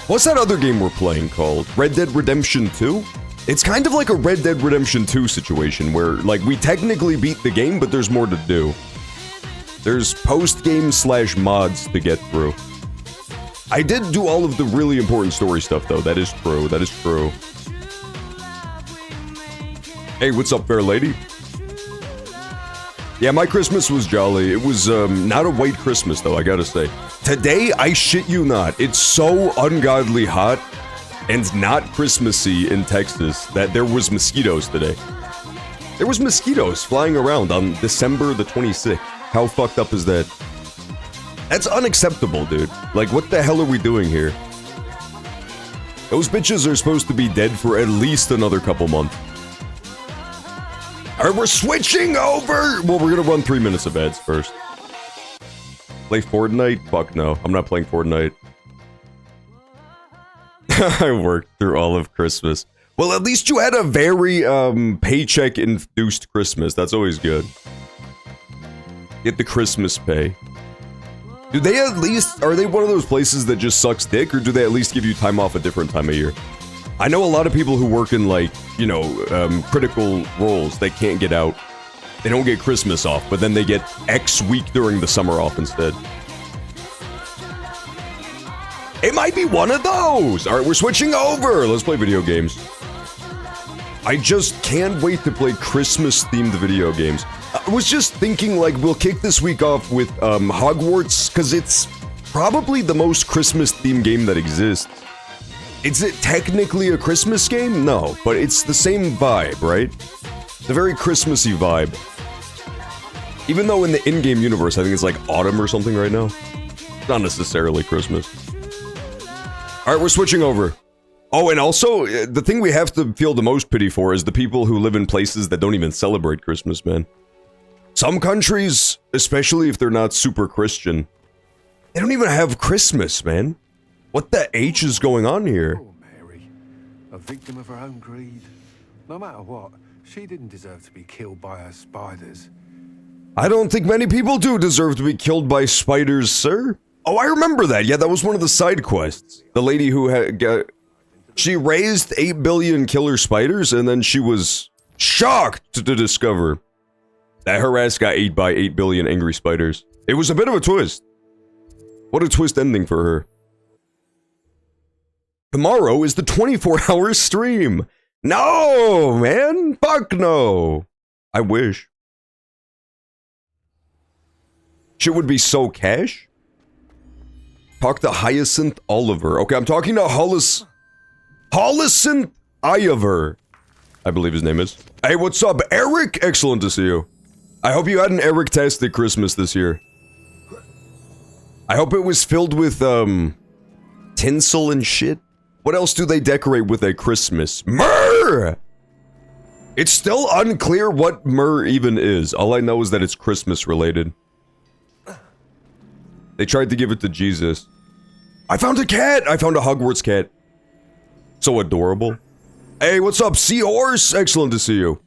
What's that other game we're playing called? Red Dead Redemption 2? It's kind of like a Red Dead Redemption 2 situation where, like, we technically beat the game, but there's more to do. There's post-game / mods to get through. I did do all of the really important story stuff, though. That is true. That is true. Hey, what's up, fair lady? Yeah, my Christmas was jolly. It was, not a white Christmas, though, I gotta say. Today, I shit you not, it's so ungodly hot and not Christmassy in Texas that there was mosquitoes today. There was mosquitoes flying around on December the 26th. How fucked up is that? That's unacceptable, dude. Like, what the hell are we doing here? Those bitches are supposed to be dead for at least another couple months. Alright, we're switching over! Well, we're gonna run 3 minutes of ads first. Play Fortnite? Fuck no, I'm not playing Fortnite. I worked through all of Christmas. Well, at least you had a very, paycheck-induced Christmas. That's always good. Get the Christmas pay. Do they at least... Are they one of those places that just sucks dick, or do they at least give you time off a different time of year? I know a lot of people who work in, like, you know, critical roles. They can't get out. They don't get Christmas off, but then they get X week during the summer off instead. It might be one of those! Alright, we're switching over! Let's play video games. I just can't wait to play Christmas-themed video games. I was just thinking, like, we'll kick this week off with, Hogwarts, because it's probably the most Christmas-themed game that exists. Is it technically a Christmas game? No, but it's the same vibe, right? It's a very Christmassy vibe. Even though in the in-game universe, I think it's like autumn or something right now. Not necessarily Christmas. Alright, we're switching over. Oh, and also, the thing we have to feel the most pity for is the people who live in places that don't even celebrate Christmas, man. Some countries, especially if they're not super Christian, they don't even have Christmas, man. What the H is going on here? Oh, Mary, a victim of her own greed. No matter what, she didn't deserve to be killed by her spiders. I don't think many people do deserve to be killed by spiders, sir. Oh, I remember that. Yeah, that was one of the side quests. The lady who had she raised 8 billion killer spiders, and then she was shocked to discover that her ass got ate by 8 billion angry spiders. It was a bit of a twist. What a twist ending for her. Tomorrow is the 24-hour stream. No, man. Fuck no. I wish. Shit would be so cash. Talk to Hyacinth Oliver. Okay, I'm talking to Hyacinth Oliver, I believe his name is. Hey, what's up, Eric? Excellent to see you. I hope you had an Eric-tastic Christmas this year. I hope it was filled with, tinsel and shit. What else do they decorate with at Christmas? Myrrh! It's still unclear what myrrh even is. All I know is that it's Christmas related. They tried to give it to Jesus. I found a cat! I found a Hogwarts cat. So adorable. Hey, what's up, Seahorse? Excellent to see you.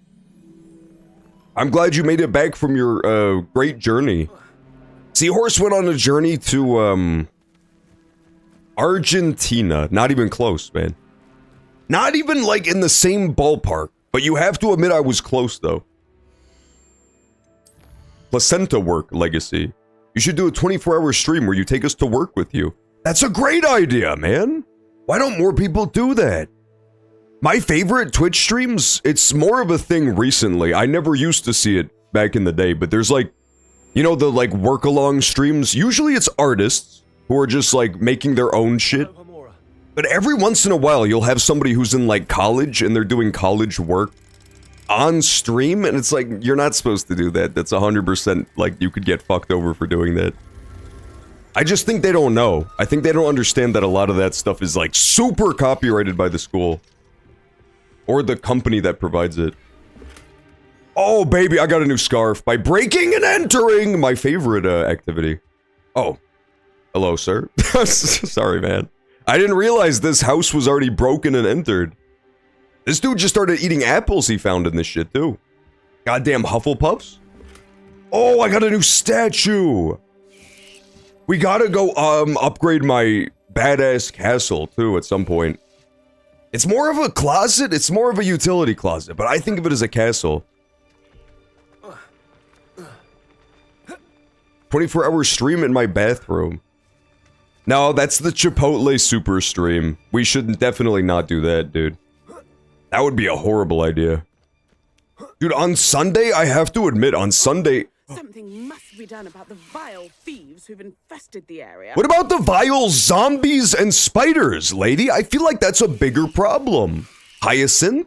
I'm glad you made it back from your, great journey. Seahorse went on a journey to, Argentina. Not even close, man. Not even, like, in the same ballpark. But you have to admit I was close, though. Placenta work legacy. You should do a 24-hour stream where you take us to work with you. That's a great idea, man. Why don't more people do that? My favorite Twitch streams, it's more of a thing recently. I never used to see it back in the day, but there's like, you know, the like work-along streams. Usually it's artists who are just like making their own shit. But every once in a while, you'll have somebody who's in like college and they're doing college work on stream, and it's like, you're not supposed to do that. That's 100% like you could get fucked over for doing that. I just think they don't know. I think they don't understand that a lot of that stuff is like super copyrighted by the school. Or the company that provides it. Oh baby, I got a new scarf by breaking and entering! My favorite activity. Oh. Hello, sir. Sorry, man. I didn't realize this house was already broken and entered. This dude just started eating apples he found in this shit, too. Goddamn Hufflepuffs. Oh, I got a new statue. We gotta go, upgrade my badass castle, too, at some point. It's more of a closet. It's more of a utility closet, but I think of it as a castle. 24-hour stream in my bathroom. No, that's the Chipotle super stream. We should definitely not do that, dude. That would be a horrible idea. Dude, on Sunday, I have to admit, on Sunday... Something must be done about the vile thieves who've infested the area. What about the vile zombies and spiders, lady? I feel like that's a bigger problem. Hyacinth?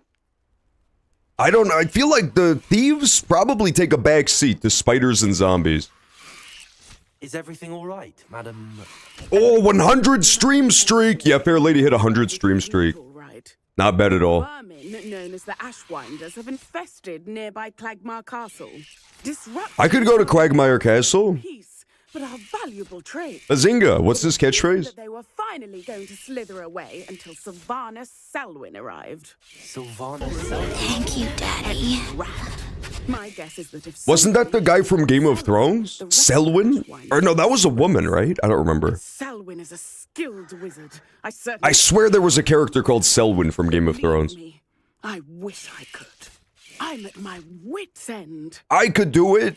I don't know. I feel like the thieves probably take a back seat to spiders and zombies. Is everything all right, madam? Oh, 100 stream streak. Yeah, Fair Lady hit 100 stream streak. Not bad at all. Vermin known as the Ashwinders have infested nearby Clagmar Castle. I could go to Quagmire Castle. Peace, but our valuable trade. Bazinga, what's this catchphrase? That they were finally going to slither away until Sylvana Selwyn arrived. Sylvana Selwyn? Thank you, Daddy. My guess is that if Wasn't that the guy from Game of Thrones? Selwyn? Or no, that was a woman, right? I don't remember. Selwyn is a skilled wizard. I swear there was a character called Selwyn from Game of Thrones. I wish I could. I'm at my wit's end. I could do it.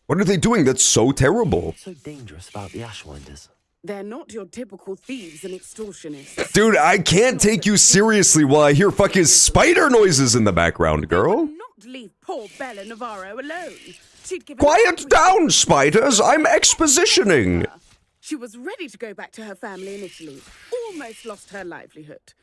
What are they doing that's so terrible? What's so dangerous about the Ashwinders? They're not your typical thieves and extortionists. Dude, I can't take you seriously while I hear fucking spider noises in the background, girl. Not leave poor Bella Navarro alone. She'd given Quiet down, spiders. I'm expositioning. She was ready to go back to her family in Italy. Almost lost her livelihood.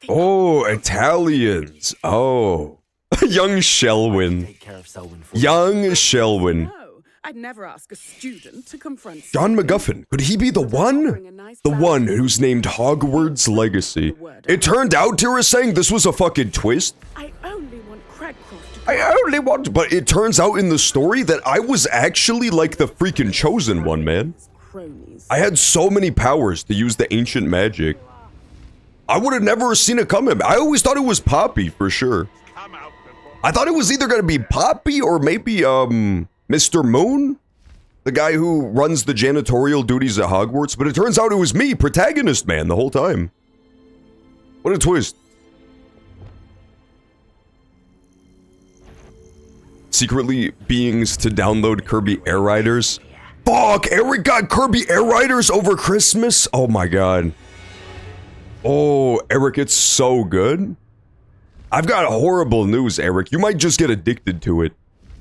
Oh, Italians. Oh. Young Shelwyn. Take care of Selwyn for Young Shelwyn. No, I'd never ask a student to confront John MacGuffin. Could he be the one? The one who's named Hogwarts Legacy. It turned out Tira saying this was a fucking twist. I only want Cragcroft to I only want... But it turns out in the story that I was actually like the freaking chosen one, man. cronies. I had so many powers to use the ancient magic. I would have never seen it coming. I always thought it was Poppy, for sure. I thought it was either going to be Poppy or maybe, Mr. Moon? The guy who runs the janitorial duties at Hogwarts. But it turns out it was me, protagonist man, the whole time. What a twist. Secretly beings to download Kirby Air Riders. Fuck, Eric got Kirby Air Riders over Christmas? Oh my god. Oh, Eric, it's so good. I've got horrible news, Eric. You might just get addicted to it.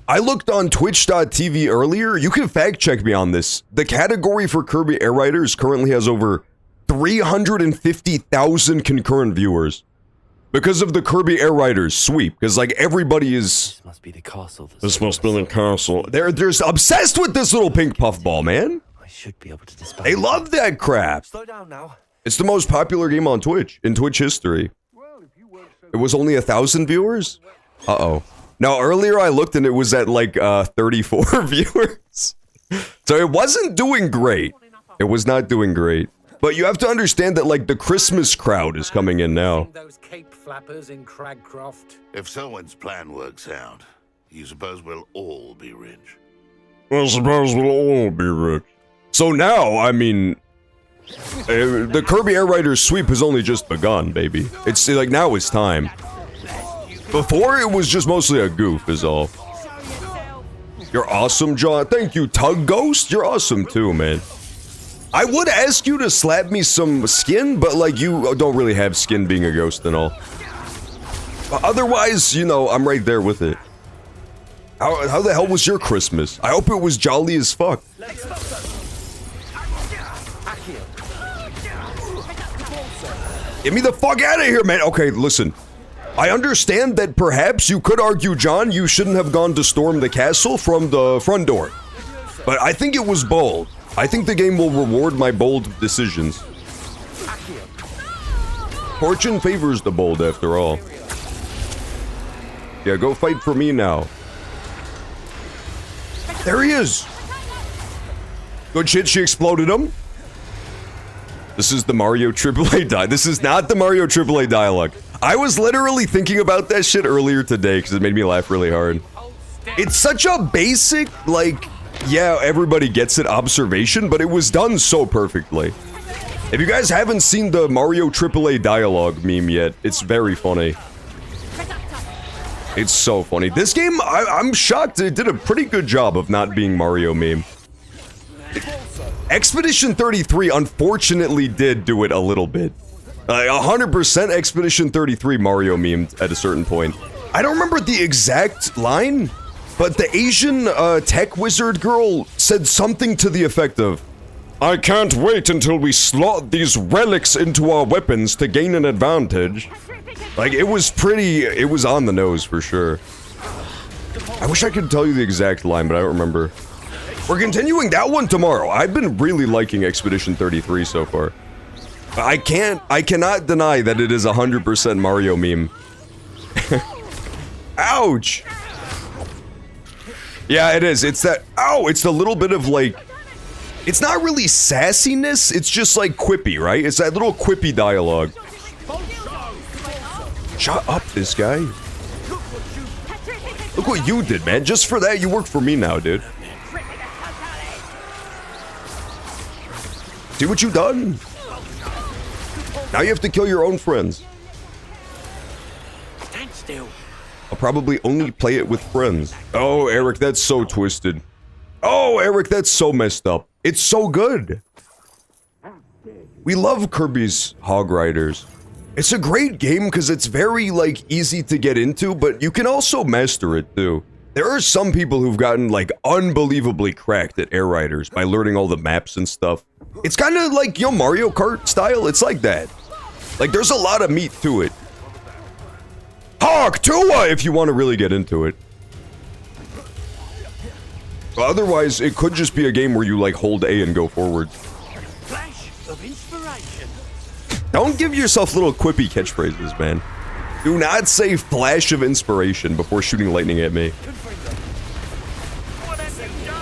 I looked on Twitch.tv earlier. You can fact check me on this. The category for Kirby Air Riders currently has over 350,000 concurrent viewers. Because of the Kirby Air Riders sweep. Because, like, everybody is... This must be the castle. This must be the castle. They're obsessed with this little pink puffball, man. I should be able to dispel. They love that crap. Slow down now. It's the most popular game on Twitch, in Twitch history. It was only 1,000 viewers? Uh-oh. Now, earlier I looked and it was at, like, 34 viewers. So it wasn't doing great. It was not doing great. But you have to understand that, like, the Christmas crowd is coming in now. Those cape flappers in Cragcroft. If Selwyn's plan works out, you suppose we'll all be rich? I suppose we'll all be rich. So now, I mean... the Kirby Air Riders sweep has only just begun, baby. It's like now it's time. Before it was just mostly a goof, is all. You're awesome, John. Thank you, Tug Ghost. You're awesome too, man. I would ask you to slap me some skin, but like you don't really have skin being a ghost and all. Otherwise, you know, I'm right there with it. How the hell was your Christmas? I hope it was jolly as fuck. Get me the fuck out of here, man. Okay, listen. I understand that perhaps you could argue, John, you shouldn't have gone to storm the castle from the front door. But I think it was bold. I think the game will reward my bold decisions. Fortune favors the bold, after all. Yeah, go fight for me now. There he is! Good shit, she exploded him. This is the Mario AAA dialogue. This is not the Mario AAA dialogue. I was literally thinking about that shit earlier today because it made me laugh really hard. It's such a basic, like, yeah, everybody gets it observation, but it was done so perfectly. If you guys haven't seen the Mario AAA dialogue meme yet, it's very funny. It's so funny. This game, I'm shocked it did a pretty good job of not being Mario meme. Expedition 33 unfortunately did do it a little bit. 100% Expedition 33 Mario memed at a certain point. I don't remember the exact line, but the Asian tech wizard girl said something to the effect of, "I can't wait until we slot these relics into our weapons to gain an advantage." Like, it was on the nose for sure. I wish I could tell you the exact line, but I don't remember. We're continuing that one tomorrow. I've been really liking Expedition 33 so far. I cannot deny that it is 100% Mario meme. Ouch! Yeah, it is. It's that, ow, it's the little bit of like, it's not really sassiness, it's just like quippy, right? It's that little quippy dialogue. Shut up, this guy. Look what you did, man. Just for that, you work for me now, dude. See what you done? Now you have to kill your own friends. Stand still. I'll probably only play it with friends. Oh, Eric, that's so twisted. Oh, Eric, that's so messed up. It's so good. We love Kirby's Hog Riders. It's a great game because it's very, like, easy to get into, but you can also master it, too. There are some people who've gotten, like, unbelievably cracked at Air Riders by learning all the maps and stuff. It's kind of like, you know, Mario Kart style. It's like that. Like, there's a lot of meat to it. Hawk Tua, if you want to really get into it. But otherwise, it could just be a game where you, like, hold A and go forward. Flash of inspiration. Don't give yourself little quippy catchphrases, man. Do not say flash of inspiration before shooting lightning at me.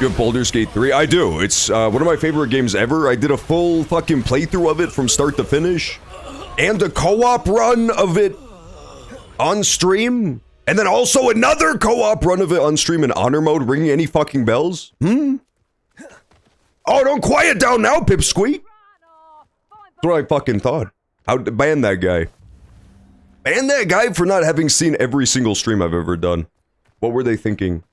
You have Baldur's Gate 3? I do. It's one of my favorite games ever. I did a full fucking playthrough of it from start to finish. And a co-op run of it on stream. And then also another co-op run of it on stream in honor mode, ringing any fucking bells. Oh, don't quiet down now, Pipsqueak. That's what I fucking thought. I'd ban that guy. Ban that guy for not having seen every single stream I've ever done. What were they thinking?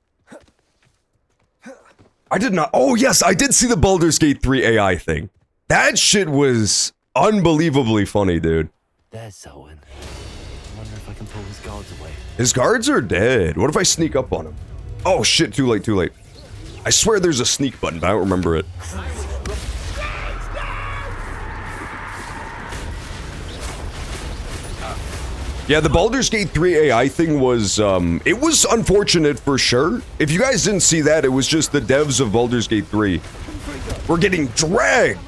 I did not. Oh, yes, I did see the Baldur's Gate 3 AI thing. That shit was unbelievably funny, dude. There's Selwyn. I wonder if I can pull his guards away. His guards are dead. What if I sneak up on him? Oh, shit, too late, too late. I swear there's a sneak button, but I don't remember it. Yeah, the Baldur's Gate 3 AI thing was, it was unfortunate for sure. If you guys didn't see that, it was just the devs of Baldur's Gate 3 were getting dragged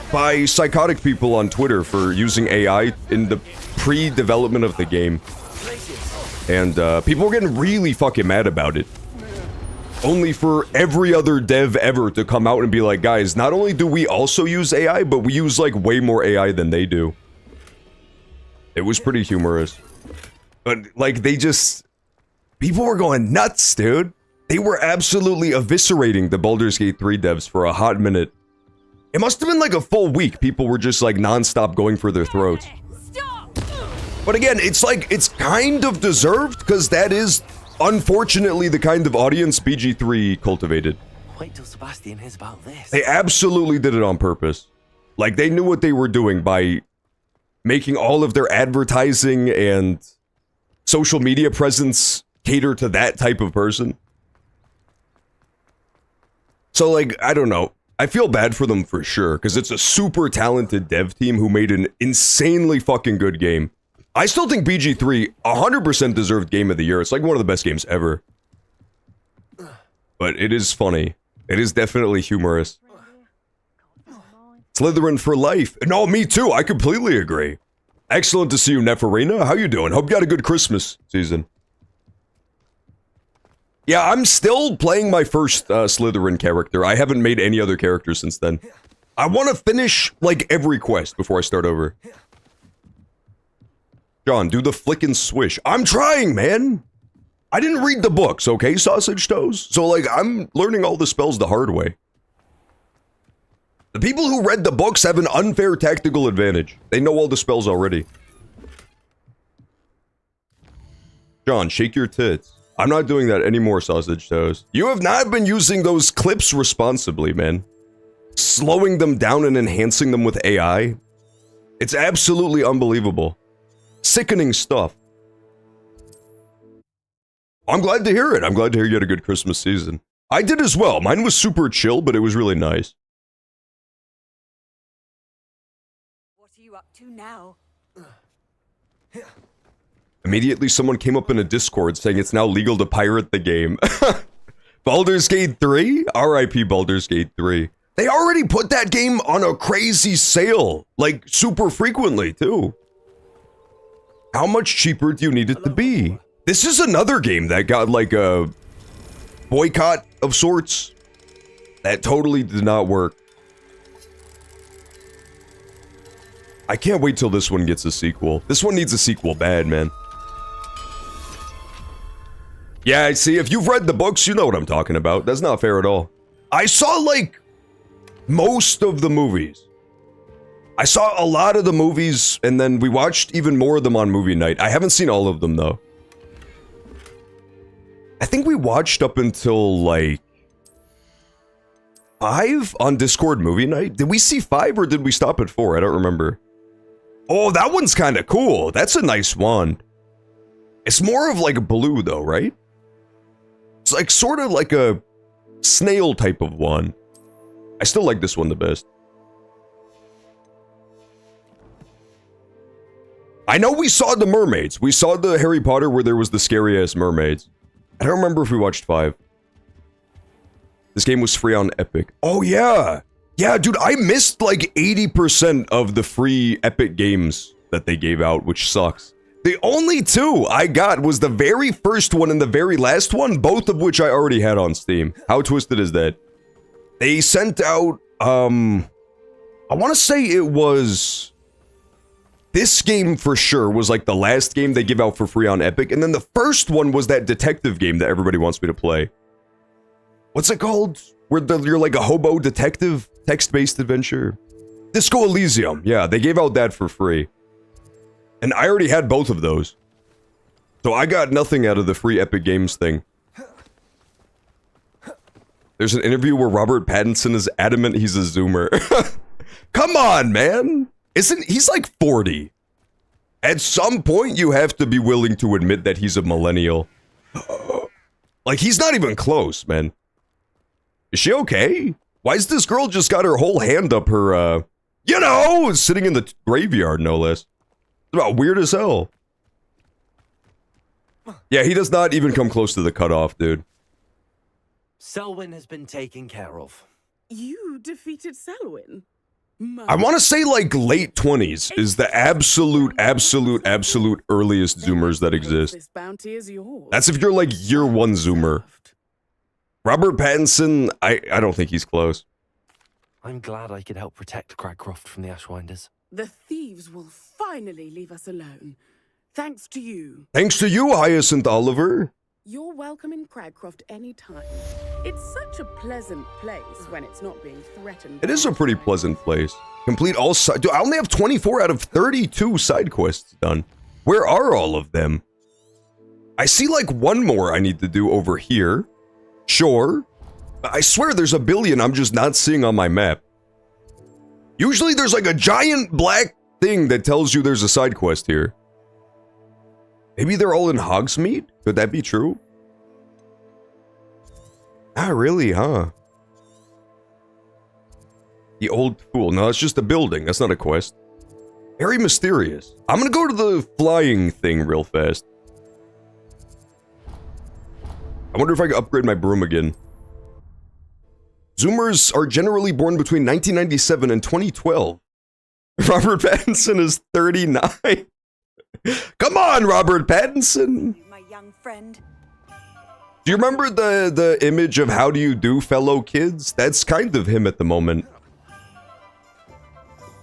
by psychotic people on Twitter for using AI in the pre-development of the game. And, people were getting really fucking mad about it. Only for every other dev ever to come out and be like, guys, not only do we also use AI, but we use, like, way more AI than they do. It was pretty humorous. But, like, they just... People were going nuts, dude. They were absolutely eviscerating the Baldur's Gate 3 devs for a hot minute. It must have been like a full week. People were just, like, non-stop going for their throats. But again, it's like, it's kind of deserved, because that is, unfortunately, the kind of audience BG3 cultivated. Wait till Sebastian hears about this. They absolutely did it on purpose. Like, they knew what they were doing by making all of their advertising and social media presence cater to that type of person. So, like, I don't know. I feel bad for them for sure, because it's a super talented dev team who made an insanely fucking good game. I still think BG3 100% deserved Game of the Year. It's like one of the best games ever. But it is funny. It is definitely humorous. Slytherin for life. No, me too. I completely agree. Excellent to see you, Neferina. How you doing? Hope you had a good Christmas season. Yeah, I'm still playing my first Slytherin character. I haven't made any other characters since then. I want to finish, like, every quest before I start over. John, do the flick and swish. I'm trying, man. I didn't read the books, okay, Sausage Toes? So, like, I'm learning all the spells the hard way. The people who read the books have an unfair tactical advantage. They know all the spells already. John, shake your tits. I'm not doing that anymore, Sausage Toast. You have not been using those clips responsibly, man. Slowing them down and enhancing them with AI. It's absolutely unbelievable. Sickening stuff. I'm glad to hear it. I'm glad to hear you had a good Christmas season. I did as well. Mine was super chill, but it was really nice. What are you up to now? Immediately, someone came up in a Discord saying it's now legal to pirate the game. Baldur's Gate 3? RIP Baldur's Gate 3. They already put that game on a crazy sale. Like, super frequently, too. How much cheaper do you need it to be? This is another game that got, like, a boycott of sorts. That totally did not work. I can't wait till this one gets a sequel. This one needs a sequel bad, man. Yeah, see, if you've read the books, you know what I'm talking about. That's not fair at all. I saw, like, most of the movies. I saw a lot of the movies, and then we watched even more of them on movie night. I haven't seen all of them, though. I think we watched up until, like, 5 on Discord movie night? Did we see 5 or did we stop at 4? I don't remember. Oh, that one's kind of cool. That's a nice wand. It's more of like a blue, though, right? It's like sort of like a snail type of one. I still like this one the best. I know we saw the mermaids. We saw the Harry Potter where there was the scary ass mermaids. I don't remember if we watched 5. This game was free on Epic. Oh yeah. Yeah, dude, I missed like 80% of the free Epic games that they gave out, which sucks. The only 2 I got was the very first one and the very last one, both of which I already had on Steam. How twisted is that? They sent out, I want to say it was... This game for sure was like the last game they give out for free on Epic, and then the first one was that detective game that everybody wants me to play. What's it called? Where you're like a hobo detective, text-based adventure. Disco Elysium, yeah, they gave out that for free. And I already had both of those. So I got nothing out of the free Epic Games thing. There's an interview where Robert Pattinson is adamant he's a Zoomer. Come on, man! He's like 40. At some point, you have to be willing to admit that he's a millennial. Like, he's not even close, man. Is she okay? Why is this girl just got her whole hand up her, you know, sitting in the graveyard, no less. It's about weird as hell. Yeah, he does not even come close to the cutoff, dude. Selwyn has been taken care of. You defeated Selwyn? I want to say like late 20s is the absolute earliest Zoomers that exist. This bounty is yours. That's if you're like year 1 Zoomer. Robert Pattinson, I don't think he's close. I'm glad I could help protect Cragcroft from the Ashwinders. The thieves will finally leave us alone. Thanks to you. Thanks to you, Hyacinth Oliver. You're welcome in Cragcroft anytime. It's such a pleasant place when it's not being threatened. It is a pretty pleasant place. Complete all side. Dude, I only have 24 out of 32 side quests done. Where are all of them? I see like one more I need to do over here. Sure. I swear there's a billion I'm just not seeing on my map. Usually there's like a giant black thing that tells you there's a side quest here. Maybe they're all in Hogsmeade? Could that be true? Not really, huh? The Old Fool. No, that's just a building. That's not a quest. Very mysterious. I'm gonna go to the flying thing real fast. I wonder if I can upgrade my broom again. Zoomers are generally born between 1997 and 2012. Robert Pattinson is 39. Come on, Robert Pattinson! My young friend. Do you remember the image of how do you do, fellow kids? That's kind of him at the moment.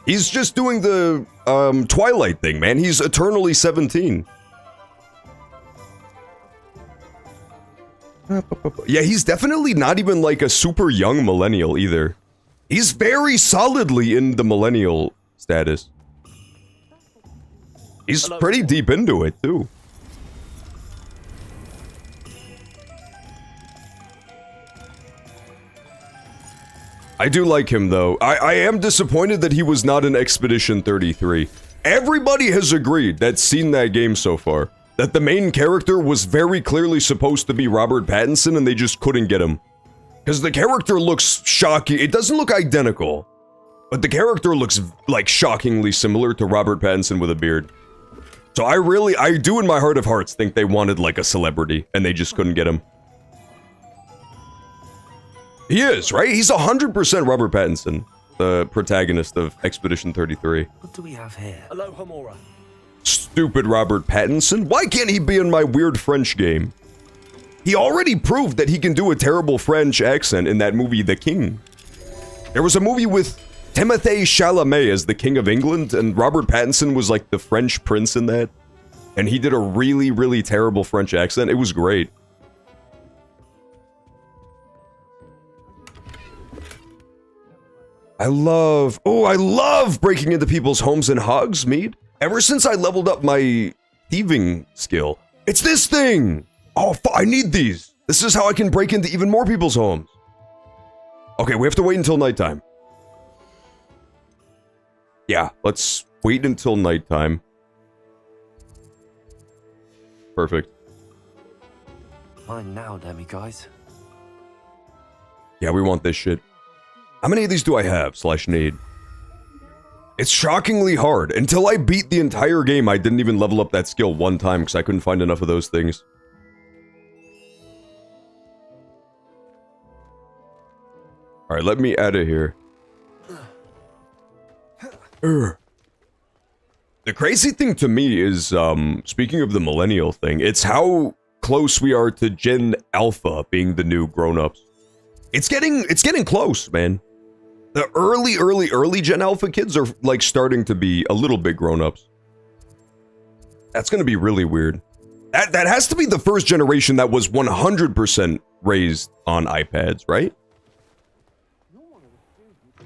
He's just doing the Twilight thing, man. He's eternally 17. Yeah, he's definitely not even like a super young millennial either. He's very solidly in the millennial status. He's pretty deep into it, too. I do like him, though. I am disappointed that he was not in Expedition 33. Everybody has agreed that's seen that game so far, that the main character was very clearly supposed to be Robert Pattinson and they just couldn't get him. Because the character looks shocking. It doesn't look identical, but the character looks like shockingly similar to Robert Pattinson with a beard. So I do in my heart of hearts think they wanted like a celebrity and they just couldn't get him. He is, right? He's 100% Robert Pattinson, the protagonist of Expedition 33. What do we have here? Aloha Mora. Stupid Robert Pattinson. Why can't he be in my weird French game? He already proved that he can do a terrible French accent in that movie, The King. There was a movie with Timothée Chalamet as the King of England, and Robert Pattinson was like the French prince in that. And he did a really, really terrible French accent. It was great. I love breaking into people's homes in Hogsmeade. Ever since I leveled up my thieving skill. It's this thing! Oh, I need these. This is how I can break into even more people's homes. Okay, we have to wait until nighttime. Yeah, let's wait until nighttime. Perfect. Mine now, damn you guys. Yeah, we want this shit. How many of these do I have / need? It's shockingly hard. Until I beat the entire game, I didn't even level up that skill one time because I couldn't find enough of those things. Alright, let me out of here. The crazy thing to me is, speaking of the millennial thing, it's how close we are to Gen Alpha being the new grown-ups. It's getting close, man. The early Gen Alpha kids are, like, starting to be a little bit grown-ups. That's gonna be really weird. That has to be the first generation that was 100% raised on iPads, right?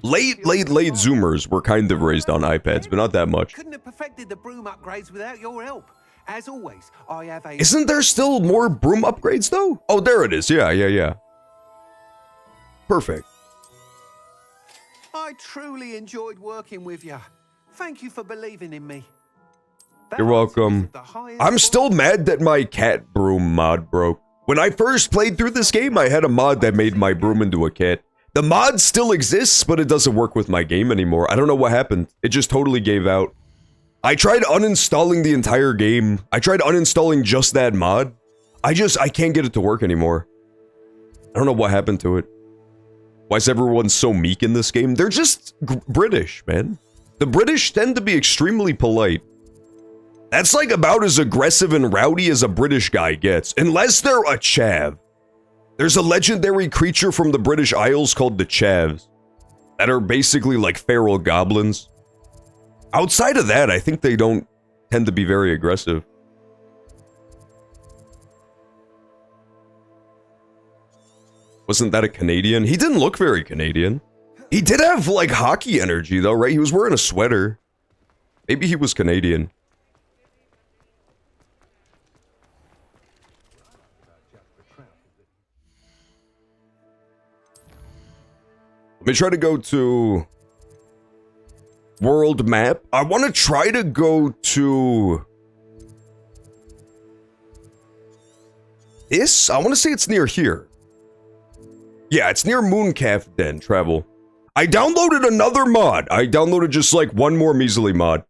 Late Zoomers were kind of raised on iPads, but not that much. Couldn't have perfected the broom upgrades without your help. As always, I have a... Isn't there still more broom upgrades, though? Oh, there it is. Yeah. Perfect. I truly enjoyed working with you. Thank you for believing in me. You're welcome. I'm still mad that my cat broom mod broke. When I first played through this game, I had a mod that made my broom into a cat. The mod still exists, but it doesn't work with my game anymore. I don't know what happened. It just totally gave out. I tried uninstalling the entire game. I tried uninstalling just that mod. I can't get it to work anymore. I don't know what happened to it. Why is everyone so meek in this game? They're just British, man. The British tend to be extremely polite. That's like about as aggressive and rowdy as a British guy gets, unless they're a chav. There's a legendary creature from the British Isles called the Chavs that are basically like feral goblins. Outside of that, I think they don't tend to be very aggressive. Wasn't that a Canadian? He didn't look very Canadian. He did have like hockey energy though, right? He was wearing a sweater. Maybe he was Canadian. Let me try to go to world map. I want to try to go to this. I want to say it's near here. Yeah, it's near Mooncalf Den. Travel. I downloaded another mod. I downloaded just like one more measly mod.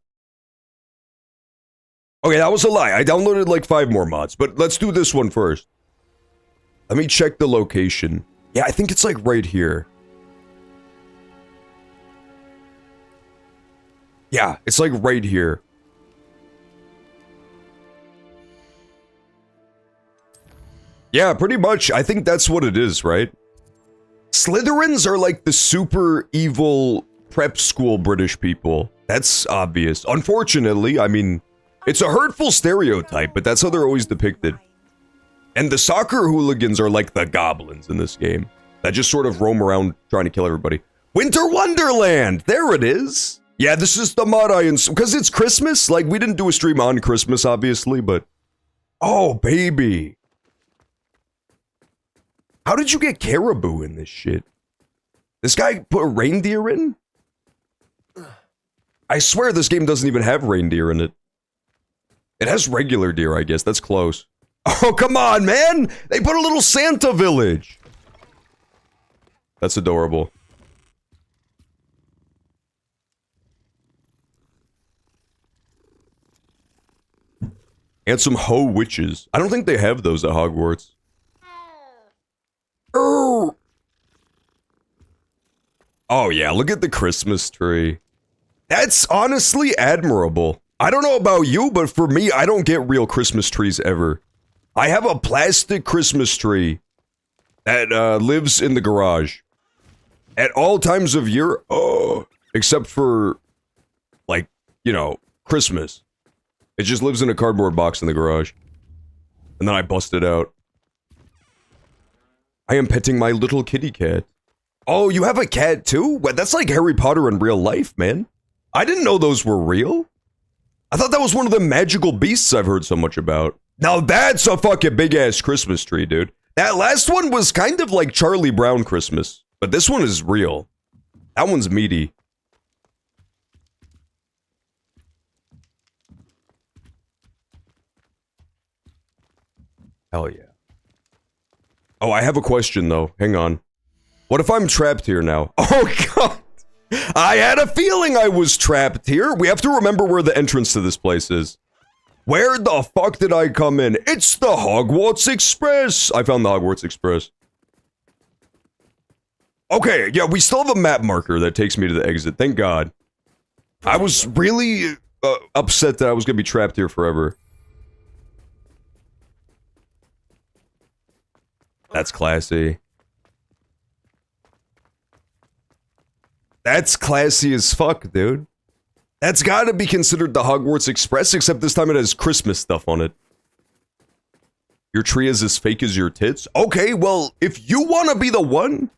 Okay, that was a lie. I downloaded like 5 more mods, but let's do this one first. Let me check the location. Yeah, I think it's like right here. Yeah, it's like right here. Yeah, pretty much. I think that's what it is, right? Slytherins are like the super evil prep school British people. That's obvious. Unfortunately, I mean, it's a hurtful stereotype, but that's how they're always depicted. And the soccer hooligans are like the goblins in this game that just sort of roam around trying to kill everybody. Winter Wonderland! There it is! Yeah, this is the mod I installed, because it's Christmas. Like, we didn't do a stream on Christmas, obviously, but... Oh, baby. How did you get caribou in this shit? This guy put a reindeer in? I swear this game doesn't even have reindeer in it. It has regular deer, I guess. That's close. Oh, come on, man! They put a little Santa village! That's adorable. And some hoe witches. I don't think they have those at Hogwarts. Oh yeah, look at the Christmas tree. That's honestly admirable. I don't know about you, but for me, I don't get real Christmas trees ever. I have a plastic Christmas tree that lives in the garage. At all times of year, except for, like, you know, Christmas. It just lives in a cardboard box in the garage. And then I bust it out. I am petting my little kitty cat. Oh, you have a cat too? What, that's like Harry Potter in real life, man. I didn't know those were real. I thought that was one of the magical beasts I've heard so much about. Now that's a fucking big-ass Christmas tree, dude. That last one was kind of like Charlie Brown Christmas. But this one is real. That one's meaty. Hell yeah. Oh, I have a question though. Hang on. What if I'm trapped here now? Oh god! I had a feeling I was trapped here. We have to remember where the entrance to this place is. Where the fuck did I come in? It's the Hogwarts Express! I found the Hogwarts Express. Okay, yeah, we still have a map marker that takes me to the exit. Thank God. I was really upset that I was gonna be trapped here forever. That's classy. That's classy as fuck, dude. That's gotta be considered the Hogwarts Express, except this time it has Christmas stuff on it. Your tree is as fake as your tits? Okay, well, if you wanna be the one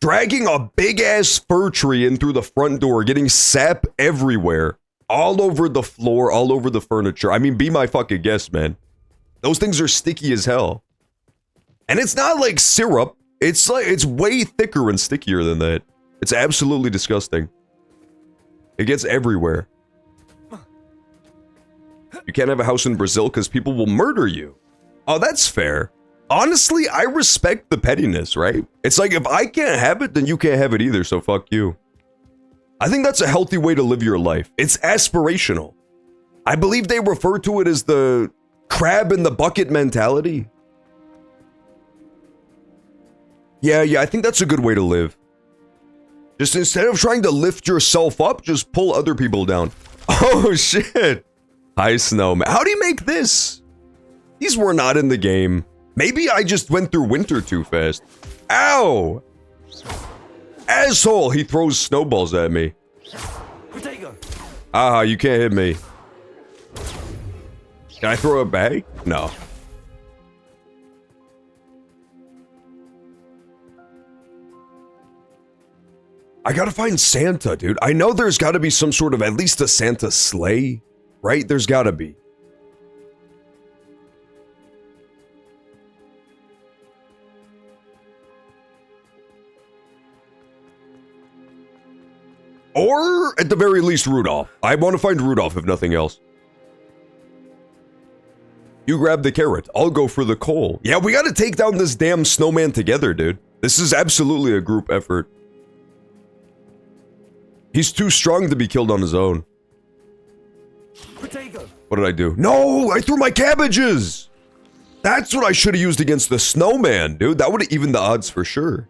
dragging a big-ass fir tree in through the front door, getting sap everywhere, all over the floor, all over the furniture, I mean, be my fucking guest, man. Those things are sticky as hell. And it's not like syrup. It's like, it's way thicker and stickier than that. It's absolutely disgusting. It gets everywhere. You can't have a house in Brazil because people will murder you. Oh, that's fair. Honestly, I respect the pettiness, right? It's like, if I can't have it, then you can't have it either, so fuck you. I think that's a healthy way to live your life. It's aspirational. I believe they refer to it as the crab in the bucket mentality. Yeah, I think that's a good way to live. Just instead of trying to lift yourself up, just pull other people down. Oh, shit. Hi, Snowman. How do you make this? These were not in the game. Maybe I just went through winter too fast. Ow! Asshole! He throws snowballs at me. Aha, you can't hit me. Can I throw it back? No. I gotta find Santa, dude. I know there's gotta be some sort of, at least a Santa sleigh, right? There's gotta be. Or, at the very least, Rudolph. I want to find Rudolph, if nothing else. You grab the carrot. I'll go for the coal. Yeah, we gotta take down this damn snowman together, dude. This is absolutely a group effort. He's too strong to be killed on his own. Potato. What did I do? No! I threw my cabbages! That's what I should have used against the snowman, dude. That would have evened the odds for sure.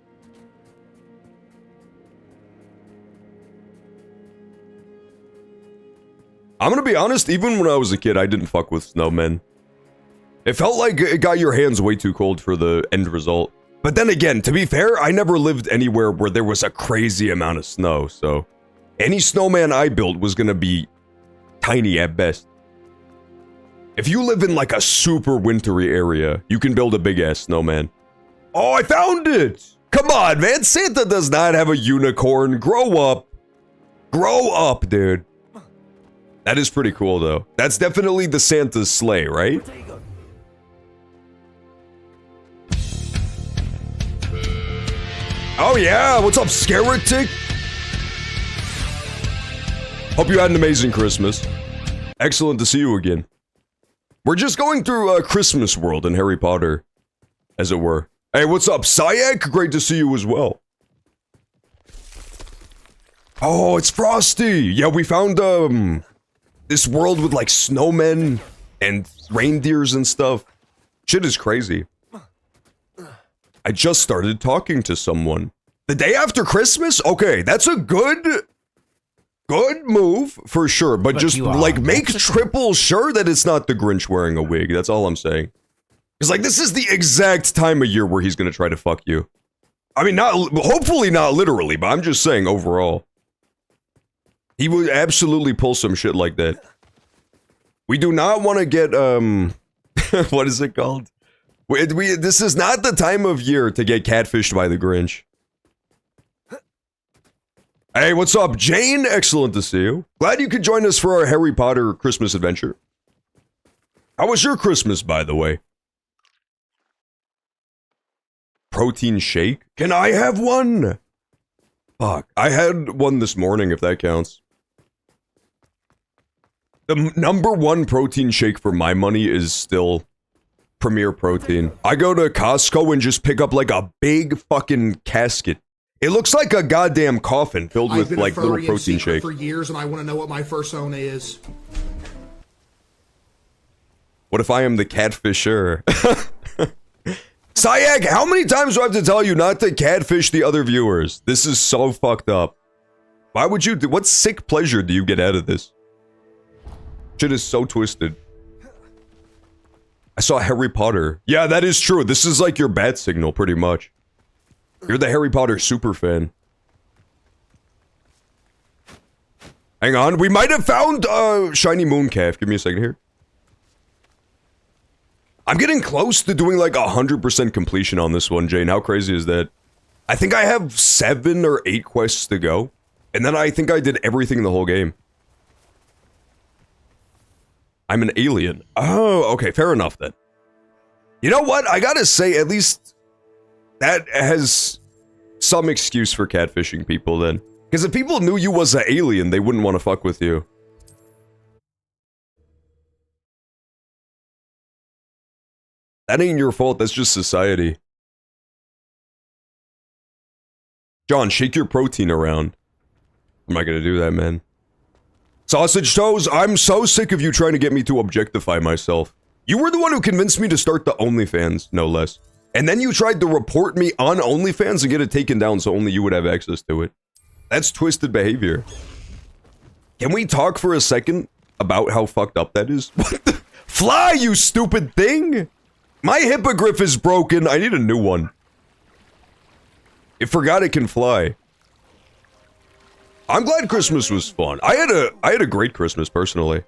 I'm gonna be honest, even when I was a kid, I didn't fuck with snowmen. It felt like it got your hands way too cold for the end result. But then again, to be fair, I never lived anywhere where there was a crazy amount of snow, so any snowman I built was gonna be tiny at best. If you live in like a super wintry area, you can build a big ass snowman. Oh, I found it! Come on, man. Santa does not have a unicorn. Grow up. Grow up, dude. That is pretty cool, though. That's definitely the Santa's sleigh, right? Oh, yeah. What's up, Scaretic? Hope you had an amazing Christmas. Excellent to see you again. We're just going through Christmas world in Harry Potter, as it were. Hey, what's up, Sayak? Great to see you as well. Oh, it's Frosty. Yeah, we found, this world with, like, snowmen and reindeers and stuff. Shit is crazy. I just started talking to someone. The day after Christmas? Okay, that's a good move, for sure. But just, like, make triple sure that it's not the Grinch wearing a wig. That's all I'm saying. Because, like, this is the exact time of year where he's gonna try to fuck you. I mean, hopefully not literally, but I'm just saying overall. He would absolutely pull some shit like that. We do not want to get, what is it called? This is not the time of year to get catfished by the Grinch. Hey, what's up, Jane? Excellent to see you. Glad you could join us for our Harry Potter Christmas adventure. How was your Christmas, by the way? Protein shake? Can I have one? Fuck, I had one this morning, if that counts. The #1 protein shake for my money is still Premier Protein. I go to Costco and just pick up like a big fucking casket. It looks like a goddamn coffin filled with like little protein shakes. For years, and I want to know what my fursona is. What if I am the catfisher? Sayak, how many times do I have to tell you not to catfish the other viewers? This is so fucked up. Why would you do? What sick pleasure do you get out of this? Shit is so twisted. I saw Harry Potter. Yeah, that is true. This is like your bat signal, pretty much. You're the Harry Potter super fan. Hang on, we might have found shiny mooncalf. Give me a second here. I'm getting close to doing like 100% completion on this one, Jane. How crazy is that? I think I have 7 or 8 quests to go. And then I think I did everything in the whole game. I'm an alien. Oh, okay, fair enough then. You know what? I gotta say, at least that has some excuse for catfishing people then. Because if people knew you was an alien, they wouldn't want to fuck with you. That ain't your fault, that's just society. John, shake your protein around. I'm not gonna do that, man. Sausage Toes, I'm so sick of you trying to get me to objectify myself. You were the one who convinced me to start the OnlyFans, no less. And then you tried to report me on OnlyFans and get it taken down so only you would have access to it. That's twisted behavior. Can we talk for a second about how fucked up that is? What the? Fly, you stupid thing! My hippogriff is broken, I need a new one. It forgot it can fly. I'm glad Christmas was fun. I had a great Christmas, personally.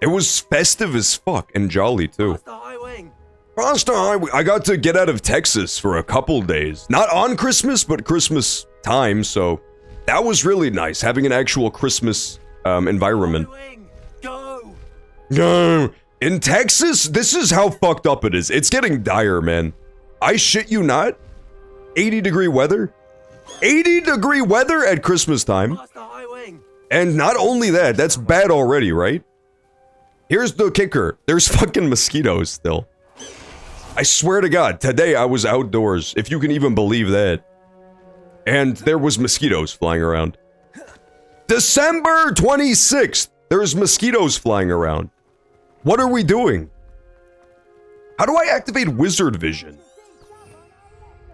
It was festive as fuck, and jolly, too. I got to get out of Texas for a couple days. Not on Christmas, but Christmas time, so that was really nice, having an actual Christmas environment. No, in Texas, this is how fucked up it is. It's getting dire, man. I shit you not. 80-degree weather. 80-degree weather at Christmas time. And not only that, that's bad already, right? Here's the kicker. There's fucking mosquitoes still. I swear to God, today I was outdoors, if you can even believe that. And there was mosquitoes flying around. December 26th, there's mosquitoes flying around. What are we doing? How do I activate wizard vision?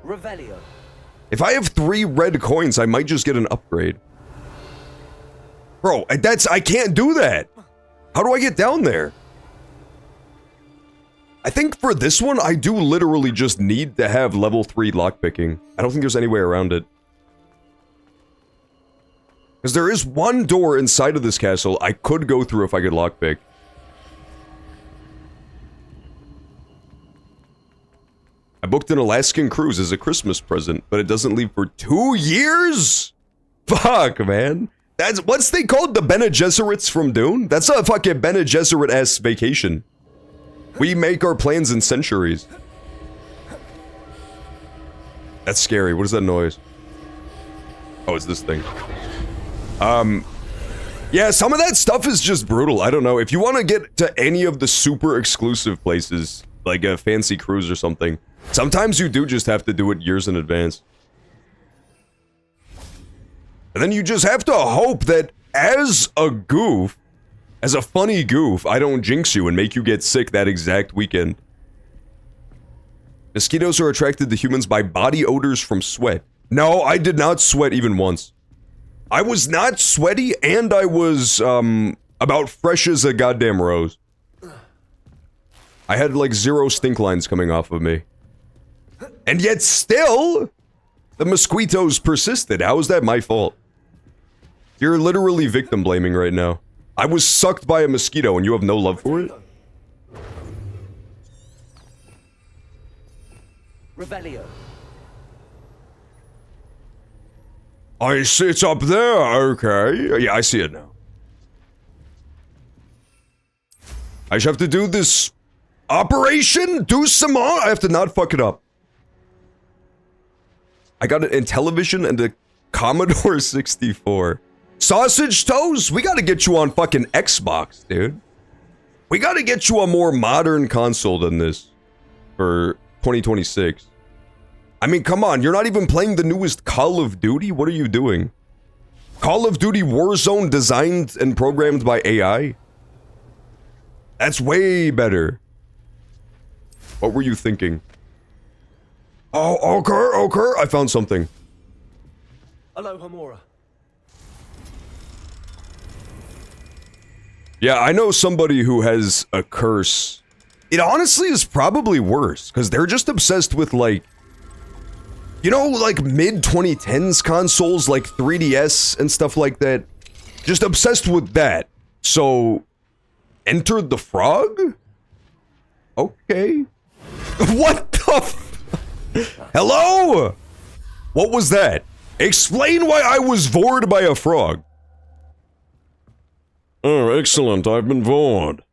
Revelio. If I have 3 red coins, I might just get an upgrade. Bro, I can't do that. How do I get down there? I think for this one, I do literally just need to have level 3 lockpicking. I don't think there's any way around it. Because there is one door inside of this castle I could go through if I could lockpick. booked an Alaskan cruise as a Christmas present, but it doesn't leave for 2 years? Fuck, man. That's, what's they called? The Bene Gesserits from Dune? That's a fucking Bene Gesserit-ass vacation. We make our plans in centuries. That's scary. What is that noise? Oh, it's this thing. Yeah, some of that stuff is just brutal. I don't know. If you want to get to any of the super exclusive places, like a fancy cruise or something, sometimes you do just have to do it years in advance. And then you just have to hope that as a goof, as a funny goof, I don't jinx you and make you get sick that exact weekend. Mosquitoes are attracted to humans by body odors from sweat. No, I did not sweat even once. I was not sweaty, and I was, about fresh as a goddamn rose. I had, like, 0 stink lines coming off of me. And yet still, the mosquitoes persisted. How is that my fault? You're literally victim blaming right now. I was sucked by a mosquito and you have no love for it? Revelio. I see it's up there, okay. Yeah, I see it now. I just have to do this operation? Do some more? I have to not fuck it up. I got it in television and a Commodore 64. Sausage toes? We gotta get you on fucking Xbox, dude. We gotta get you a more modern console than this for 2026. I mean, come on, you're not even playing the newest Call of Duty? What are you doing? Call of Duty Warzone designed and programmed by AI? That's way better. What were you thinking? Oh, okay, I found something. Aloha Mora. Yeah, I know somebody who has a curse. It honestly is probably worse, because they're just obsessed with, like, you know, like mid-2010s consoles, like 3DS and stuff like that. Just obsessed with that. So, Enter the Frog? Okay. What the Hello? What was that? Explain why I was vored by a frog. Oh, excellent. I've been vored.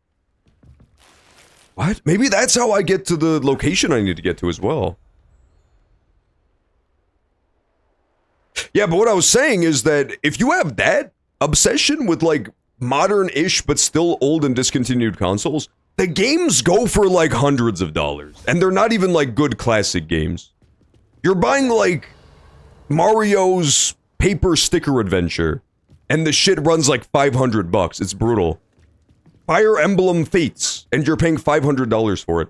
What? Maybe that's how I get to the location I need to get to as well. Yeah, but what I was saying is that if you have that obsession with, like, modern-ish but still old and discontinued consoles, the games go for, like, hundreds of dollars. And they're not even, like, good classic games. You're buying, like, Mario's Paper Sticker Adventure, and the shit runs like $500. It's brutal. Fire Emblem Fates, and you're paying $500 for it.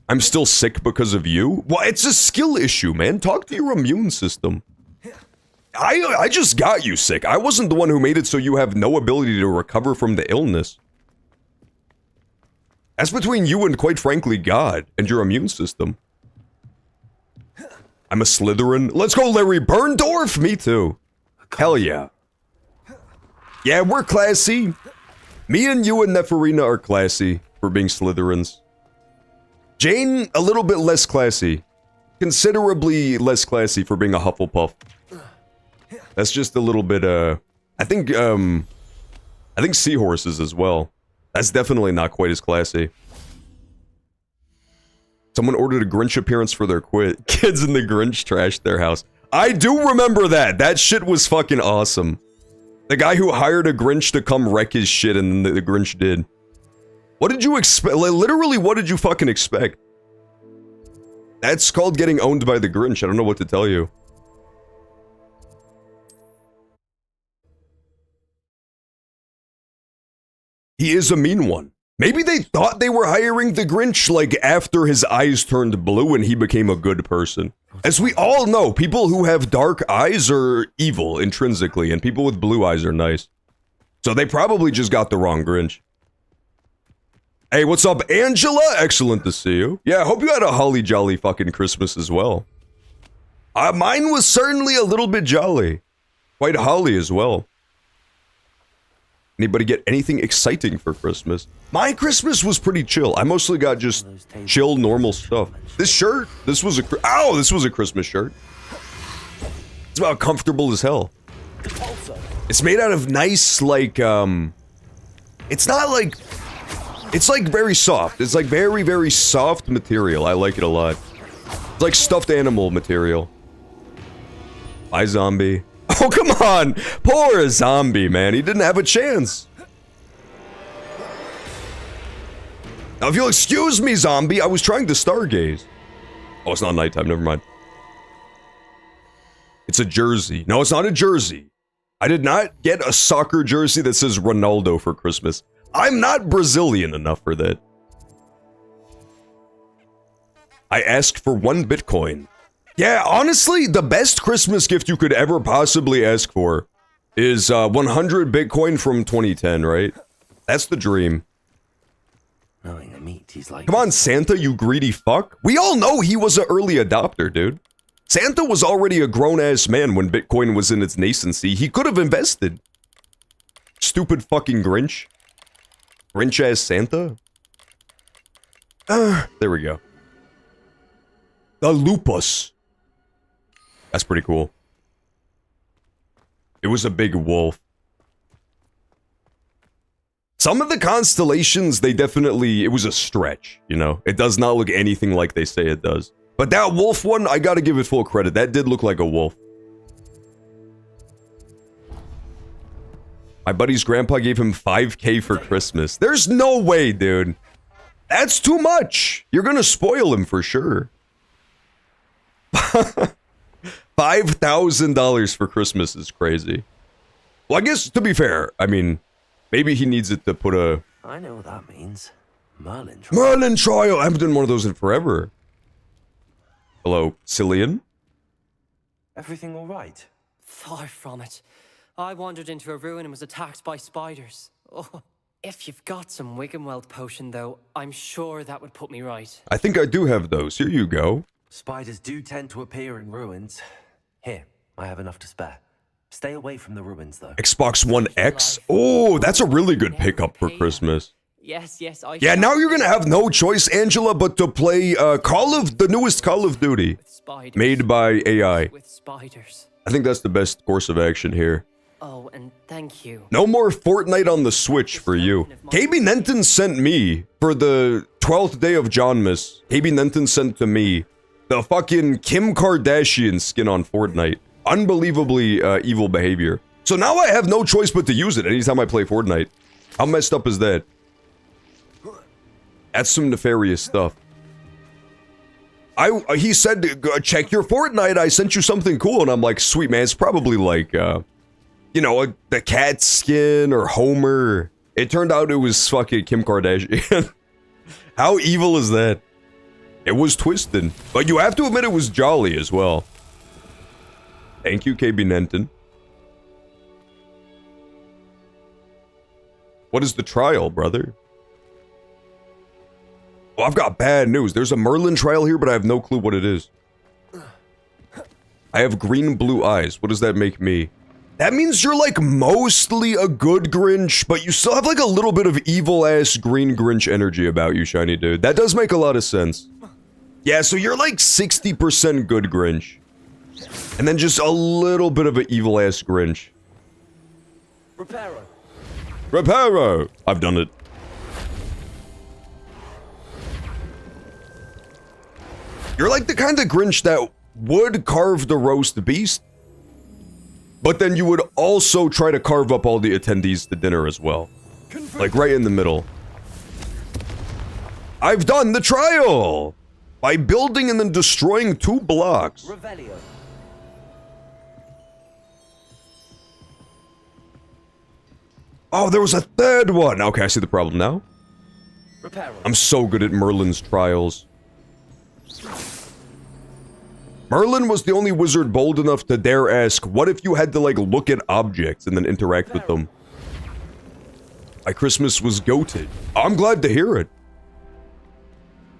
I'm still sick because of you? Well, it's a skill issue, man. Talk to your immune system. I just got you sick. I wasn't the one who made it so you have no ability to recover from the illness. That's between you and, quite frankly, God and your immune system. I'm a Slytherin. Let's go, Larry Burndorf! Me too. Hell yeah. Yeah, we're classy. Me and you and Neferina are classy for being Slytherins. Jane, a little bit less classy. Considerably less classy for being a Hufflepuff. That's just a little bit, I think seahorses as well. That's definitely not quite as classy. Someone ordered a Grinch appearance for their kids and the Grinch trashed their house. I do remember that. That shit was fucking awesome. The guy who hired a Grinch to come wreck his shit and the Grinch did. What did you expect? Literally, what did you fucking expect? That's called getting owned by the Grinch. I don't know what to tell you. He is a mean one. Maybe they thought they were hiring the Grinch, like, after his eyes turned blue and he became a good person. As we all know, people who have dark eyes are evil intrinsically, and people with blue eyes are nice. So they probably just got the wrong Grinch. Hey, what's up, Angela? Excellent to see you. Yeah, I hope you had a holly jolly fucking Christmas as well. Mine was certainly a little bit jolly. Quite holly as well. Anybody get anything exciting for Christmas? My Christmas was pretty chill. I mostly got just chill, normal stuff. This shirt, this was a Christmas shirt. It's about comfortable as hell. It's made out of nice, like, it's not like, it's like very soft. It's like very, very soft material. I like it a lot. It's like stuffed animal material. Bye, zombie. Oh, come on! Poor zombie, man. He didn't have a chance. Now, if you'll excuse me, zombie, I was trying to stargaze. Oh, it's not nighttime. Never mind. It's a jersey. No, it's not a jersey. I did not get a soccer jersey that says Ronaldo for Christmas. I'm not Brazilian enough for that. I asked for 1 Bitcoin. Yeah, honestly, the best Christmas gift you could ever possibly ask for is 100 Bitcoin from 2010, right? That's the dream. Knowing the meat, he's like... Come on, Santa, you greedy fuck. We all know he was an early adopter, dude. Santa was already a grown-ass man when Bitcoin was in its nascency. He could have invested. Stupid fucking Grinch. Grinch-ass Santa? There we go. The Lupus. That's pretty cool. It was a big wolf. Some of the constellations, they definitely... It was a stretch, you know? It does not look anything like they say it does. But that wolf one, I gotta give it full credit. That did look like a wolf. My buddy's grandpa gave him 5K for Christmas. There's no way, dude. That's too much. You're gonna spoil him for sure. $5,000 for Christmas is crazy. Well, I guess, to be fair, I mean, maybe he needs it to put a... I know what that means. Merlin trial. Merlin trial! I haven't done one of those in forever. Hello, Cillian? Everything all right? Far from it. I wandered into a ruin and was attacked by spiders. Oh. If you've got some Wiggenweld potion, though, I'm sure that would put me right. I think I do have those. Here you go. Spiders do tend to appear in ruins. Here, I have enough to spare. Stay away from the ruins, though. Xbox One X? Oh, that's a really good pickup for Christmas. Yes, Yeah, now you're gonna have no choice, Angela, but to play the newest Call of Duty, made by AI. With spiders. I think that's the best course of action here. Oh, and thank you. No more Fortnite on the Switch for you. KB Nenton sent me, for the 12th day of Johnmas, KB Nenton sent to me the fucking Kim Kardashian skin on Fortnite. Unbelievably evil behavior. So now I have no choice but to use it anytime I play Fortnite. How messed up is that? That's some nefarious stuff. He said, check your Fortnite, I sent you something cool. And I'm like, sweet man, it's probably like, you know, the cat skin or Homer. It turned out it was fucking Kim Kardashian. How evil is that? It was twisted. But you have to admit it was jolly as well. Thank you, KB Nenton. What is the trial, brother? Well, I've got bad news. There's a Merlin trial here, but I have no clue what it is. I have green-blue eyes. What does that make me? That means you're like mostly a good Grinch, but you still have like a little bit of evil-ass green Grinch energy about you, shiny dude. That does make a lot of sense. Yeah, so you're like 60% good Grinch. And then just a little bit of an evil-ass Grinch. Reparo. Reparo! I've done it. You're like the kind of Grinch that would carve the roast beast, but then you would also try to carve up all the attendees to dinner as well. Like right in the middle. I've done the trial! By building and then destroying 2 blocks. Revelio. Oh, there was a 3rd one! Okay, I see the problem now. Reparo. I'm so good at Merlin's trials. Merlin was the only wizard bold enough to dare ask, what if you had to, like, look at objects and then interact with them? My Christmas was goated. I'm glad to hear it.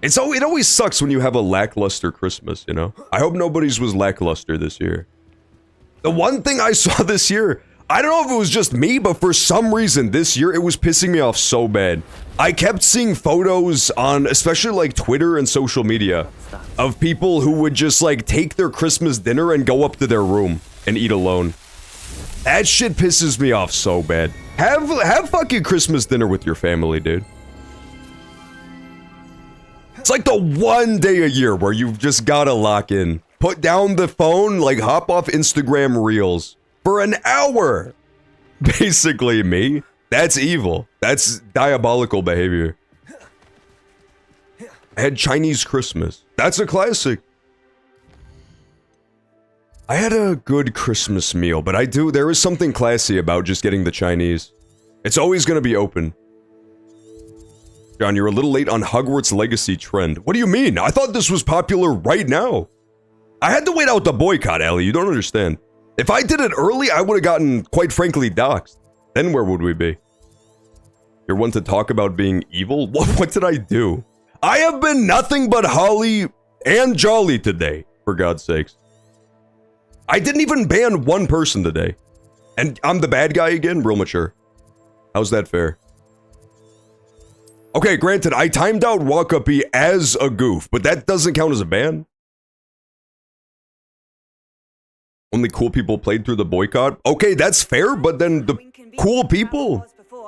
It always sucks when you have a lackluster Christmas, you know? I hope nobody's was lackluster this year. The one thing I saw this year, I don't know if it was just me, but for some reason this year it was pissing me off so bad. I kept seeing photos on, especially like Twitter and social media, of people who would just like take their Christmas dinner and go up to their room and eat alone. That shit pisses me off so bad. Have fucking Christmas dinner with your family, dude. It's like the one day a year where you've just gotta lock in. Put down the phone, like hop off Instagram Reels for an hour. Basically me. That's evil. That's diabolical behavior. I had Chinese Christmas. That's a classic. I had a good Christmas meal, but there is something classy about just getting the Chinese. It's always gonna be open. John, you're a little late on Hogwarts Legacy trend. What do you mean? I thought this was popular right now. I had to wait out the boycott, Ellie. You don't understand. If I did it early, I would have gotten, quite frankly, doxxed. Then where would we be? You're one to talk about being evil? What did I do? I have been nothing but holly and jolly today, for God's sakes. I didn't even ban one person today. And I'm the bad guy again? Real mature. How's that fair? Okay, granted, I timed out Wakapi as a goof, but that doesn't count as a ban. Only cool people played through the boycott? Okay, that's fair, but then the cool people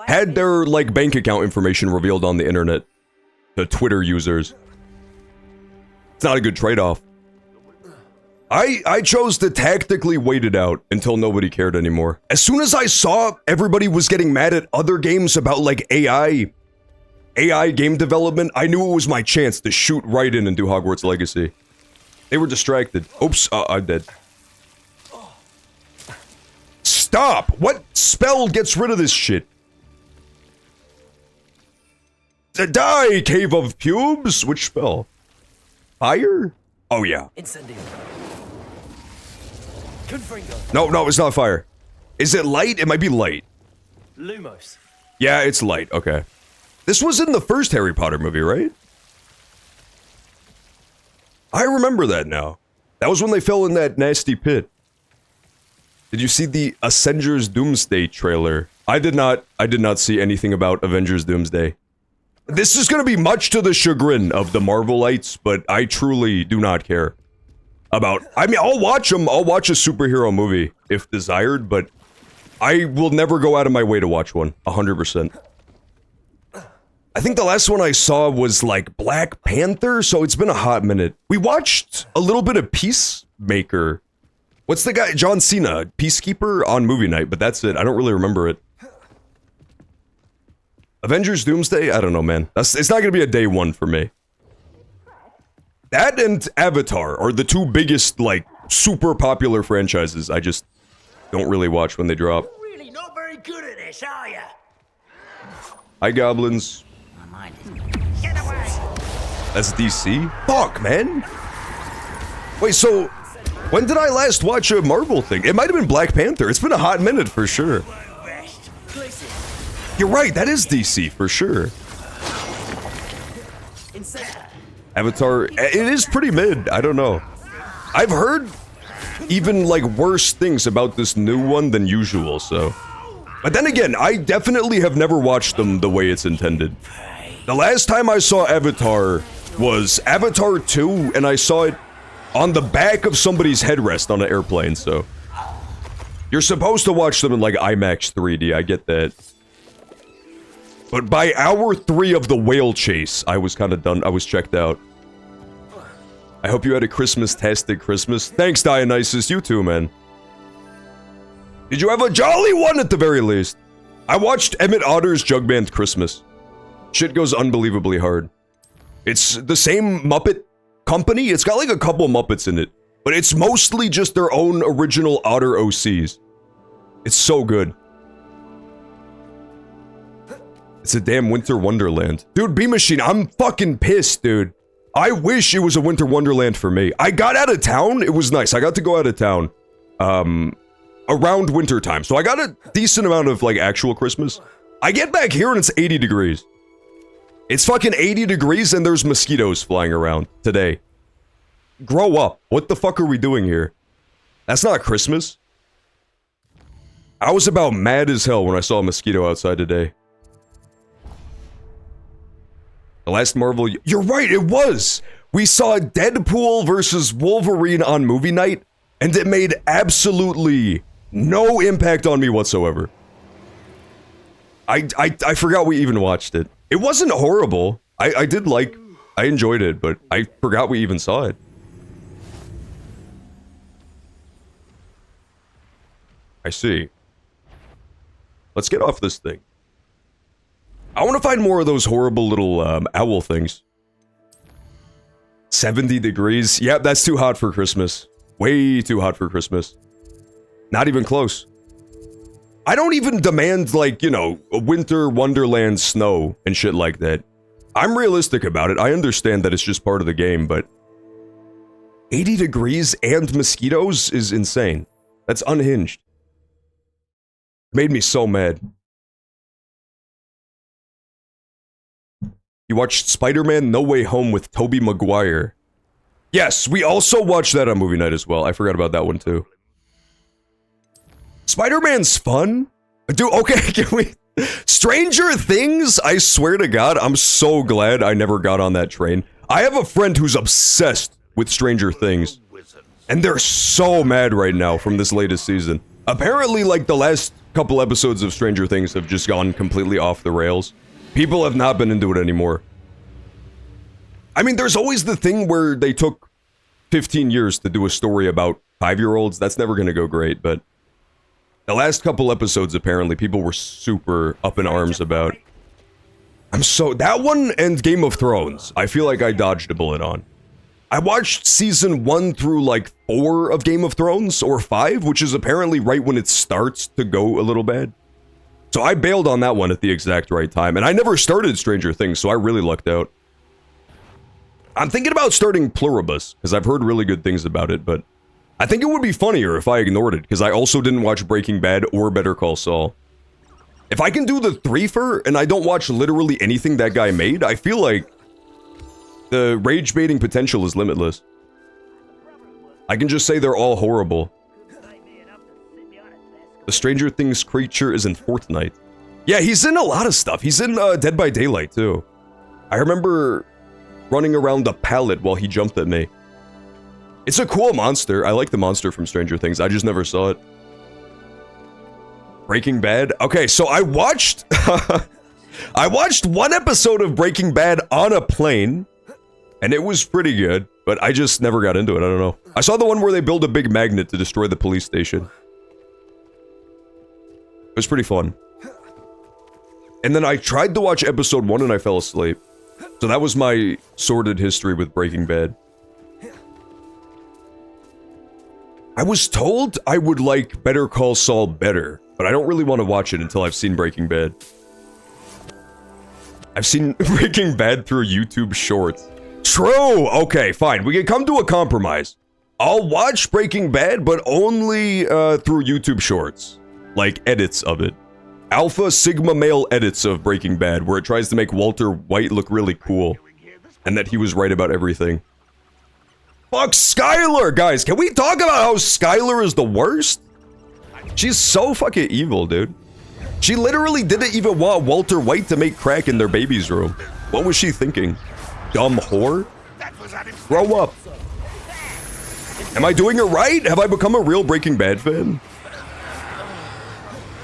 had their, like, bank account information revealed on the internet. The Twitter users. It's not a good trade-off. I chose to tactically wait it out until nobody cared anymore. As soon as I saw everybody was getting mad at other games about, like, AI game development, I knew it was my chance to shoot right in and do Hogwarts Legacy. They were distracted. Oops, I'm dead. Stop! What spell gets rid of this shit? Die, Cave of Pubes! Which spell? Fire? Oh, yeah. Incendio. No, it's not fire. Is it light? It might be light. Lumos. Yeah, it's light. Okay. This was in the first Harry Potter movie, right? I remember that now. That was when they fell in that nasty pit. Did you see the Avengers Doomsday trailer? I did not see anything about Avengers Doomsday. This is gonna be much to the chagrin of the Marvelites, but I truly do not care about... I mean, I'll watch them. I'll watch a superhero movie, if desired, but I will never go out of my way to watch one. 100%. I think the last one I saw was, like, Black Panther, so it's been a hot minute. We watched a little bit of Peacemaker. What's the guy? John Cena, Peacekeeper on movie night, but that's it. I don't really remember it. Avengers Doomsday? I don't know, man. It's not gonna be a day one for me. That and Avatar are the two biggest, like, super popular franchises I just don't really watch when they drop. Really not very good at this, are you? Hi, Goblins. Get away! That's DC? Fuck, man! Wait, so... when did I last watch a Marvel thing? It might have been Black Panther. It's been a hot minute for sure. You're right, that is DC for sure. Avatar, it is pretty mid. I don't know. I've heard even like worse things about this new one than usual, so. But then again, I definitely have never watched them the way it's intended. The last time I saw Avatar was Avatar 2, and I saw it on the back of somebody's headrest on an airplane, so. You're supposed to watch them in like IMAX 3D, I get that. But by hour 3 of the whale chase, I was kind of done. I was checked out. I hope you had a Christmas-tastic Christmas. Thanks, Dionysus. You too, man. Did you have a jolly one at the very least? I watched Emmett Otter's Jug Band Christmas. Shit goes unbelievably hard. It's the same Muppet company. It's got like a couple Muppets in it. But it's mostly just their own original Otter OCs. It's so good. It's a damn winter wonderland. Dude, B-Machine, I'm fucking pissed, dude. I wish it was a winter wonderland for me. I got out of town. It was nice. I got to go out of town around winter time. So I got a decent amount of, like, actual Christmas. I get back here and it's 80 degrees. It's fucking 80 degrees and there's mosquitoes flying around today. Grow up. What the fuck are we doing here? That's not Christmas. I was about mad as hell when I saw a mosquito outside today. The last Marvel... You're right, it was! We saw Deadpool versus Wolverine on movie night, and it made absolutely no impact on me whatsoever. I forgot we even watched it. It wasn't horrible. I did like... I enjoyed it, but I forgot we even saw it. I see. Let's get off this thing. I want to find more of those horrible little owl things. 70 degrees. Yep, that's too hot for Christmas. Way too hot for Christmas. Not even close. I don't even demand, like, you know, a winter wonderland snow and shit like that. I'm realistic about it. I understand that it's just part of the game, but 80 degrees and mosquitoes is insane. That's unhinged. Made me so mad. You watched Spider-Man No Way Home with Tobey Maguire. Yes, we also watched that on movie night as well. I forgot about that one too. Spider-Man's fun? Dude, okay, can we... Stranger Things? I swear to God, I'm so glad I never got on that train. I have a friend who's obsessed with Stranger Things. And they're so mad right now from this latest season. Apparently, like, the last couple episodes of Stranger Things have just gone completely off the rails. People have not been into it anymore. I mean, there's always the thing where they took 15 years to do a story about 5-year-olds. That's never gonna go great, but... The last couple episodes, apparently, people were super up in arms about. That one and Game of Thrones, I feel like I dodged a bullet on. I watched season 1 through, like, 4 of Game of Thrones, or 5, which is apparently right when it starts to go a little bad. So I bailed on that one at the exact right time, and I never started Stranger Things, so I really lucked out. I'm thinking about starting Pluribus, because I've heard really good things about it, but... I think it would be funnier if I ignored it, because I also didn't watch Breaking Bad or Better Call Saul. If I can do the threefer, and I don't watch literally anything that guy made, I feel like the rage-baiting potential is limitless. I can just say they're all horrible. The Stranger Things creature is in Fortnite. Yeah, he's in a lot of stuff. He's in Dead by Daylight, too. I remember running around the pallet while he jumped at me. It's a cool monster. I like the monster from Stranger Things. I just never saw it. Breaking Bad? Okay, so I watched... I watched one episode of Breaking Bad on a plane, and it was pretty good, but I just never got into it. I don't know. I saw the one where they build a big magnet to destroy the police station. It was pretty fun. And then I tried to watch episode 1 and I fell asleep. So that was my sordid history with Breaking Bad. I was told I would like Better Call Saul better, but I don't really want to watch it until I've seen Breaking Bad. I've seen Breaking Bad through YouTube Shorts. True! Okay, fine. We can come to a compromise. I'll watch Breaking Bad, but only through YouTube Shorts. Like, edits of it. Alpha Sigma male edits of Breaking Bad, where it tries to make Walter White look really cool. And that he was right about everything. Fuck Skylar, guys! Can we talk about how Skylar is the worst? She's so fucking evil, dude. She literally didn't even want Walter White to make crack in their baby's room. What was she thinking? Dumb whore? Grow up. Am I doing it right? Have I become a real Breaking Bad fan?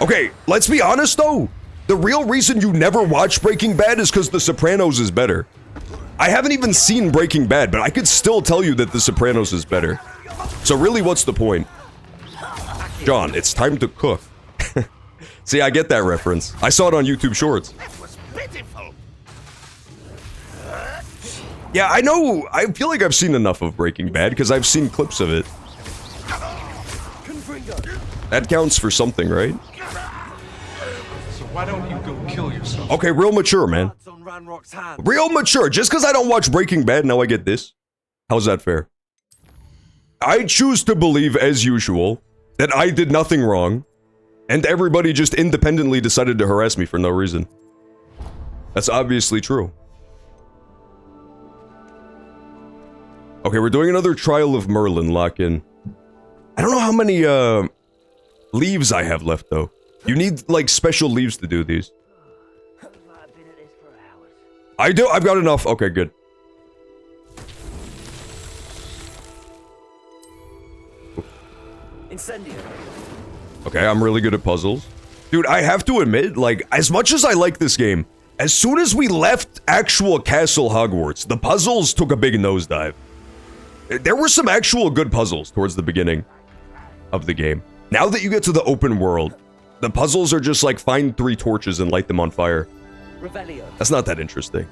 Okay, let's be honest though. The real reason you never watch Breaking Bad is because The Sopranos is better. I haven't even seen Breaking Bad, but I could still tell you that The Sopranos is better. So really, what's the point? John, it's time to cook. See, I get that reference. I saw it on YouTube Shorts. Yeah, I know. I feel like I've seen enough of Breaking Bad because I've seen clips of it. That counts for something, right? So why don't you go kill yourself? Okay, real mature, man. Real mature. Just because I don't watch Breaking Bad, now I get this. How's that fair? I choose to believe, as usual, that I did nothing wrong, and everybody just independently decided to harass me for no reason. That's obviously true. Okay, we're doing another Trial of Merlin lock-in. I don't know how many, leaves I have left, though. You need, like, special leaves to do these. I do. I've got enough. Okay, good. Incendio. Okay, I'm really good at puzzles. Dude, I have to admit, like, as much as I like this game, as soon as we left actual Castle Hogwarts, the puzzles took a big nosedive. There were some actual good puzzles towards the beginning of the game. Now that you get to the open world, the puzzles are just like find 3 torches and light them on fire. Revelio. That's not that interesting.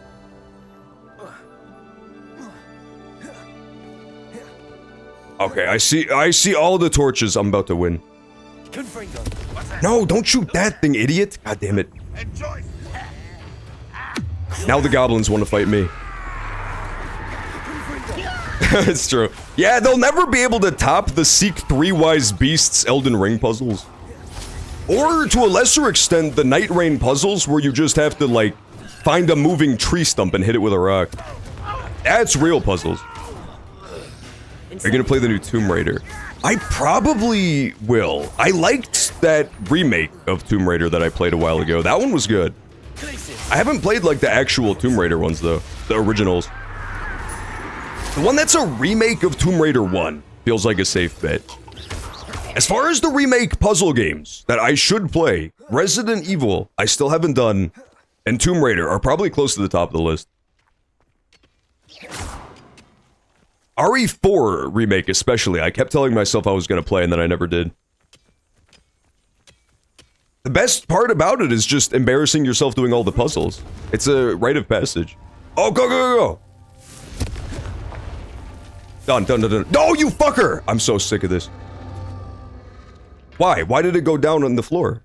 Okay, I see all the torches. I'm about to win. Confringo. No, don't shoot that thing, idiot. God damn it. Now the goblins want to fight me. It's true. Yeah, they'll never be able to top the Seek 3 Wise Beasts Elden Ring puzzles. Or, to a lesser extent, the Night Rain puzzles where you just have to, like, find a moving tree stump and hit it with a rock. That's real puzzles. Are you gonna play the new Tomb Raider? I probably will. I liked that remake of Tomb Raider that I played a while ago. That one was good. I haven't played, like, the actual Tomb Raider ones, though. The originals. The one that's a remake of Tomb Raider 1 feels like a safe bet. As far as the remake puzzle games that I should play, Resident Evil, I still haven't done, and Tomb Raider are probably close to the top of the list. RE4 remake especially, I kept telling myself I was going to play and then I never did. The best part about it is just embarrassing yourself doing all the puzzles. It's a rite of passage. Oh, go, go, go, go! Done, done, done, done. No, you fucker! I'm so sick of this. Why? Why did it go down on the floor?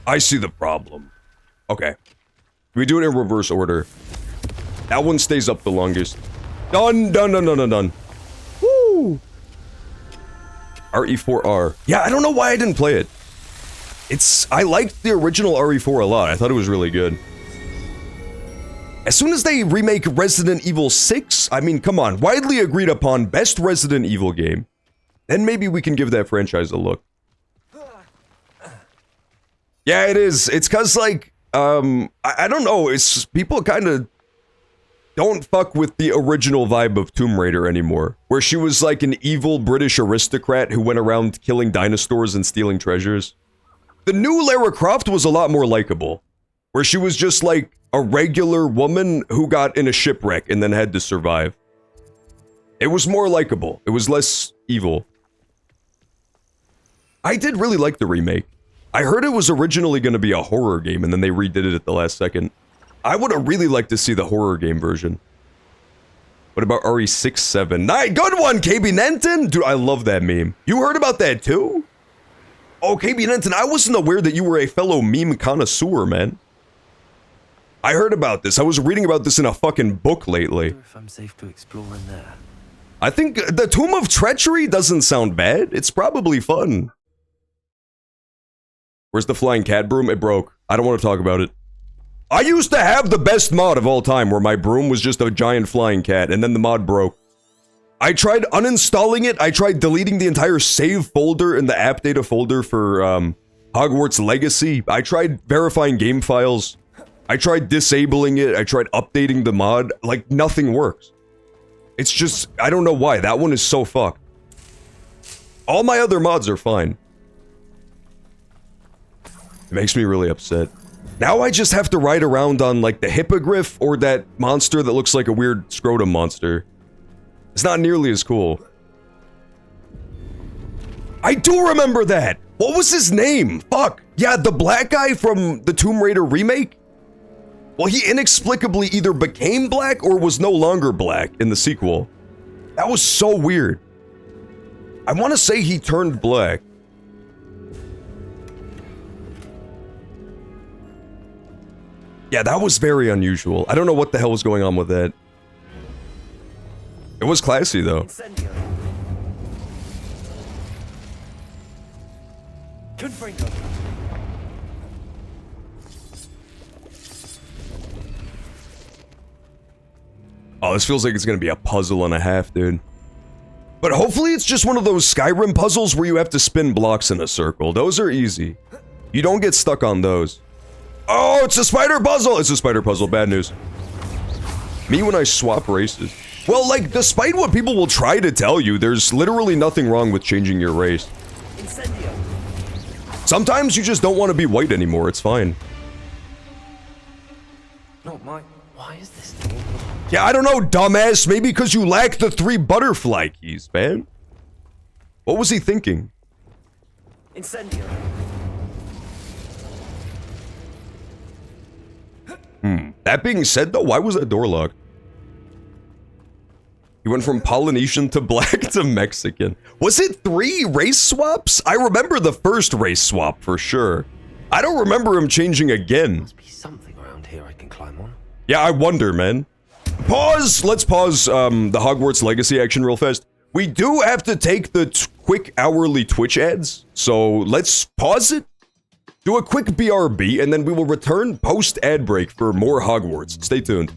I see the problem. Okay. We do it in reverse order. That one stays up the longest. Done, done, done, done, done, done. Woo! RE4R. Yeah, I don't know why I didn't play it. I liked the original RE4 a lot. I thought it was really good. As soon as they remake Resident Evil 6, I mean, come on, widely agreed upon best Resident Evil game, then maybe we can give that franchise a look. Yeah, it is. It's cause, like, I don't know, it's, people kind of don't fuck with the original vibe of Tomb Raider anymore, where she was like an evil British aristocrat who went around killing dinosaurs and stealing treasures. The new Lara Croft was a lot more likable, where she was just like a regular woman who got in a shipwreck and then had to survive. It was more likable. It was less evil. I did really like the remake. I heard it was originally going to be a horror game and then they redid it at the last second. I would have really liked to see the horror game version. What about RE6-7? Nice, good one, KB Nenton! Dude, I love that meme. You heard about that too? Oh, KB Nenton, I wasn't aware that you were a fellow meme connoisseur, man. I heard about this. I was reading about this in a fucking book lately. If I'm safe to explore in there. I think the Tomb of Treachery doesn't sound bad. It's probably fun. Where's the flying cat broom? It broke. I don't want to talk about it. I used to have the best mod of all time where my broom was just a giant flying cat and then the mod broke. I tried uninstalling it. I tried deleting the entire save folder in the app data folder for Hogwarts Legacy. I tried verifying game files. I tried disabling it. I tried updating the mod. Like, nothing works. It's just, I don't know why. That one is so fucked. All my other mods are fine. It makes me really upset. Now I just have to ride around on, like, the hippogriff or that monster that looks like a weird scrotum monster. It's not nearly as cool. I do remember that! What was his name? Fuck! Yeah, the black guy from the Tomb Raider remake? Well, he inexplicably either became black or was no longer black in the sequel. That was so weird. I want to say he turned black. Yeah, that was very unusual. I don't know what the hell was going on with that. It was classy, though. Confringo. Oh, this feels like it's gonna be a puzzle and a half, dude. But hopefully it's just one of those Skyrim puzzles where you have to spin blocks in a circle. Those are easy. You don't get stuck on those. Oh, it's a spider puzzle! It's a spider puzzle, bad news. Me when I swap races. Well, like, despite what people will try to tell you, there's literally nothing wrong with changing your race. Incendio. Sometimes you just don't want to be white anymore, it's fine. Not mine. Why is this thing? Yeah, I don't know, dumbass. Maybe because you lack the 3 butterfly keys, man. What was he thinking? Incendio. That being said, though, why was that door locked? He went from Polynesian to black to Mexican. Was it 3 race swaps? I remember the first race swap for sure. I don't remember him changing again. Must be something around here I can climb on. Yeah, I wonder, man. Pause! Let's pause the Hogwarts Legacy action real fast. We do have to take the quick hourly Twitch ads, so let's pause it. Do a quick BRB, and then we will return post-ad break for more Hogwarts. Stay tuned.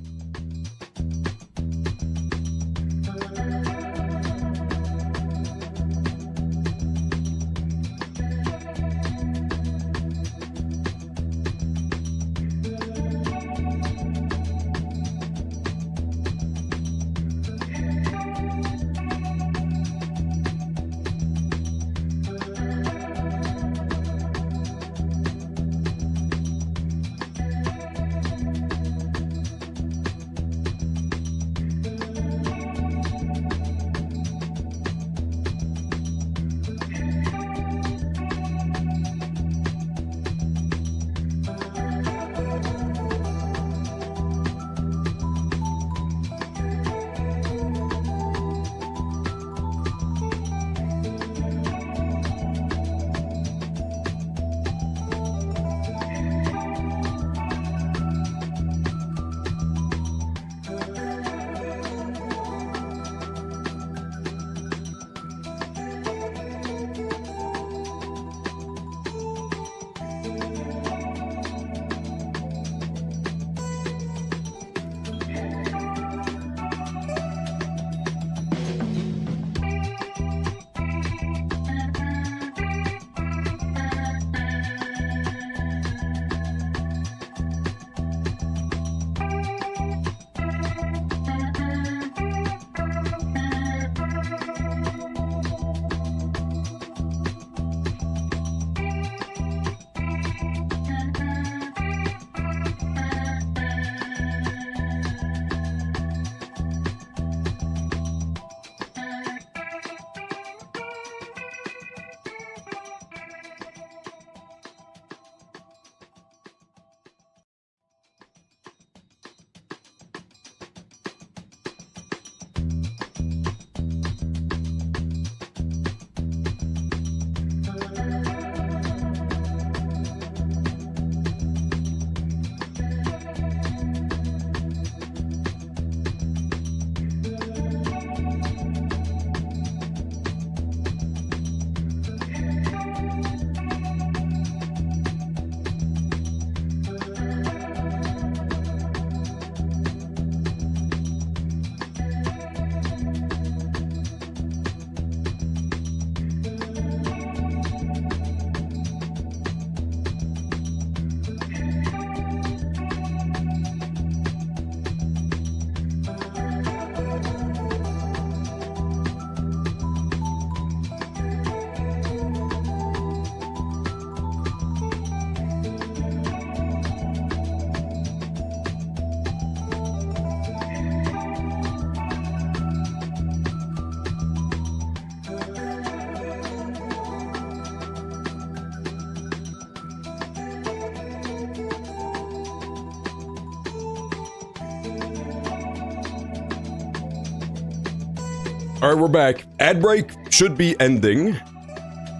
Alright, we're back. Ad break should be ending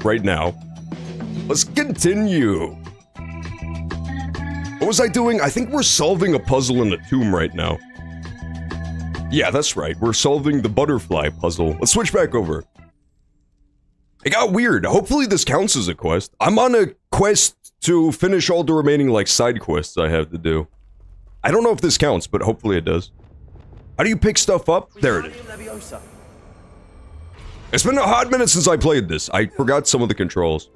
right now. Let's continue. What was I doing? I think we're solving a puzzle in a tomb right now. Yeah, that's right. We're solving the butterfly puzzle. Let's switch back over. It got weird. Hopefully this counts as a quest. I'm on a quest to finish all the remaining, like, side quests I have to do. I don't know if this counts, but hopefully it does. How do you pick stuff up? There it is. It's been a hot minute since I played this. I forgot some of the controls.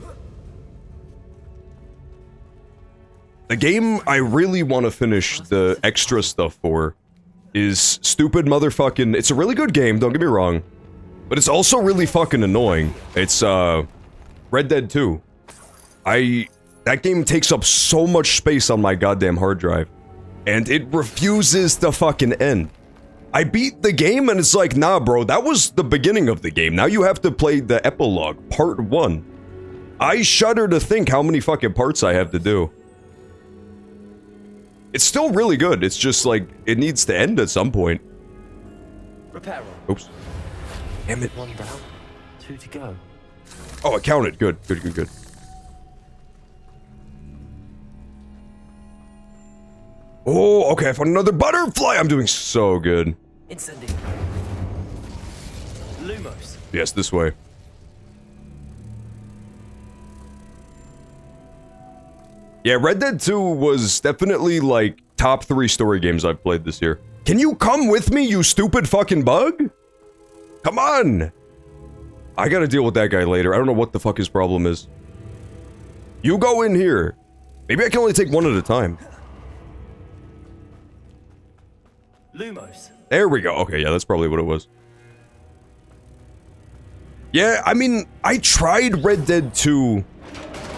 The game I really want to finish the extra stuff for is stupid motherfucking... It's a really good game, don't get me wrong. But it's also really fucking annoying. It's, Red Dead 2. That game takes up so much space on my goddamn hard drive. And it refuses to fucking end. I beat the game and it's like, nah bro, that was the beginning of the game. Now you have to play the epilogue, part 1. I shudder to think how many fucking parts I have to do. It's still really good, it's just like, it needs to end at some point. Repair. Oops. Damn it. 1 down, 2 to go. Oh, it counted. Good, good, good, good. Oh, okay, I found another butterfly! I'm doing so good. Incendio. Lumos. Yes, this way. Yeah, Red Dead 2 was definitely, like, top 3 story games I've played this year. Can you come with me, you stupid fucking bug? Come on! I gotta deal with that guy later. I don't know what the fuck his problem is. You go in here. Maybe I can only take one at a time. Lumos. There we go. Okay, yeah, that's probably what it was. Yeah, I mean, I tried Red Dead 2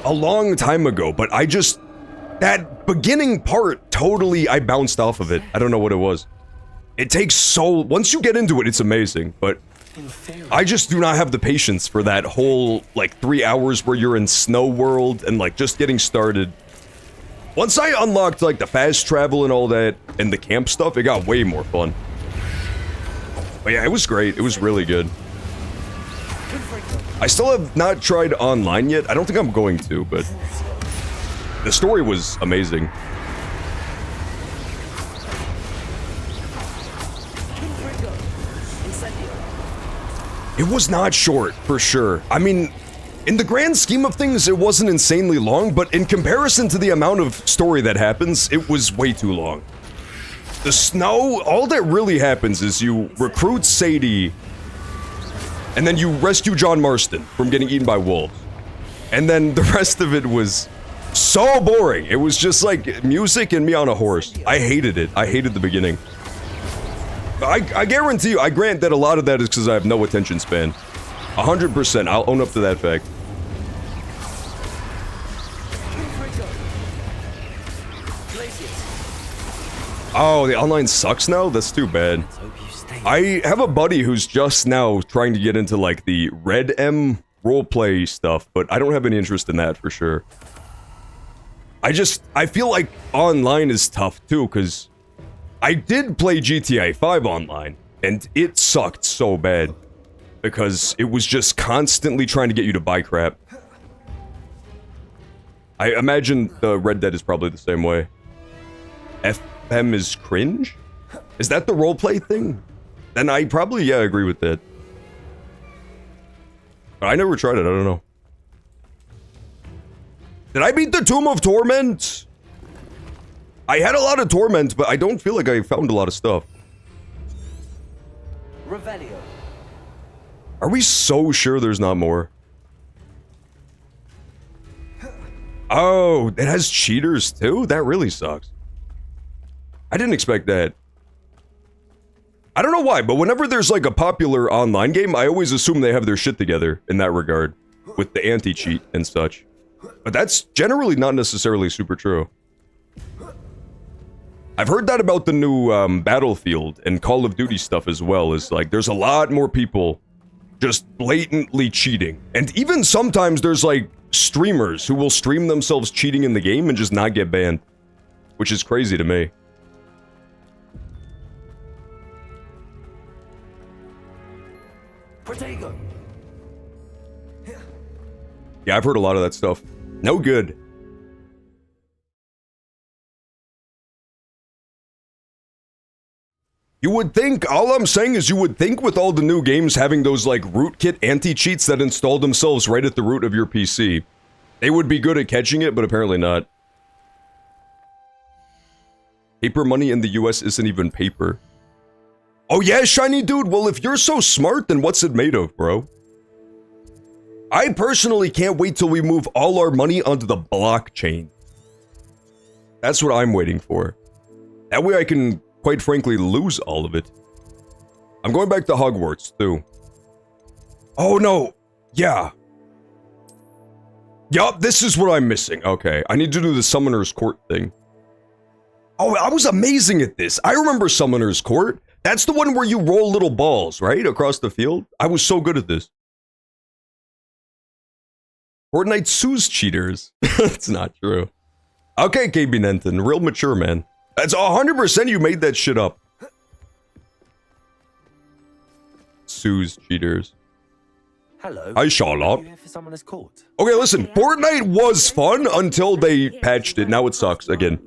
a long time ago, but I just... That beginning part, totally, I bounced off of it. I don't know what it was. It takes so... Once you get into it, it's amazing, but... I just do not have the patience for that whole, like, 3 hours where you're in Snow World and, like, just getting started. Once I unlocked, like, the fast travel and all that, and the camp stuff, it got way more fun. But yeah, it was great. It was really good. I still have not tried online yet. I don't think I'm going to, but... The story was amazing. It was not short, for sure. I mean, in the grand scheme of things, it wasn't insanely long, but in comparison to the amount of story that happens, it was way too long. The snow, all that really happens is you recruit Sadie, and then you rescue John Marston from getting eaten by wolves. And then the rest of it was so boring. It was just like music and me on a horse. I hated it. I hated the beginning. I guarantee you, I grant that a lot of that is because I have no attention span. 100%, I'll own up to that fact. Oh, the online sucks now? That's too bad. I have a buddy who's just now trying to get into, like, the Red M roleplay stuff, but I don't have any interest in that for sure. I feel like online is tough too, because I did play GTA 5 online, and it sucked so bad. Because it was just constantly trying to get you to buy crap. I imagine the Red Dead is probably the same way. FM is cringe? Is that the roleplay thing? Then I probably, yeah, agree with that. I never tried it, I don't know. Did I beat the Tomb of Torment? I had a lot of torment, but I don't feel like I found a lot of stuff. Revelio. Are we so sure there's not more? Oh, it has cheaters too? That really sucks. I didn't expect that. I don't know why, but whenever there's like a popular online game, I always assume they have their shit together in that regard. With the anti-cheat and such. But that's generally not necessarily super true. I've heard that about the new Battlefield and Call of Duty stuff as well, is like there's a lot more people just blatantly cheating. And even sometimes there's like streamers who will stream themselves cheating in the game and just not get banned. Which is crazy to me. Protego. Yeah, I've heard a lot of that stuff. No good. You would think, all I'm saying is you would think with all the new games having those like rootkit anti-cheats that install themselves right at the root of your PC, they would be good at catching it, but apparently not. Paper money in the US isn't even paper. Oh yeah, shiny dude, well if you're so smart, then what's it made of, bro? I personally can't wait till we move all our money onto the blockchain. That's what I'm waiting for. That way I can, quite frankly, lose all of it. I'm going back to Hogwarts, too. Oh, no. Yeah. Yup, this is what I'm missing. Okay, I need to do the Summoner's Court thing. Oh, I was amazing at this. I remember Summoner's Court. That's the one where you roll little balls, right? Across the field. I was so good at this. Fortnite sues cheaters. That's not true. Okay, KB Nenton, real mature, man. That's 100% you made that shit up. Sues cheaters. Hello. Hi, Charlotte. Are you here for Summoner's Court? Okay, listen. Fortnite was fun until they patched it. Now it sucks again.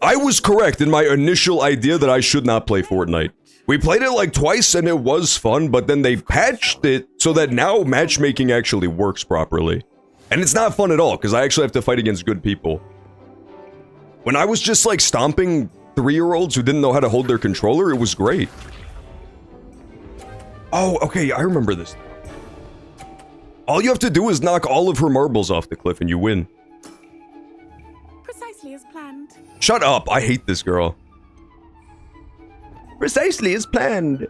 I was correct in my initial idea that I should not play Fortnite. We played it like twice and it was fun, but then they patched it so that now matchmaking actually works properly. And it's not fun at all, because I actually have to fight against good people. When I was just like stomping 3-year-olds who didn't know how to hold their controller, it was great. Oh, okay, I remember this. All you have to do is knock all of her marbles off the cliff and you win. Precisely as planned. Shut up, I hate this girl. Precisely as planned.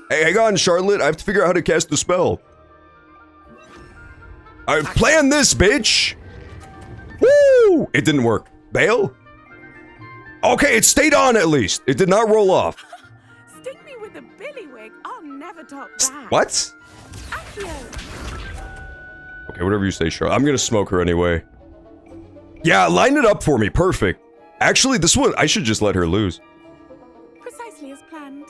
Hey, hang on, Charlotte, I have to figure out how to cast the spell. I planned this, bitch! Woo! It didn't work. Bail? Okay, it stayed on at least. It did not roll off. Sting me with a billywig. I'll never top that. What? Accio. Okay, whatever you say, Charlotte. I'm gonna smoke her anyway. Yeah, line it up for me. Perfect. Actually, this one, I should just let her lose. Precisely as planned.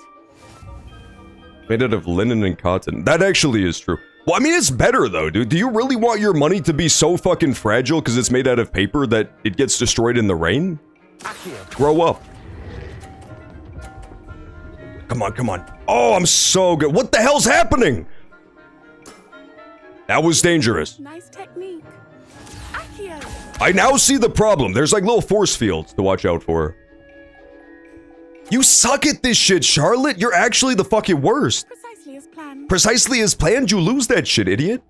Made out of linen and cotton. That actually is true. Well, I mean, it's better though, dude. Do you really want your money to be so fucking fragile because it's made out of paper that it gets destroyed in the rain? Grow up. Come on, come on. Oh, I'm so good. What the hell's happening? That was dangerous. Nice technique. Accio. I now see the problem. There's like little force fields to watch out for. You suck at this shit, Charlotte. You're actually the fucking worst. Precisely as planned. Precisely as planned, you lose that shit, idiot.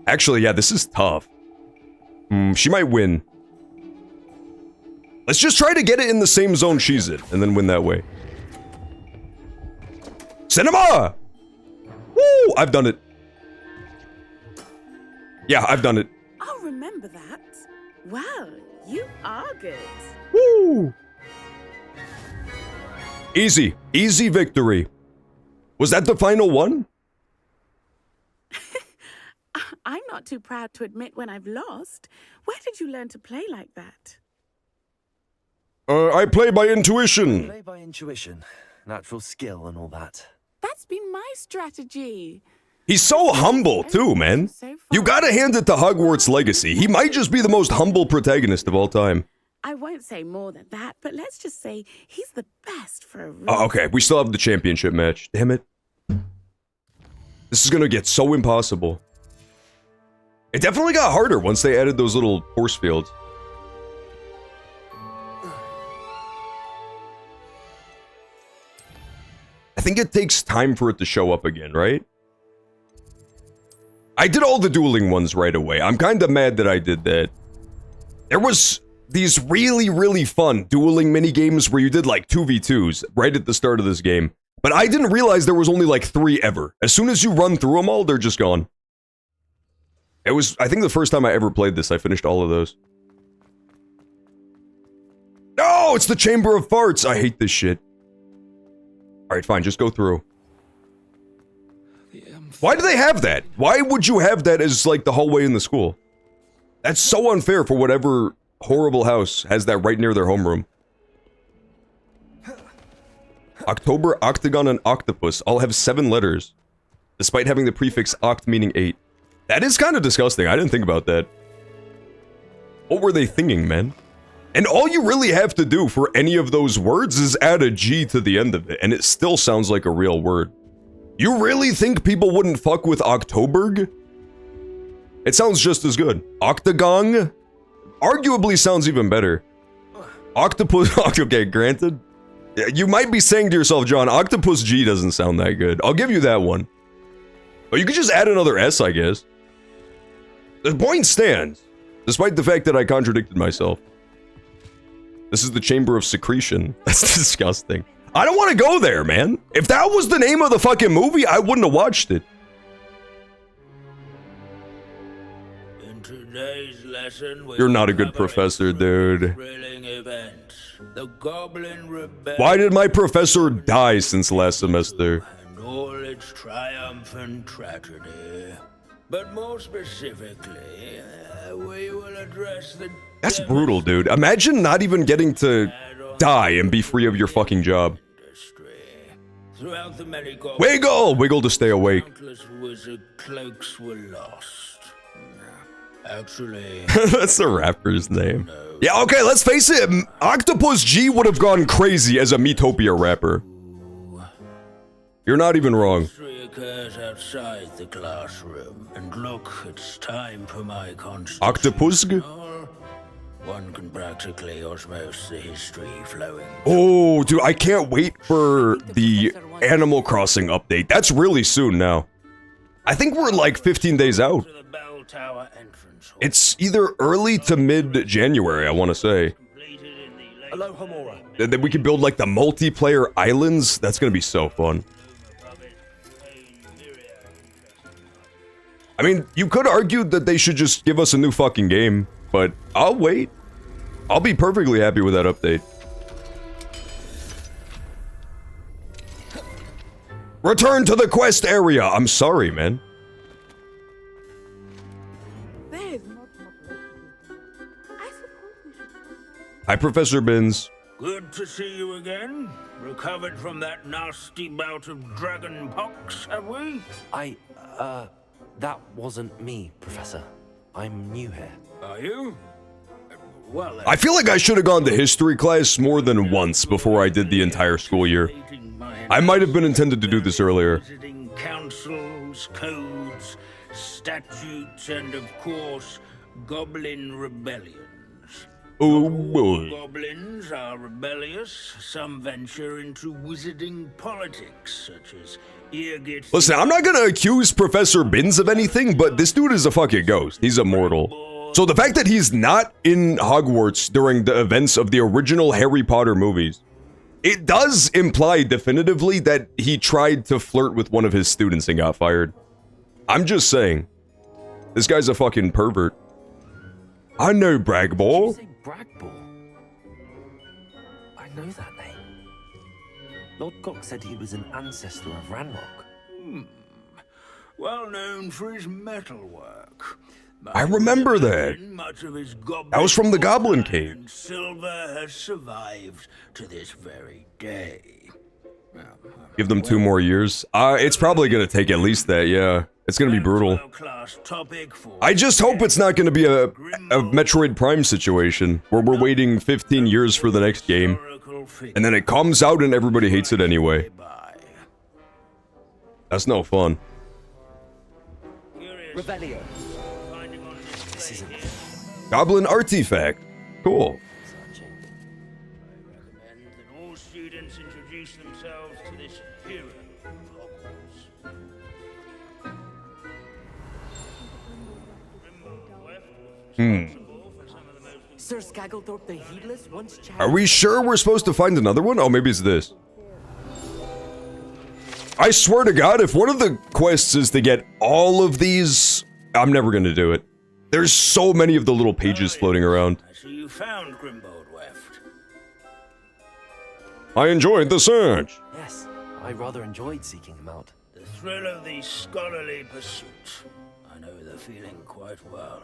Actually, yeah, this is tough. She might win. Let's just try to get it in the same zone she's in, and then win that way. Cinema! Woo! I've done it. Yeah, I've done it. I'll remember that. Well, you are good. Woo! Easy. Easy victory. Was that the final one? I'm not too proud to admit when I've lost. Where did you learn to play like that? I play by intuition. Play by intuition, natural skill and all that. That's been my strategy. He's so humble, too, man. You gotta hand it to Hogwarts Legacy. He might just be the most humble protagonist of all time. I won't say more than that, but let's just say he's the best for a reason. Oh, okay, we still have the championship match. Damn it. This is gonna get so impossible. It definitely got harder once they added those little force fields. I think it takes time for it to show up again, right? I did all the dueling ones right away. I'm kinda mad that I did that. There was these really, really fun dueling minigames where you did like 2v2s right at the start of this game. But I didn't realize there was only like 3 ever. As soon as you run through them all, they're just gone. It was, I think the first time I ever played this, I finished all of those. No, it's the Chamber of Farts. I hate this shit. Alright, fine, just go through. Why do they have that? Why would you have that as like the hallway in the school? That's so unfair for whatever horrible house has that right near their homeroom. October, Octagon, and Octopus all have 7 letters, despite having the prefix oct meaning 8. That is kind of disgusting. I didn't think about that. What were they thinking, man? And all you really have to do for any of those words is add a G to the end of it, and it still sounds like a real word. You really think people wouldn't fuck with Octoberg? It sounds just as good. Octagon? Arguably sounds even better. Octopus, okay, granted. You might be saying to yourself, John, Octopus G doesn't sound that good. I'll give you that one. Oh, you could just add another S, I guess. The point stands, despite the fact that I contradicted myself. This is the Chamber of Secretion. That's disgusting. I don't want to go there, man. If that was the name of the fucking movie, I wouldn't have watched it. In today's lesson, You're not a good professor, dude. The Goblin Rebellion. Why did my professor die since last semester? And all its triumph and tragedy. But more specifically, we will address the... That's brutal, dude. Imagine not even getting to die and be free of your fucking job. Throughout the many Wiggle! Wiggle to stay awake. countless wizard cloaks were lost. Actually... That's the rapper's name. Yeah, okay, let's face it. Octopus G would have gone crazy as a Metopia rapper. You're not even wrong. History occurs outside the classroom. And look, it's time for my constitution. Octopus? One can practically osmose the history flowing. Oh, dude, I can't wait for the Animal Crossing update. That's really soon now. I think we're like 15 days out. It's either early to mid-January, I want to say. Then we can build like the multiplayer islands. That's going to be so fun. I mean, you could argue that they should just give us a new fucking game, but I'll wait. I'll be perfectly happy with that update. Return to the quest area! I'm sorry, man. Hi, Professor Binns. Good to see you again. Recovered from that nasty bout of dragon pox, have we? That wasn't me, Professor. I'm new here. Are you? Well, I feel like I should have gone to history class more than once before I did the entire school year. I might have been intended to do this earlier. visiting councils, codes, statutes, and of course, goblin rebellions. Oh boy. Goblins are rebellious. Some venture into wizarding politics, such as Listen, I'm not gonna accuse Professor Binns of anything, but this dude is a fucking ghost. He's immortal. So the fact that he's not in Hogwarts during the events of the original Harry Potter movies, it does imply definitively that he tried to flirt with one of his students and got fired. I'm just saying. This guy's a fucking pervert. I know Bragball. Bragball? I know that name. Lord Gok said he was an ancestor of Ranrock. well known for his metalwork. I remember that. Much of his That was from the Goblin Cave. and silver has survived to this very day. Give them 2 more years. It's probably gonna take at least that, yeah. It's gonna be brutal. I just hope it's not gonna be a Metroid Prime situation, where we're waiting 15 years for the next game, and then it comes out and everybody hates it anyway. That's no fun. Revelio. This isn't... Goblin Artifact. Cool. All students introduce themselves to this hero of Hogwarts. Sir Skagglethorpe the Heedless once Are we sure we're supposed to find another one? Oh, maybe it's this. I swear to God, if one of the quests is to get all of these, I'm never gonna do it. There's so many of the little pages floating around. I see you found Grimbold Weft. I enjoyed the search. Yes, I rather enjoyed seeking him out. The thrill of the scholarly pursuit. I know the feeling quite well.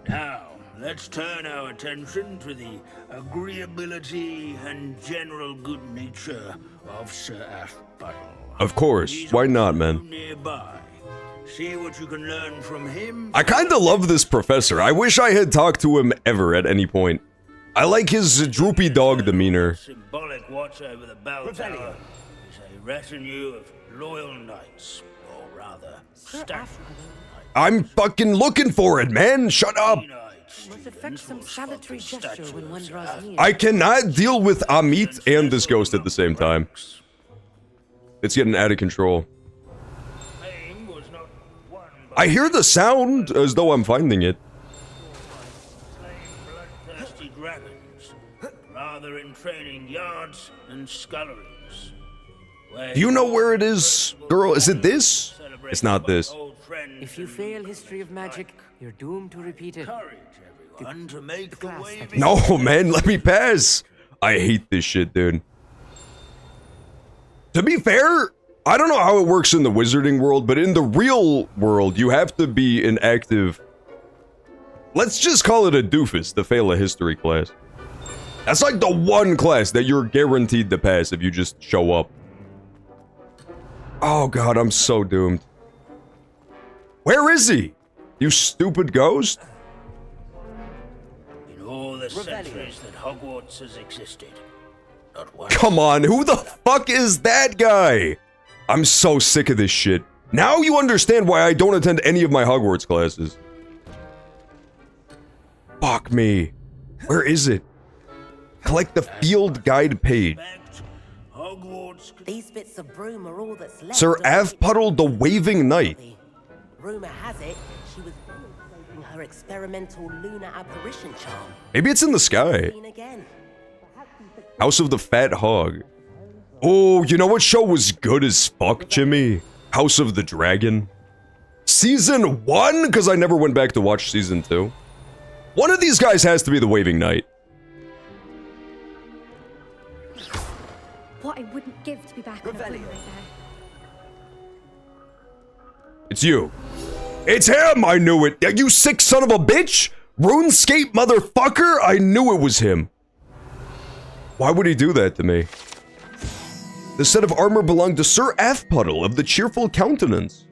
Now, let's turn our attention to the agreeability and general good nature of Sir Ashbuttle. Of course, why not, man? Nearby. See what you can learn from him. I kinda love this professor. I wish I had talked to him ever at any point. I like his droopy dog demeanor. Symbolic watch over the bell tower is a retinue of loyal knights, or rather, statues. I'm fucking looking for it, man! Shut up! Must effect some salutary gesture when one draws near. I cannot deal with Amit and this ghost at the same time. It's getting out of control. Fame was not I hear the sound as though I'm finding it. Bloodthirsty dragons, rather in training yards and sculleries. Do you know where it is, girl? Is it this? It's not this. If you fail history of magic, you're doomed to repeat it. Courage, everyone, to make the way. No, man, let me pass. I hate this shit, dude. To be fair, I don't know how it works in the wizarding world, but in the real world, you have to be an active... Let's just call it a doofus to fail a history class. That's like the one class that you're guaranteed to pass if you just show up. Oh god, I'm so doomed. Where is he? You stupid ghost? In all the centuries that Hogwarts has existed, not one. Come on, who the fuck is that guy? I'm so sick of this shit. Now you understand why I don't attend any of my Hogwarts classes. Fuck me. Where is it? Collect the field guide page. These bits of broom are all that's left. Sir Avpuddle the Waving Knight. Rumor has it she was demonstrating her experimental lunar apparition charm. Maybe it's in the sky. House of the Fat Hog. Oh, you know what show was good as fuck, Jimmy? House of the Dragon. Season 1? Because I never went back to watch Season 2. One of these guys has to be the Waving Knight. What I wouldn't give to be back on a right there. It's you. It's him! I knew it! You sick son of a bitch! RuneScape motherfucker! I knew it was him. Why would he do that to me? The set of armor belonged to Sir Avpuddle of the Cheerful Countenance.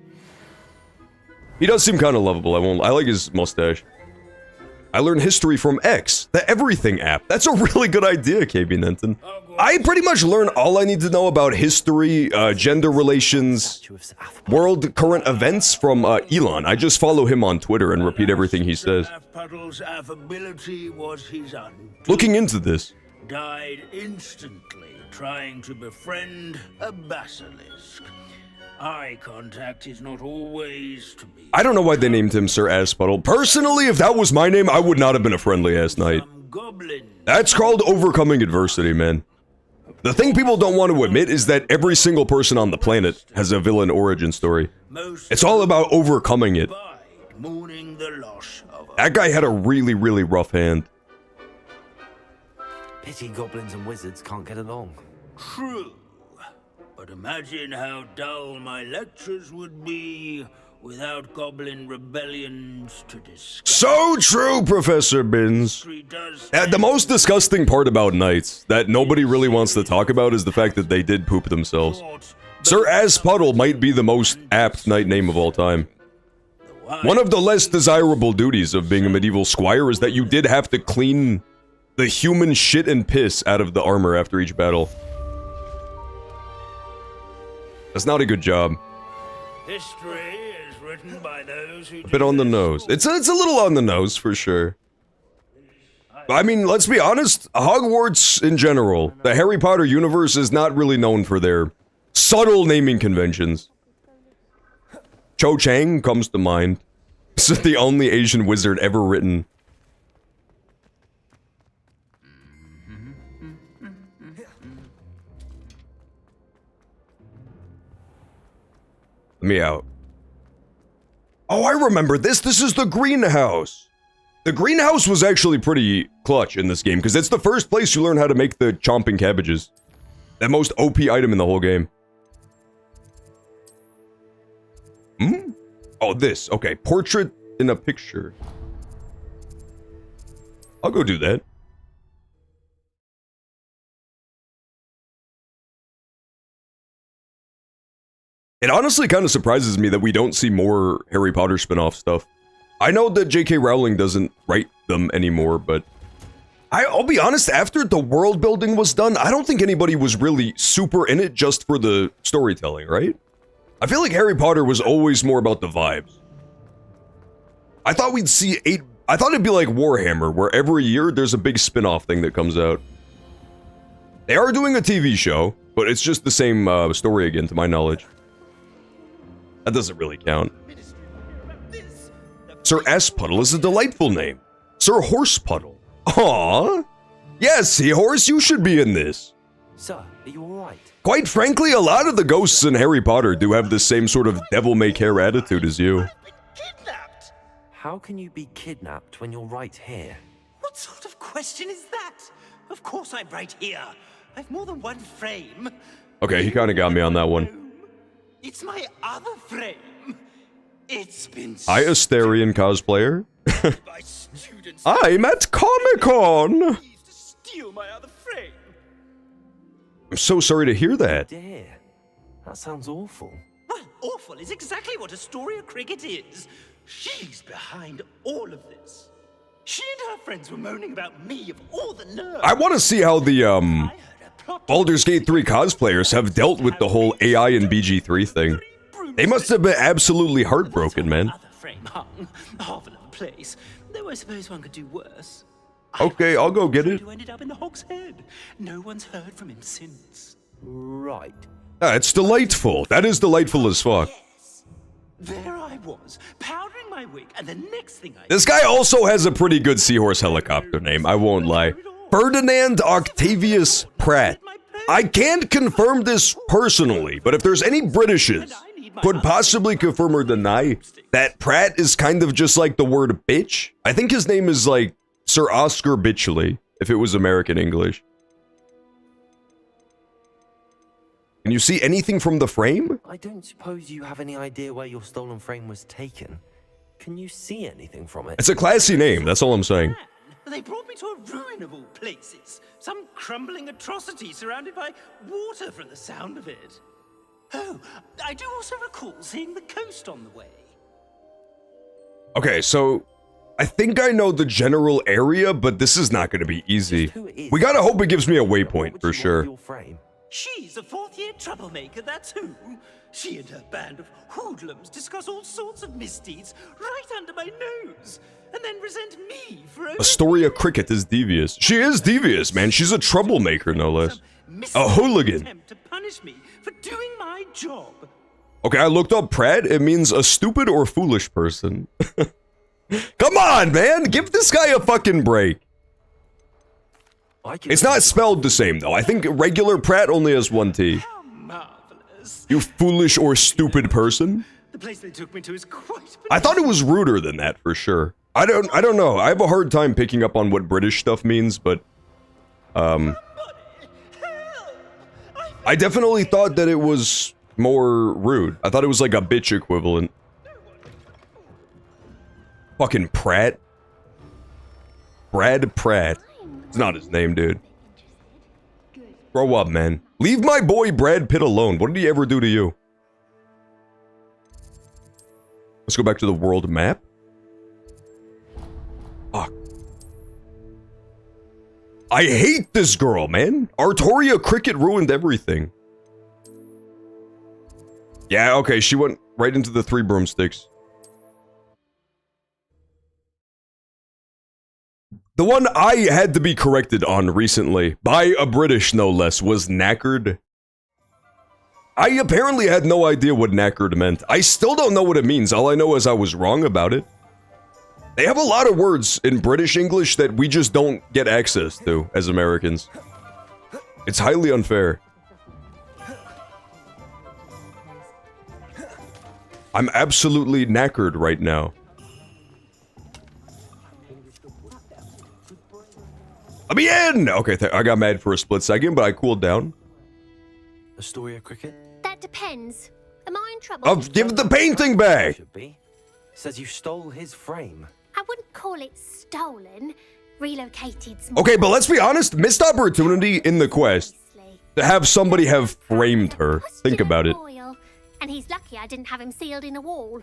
He does seem kind of lovable, I like his mustache. I learned history from X, the Everything app. That's a really good idea, KB Nenton. I pretty much learn all I need to know about history, gender relations, world current events from Elon. I just follow him on Twitter and repeat everything he says. Looking into this. Died instantly trying to befriend a basilisk. Eye contact is not always to be. I don't know why they named him Sir Avpuddle. Personally, if that was my name, I would not have been a friendly-ass knight. That's called overcoming adversity, man. The thing people don't want to admit is that every single person on the planet has a villain origin story. It's all about overcoming it. That guy had a really, really rough hand. Pity goblins and wizards can't get along. True. But imagine how dull my lectures would be without goblin rebellions to discuss. So true, Professor Binns. The most disgusting part about knights that nobody really wants to talk about is the fact that they did poop themselves. Sir Avpuddle might be the most apt knight name of all time. One of the less desirable duties of being a medieval squire is that you did have to clean the human shit and piss out of the armor after each battle. That's not a good job. History is written by those who A bit on the nose. It's a little on the nose, for sure. I mean, let's be honest, Hogwarts in general, the Harry Potter universe is not really known for their subtle naming conventions. Cho Chang comes to mind. This is the only Asian wizard ever written. Let me out. Oh, I remember this. This is the greenhouse. The greenhouse was actually pretty clutch in this game, because it's the first place you learn how to make the chomping cabbages. That most OP item in the whole game. Hmm? Oh, this. Okay, portrait in a picture. I'll go do that. It honestly kind of surprises me that we don't see more Harry Potter spin-off stuff. I know that J.K. Rowling doesn't write them anymore, but I'll be honest, after the world building was done, I don't think anybody was really super in it just for the storytelling, right? I feel like Harry Potter was always more about the vibes. I thought we'd see I thought it'd be like Warhammer, where every year there's a big spin-off thing that comes out. They are doing a TV show, but it's just the same story again, to my knowledge. That doesn't really count. Sir S-Puddle is a delightful name. Sir Horse-Puddle. Aww. Yes, Seahorse, you should be in this. Sir, are you alright? Quite frankly, a lot of the ghosts in Harry Potter do have the same sort of devil-may-care attitude as you. How can you be kidnapped when you're right here? What sort of question is that? Of course I'm right here. I've more than one frame. Okay, he kind of got me on that one. It's my other frame. It's been Hi, Asterian cosplayer. my students I'm at Comic-Con. steal my other frame. I'm so sorry to hear that. Dear, that sounds awful. Well, awful is exactly what Astoria Cricket is. She's behind all of this. She and her friends were moaning about me of all the nerve. I want to see how the Baldur's Gate 3 cosplayers have dealt with the whole AI and BG3 thing. They must have been absolutely heartbroken, man. Other frame hung half another place. Though I suppose one could do worse. Okay, I'll go get it. Who ended up in the Hog's Head. No one's heard from him since. Right. That's delightful. That is delightful as fuck. There I was, powdering my wig, and the next thing I... This guy also has a pretty good seahorse helicopter name, I won't lie. Ferdinand Octavius Pratt. I can't confirm this personally, but if there's any Britishes could possibly confirm or deny that Pratt is kind of just like the word bitch. I think his name is like Sir Oscar Bitchley, if it was American English. Can you see anything from the frame? I don't suppose you have any idea where your stolen frame was taken. Can you see anything from it? It's a classy name, that's all I'm saying. They brought me to a ruin of all places. Some crumbling atrocity surrounded by water from the sound of it. Oh, I do also recall seeing the coast on the way. Okay, so I think I know the general area, but this is not going to be easy. We gotta hope it gives me a waypoint for sure. She's a fourth-year troublemaker, that's who. She and her band of hoodlums discuss all sorts of misdeeds right under my nose, and then resent me for... Astoria Cricket is devious. She is devious, man. She's a troublemaker, no less. A hooligan. ...attempt to punish me for doing my job. Okay, I looked up Pratt. It means a stupid or foolish person. Come on, man! Give this guy a fucking break. It's not spelled the same, though. I think regular Pratt only has one T. You foolish or stupid person? The place they took me to is quite... I thought it was ruder than that, for sure. I don't know. I have a hard time picking up on what British stuff means, but... I definitely thought that it was more rude. I thought it was like a bitch equivalent. Fucking Pratt. Brad Pratt. It's not his name, dude. Grow up, man. Leave my boy Brad Pitt alone. What did he ever do to you? Let's go back to the world map. Fuck. I hate this girl, man. Artoria Cricket ruined everything. Yeah, okay, she went right into the 3 broomsticks. The one I had to be corrected on recently, by a British no less, was knackered. I apparently had no idea what knackered meant. I still don't know what it means. All I know is I was wrong about it. They have a lot of words in British English that we just don't get access to as Americans. It's highly unfair. I'm absolutely knackered right now. Let me in! Okay, I got mad for a split second, but I cooled down. Astoria Cricket? That depends. Am I in trouble? Give the painting back! Should be. Says you stole his frame. I wouldn't call it stolen. Relocated. Okay, but let's be honest, missed opportunity in the quest to have somebody have framed her. Think about it. And he's lucky I didn't have him sealed in a wall.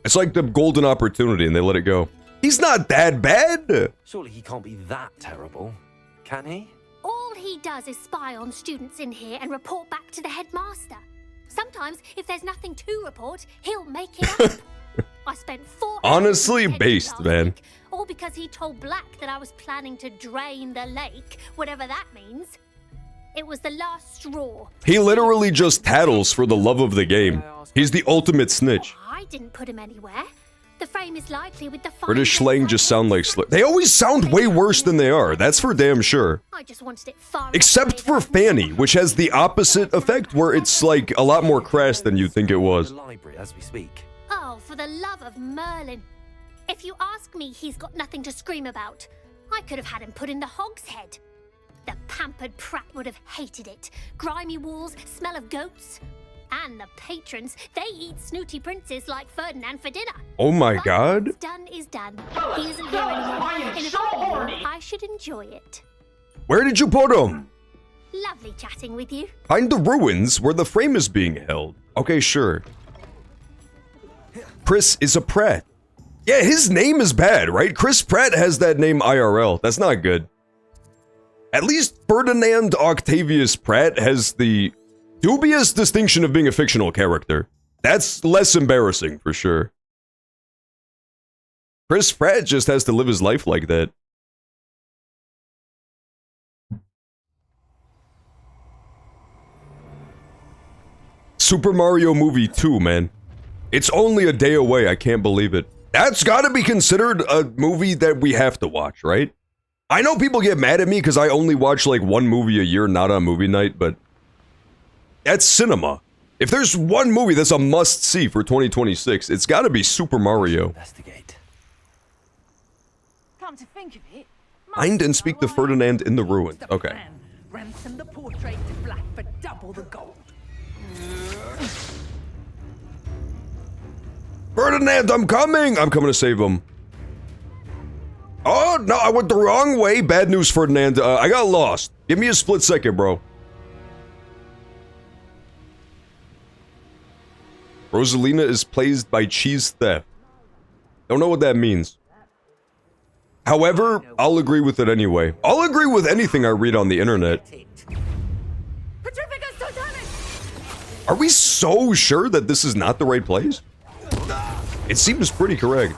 It's like the golden opportunity and they let it go. He's not that bad. Surely he can't be that terrible, can he? All he does is spy on students in here and report back to the headmaster. Sometimes, if there's nothing to report, he'll make it up. I spent 4 hours honestly based, man. week, all because he told Black that I was planning to drain the lake, whatever that means. It was the last straw. He literally just tattles for the love of the game. He's the ultimate snitch. I didn't put him anywhere. The frame is likely with the British slang just sound like they always sound way worse than they are. That's for damn sure. I just wanted it far Except for Fanny, which has the opposite effect, where it's like a lot more crass than you think it was. Library as we speak. Oh, for the love of Merlin. If you ask me, he's got nothing to scream about. I could have had him put in the hogshead. The pampered prat would have hated it. Grimy walls, smell of goats. And the patrons, they eat snooty princes like Ferdinand for dinner. Oh my god. What's done is done. He isn't here anymore. And if I knew, I should enjoy it. Where did you put him? Lovely chatting with you. Find the ruins where the frame is being held. Okay, sure. Chris is a Pratt. Yeah, his name is bad, right? Chris Pratt has that name IRL. That's not good. At least Ferdinand Octavius Pratt has the dubious distinction of being a fictional character. That's less embarrassing, for sure. Chris Pratt just has to live his life like that. Super Mario Movie 2, man. It's only a day away, I can't believe it. That's gotta be considered a movie that we have to watch, right? I know people get mad at me because I only watch like one movie a year, not on movie night, but that's cinema. If there's one movie that's a must-see for 2026, it's gotta be Super Mario. Investigate. Come to think of it, Find and speak to Ferdinand in the ruins. Okay. ransom the portrait to black for double the gold. Ferdinand, I'm coming! I'm coming to save him. Oh, no, I went the wrong way. Bad news, Ferdinand. I got lost. Give me a split second, bro. Rosalina is plagued by cheese theft. Don't know what that means. However, I'll agree with it anyway. I'll agree with anything I read on the internet. Are we so sure that this is not the right place? It seems pretty correct.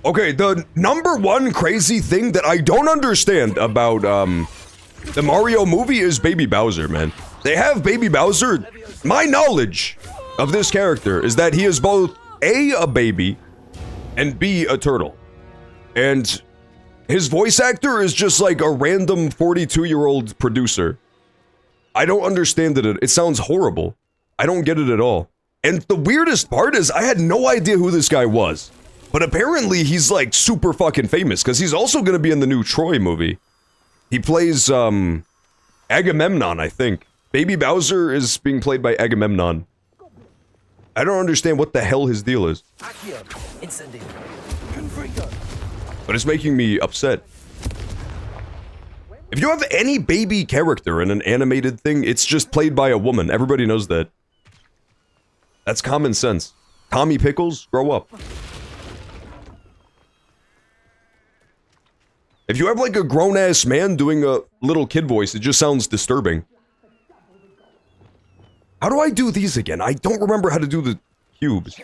Okay, the number one crazy thing that I don't understand about, the Mario movie is Baby Bowser, man. They have Baby Bowser. My knowledge of this character is that he is both A baby, and B, a turtle. And his voice actor is just like a random 42-year-old producer. I don't understand it. It sounds horrible. I don't get it at all. And the weirdest part is I had no idea who this guy was. But apparently he's like super fucking famous because he's also going to be in the new Troy movie. He plays Agamemnon, I think. Baby Bowser is being played by Agamemnon. I don't understand what the hell his deal is. But it's making me upset. If you have any baby character in an animated thing, it's just played by a woman. Everybody knows that. That's common sense. Tommy Pickles, grow up. If you have like a grown-ass man doing a little kid voice, it just sounds disturbing. How do I do these again? I don't remember how to do the cubes.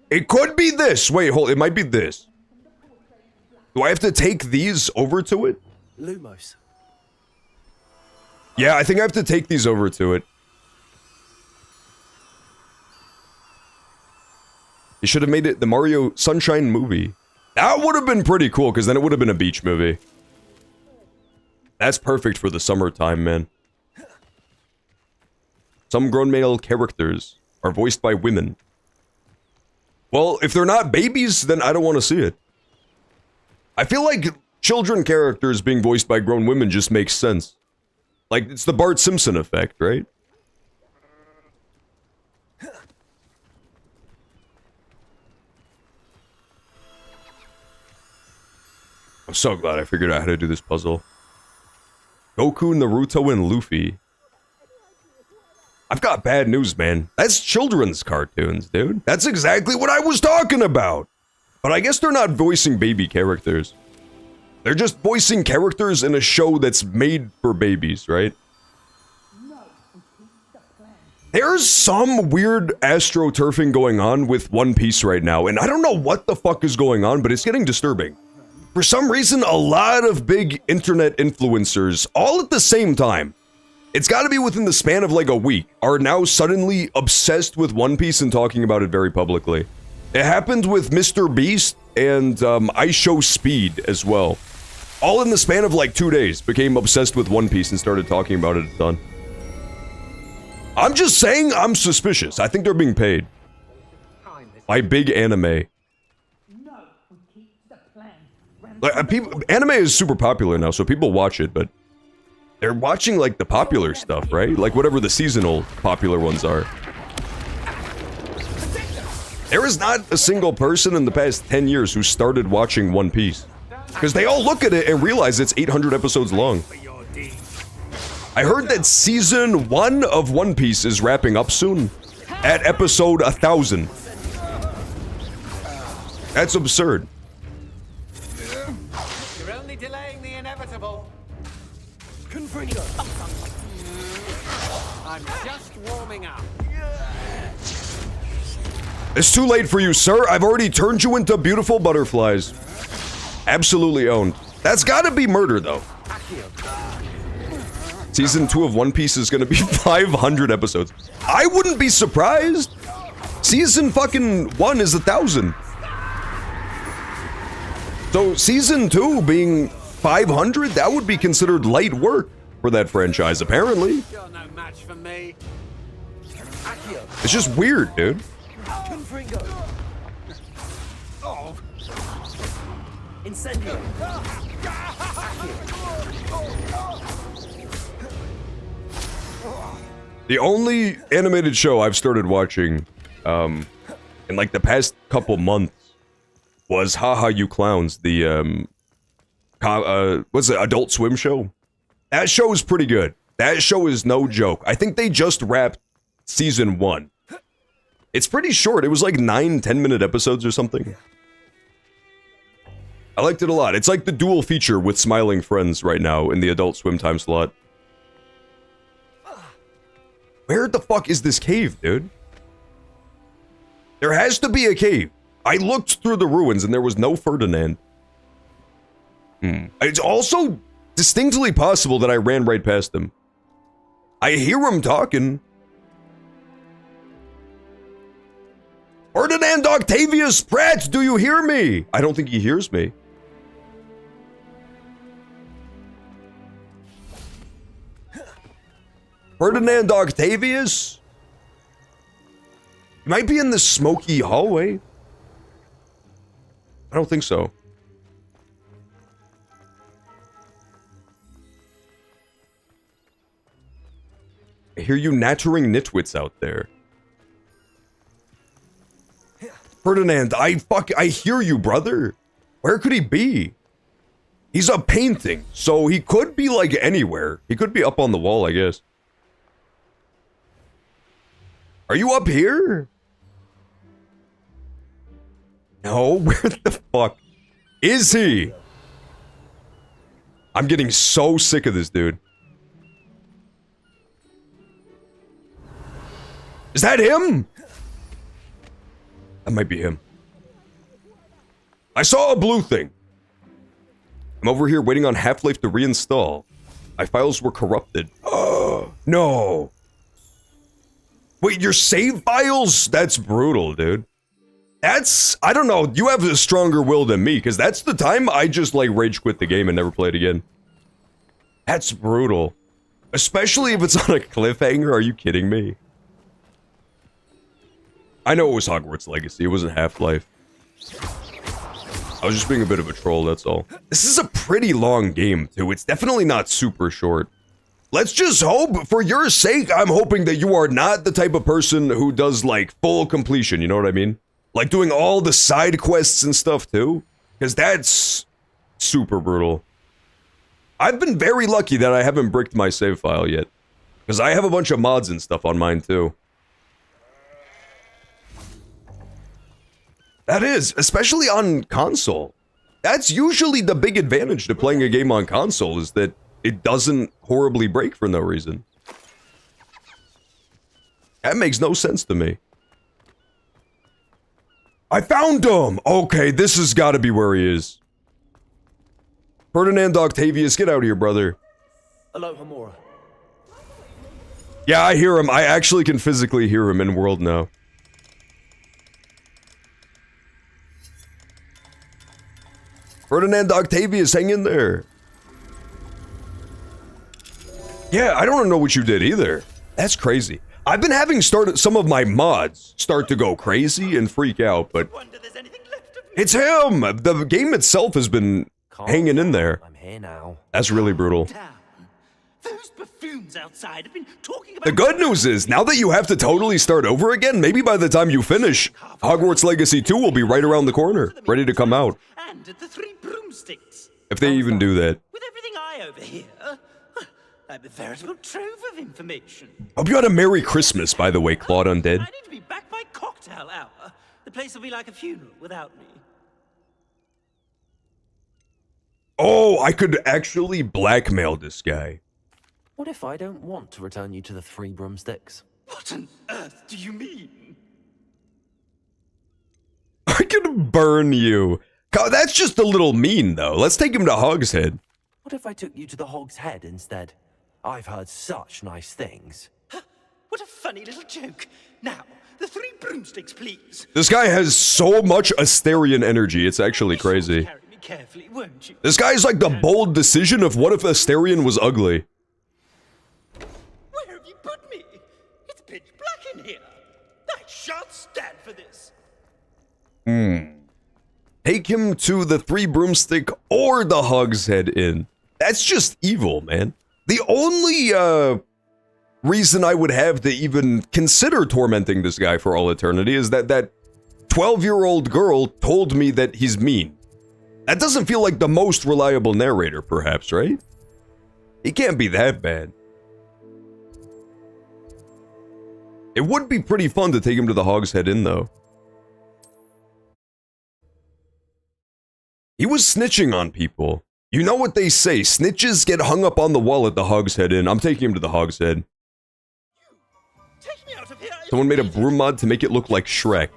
It could be this. Wait, hold, it might be this. Do I have to take these over to it? Lumos. Yeah, I think I have to take these over to it. You should have made it the Mario Sunshine movie. That would have been pretty cool, because then it would have been a beach movie. That's perfect for the summertime, man. Some grown male characters are voiced by women. Well, if they're not babies, then I don't want to see it. I feel like children characters being voiced by grown women just makes sense. Like, it's the Bart Simpson effect, right? I'm so glad I figured out how to do this puzzle. Goku, Naruto, and Luffy. I've got bad news, man. That's children's cartoons, dude. That's exactly what I was talking about. But I guess they're not voicing baby characters. They're just voicing characters in a show that's made for babies, right? There's some weird astroturfing going on with One Piece right now, and I don't know what the fuck is going on, but it's getting disturbing. for some reason, a lot of big internet influencers, all at the same time, it's got to be within the span of like a week, are now suddenly obsessed with One Piece and talking about it very publicly. It happened with Mr. Beast and I Show Speed as well. All in the span of like 2 days, became obsessed with One Piece and started talking about it a ton. I'm just saying I'm suspicious. I think they're being paid. By big anime. Like, anime is super popular now, so people watch it, but they're watching like the popular stuff, right? Like whatever the seasonal popular ones are. There is not a single person in the past 10 years who started watching One Piece. Because they all look at it and realize it's 800 episodes long. I heard that season 1 of One Piece is wrapping up soon. At episode 1000. That's absurd. You're only delaying the inevitable. I'm just warming up. It's too late for you, sir. I've already turned you into beautiful butterflies. Absolutely owned. That's gotta be murder, though. Season 2 of One Piece is gonna be 500 episodes. I wouldn't be surprised. Season fucking 1 is 1,000. So season 2 being 500, that would be considered light work for that franchise, apparently. You're no match for me. It's just weird, dude. Oh. Incendio. The only animated show I've started watching, in like the past couple months, was Haha You Clowns, the, what's it, Adult Swim show? That show is pretty good. That show is no joke. I think they just wrapped season 1. It's pretty short. It was like 9-10-minute episodes or something. I liked it a lot. It's like the dual feature with Smiling Friends right now in the Adult Swim time slot. Where the fuck is this cave, dude? There has to be a cave. I looked through the ruins and there was no Ferdinand. It's also distinctly possible that I ran right past him. I hear him talking. Ferdinand Octavius Pratt, do you hear me? I don't think he hears me. Ferdinand Octavius? He might be in the smoky hallway. I don't think so. I hear you nattering nitwits out there. Ferdinand, I hear you, brother. Where could he be? He's a painting, so he could be like anywhere. He could be up on the wall, I guess. Are you up here? No, where the fuck is he? I'm getting so sick of this dude. Is that him? That might be him. I saw a blue thing. I'm over here waiting on Half-Life to reinstall. My files were corrupted. Oh, no. Wait, your save files? That's brutal, dude. That's, I don't know, you have a stronger will than me, because that's the time I just, like, rage quit the game and never played again. That's brutal. Especially if it's on a cliffhanger, are you kidding me? I know it was Hogwarts Legacy, it wasn't Half-Life. I was just being a bit of a troll, that's all. This is a pretty long game, too. It's definitely not super short. Let's just hope, for your sake, I'm hoping that you are not the type of person who does, like, full completion, you know what I mean? Like, doing all the side quests and stuff, too. Because that's super brutal. I've been very lucky that I haven't bricked my save file yet. Because I have a bunch of mods and stuff on mine, too. That is, especially on console. That's usually the big advantage to playing a game on console, is that it doesn't horribly break for no reason. That makes no sense to me. I found him! Okay, this has got to be where he is. Ferdinand Octavius, get out of here, brother. Aloha Mora. Yeah, I hear him. I actually can physically hear him in world now. Ferdinand Octavius, hang in there. Yeah, I don't know what you did either. That's crazy. I've been having some of my mods start to go crazy and freak out, but it's him. The game itself has been hanging in there. I'm here now. That's really brutal. Those buffoons outside have been talking about... The good news is, now that you have to totally start over again, maybe by the time you finish, Hogwarts Legacy 2 will be right around the corner, ready to come out. And the three broomsticks. If they even do that. With everything I overhear, I'm a veritable trove of information. Hope you had a Merry Christmas, by the way, Claude Undead. I need to be back by cocktail hour. The place will be like a funeral without me. Oh, I could actually blackmail this guy. What if I don't want to return you to the three broomsticks? What on earth do you mean? I could burn you. God, that's just a little mean, though. Let's take him to Hogshead. What if I took you to the Hog's Head instead? I've heard such nice things. What a funny little joke. Now, the three broomsticks, please. This guy has so much Asterian energy, it's actually crazy. Carry me carefully, won't you? This guy's like the bold decision of what if Asterion was ugly. Where have you put me? It's pitch black in here. I shan't stand for this. Take him to the Three Broomstick or the Hogshead Inn. That's just evil, man. The only reason I would have to even consider tormenting this guy for all eternity is that 12-year-old girl told me that he's mean. That doesn't feel like the most reliable narrator, perhaps, right? He can't be that bad. It would be pretty fun to take him to the Hogshead Inn, though. He was snitching on people. You know what they say, snitches get hung up on the wall at the Hogshead Inn. I'm taking him to the Hogshead. Someone made a broom mod to make it look like Shrek.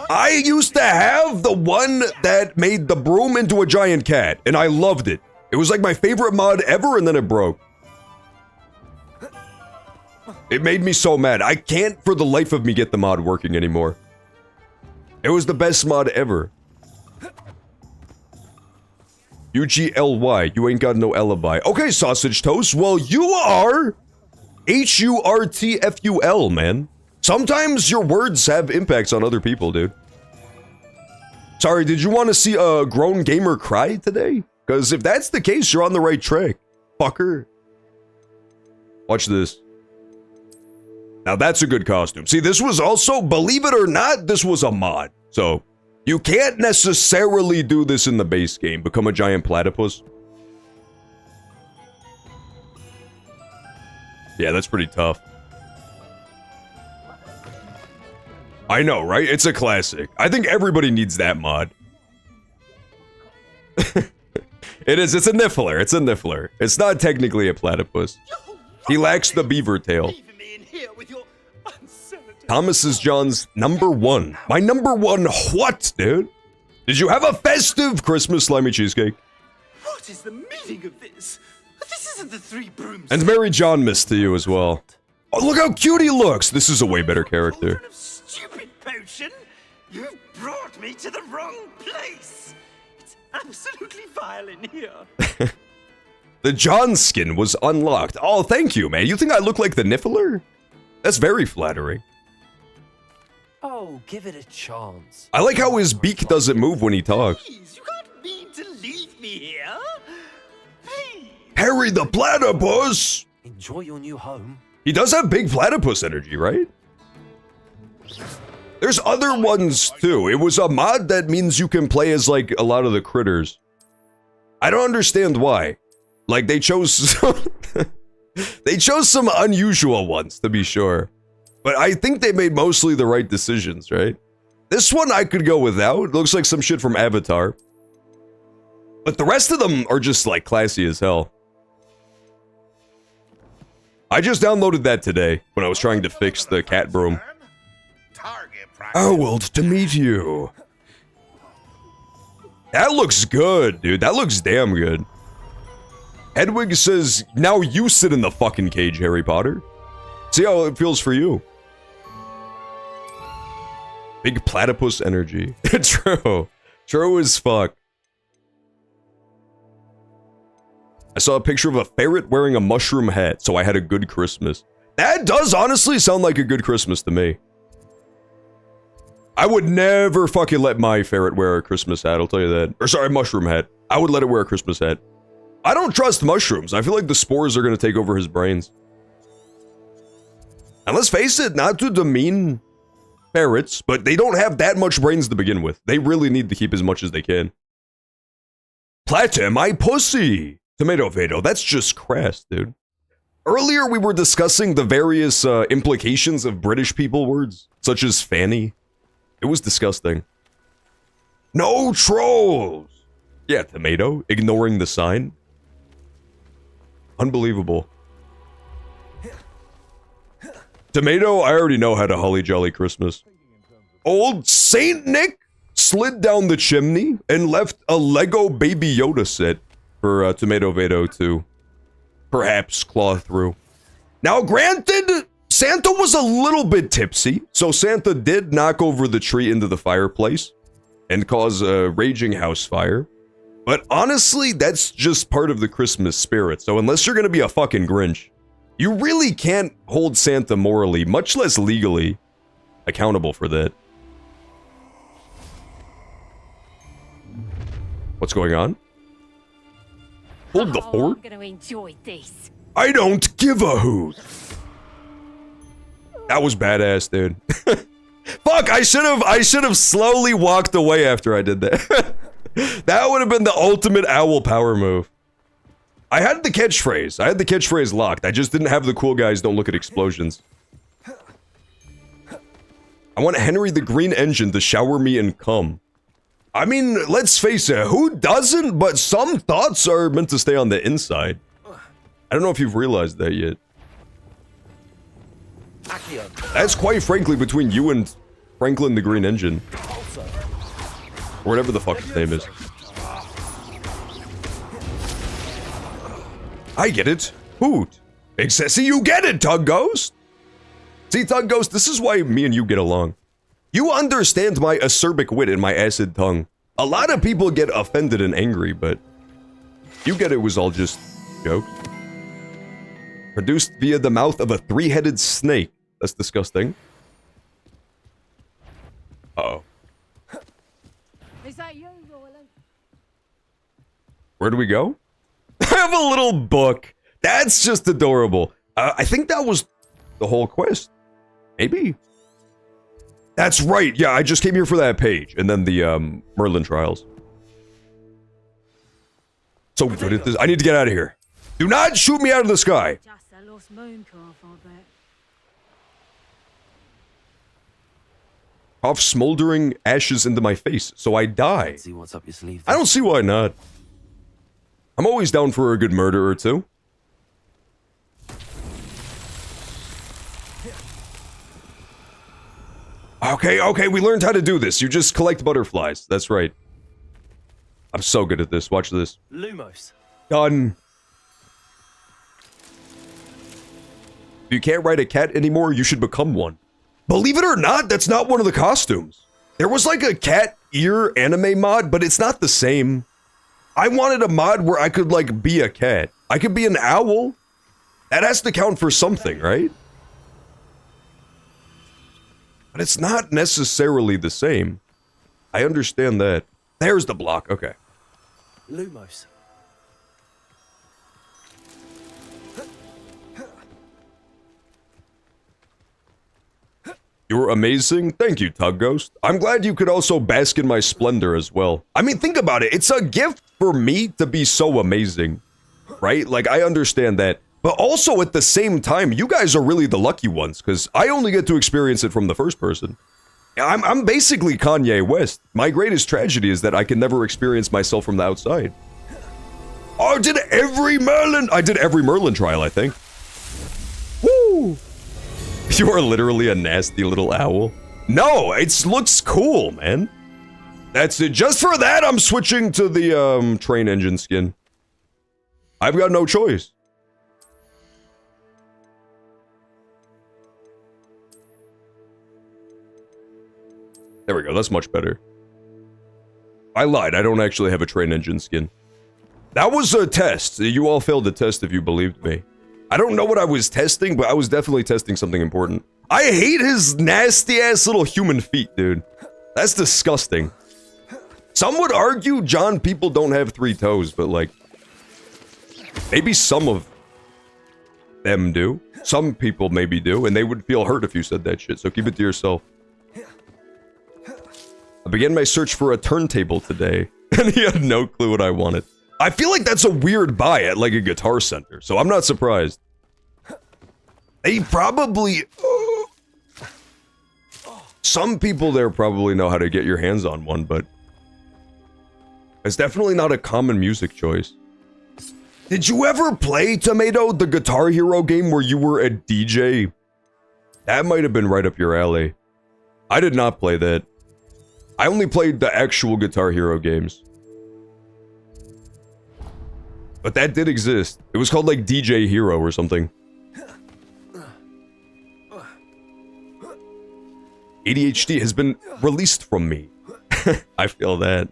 I used to have the one that made the broom into a giant cat, and I loved it. It was like my favorite mod ever, and then it broke. It made me so mad. I can't for the life of me get the mod working anymore. It was the best mod ever. UGLY, you ain't got no alibi. Okay, Sausage Toast, well, you are HURTFUL, man. Sometimes your words have impacts on other people, dude. Sorry, did you want to see a grown gamer cry today? Because if that's the case, you're on the right track, fucker. Watch this. Now that's a good costume. See, this was also, believe it or not, this was a mod. So, you can't necessarily do this in the base game. Become a giant platypus. Yeah, that's pretty tough. I know, right? It's a classic. I think everybody needs that mod. It is. It's a niffler. It's a niffler. It's not technically a platypus. He lacks the beaver tail. Thomas is John's #1. My #1 what, dude? Did you have a festive Christmas slimy cheesecake? What is the meaning of this? This isn't the three brooms. And Mary John missed to you as well. Oh, look how cute he looks. This is a way better character. Stupid potion. You've brought me to the wrong place. It's absolutely vile in here. The John skin was unlocked. Oh, thank you, man. You think I look like the Niffler? That's very flattering. Oh, give it a chance. I like how his beak doesn't move when he talks. Please, you can't mean to leave me here. Please. Harry the Platypus! Enjoy your new home. He does have big platypus energy, right? There's other ones too. It was a mod that means you can play as like a lot of the critters. I don't understand why. Like they chose some unusual ones to be sure. But I think they made mostly the right decisions, right? This one I could go without. It looks like some shit from Avatar. But the rest of them are just like classy as hell. I just downloaded that today when I was trying to fix the cat broom. Howard, to meet you. That looks good, dude. That looks damn good. Hedwig says, now you sit in the fucking cage, Harry Potter. See how it feels for you. Big platypus energy. True. True as fuck. I saw a picture of a ferret wearing a mushroom hat, so I had a good Christmas. That does honestly sound like a good Christmas to me. I would never fucking let my ferret wear a Christmas hat, I'll tell you that. Or sorry, mushroom hat. I would let it wear a Christmas hat. I don't trust mushrooms. I feel like the spores are gonna take over his brains. And let's face it, not to demean ferrets, but they don't have that much brains to begin with. They really need to keep as much as they can. Plata, my pussy! Tomato Vado, that's just crass, dude. Earlier we were discussing the various implications of British people words, such as fanny. It was disgusting. No trolls! Yeah, tomato, ignoring the sign. Unbelievable. Tomato, I already know how to holly jolly Christmas. Old Saint Nick slid down the chimney and left a Lego Baby Yoda set for Tomato Vado to perhaps claw through. Now, granted, Santa was a little bit tipsy, so Santa did knock over the tree into the fireplace and cause a raging house fire. But honestly, that's just part of the Christmas spirit, so unless you're gonna be a fucking Grinch, you really can't hold Santa morally, much less legally, accountable for that. What's going on? Hold the fort? I'm gonna enjoy this. I don't give a hoot. That was badass, dude. Fuck, I should have slowly walked away after I did that. That would have been the ultimate owl power move. I had the catchphrase. I had the catchphrase locked. I just didn't have the cool guys don't look at explosions. I want Henry the Green Engine to shower me in cum. I mean, let's face it, who doesn't? But some thoughts are meant to stay on the inside. I don't know if you've realized that yet. That's quite frankly between you and Franklin the Green Engine. Or whatever the fuck his name is. I get it. Hoot. See, you get it, Tug Ghost. See, Tug Ghost, this is why me and you get along. You understand my acerbic wit and my acid tongue. A lot of people get offended and angry, but you get it was all just jokes. Produced via the mouth of a three-headed snake. That's disgusting. Uh-oh. Is that you, Roland? Where do we go? I have a little book. That's just adorable. I think that was the whole quest. Maybe. That's right. Yeah, I just came here for that page. And then the Merlin trials. So good at this. I need to get out of here. Do not shoot me out of the sky. Just a lost moon calf, I bet. Off smoldering ashes into my face, so I die. See what's up your sleeve. I don't see why not. I'm always down for a good murder or two. Okay, we learned how to do this. You just collect butterflies. That's right. I'm so good at this. Watch this. Lumos. Done. If you can't ride a cat anymore, you should become one. Believe it or not, that's not one of the costumes. There was like a cat ear anime mod, but it's not the same. I wanted a mod where I could like be a cat. I could be an owl. That has to count for something, right? But it's not necessarily the same. I understand that. There's the block, okay. Lumos. You're amazing. Thank you, Tug Ghost. I'm glad you could also bask in my splendor as well. I mean, think about it. It's a gift for me to be so amazing, right? Like, I understand that. But also, at the same time, you guys are really the lucky ones, because I only get to experience it from the first person. I'm basically Kanye West. My greatest tragedy is that I can never experience myself from the outside. Oh, I did every Merlin trial, I think. Woo! You are literally a nasty little owl. No, it looks cool, man. That's it. Just for that, I'm switching to the train engine skin. I've got no choice. There we go. That's much better. I lied. I don't actually have a train engine skin. That was a test. You all failed the test if you believed me. I don't know what I was testing, but I was definitely testing something important. I hate his nasty-ass little human feet, dude. That's disgusting. Some would argue, John, people don't have 3 toes, but like... maybe some of them do. Some people maybe do, and they would feel hurt if you said that shit, so keep it to yourself. I began my search for a turntable today, and he had no clue what I wanted. I feel like that's a weird buy at like a Guitar Center, so I'm not surprised. They probably... some people there probably know how to get your hands on one, but... it's definitely not a common music choice. Did you ever play, Tomato, the Guitar Hero game where you were a DJ? That might have been right up your alley. I did not play that. I only played the actual Guitar Hero games. But that did exist. It was called like DJ Hero or something. ADHD has been released from me. I feel that.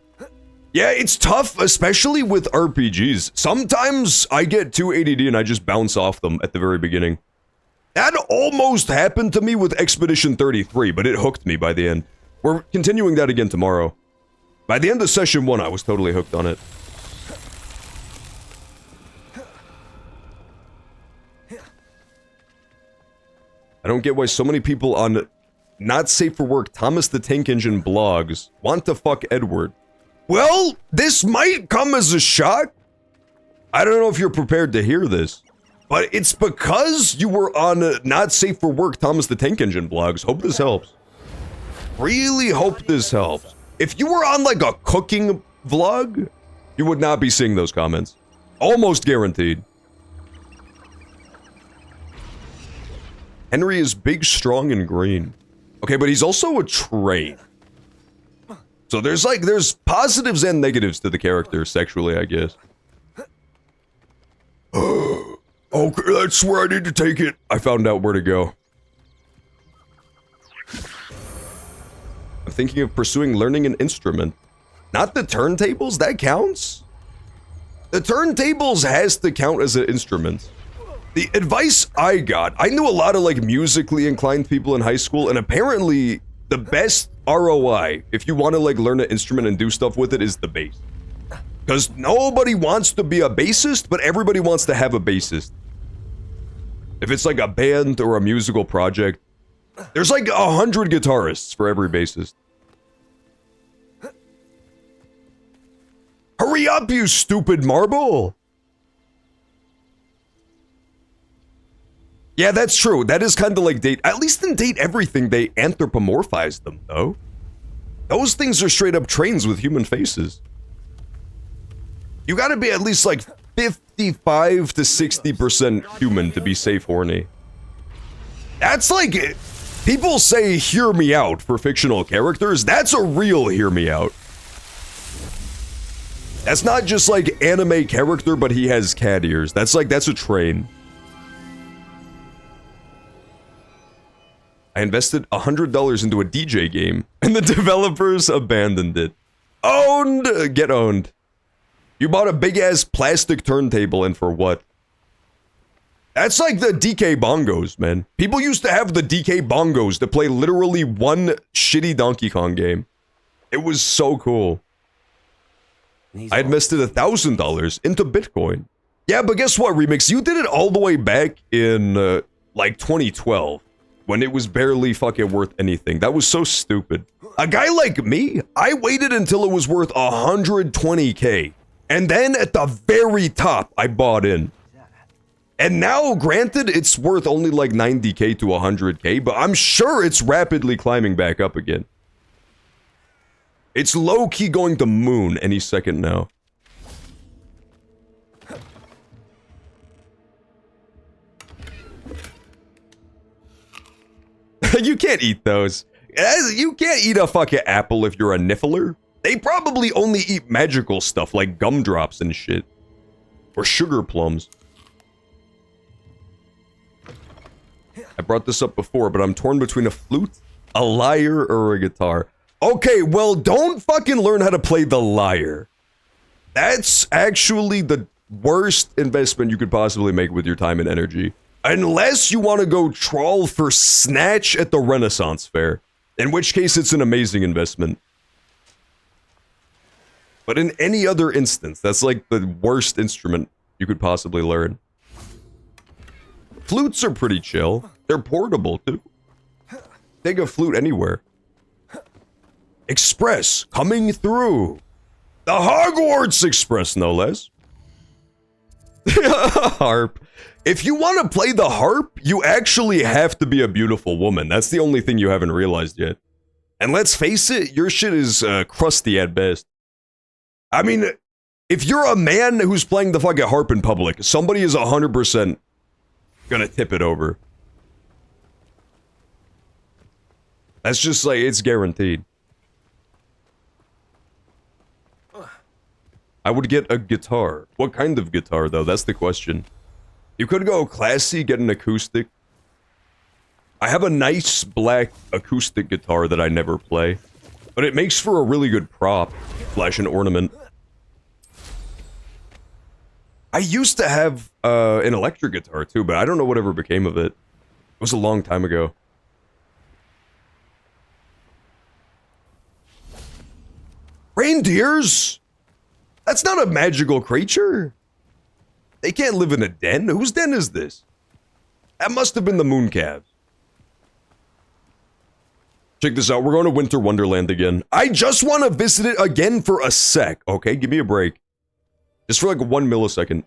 Yeah, it's tough, especially with RPGs. Sometimes I get too ADD and I just bounce off them at the very beginning. That almost happened to me with Expedition 33, but it hooked me by the end. We're continuing that again tomorrow. By the end of session 1, I was totally hooked on it. I don't get why so many people on Not Safe for Work Thomas the Tank Engine blogs want to fuck Edward. Well, this might come as a shock. I don't know if you're prepared to hear this, but it's because you were on Not Safe for Work Thomas the Tank Engine blogs. Hope this helps. Really hope this helps. If you were on like a cooking vlog, you would not be seeing those comments. Almost guaranteed. Henry is big, strong, and green. Okay, but he's also a train. So there's positives and negatives to the character sexually, I guess. Okay, that's where I need to take it. I found out where to go. I'm thinking of pursuing learning an instrument. Not the turntables, that counts? The turntables has to count as an instrument. The advice I got, I knew a lot of like musically inclined people in high school, and apparently the best ROI, if you want to like learn an instrument and do stuff with it, is the bass. Because nobody wants to be a bassist, but everybody wants to have a bassist. If it's like a band or a musical project, there's like 100 guitarists for every bassist. Hurry up, you stupid marble! Yeah, that's true. That is kind of like Date. At least in Date Everything, they anthropomorphize them, though. Those things are straight up trains with human faces. You gotta be at least like 55 to 60% human to be safe horny. That's like... people say hear me out for fictional characters. That's a real hear me out. That's not just like anime character, but he has cat ears. That's a train. I invested $100 into a DJ game, and the developers abandoned it. Owned! Get owned. You bought a big-ass plastic turntable, and for what? That's like the DK bongos, man. People used to have the DK bongos to play literally one shitty Donkey Kong game. It was so cool. I invested $1,000 into Bitcoin. Yeah, but guess what, Remix? You did it all the way back in, like, 2012. When it was barely fucking worth anything. That was so stupid. A guy like me, I waited until it was worth 120k. And then at the very top, I bought in. And now, granted, it's worth only like 90k to 100k, but I'm sure it's rapidly climbing back up again. It's low-key going to moon any second now. You can't eat those. You can't eat a fucking apple if you're a niffler. They probably only eat magical stuff like gumdrops and shit. Or sugar plums. I brought this up before, but I'm torn between a flute, a lyre, or a guitar. Okay, well, don't fucking learn how to play the lyre. That's actually the worst investment you could possibly make with your time and energy. Unless you want to go trawl for Snatch at the Renaissance Fair. In which case, it's an amazing investment. But in any other instance, that's like the worst instrument you could possibly learn. Flutes are pretty chill. They're portable, too. Take a flute anywhere. Express, coming through. The Hogwarts Express, no less. Harp. If you want to play the harp, you actually have to be a beautiful woman. That's the only thing you haven't realized yet. And let's face it, your shit is crusty at best. I mean, if you're a man who's playing the fucking harp in public, somebody is 100% gonna tip it over. That's just like, it's guaranteed. I would get a guitar. What kind of guitar, though? That's the question. You could go classy, get an acoustic. I have a nice black acoustic guitar that I never play. But it makes for a really good prop. / an ornament. I used to have an electric guitar too, but I don't know whatever became of it. It was a long time ago. Reindeers? That's not a magical creature. They can't live in a den. Whose den is this? That must have been the Mooncalves. Check this out. We're going to Winter Wonderland again. I just want to visit it again for a sec. Okay, give me a break. Just for like 1 millisecond.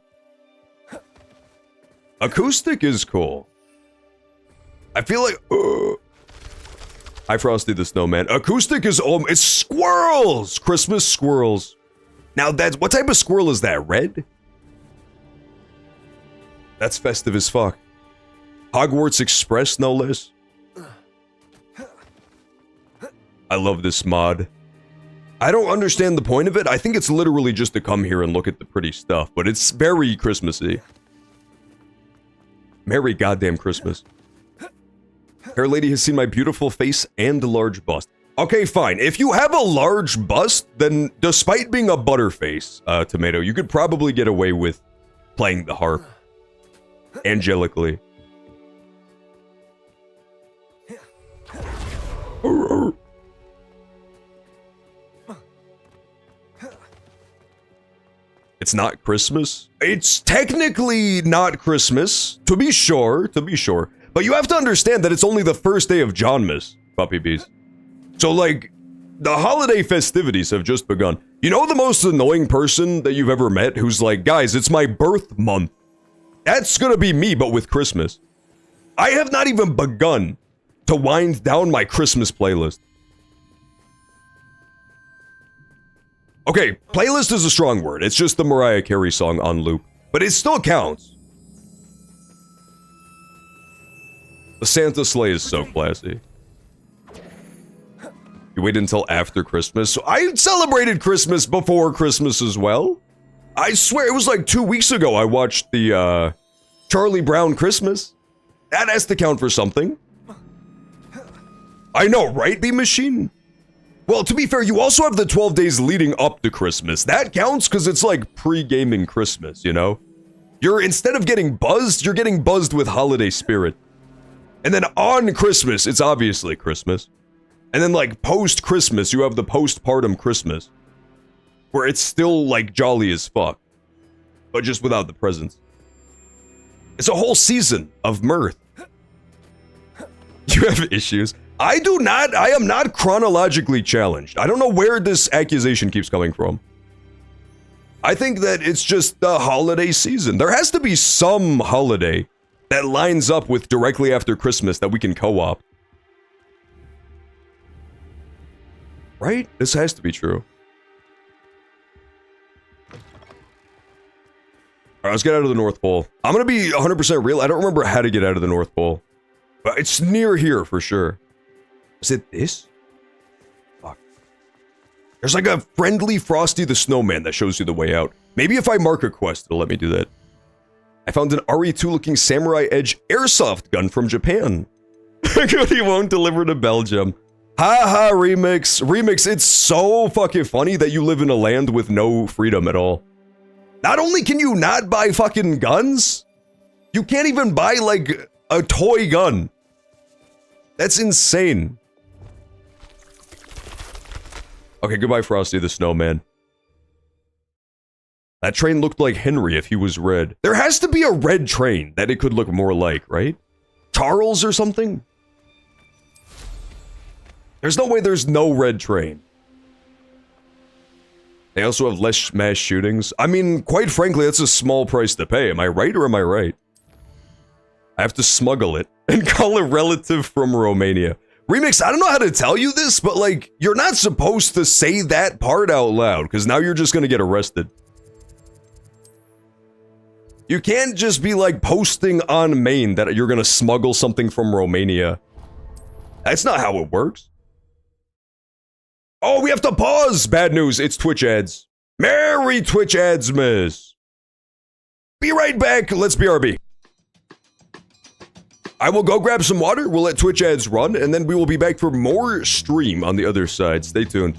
Acoustic is cool. I feel like... Hi, Frosty the Snowman. Acoustic is... it's squirrels! Christmas squirrels. Now, that's... what type of squirrel is that? Red? That's festive as fuck. Hogwarts Express, no less. I love this mod. I don't understand the point of it. I think it's literally just to come here and look at the pretty stuff, but it's very Christmassy. Merry goddamn Christmas. Hair lady has seen my beautiful face and large bust. Okay, fine. If you have a large bust, then despite being a butterface, tomato, you could probably get away with playing the harp. Angelically. It's not Christmas? It's technically not Christmas, to be sure. But you have to understand that it's only the first day of Johnmas, puppy bees. So, like, the holiday festivities have just begun. You know the most annoying person that you've ever met who's like, guys, it's my birth month. That's gonna be me, but with Christmas. I have not even begun to wind down my Christmas playlist. Okay, playlist is a strong word. It's just the Mariah Carey song on loop. But it still counts. The Santa sleigh is so classy. You waited until after Christmas. So I celebrated Christmas before Christmas as well. I swear, it was like 2 weeks ago I watched the, Charlie Brown Christmas. That has to count for something. I know, right, B-Machine? Well, to be fair, you also have the 12 days leading up to Christmas. That counts because it's like pre-gaming Christmas, you know? Instead of getting buzzed, you're getting buzzed with holiday spirit. And then on Christmas, it's obviously Christmas. And then like post-Christmas, you have the postpartum Christmas. Where it's still like jolly as fuck. But just without the presents. It's a whole season of mirth. You have issues. I am not chronologically challenged. I don't know where this accusation keeps coming from. I think that it's just the holiday season. There has to be some holiday that lines up with directly after Christmas that we can co-op. Right? This has to be true. Alright, let's get out of the North Pole. I'm gonna be 100% real. I don't remember how to get out of the North Pole. But it's near here for sure. Is it this? Fuck. There's like a friendly Frosty the Snowman that shows you the way out. Maybe if I mark a quest, it'll let me do that. I found an RE2-looking Samurai Edge airsoft gun from Japan. Goody won't deliver to Belgium. Haha, Remix. Remix, it's so fucking funny that you live in a land with no freedom at all. Not only can you not buy fucking guns, you can't even buy, like, a toy gun. That's insane. Okay, goodbye, Frosty the Snowman. That train looked like Henry if he was red. There has to be a red train that it could look more like, right? Charles or something? There's no way there's no red train. They also have less mass shootings. I mean, quite frankly, that's a small price to pay. Am I right or am I right? I have to smuggle it and call a relative from Romania. Remix, I don't know how to tell you this, but like, you're not supposed to say that part out loud, because now you're just gonna get arrested. You can't just be like posting on main that you're gonna smuggle something from Romania. That's not how it works. Oh, we have to pause! Bad news, it's Twitch ads. Merry Twitch ads, miss. Be right back, let's BRB. I will go grab some water, we'll let Twitch ads run, and then we will be back for more stream on the other side. Stay tuned.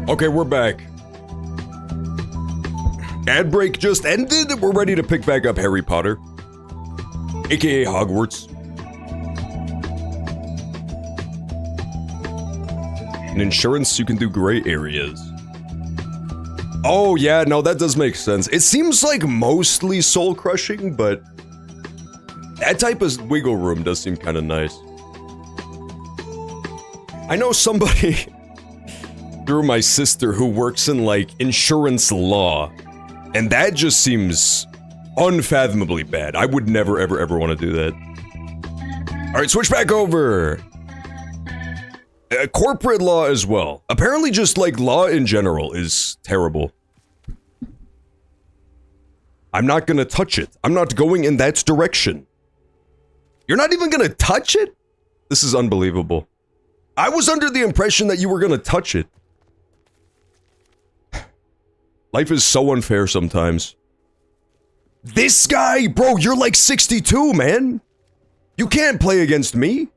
Okay, we're back. Ad break just ended. We're ready to pick back up Harry Potter, aka Hogwarts. In insurance, you can do gray areas. Oh yeah, no, that does make sense. It seems like mostly soul crushing, but that type of wiggle room does seem kind of nice. I know somebody through my sister who works in like insurance law, and that just seems unfathomably bad. I would never ever want to do that. All right, switch back over. Corporate law as well. Apparently just like law in general is terrible. I'm not gonna touch it. I'm not going in that direction. You're not even gonna touch it? This is unbelievable. I was under the impression that you were gonna touch it. Life is so unfair sometimes. This guy, bro, you're like 62, man. You can't play against me.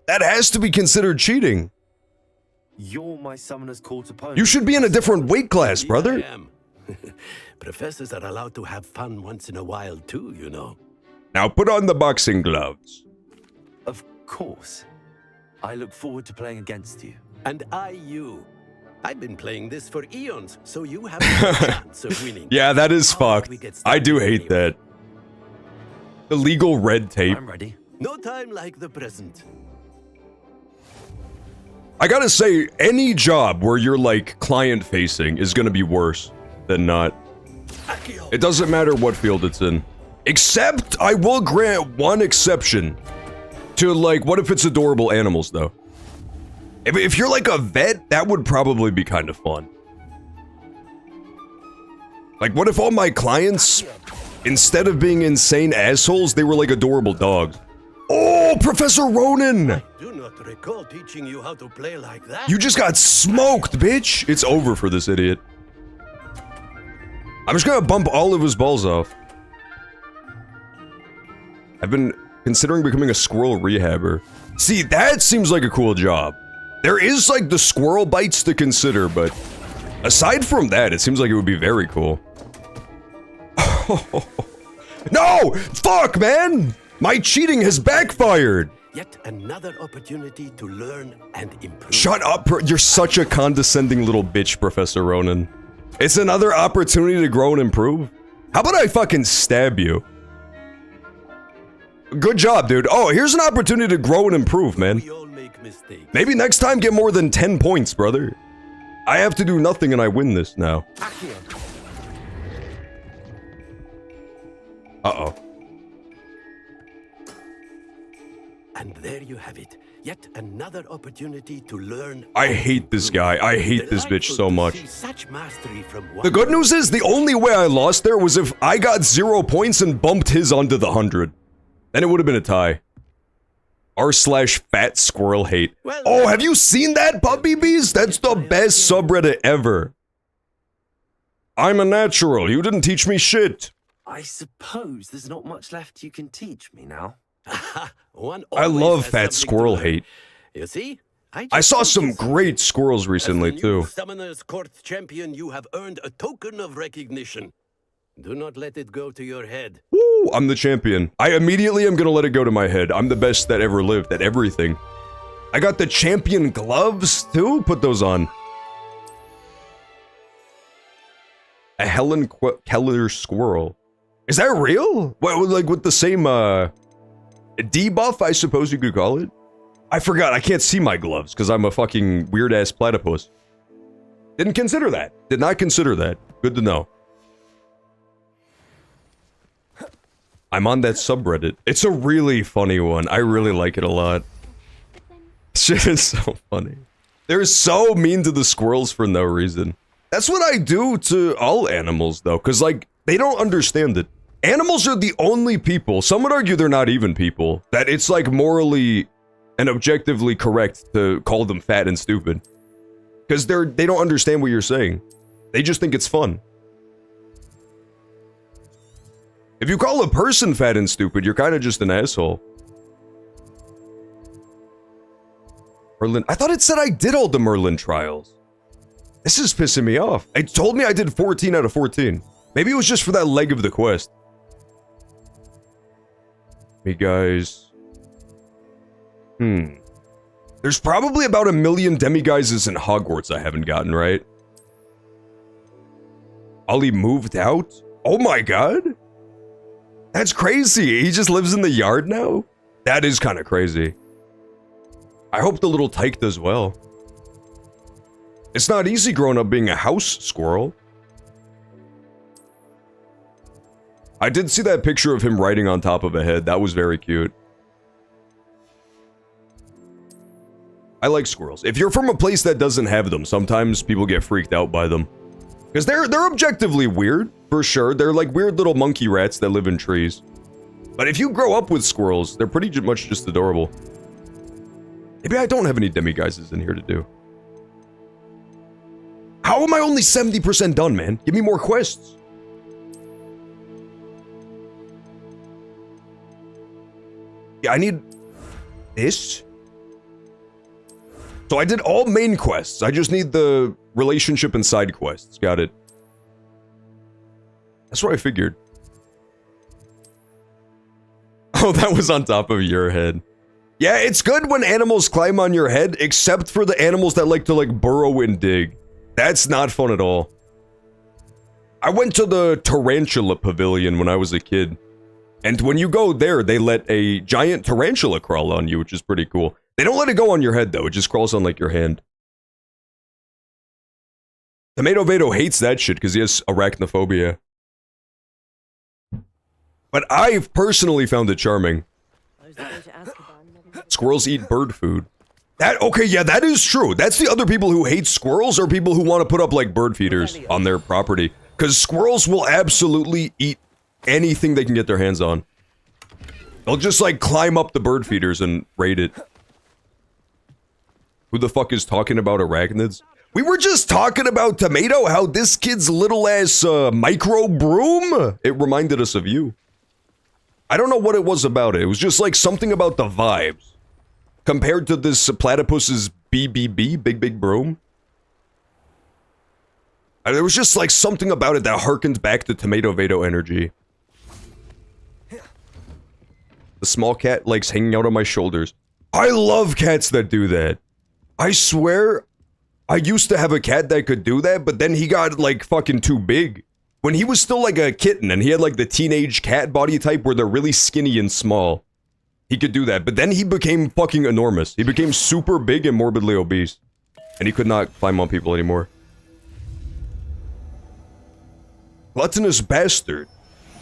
That has to be considered cheating. You're my summoner's court opponent. You should be in a different weight class, brother. I am. Professors are allowed to have fun once in a while too, you know. Now put on the boxing gloves. Of course. I look forward to playing against you. And you. I've been playing this for eons, so you have no chance of winning. Yeah, that is fucked. I do hate that. The legal red tape. I'm ready. No time like the present. I gotta say, any job where you're like client-facing is gonna be worse than not. It doesn't matter what field it's in. Except, I will grant one exception. To like, what if it's adorable animals though? If you're like a vet, that would probably be kind of fun. Like, what if all my clients, instead of being insane assholes, they were like adorable dogs? Oh, Professor Ronan! I do not recall teaching you how to play like that. You just got smoked, bitch! It's over for this idiot. I'm just gonna bump all of his balls off. I've been considering becoming a squirrel rehabber. See, that seems like a cool job. There is like the squirrel bites to consider, but aside from that, it seems like it would be very cool. No! Fuck, man! My cheating has backfired! Yet another opportunity to learn and improve. Shut up, you're such a condescending little bitch, Professor Ronan. It's another opportunity to grow and improve? How about I fucking stab you? Good job, dude. Oh, here's an opportunity to grow and improve, man. We all make mistakes. Maybe next time get more than 10 points, brother. I have to do nothing and I win this now. Uh-oh. And there you have it. Yet another opportunity to learn. I hate this guy. I hate this bitch so much. Such mastery from one. The good news is the only way I lost there was if I got 0 points and bumped his onto the 100. Then it would have been a tie. r/fat squirrel hate. Well, oh, have you seen that, Puppy Bees? That's the best subreddit ever. I'm a natural. You didn't teach me shit. I suppose there's not much left you can teach me now. I love fat squirrel hate. You see? I saw some great squirrels recently, too. Summoner's Court champion, you have earned a token of recognition. Do not let it go to your head. Woo, I'm the champion. I immediately am gonna let it go to my head. I'm the best that ever lived at everything. I got the champion gloves, too? Put those on. A Helen Keller squirrel. Is that real? What, like with the same, debuff, I suppose you could call it? I forgot, I can't see my gloves, because I'm a fucking weird-ass platypus. Didn't consider that. Did not consider that. Good to know. I'm on that subreddit. It's a really funny one. I really like it a lot. Shit is so funny. They're so mean to the squirrels for no reason. That's what I do to all animals, though, because, like, they don't understand it. Animals are the only people, some would argue they're not even people, that it's, like, morally and objectively correct to call them fat and stupid. Because they don't understand what you're saying. They just think it's fun. If you call a person fat and stupid, you're kind of just an asshole. Merlin, I thought it said I did all the Merlin trials. This is pissing me off. It told me I did 14 out of 14. Maybe it was just for that leg of the quest. Hey guys. There's probably about 1 million demiguises in Hogwarts I haven't gotten, right? Ollie moved out? Oh my god! That's crazy! He just lives in the yard now? That is kind of crazy. I hope the little tyke does well. It's not easy growing up being a house squirrel. I did see that picture of him riding on top of a head. That was very cute. I like squirrels. If you're from a place that doesn't have them, sometimes people get freaked out by them. Because they're objectively weird, for sure. They're like weird little monkey rats that live in trees. But if you grow up with squirrels, they're pretty much just adorable. Maybe I don't have any demiguises in here to do. How am I only 70% done, man? Give me more quests. Yeah, I need this. So I did all main quests. I just need the relationship and side quests. Got it. That's what I figured. Oh, that was on top of your head. Yeah, it's good when animals climb on your head, except for the animals that like to like burrow and dig. That's not fun at all. I went to the tarantula pavilion when I was a kid. And when you go there, they let a giant tarantula crawl on you, which is pretty cool. They don't let it go on your head, though. It just crawls on, like, your hand. Tomato Vado hates that shit because he has arachnophobia. But I've personally found it charming. Squirrels eat bird food. Okay, yeah, that is true. That's the other people who hate squirrels or people who want to put up, like, bird feeders on their property. Because squirrels will absolutely eat anything they can get their hands on. They'll just, like, climb up the bird feeders and raid it. Who the fuck is talking about arachnids? We were just talking about Tomato, how this kid's little-ass, micro broom? It reminded us of you. I don't know what it was about it. It was just, like, something about the vibes. Compared to this platypus's BBB, Big Broom. There was just, like, something about it that harkened back to Tomato Vado energy. The small cat likes hanging out on my shoulders. I love cats that do that. I swear, I used to have a cat that could do that, but then he got, like, fucking too big. When he was still, like, a kitten, and he had, like, the teenage cat body type where they're really skinny and small, he could do that. But then he became fucking enormous. He became super big and morbidly obese. And he could not climb on people anymore. Gluttonous bastard.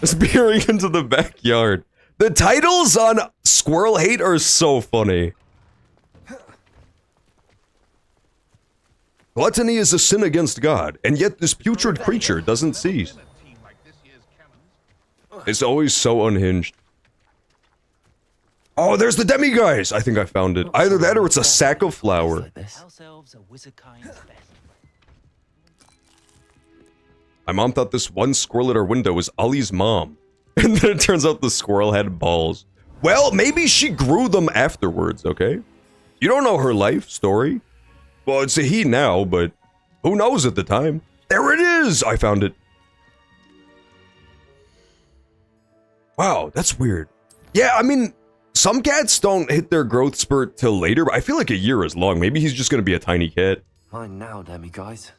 Just peering into the backyard. The titles on Squirrel Hate are so funny. Gluttony is a sin against God, and yet this putrid creature doesn't cease. It's always so unhinged. Oh, there's the demiguise! I think I found it. Either that or it's a sack of flour. My mom thought this one squirrel at her window was Ollie's mom. And then it turns out the squirrel had balls. Well, maybe she grew them afterwards, okay? You don't know her life story. Well, it's a he now, but who knows at the time? There it is! I found it. Wow, that's weird. Yeah, I mean, some cats don't hit their growth spurt till later, but I feel like a year is long. Maybe he's just gonna be a tiny cat. Fine now, demiguise.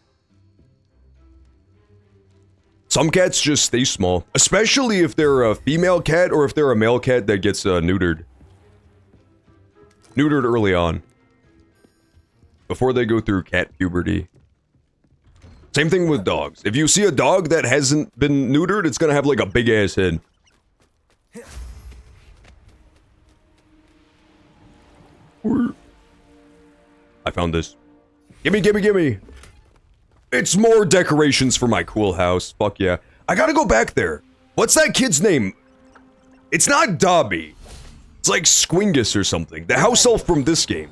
Some cats just stay small, especially if they're a female cat or if they're a male cat that gets neutered. Neutered early on. Before they go through cat puberty. Same thing with dogs. If you see a dog that hasn't been neutered, it's gonna have like a big ass head. I found this. Gimme, gimme, gimme! It's more decorations for my cool house. Fuck yeah. I gotta go back there. What's that kid's name? It's not Dobby. It's like Squingus or something. The house elf from this game.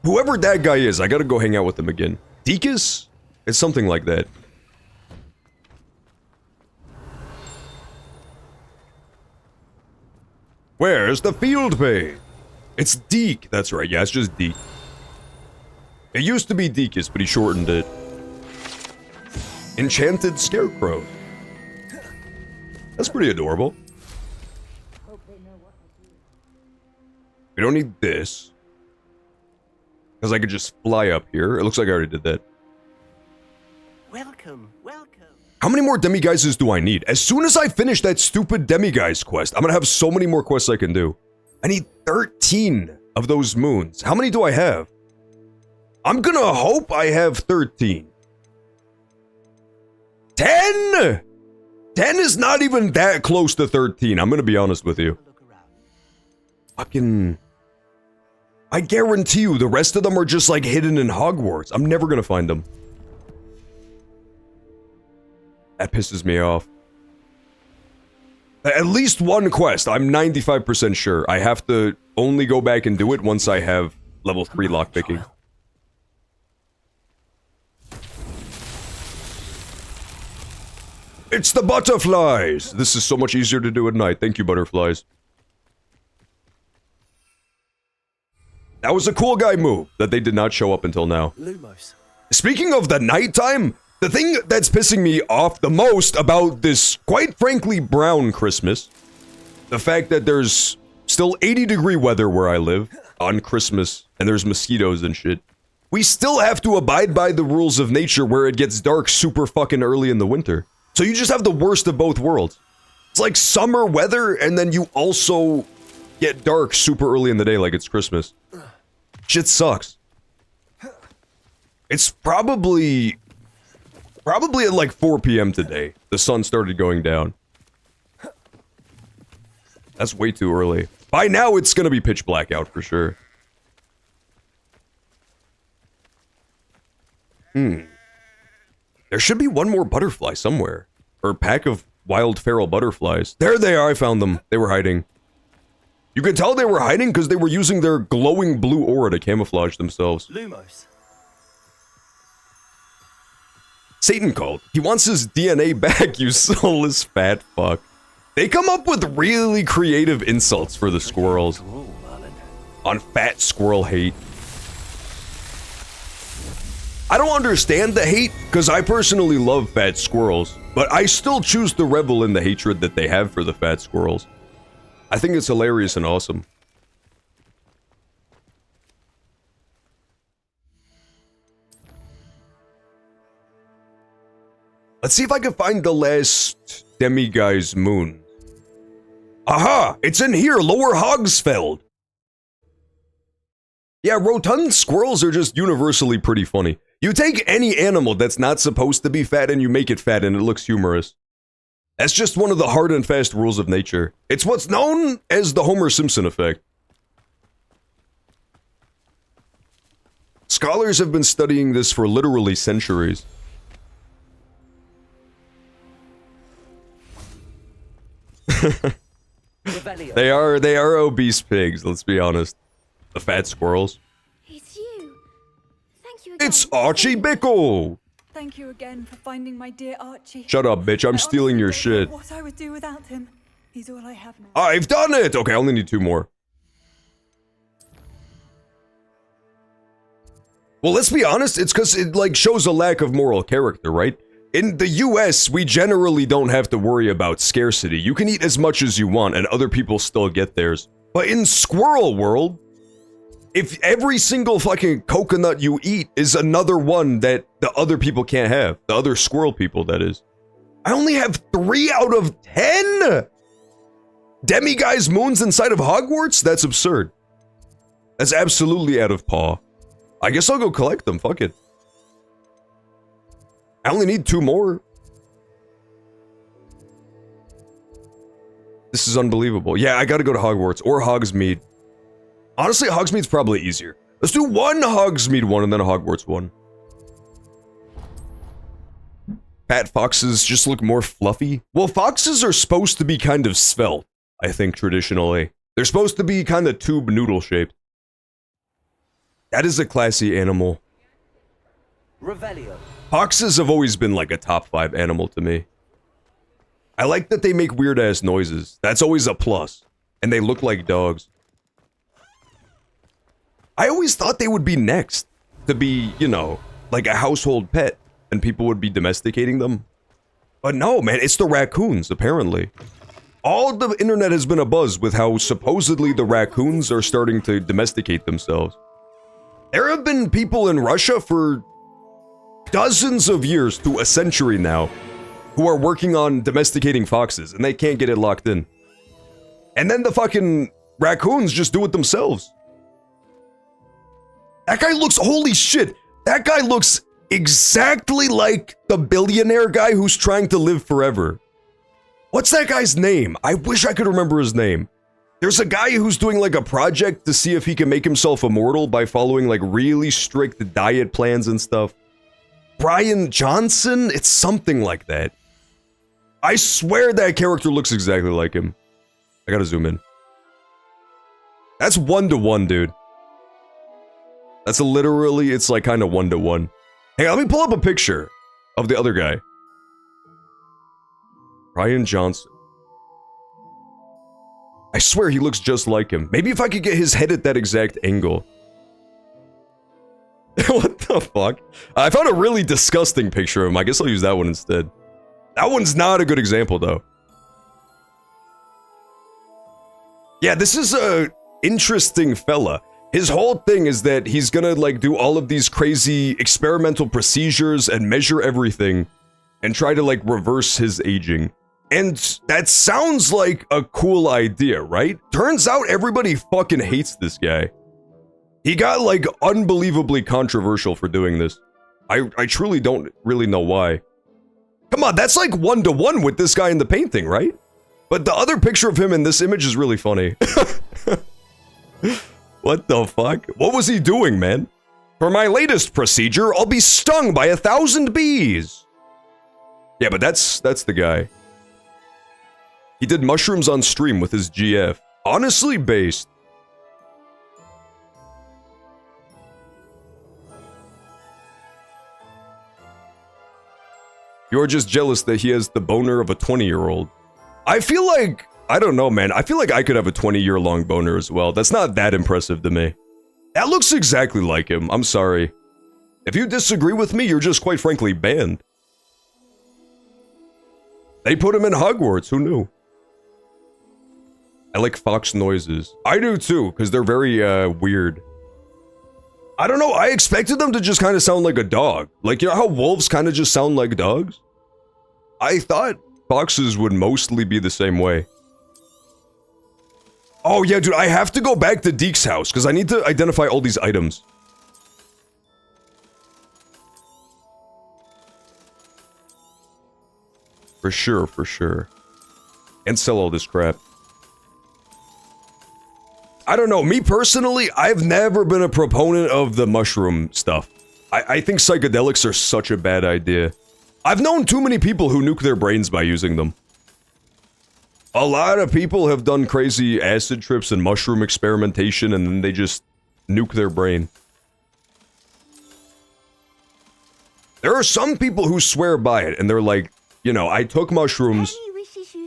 Whoever that guy is, I gotta go hang out with him again. Deakus? It's something like that. Where's the field page? It's Deke. That's right. Yeah, it's just Deke. It used to be Deakus, but he shortened it. Enchanted Scarecrow. That's pretty adorable. We don't need this. Because I could just fly up here. It looks like I already did that. Welcome, welcome. How many more demiguises do I need? As soon as I finish that stupid demiguise quest, I'm gonna have so many more quests I can do. I need 13 of those moons. How many do I have? I'm gonna hope I have 13. 10! 10 is not even that close to 13. I'm gonna be honest with you. Fucking... I guarantee you the rest of them are just like hidden in Hogwarts. I'm never gonna find them. That pisses me off. At least one quest, I'm 95% sure. I have to only go back and do it once I have level 3 lockpicking. It's the butterflies! This is so much easier to do at night. Thank you, butterflies. That was a cool guy move that they did not show up until now. Lumos. Speaking of the nighttime, the thing that's pissing me off the most about this, quite frankly, brown Christmas, the fact that there's still 80-degree weather where I live on Christmas, and there's mosquitoes and shit. We still have to abide by the rules of nature where it gets dark super fucking early in the winter. So you just have the worst of both worlds. It's like summer weather, and then you also get dark super early in the day like it's Christmas. Shit sucks. It's probably at like 4 p.m. today. The sun started going down. That's way too early. By now, it's gonna be pitch black out for sure. There should be one more butterfly somewhere. Or a pack of wild feral butterflies. There they are, I found them. They were hiding. You could tell they were hiding because they were using their glowing blue aura to camouflage themselves. Lumos. Satan called. He wants his DNA back, you soulless fat fuck. They come up with really creative insults for the squirrels. On fat squirrel hate. I don't understand the hate, because I personally love fat squirrels, but I still choose to revel in the hatred that they have for the fat squirrels. I think it's hilarious and awesome. Let's see if I can find the last demiguy's moon. Aha! It's in here, Lower Hogsfeld! Yeah, rotund squirrels are just universally pretty funny. You take any animal that's not supposed to be fat and you make it fat and it looks humorous. That's just one of the hard and fast rules of nature. It's what's known as the Homer Simpson effect. Scholars have been studying this for literally centuries. They are obese pigs, let's be honest. The fat squirrels. It's you. Thank you again. It's Archie Bickle! Thank you again for finding my dear Archie. Shut up, bitch, I'm stealing your shit. What I would do without him. He's all I have now. I've done it! Okay, I only need 2 more. Well, let's be honest, it's because it, like, shows a lack of moral character, right? In the US, we generally don't have to worry about scarcity. You can eat as much as you want, and other people still get theirs. But in Squirrel World, if every single fucking coconut you eat is another one that the other people can't have, the other squirrel people, that is. I only have 3 out of 10 demiguise moons inside of Hogwarts? That's absurd. That's absolutely out of paw. I guess I'll go collect them, fuck it. I only need 2 more. This is unbelievable. Yeah, I gotta go to Hogwarts or Hogsmeade. Honestly, Hogsmeade's probably easier. Let's do one Hogsmeade one and then a Hogwarts one. Fat foxes just look more fluffy. Well, foxes are supposed to be kind of svelte, I think, traditionally. They're supposed to be kind of tube noodle shaped. That is a classy animal. Revelio. Foxes have always been like a top 5 animal to me. I like that they make weird ass noises. That's always a plus. And they look like dogs. I always thought they would be next to be, you know, like a household pet and people would be domesticating them. But no, man, it's the raccoons, apparently. All the internet has been abuzz with how supposedly the raccoons are starting to domesticate themselves. There have been people in Russia for dozens of years to a century now who are working on domesticating foxes and they can't get it locked in. And then the fucking raccoons just do it themselves. That guy looks, holy shit, that guy looks exactly like the billionaire guy who's trying to live forever. What's that guy's name? I wish I could remember his name. There's a guy who's doing like a project to see if he can make himself immortal by following like really strict diet plans and stuff. Brian Johnson? It's something like that. I swear that character looks exactly like him. I gotta zoom in. That's 1-to-1, dude. That's literally, it's like kind of 1-to-1. Hey, let me pull up a picture of the other guy. Brian Johnson. I swear he looks just like him. Maybe if I could get his head at that exact angle. What the fuck? I found a really disgusting picture of him. I guess I'll use that one instead. That one's not a good example, though. Yeah, this is a interesting fella. His whole thing is that he's gonna, like, do all of these crazy experimental procedures and measure everything and try to, like, reverse his aging. And that sounds like a cool idea, right? Turns out everybody fucking hates this guy. He got, like, unbelievably controversial for doing this. I truly don't really know why. Come on, that's like 1-to-1 with this guy in the painting, right? But the other picture of him in this image is really funny. What the fuck? What was he doing, man? For my latest procedure, I'll be stung by 1,000 bees. Yeah, but that's the guy. He did mushrooms on stream with his GF. Honestly based. You're just jealous that he has the boner of a 20-year-old. I feel like, I don't know, man. I feel like I could have a 20-year-long boner as well. That's not that impressive to me. That looks exactly like him. I'm sorry. If you disagree with me, you're just quite frankly banned. They put him in Hogwarts. Who knew? I like fox noises. I do too, because they're very, weird. I don't know, I expected them to just kind of sound like a dog. Like, you know how wolves kind of just sound like dogs? I thought foxes would mostly be the same way. Oh yeah, dude, I have to go back to Deke's house, because I need to identify all these items. For sure, for sure. And sell all this crap. I don't know, me personally, I've never been a proponent of the mushroom stuff. I think psychedelics are such a bad idea. I've known too many people who nuke their brains by using them. A lot of people have done crazy acid trips and mushroom experimentation and then they just nuke their brain. There are some people who swear by it and they're like, you know, I took mushrooms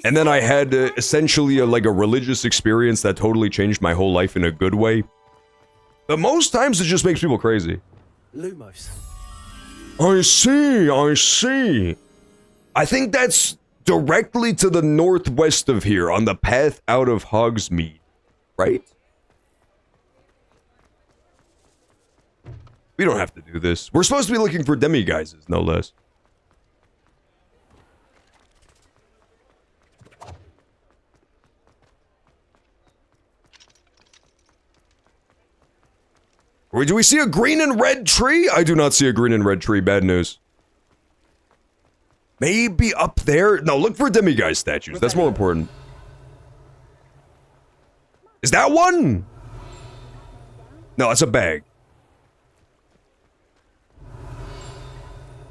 and then I had essentially a religious experience that totally changed my whole life in a good way. But most times it just makes people crazy. Lumos. I see, I see. I think that's directly to the northwest of here, on the path out of Hogsmeade, right? We don't have to do this. We're supposed to be looking for demiguises, no less. Do we see a green and red tree? I do not see a green and red tree. Bad news. Maybe up there? No, look for demiguise statues. That's more important. Is that one? No, it's a bag.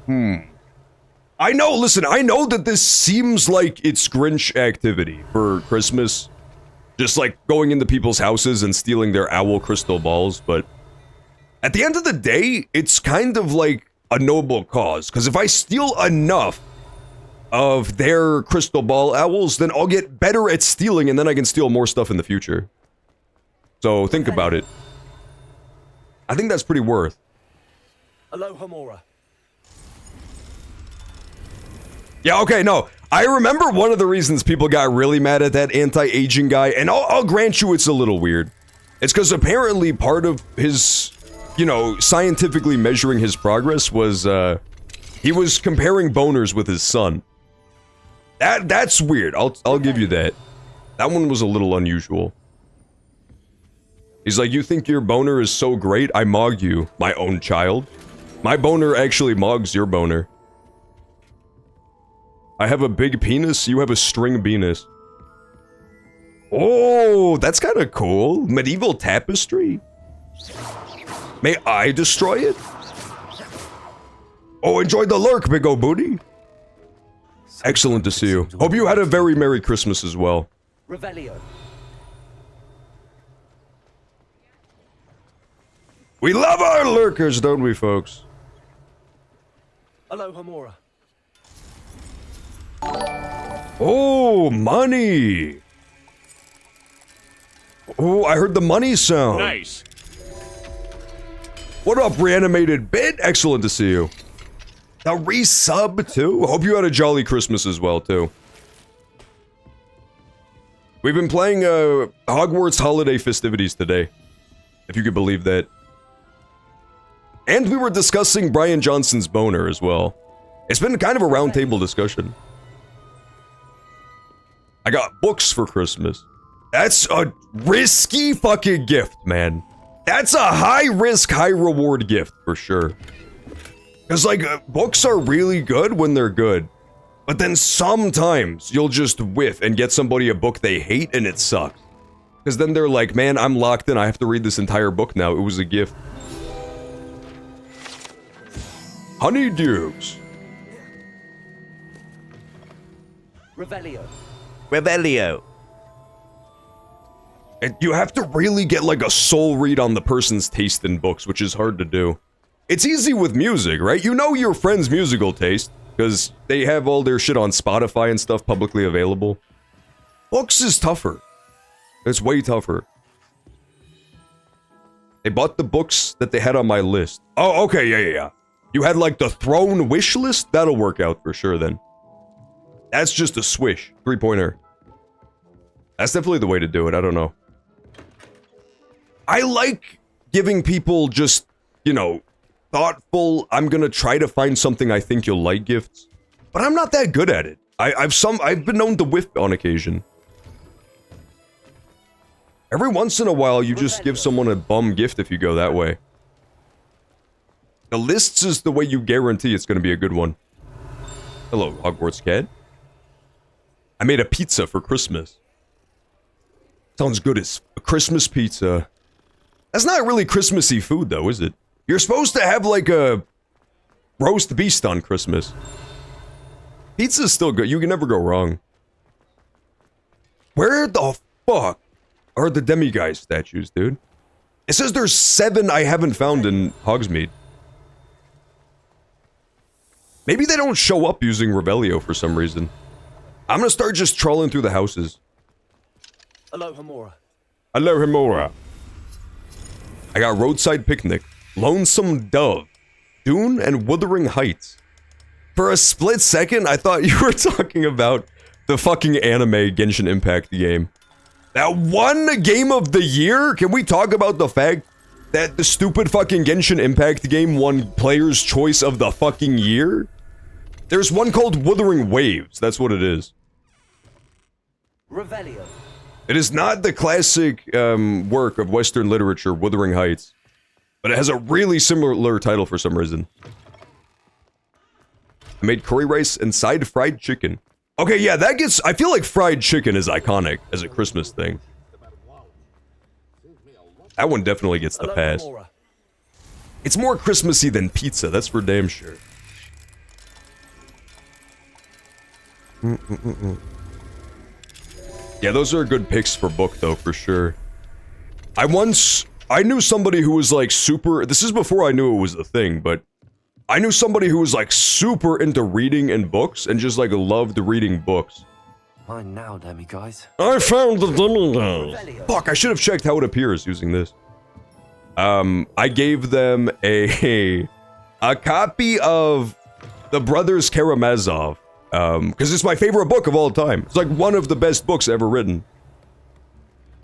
I know, listen, I know that this seems like it's Grinch activity for Christmas. Just like going into people's houses and stealing their owl crystal balls, but at the end of the day, it's kind of like a noble cause. Because if I steal enough of their crystal ball owls, then I'll get better at stealing and then I can steal more stuff in the future. So think about it. I think that's pretty worth. Aloha Mora. Yeah, okay, no. I remember one of the reasons people got really mad at that anti-aging guy, and I'll grant you it's a little weird. It's because apparently part of his, you know, scientifically measuring his progress was, he was comparing boners with his son. That's weird. I'll give you that. That one was a little unusual. He's like, you think your boner is so great? I mog you, my own child. My boner actually mogs your boner. I have a big penis, you have a string penis. Oh, that's kind of cool. Medieval tapestry. May I destroy it? Oh, enjoy the lurk, big ol' booty. Excellent to see you. Hope you had a very Merry Christmas as well. Revelio. We love our lurkers, don't we, folks? Aloha Mora. Oh, money. Oh, I heard the money sound. Nice. What up, reanimated bit? Excellent to see you. The resub, too? Hope you had a jolly Christmas as well, too. We've been playing, Hogwarts holiday festivities today. If you could believe that. And we were discussing Brian Johnson's boner as well. It's been kind of a roundtable discussion. I got books for Christmas. That's a risky fucking gift, man. That's a high-risk, high-reward gift, for sure. Because, like, books are really good when they're good. But then sometimes you'll just whiff and get somebody a book they hate and it sucks. Because then they're like, man, I'm locked in, I have to read this entire book now, it was a gift. Honeydews. Revelio. Revelio. And you have to really get like a soul read on the person's taste in books, which is hard to do. It's easy with music, right? You know your friend's musical taste, because they have all their shit on Spotify and stuff publicly available. Books is tougher. It's way tougher. They bought the books that they had on my list. Oh, okay, yeah. You had like the Throne wish list? That'll work out for sure then. That's just a swish. 3-pointer. That's definitely the way to do it, I don't know. I like giving people just, you know, thoughtful, I'm gonna try to find something I think you'll like gifts. But I'm not that good at it. I've been known to whiff on occasion. Every once in a while, you just give someone a bum gift if you go that way. The lists is the way you guarantee it's gonna be a good one. Hello, Hogwarts cat. I made a pizza for Christmas. Sounds good as a Christmas pizza. That's not really Christmassy food though, is it? You're supposed to have like a roast beast on Christmas. Pizza's still good, you can never go wrong. Where the fuck are the demiguise statues, dude? It says there's 7 I haven't found in Hogsmeade. Maybe they don't show up using Revelio for some reason. I'm gonna start just trawling through the houses. Aloha Mora. Aloha Mora. I got Roadside Picnic, Lonesome Dove, Dune, and Wuthering Heights. For a split second, I thought you were talking about the fucking anime Genshin Impact game. That one game of the year? Can we talk about the fact that the stupid fucking Genshin Impact game won Player's Choice of the fucking year? There's one called Wuthering Waves, that's what it is. Revelio. It is not the classic work of Western literature, Wuthering Heights, but it has a really similar title for some reason. I made curry rice and side fried chicken. Okay, yeah, that gets... I feel like fried chicken is iconic as a Christmas thing. That one definitely gets the pass. It's more Christmassy than pizza, that's for damn sure. Yeah, those are good picks for book, though, for sure. I knew somebody who was, like, super... This is before I knew it was a thing, but... I knew somebody who was, like, super into reading and books, and just, like, loved reading books. Mine now, demiguise. I found the demiguise! Fuck, I should have checked how it appears using this. I gave them a copy of The Brothers Karamazov. Because it's my favorite book of all time. It's like one of the best books ever written.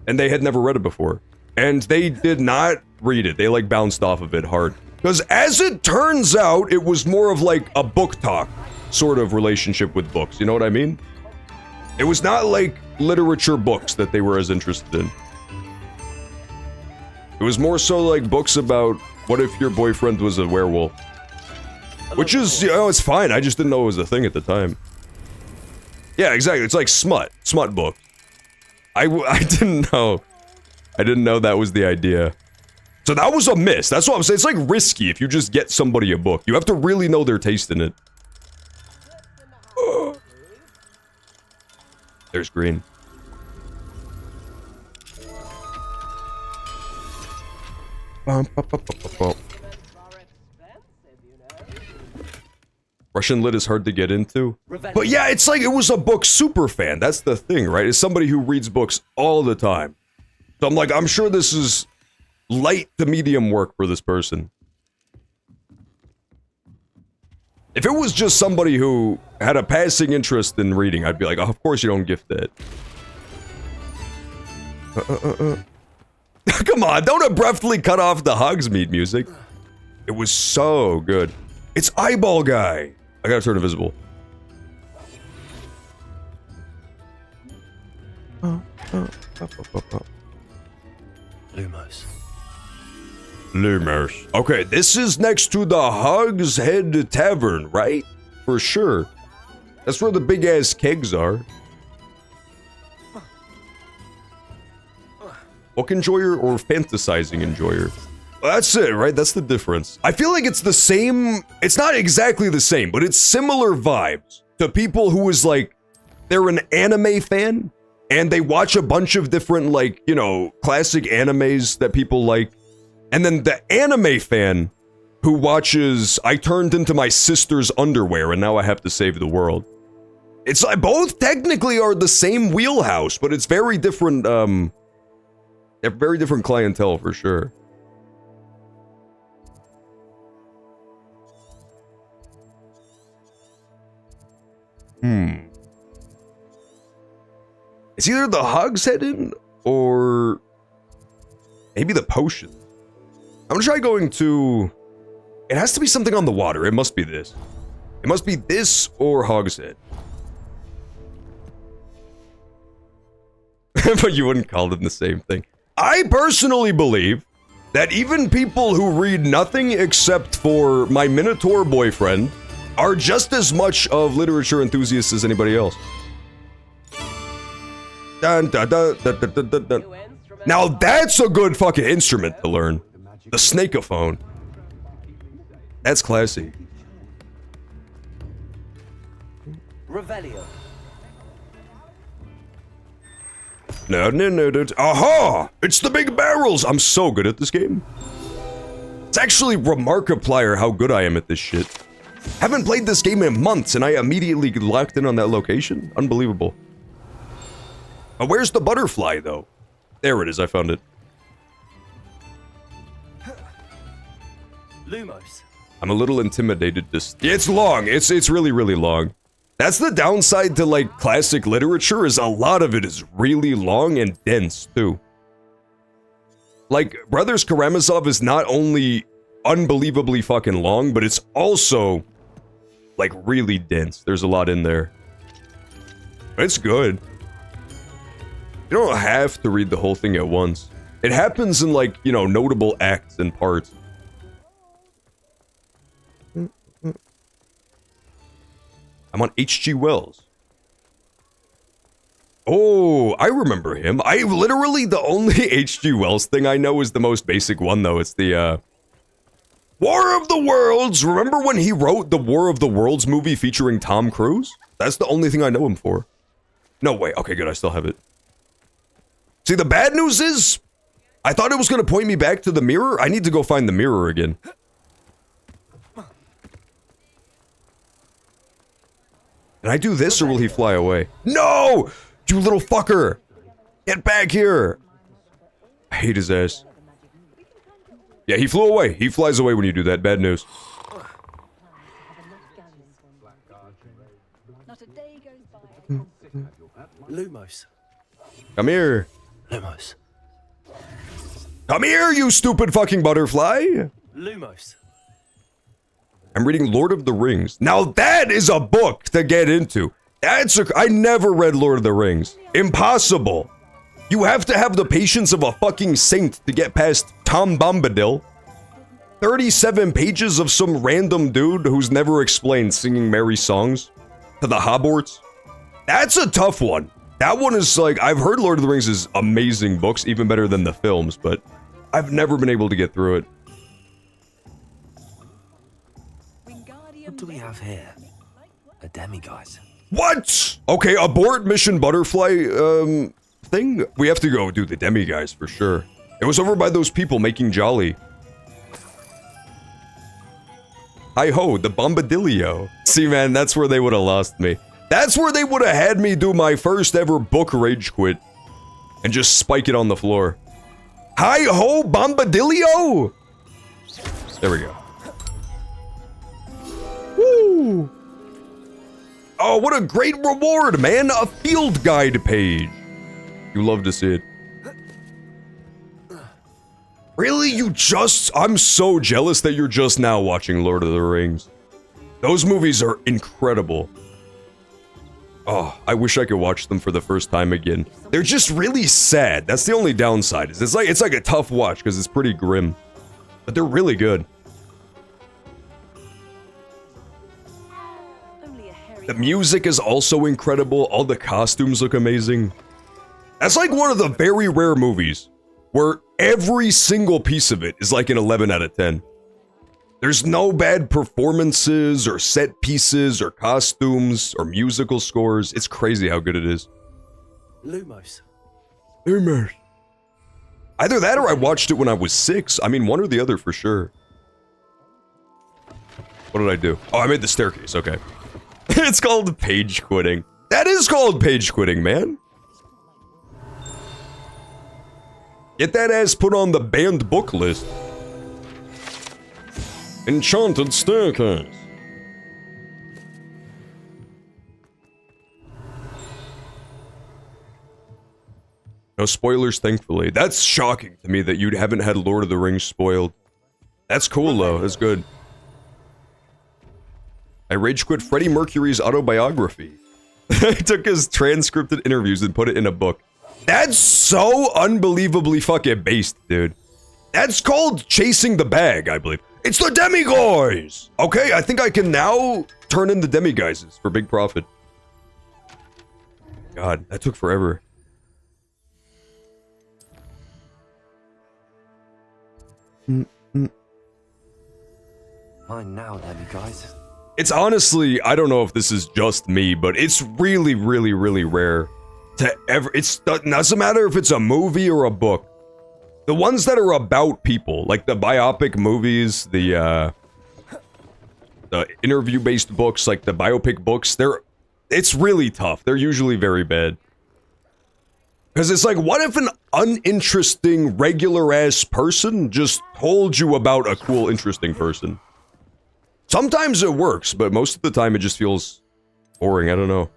And they had never read it before. And they did not read it. They like bounced off of it hard. Because as it turns out, it was more of like a book talk sort of relationship with books. You know what I mean? It was not like literature books that they were as interested in. It was more so like books about what if your boyfriend was a werewolf. Which is, you know, it's fine. I just didn't know it was a thing at the time. Yeah, exactly. It's like smut. Smut book. I didn't know. I didn't know that was the idea. So that was a miss. That's what I'm saying. It's like risky if you just get somebody a book. You have to really know their taste in it. There's green. Russian lit is hard to get into. But yeah, it's like it was a book super fan. That's the thing, right? It's somebody who reads books all the time. So I'm like, I'm sure this is light to medium work for this person. If it was just somebody who had a passing interest in reading, I'd be like, oh, of course you don't gift that. Come on, don't abruptly cut off the Hogsmeade music. It was so good. It's Eyeball Guy. I gotta turn invisible. Lumos. Lumos. Okay, this is next to the Hog's Head Tavern, right? For sure. That's where the big-ass kegs are. Book enjoyer or fantasizing enjoyer? Well, that's it, right? That's the difference. I feel like it's the same. It's not exactly the same, but it's similar vibes to people who is like, they're an anime fan and they watch a bunch of different, like, you know, classic animes that people like. And then the anime fan who watches I turned into my sister's underwear and now I have to save the world. It's like both technically are the same wheelhouse, but it's very different, very different clientele for sure. It's either the Hog's Head Inn or maybe the potion. I'm gonna try going to... It has to be something on the water. It must be this. It must be this or Hog's Head. But you wouldn't call them the same thing. I personally believe that even people who read nothing except for my Minotaur boyfriend are just as much of literature enthusiasts as anybody else. Dun, dun, dun, dun, dun, dun, dun, dun. Now that's a good fucking instrument to learn. The snakeophone. That's classy. Revelio. No. Aha! It's the big barrels! I'm so good at this game. It's actually Remarkiplier how good I am at this shit. Haven't played this game in months and I immediately locked in on that location. Unbelievable. Where's the butterfly, though? There it is, I found it. Lumos. I'm a little intimidated. It's long. It's really, really long. That's the downside to, like, classic literature, is a lot of it is really long and dense, too. Like, Brothers Karamazov is not only unbelievably fucking long, but it's also, like, really dense. There's a lot in there. It's good. You don't have to read the whole thing at once. It happens in, like, you know, notable acts and parts. I'm on H.G. Wells. Oh, I remember him. The only H.G. Wells thing I know is the most basic one, though. It's the, War of the Worlds! Remember when he wrote the War of the Worlds movie featuring Tom Cruise? That's the only thing I know him for. No way. Okay, good. I still have it. See, the bad news is, I thought it was going to point me back to the mirror. I need to go find the mirror again. Can I do this or will he fly away? No! You little fucker! Get back here! I hate his ass. Yeah, he flew away. He flies away when you do that. Bad news. Lumos. Come here. Lumos. Come here, you stupid fucking butterfly! Lumos. I'm reading Lord of the Rings. Now that is a book to get into. I never read Lord of the Rings. Impossible. You have to have the patience of a fucking saint to get past Tom Bombadil. 37 pages of some random dude who's never explained singing merry songs to the Hogwarts. That's a tough one. That one is like, I've heard Lord of the Rings is amazing books, even better than the films, but I've never been able to get through it. What do we have here? A demiguise. What? Okay, abort Mission Butterfly, thing? We have to go do the demiguise for sure. It was over by those people making Jolly. Hi-ho, the Bombadilio. See, man, that's where they would have lost me. That's where they would have had me do my first ever book rage quit. And just spike it on the floor. Hi-ho, Bombadilio! There we go. Woo! Oh, what a great reward, man! A field guide page. You love to see it. Really? I'm so jealous that you're just now watching Lord of the Rings. Those movies are incredible. Oh, I wish I could watch them for the first time again. They're just really sad. That's the only downside. It's like a tough watch because it's pretty grim. But they're really good. The music is also incredible. All the costumes look amazing. That's like one of the very rare movies where every single piece of it is like an 11 out of 10. There's no bad performances or set pieces or costumes or musical scores. It's crazy how good it is. Lumos. Lumos. Either that or I watched it when I was 6. I mean, one or the other for sure. What did I do? Oh, I made the staircase. Okay. It's called page quitting. That is called page quitting, man. Get that ass put on the banned book list. Enchanted staircase. No spoilers, thankfully. That's shocking to me that you haven't had Lord of the Rings spoiled. That's cool, though. That's good. I rage quit Freddie Mercury's autobiography. I took his transcripted interviews and put it in a book. That's so unbelievably fucking based, dude. That's called chasing the bag, I believe. It's the demiguise! Okay, I think I can now turn in the demiguises for big profit. God, that took forever. Mine now, demiguise. It's honestly, I don't know if this is just me, but it's really, really, really rare to ever, it doesn't matter if it's a movie or a book. The ones that are about people, like the biopic movies, the interview-based books, like the biopic books, it's really tough. They're usually very bad. Because it's like, what if an uninteresting, regular-ass person just told you about a cool, interesting person? Sometimes it works, but most of the time it just feels boring. I don't know.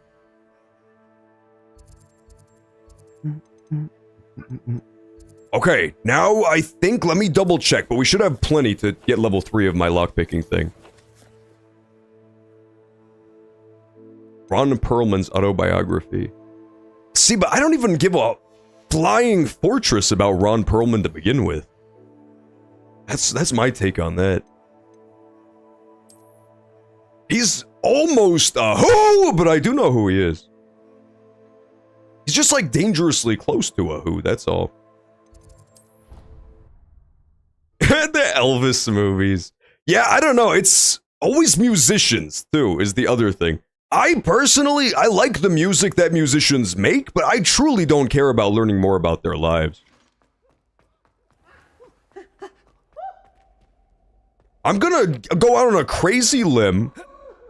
Okay, now I think, let me double check, but we should have plenty to get level 3 of my lockpicking thing. Ron Perlman's autobiography. See, but I don't even give a flying fortress about Ron Perlman to begin with. That's my take on that. He's almost a who, but I do know who he is. He's just like dangerously close to a who, that's all. The Elvis movies. Yeah, I don't know, it's always musicians, too, is the other thing. I like the music that musicians make, but I truly don't care about learning more about their lives. I'm gonna go out on a crazy limb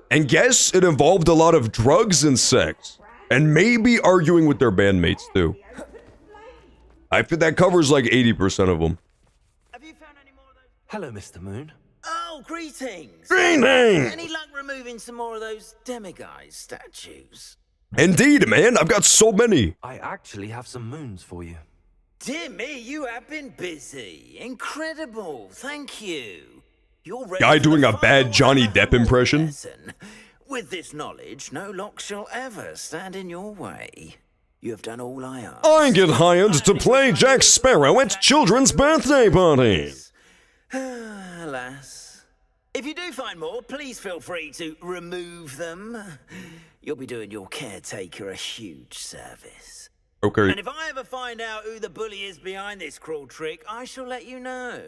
and guess it involved a lot of drugs and sex. And maybe arguing with their bandmates, too. I think that covers like 80% of them. Hello, Mr. Moon. Oh, greetings! Greetings! Any luck removing some more of those demiguise statues? Indeed, man, I've got so many. I actually have some moons for you. Dear me, you have been busy. Incredible, thank you. You're ready Guy for doing the a bad final Johnny Depp impression. lesson. With this knowledge, no lock shall ever stand in your way. You have done all I ask. I get hired to play Jack Sparrow at children's birthday parties. Alas. If you do find more, please feel free to remove them. You'll be doing your caretaker a huge service. Okay. And if I ever find out who the bully is behind this cruel trick, I shall let you know.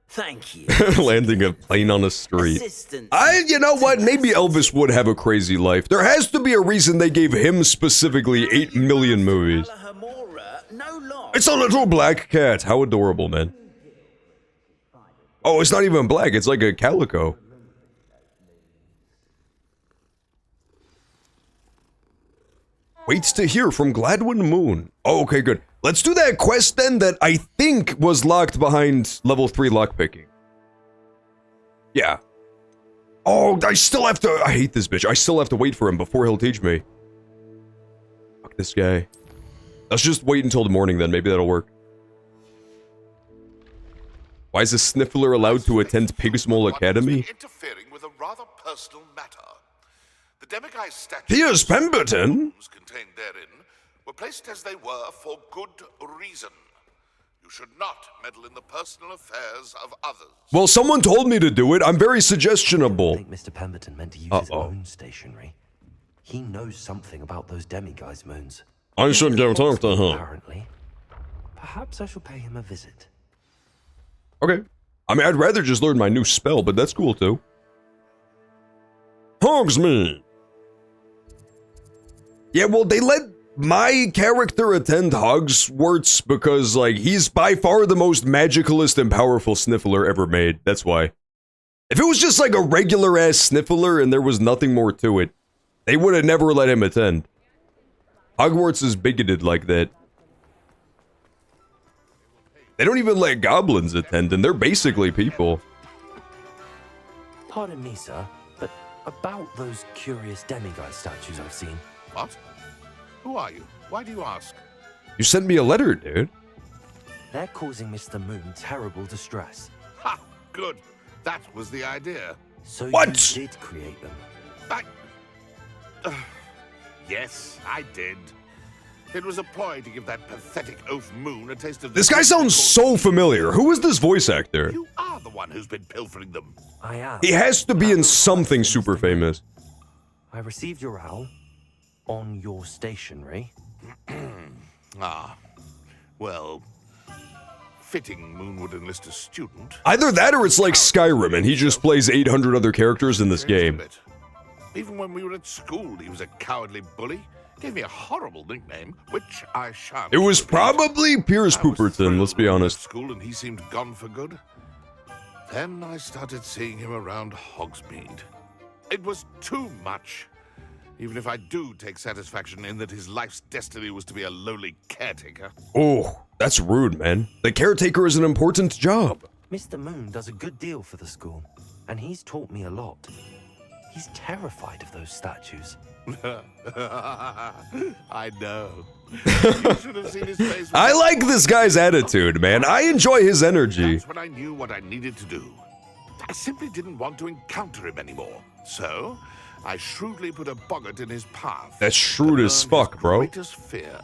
Thank you. Landing a plane on a street. You know what? Maybe Elvis would have a crazy life. There has to be a reason they gave him specifically 8 million movies. It's a little black cat. How adorable, man. Oh, it's not even black. It's like a calico. Waits to hear from Gladwin Moon. Oh, okay, good. Let's do that quest then that I think was locked behind level 3 lockpicking. Yeah. Oh, I still have to... I hate this bitch. I still have to wait for him before he'll teach me. Fuck this guy. Let's just wait until the morning then. Maybe that'll work. Why is a Sniffler allowed to attend Pigsmole Academy? Interfering with a rather personal matter. The demiguise statues Piers Pemberton? contained therein were placed as they were for good reason. You should not meddle in the personal affairs of others. Well, someone told me to do it. I'm very suggestionable. I think Mr. Pemberton meant to use his own stationery. He knows something about those demiguise moons. I should go talk to him. Apparently. Perhaps I shall pay him a visit. Okay. I mean, I'd rather just learn my new spell, but that's cool too. Hogsmeade. Yeah, well, they let my character attend Hogwarts because, like, he's by far the most magicalist and powerful Sniffler ever made. That's why. If it was just like a regular-ass Sniffler and there was nothing more to it, they would have never let him attend. Hogwarts is bigoted like that. They don't even let goblins attend, and they're basically people. Pardon me, sir, but about those curious demiguise statues I've seen. What? Who are you? Why do you ask? You sent me a letter, dude. They're causing Mr. Moon terrible distress. Ha! Good. That was the idea. So what? You did create them? Yes, I did. It was a ploy to give that pathetic oaf Moon a taste of... This guy sounds so familiar. Who is this voice actor? You are the one who's been pilfering them. I am. He has to be in something super famous. I received your owl on your stationery. Well, fitting Moon would enlist a student. Either that or it's like Skyrim and he just plays 800 other characters in this game. Even when we were at school, he was a cowardly bully. Gave me a horrible nickname, which I shan't. It was probably Piers Pooperton, let's be honest. School and he seemed gone for good. Then I started seeing him around Hogsmeade. It was too much. Even if I do take satisfaction in that his life's destiny was to be a lowly caretaker. Oh, that's rude, man. The caretaker is an important job. Mr. Moon does a good deal for the school, and he's taught me a lot. He's terrified of those statues. I know. You should have seen his face. I like this guy's attitude, man. I enjoy his energy. That's when I knew what I needed to do. I simply didn't want to encounter him anymore. So, I shrewdly put a boggart in his path. That's shrewd as fuck, bro. Greatest fear.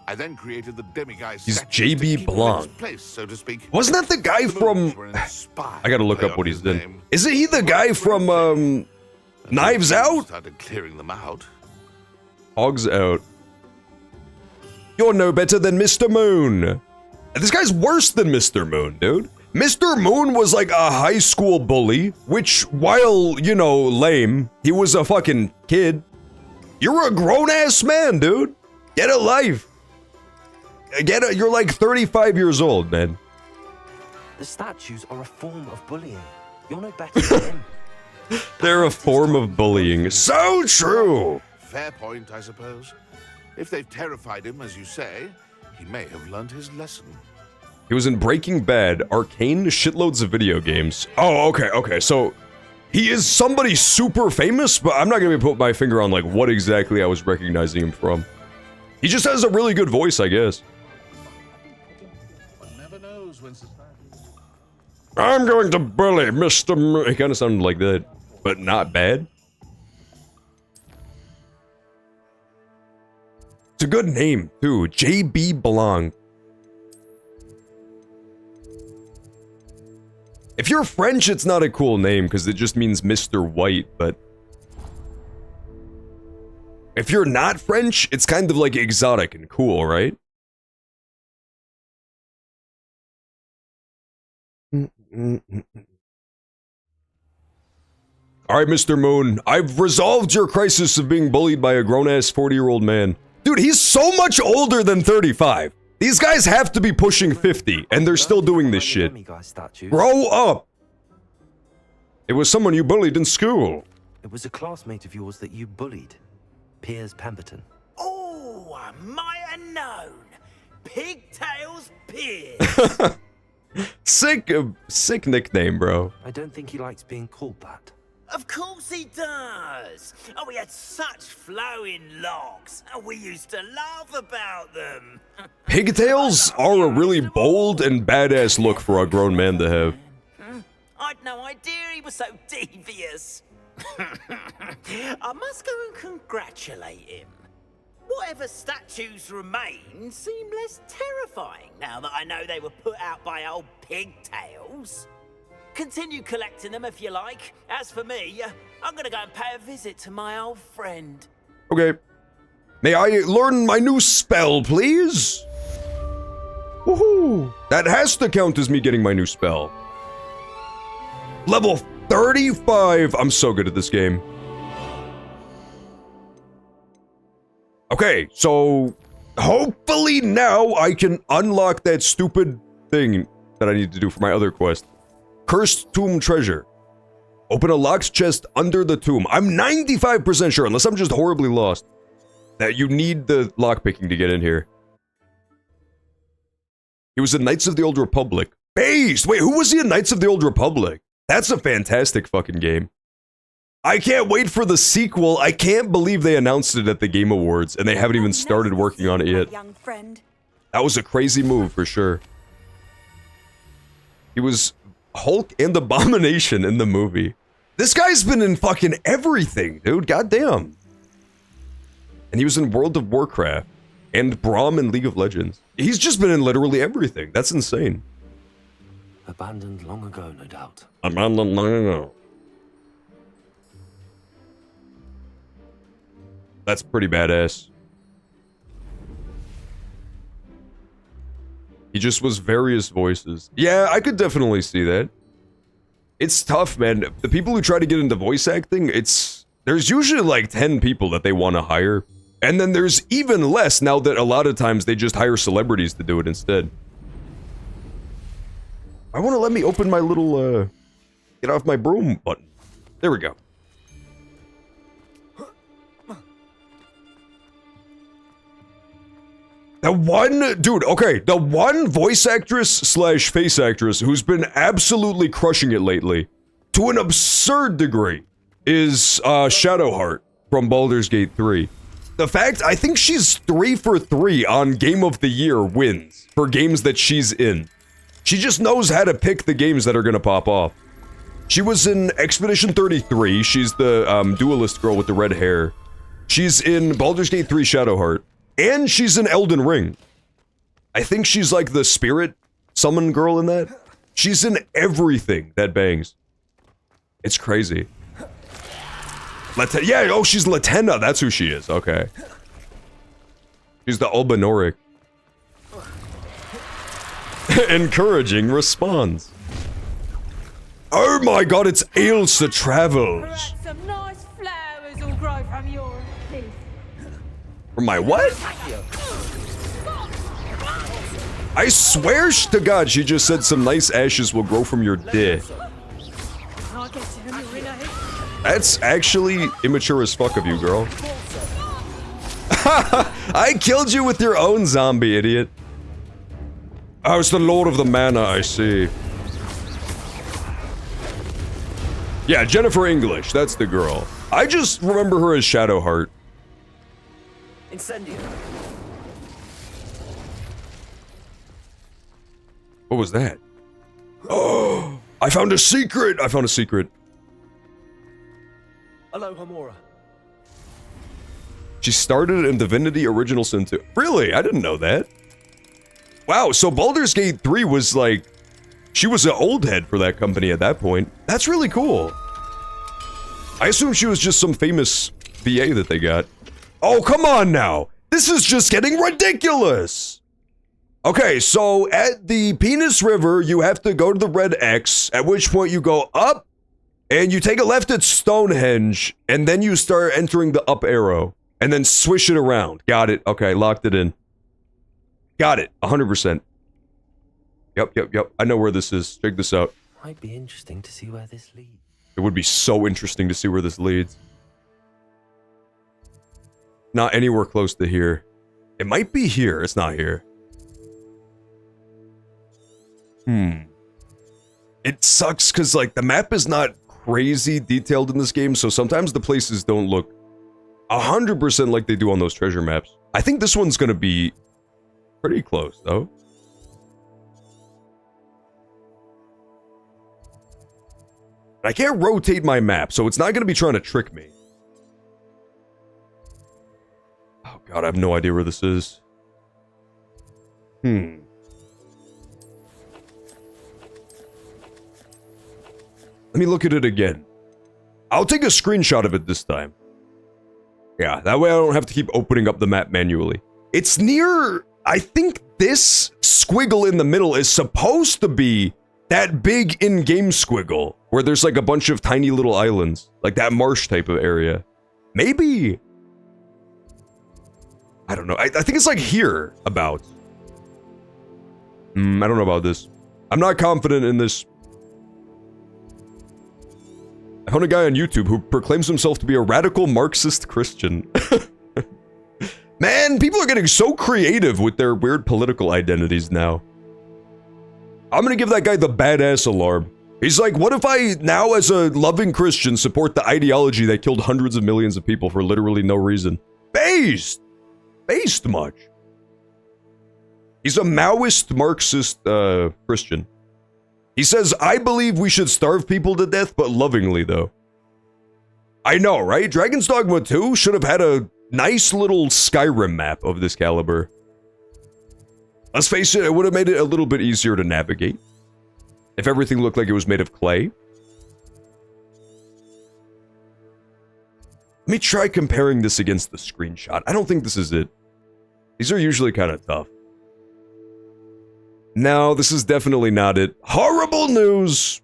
I then created the demiguise. He's JB Blanc. Place, so to speak. Wasn't that the guy from... I gotta look up what he's in. Isn't he the guy from, Knives Out? Started clearing them out. Hogs out. You're no better than Mr. Moon. This guy's worse than Mr. Moon, dude. Mr. Moon was like a high school bully, which, while, you know, lame, he was a fucking kid. You're a grown-ass man, dude. Get a life. You're like 35 years old, man. The statues are a form of bullying. You're no better than him. They're a form of bullying. So true. Fair point, I suppose. If they've terrified him, as you say, he may have learned his lesson. He was in Breaking Bad, Arcane, shitloads of video games. Oh, okay, so he is somebody super famous, but I'm not gonna put my finger on like what exactly I was recognizing him from. He just has a really good voice, I guess. One never knows when society... I'm going to bully Mr. Moon. He kind of sounded like that, but not bad. It's a good name, too. JB Blanc. If you're French, it's not a cool name, because it just means Mr. White, but... If you're not French, it's kind of like exotic and cool, right? Alright, Mr. Moon, I've resolved your crisis of being bullied by a grown-ass 40-year-old man. Dude, he's so much older than 35. These guys have to be pushing 50, and they're still doing this shit. Grow up! It was someone you bullied in school. It was a classmate of yours that you bullied, Piers Pemberton. Oh, I might have known. Pigtails Piers. Sick nickname, bro. I don't think he likes being called that. Of course he does. Oh, he had such flowing locks, and we used to laugh about them. Pigtails are a really bold and badass look for a grown man to have. I'd no idea he was so devious. I must go and congratulate him. Whatever statues remain seem less terrifying now that I know they were put out by old pigtails. Continue collecting them if you like. As for me, I'm gonna go and pay a visit to my old friend. Okay. May I learn my new spell, please? Woohoo! That has to count as me getting my new spell. Level 35! I'm so good at this game. Okay, so hopefully now I can unlock that stupid thing that I need to do for my other quest. Cursed Tomb Treasure. Open a locked chest under the tomb. I'm 95% sure, unless I'm just horribly lost, that you need the lockpicking to get in here. He was in Knights of the Old Republic. Based! Wait, who was he in Knights of the Old Republic? That's a fantastic fucking game. I can't wait for the sequel. I can't believe they announced it at the Game Awards, and they haven't even started working on it yet. Young friend. That was a crazy move, for sure. He was Hulk and Abomination in the movie. This guy's been in fucking everything, dude. Goddamn. And he was in World of Warcraft and Braum in League of Legends. He's just been in literally everything. That's insane. Abandoned long ago, no doubt. Abandoned long ago. That's pretty badass. He just was various voices. Yeah, I could definitely see that. It's tough, man. The people who try to get into voice acting, there's usually like 10 people that they want to hire. And then there's even less now that a lot of times they just hire celebrities to do it instead. I want to let me open my little, get off my broom button. There we go. The one voice actress slash face actress who's been absolutely crushing it lately, to an absurd degree, is Shadowheart from Baldur's Gate 3. The fact, I think she's 3 for 3 on Game of the Year wins for games that she's in. She just knows how to pick the games that are gonna pop off. She was in Expedition 33, she's the duelist girl with the red hair. She's in Baldur's Gate 3 Shadowheart. And she's in Elden Ring. I think she's like the spirit summon girl in that. She's in everything that bangs. It's crazy. Yeah, oh, she's Latenna. That's who she is. Okay. She's the Ulbanoric. Encouraging response. Oh my god, it's Ailsa Travels. Some nice flowers will grow from your teeth. From my what? I swear to God, she just said some nice ashes will grow from your dick. That's actually immature as fuck of you, girl. I killed you with your own zombie, idiot. I was the Lord of the Manor, I see. Yeah, Jennifer English, that's the girl. I just remember her as Shadowheart. Incendio. What was that? Oh, I found a secret! I found a secret. Hello, Homora. She started in Divinity Original Sin 2. Really? I didn't know that. Wow, so Baldur's Gate 3 was like... She was an old head for that company at that point. That's really cool. I assume she was just some famous VA that they got. Oh, come on now. This is just getting ridiculous. Okay, so at the Penis River, you have to go to the red X, at which point you go up, and you take a left at Stonehenge, and then you start entering the up arrow, and then swish it around. Got it. Okay, locked it in. Got it. 100%. Yep. I know where this is. Check this out. Might be interesting to see where this leads. It would be so interesting to see where this leads. Not anywhere close to here. It might be here. It's not here. It sucks because, like, the map is not crazy detailed in this game, so sometimes the places don't look 100% like they do on those treasure maps. I think this one's gonna be pretty close, though. I can't rotate my map, so it's not gonna be trying to trick me. Oh god, I have no idea where this is. Let me look at it again. I'll take a screenshot of it this time. Yeah, that way I don't have to keep opening up the map manually. It's near... I think this squiggle in the middle is supposed to be that big in-game squiggle, where there's like a bunch of tiny little islands. Like that marsh type of area. Maybe. I don't know. I think it's like here, about. I don't know about this. I'm not confident in this. I found a guy on YouTube who proclaims himself to be a radical Marxist Christian. Man, people are getting so creative with their weird political identities now. I'm gonna give that guy the badass alarm. He's like, what if I now, as a loving Christian, support the ideology that killed hundreds of millions of people for literally no reason? Based! Based much. He's a Maoist Marxist Christian. He says, I believe we should starve people to death, but lovingly, though. I know, right? Dragon's Dogma 2 should have had a nice little Skyrim map of this caliber. Let's face it, it would have made it a little bit easier to navigate. If everything looked like it was made of clay. Let me try comparing this against the screenshot. I don't think this is it. These are usually kind of tough. No, this is definitely not it. Horrible news!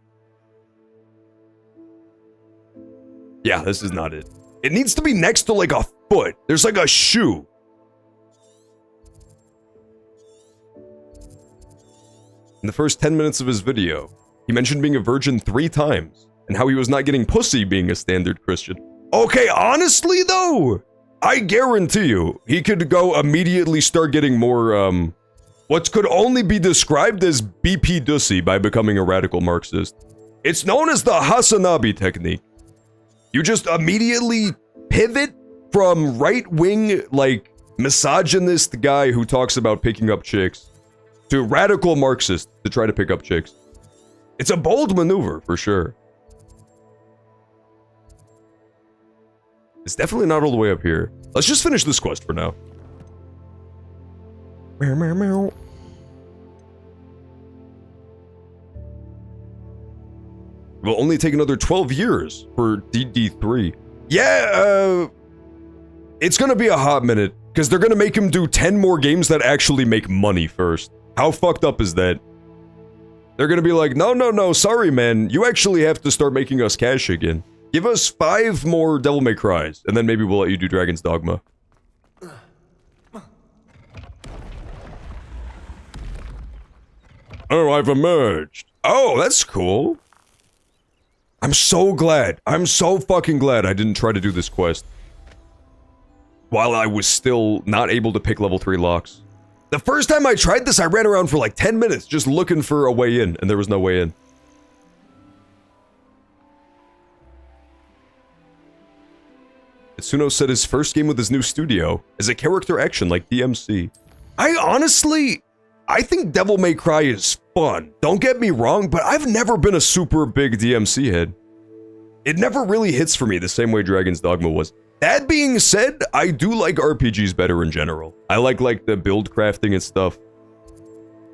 Yeah, this is not it. It needs to be next to like a foot. There's like a shoe. In the first 10 minutes of his video, he mentioned being a virgin 3 times, and how he was not getting pussy being a standard Christian. Okay, honestly though, I guarantee you, he could go immediately start getting more, what could only be described as BP Dussy by becoming a radical Marxist. It's known as the Hasanabi technique. You just immediately pivot from right-wing, like, misogynist guy who talks about picking up chicks to radical Marxist to try to pick up chicks. It's a bold maneuver, for sure. It's definitely not all the way up here. Let's just finish this quest for now. Meow, meow, meow. It will only take another 12 years for DD3. Yeah, it's gonna be a hot minute, because they're gonna make him do 10 more games that actually make money first. How fucked up is that? They're gonna be like, no, sorry man, you actually have to start making us cash again. Give us 5 more Devil May Cries, and then maybe we'll let you do Dragon's Dogma. Oh, I've emerged. Oh, that's cool. I'm so glad. I'm so fucking glad I didn't try to do this quest while I was still not able to pick level 3 locks. The first time I tried this, I ran around for like 10 minutes just looking for a way in, and there was no way in. Itsuno said his first game with his new studio is a character action like DMC. I think Devil May Cry is fun. Don't get me wrong, but I've never been a super big DMC head. It never really hits for me the same way Dragon's Dogma was. That being said, I do like RPGs better in general. I like the build crafting and stuff.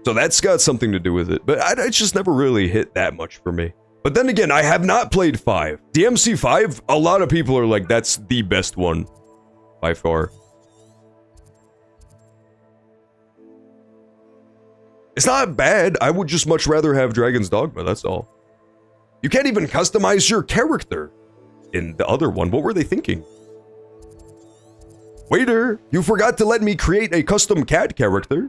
So that's got something to do with it, but it just never really hit that much for me. But then again, I have not played 5. DMC 5, a lot of people are like, that's the best one by far. It's not bad. I would just much rather have Dragon's Dogma, that's all. You can't even customize your character in the other one. What were they thinking? Waiter, you forgot to let me create a custom cat character.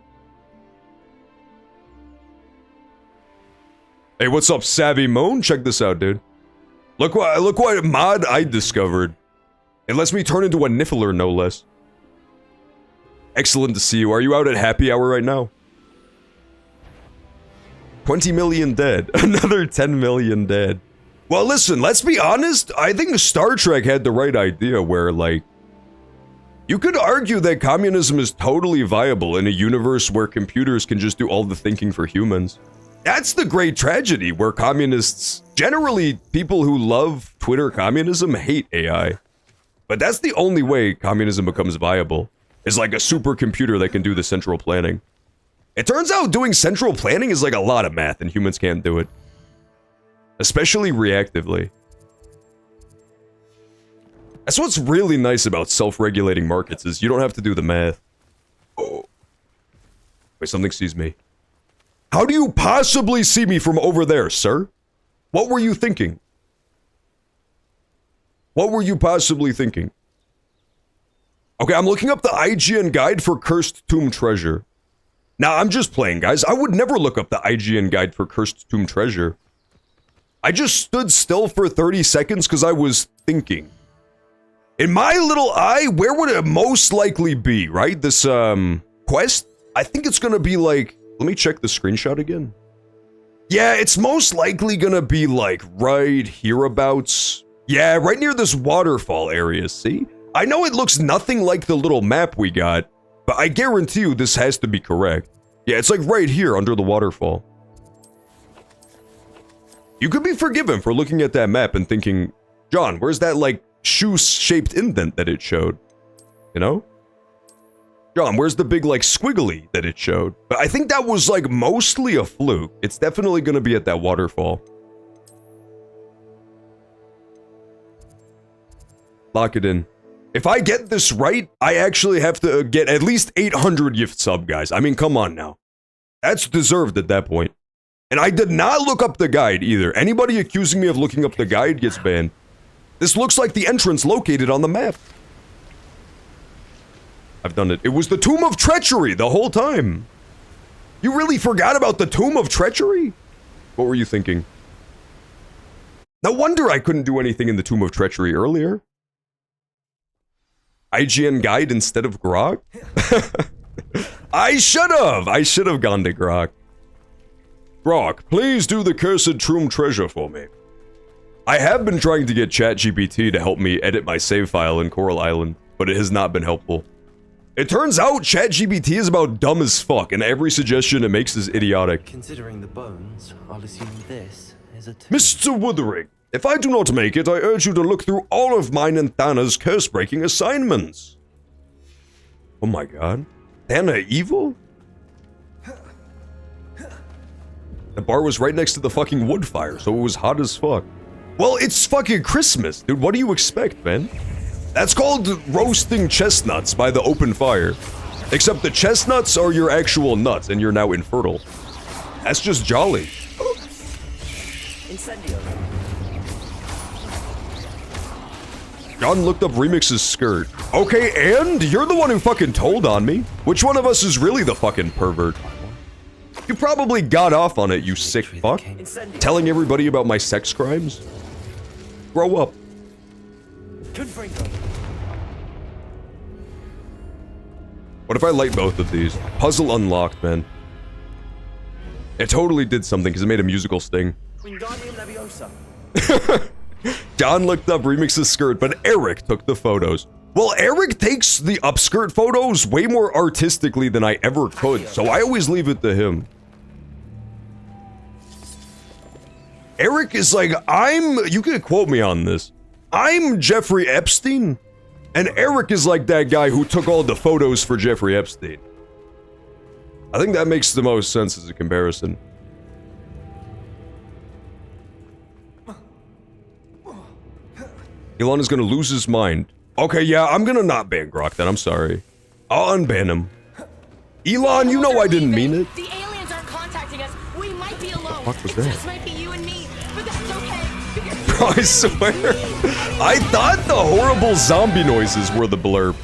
Hey, what's up, Savvy Moan? Check this out, dude. Look what mod I discovered. It lets me turn into a Niffler, no less. Excellent to see you. Are you out at happy hour right now? 20 million dead. Another 10 million dead. Well, listen, let's be honest. I think Star Trek had the right idea where, like, you could argue that communism is totally viable in a universe where computers can just do all the thinking for humans. That's the great tragedy, where communists, generally people who love Twitter communism, hate AI. But that's the only way communism becomes viable, is like a supercomputer that can do the central planning. It turns out doing central planning is like a lot of math and humans can't do it. Especially reactively. That's what's really nice about self-regulating markets, is you don't have to do the math. Oh. Wait, something sees me. How do you possibly see me from over there, sir? What were you thinking? What were you possibly thinking? Okay, I'm looking up the IGN guide for Cursed Tomb Treasure. Now, I'm just playing, guys. I would never look up the IGN guide for Cursed Tomb Treasure. I just stood still for 30 seconds because I was thinking. In my little eye, where would it most likely be, right? This, quest? I think it's gonna be like... Let me check the screenshot again. Yeah, it's most likely gonna be like right hereabouts. Yeah, right near this waterfall area, see? I know it looks nothing like the little map we got, but I guarantee you this has to be correct. Yeah, it's like right here under the waterfall. You could be forgiven for looking at that map and thinking, John, where's that like shoe-shaped indent that it showed? You know? John, where's the big, like, squiggly that it showed? But I think that was, like, mostly a fluke. It's definitely gonna be at that waterfall. Lock it in. If I get this right, I actually have to get at least 800 gift sub, guys. I mean, come on now. That's deserved at that point. And I did not look up the guide, either. Anybody accusing me of looking up the guide gets banned. This looks like the entrance located on the map. I've done it. It was the Tomb of Treachery the whole time. You really forgot about the Tomb of Treachery? What were you thinking? No wonder I couldn't do anything in the Tomb of Treachery earlier. IGN guide instead of Grok? I should have gone to Grok. Grok, please do the Cursed Tomb Treasure for me. I have been trying to get ChatGPT to help me edit my save file in Coral Island, but it has not been helpful. It turns out ChatGPT is about dumb as fuck, and every suggestion it makes is idiotic. Considering the bones, I'll assume this is a Mr. Wuthering, if I do not make it, I urge you to look through all of mine and Thana's curse-breaking assignments. Oh my god. Thana evil? The bar was right next to the fucking wood fire, so it was hot as fuck. Well, it's fucking Christmas, dude. What do you expect, man? That's called roasting chestnuts by the open fire. Except the chestnuts are your actual nuts, and you're now infertile. That's just jolly. Incendio. John looked up Remix's skirt. Okay, and you're the one who fucking told on me. Which one of us is really the fucking pervert? You probably got off on it, you sick fuck. Telling everybody about my sex crimes? Grow up. What if I light both of these? Puzzle unlocked, man. It totally did something because it made a musical sting. John looked up Remix's skirt, but Eric took the photos. Well, Eric takes the upskirt photos way more artistically than I ever could, so I always leave it to him. Eric is like, you can quote me on this. I'm Jeffrey Epstein, and Eric is like that guy who took all the photos for Jeffrey Epstein. I think that makes the most sense as a comparison. Elon is gonna lose his mind. Okay, yeah, I'm gonna not ban Grok then, I'm sorry. I'll unban him. Elon, you know I didn't mean it. The aliens aren't contacting us. We might be alone. What was It that? just might be you and me, but that's okay. Bro, I swear. I thought the horrible zombie noises were the blurb.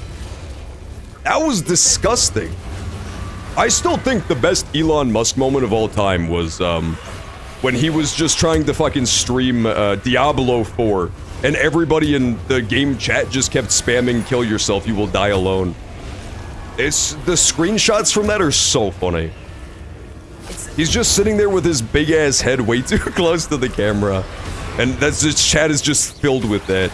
That was disgusting. I still think the best Elon Musk moment of all time was when he was just trying to fucking stream Diablo 4 and everybody in the game chat just kept spamming kill yourself, you will die alone. It's the screenshots from that are so funny. He's just sitting there with his big ass head way too close to the camera. And that's his chat is just filled with that.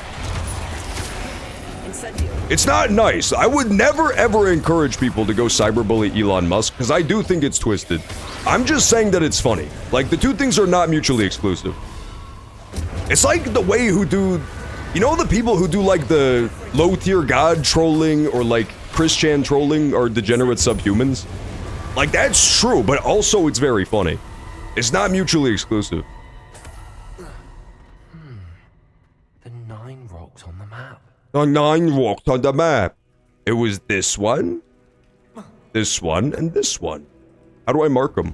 It's not nice. I would never ever encourage people to go cyberbully Elon Musk because I do think it's twisted. I'm just saying that it's funny. Like, the two things are not mutually exclusive. It's like the way who do, you know, the people who do like the low tier god trolling or like Christian trolling are degenerate subhumans. Like, that's true, but also it's very funny. It's not mutually exclusive. The 9 rocks on the map. The 9 rocks on the map. It was this one, and this one. How do I mark them?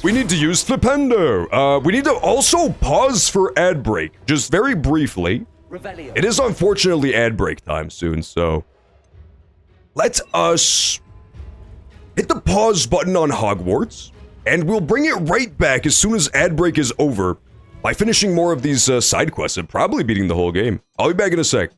We need to use Flipendo. We need to also pause for ad break, just very briefly. It is unfortunately ad break time soon, so let us hit the pause button on Hogwarts, and we'll bring it right back as soon as ad break is over by finishing more of these side quests and probably beating the whole game. I'll be back in a sec.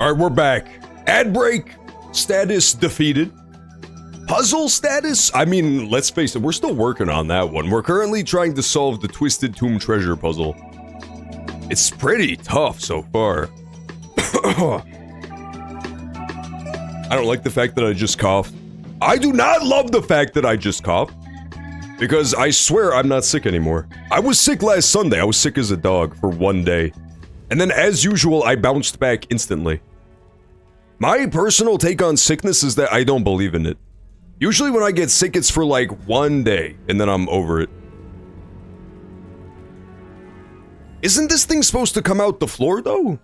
All right, we're back. Ad break status defeated. Puzzle status? I mean, let's face it, we're still working on that one. We're currently trying to solve the Twisted Tomb treasure puzzle. It's pretty tough so far. I don't like the fact that I just coughed. I do not love the fact that I just coughed. Because I swear I'm not sick anymore. I was sick last Sunday. I was sick as a dog for 1 day. And then as usual, I bounced back instantly. My personal take on sickness is that I don't believe in it. Usually when I get sick, it's for like 1 day, and then I'm over it. Isn't this thing supposed to come out the floor, though?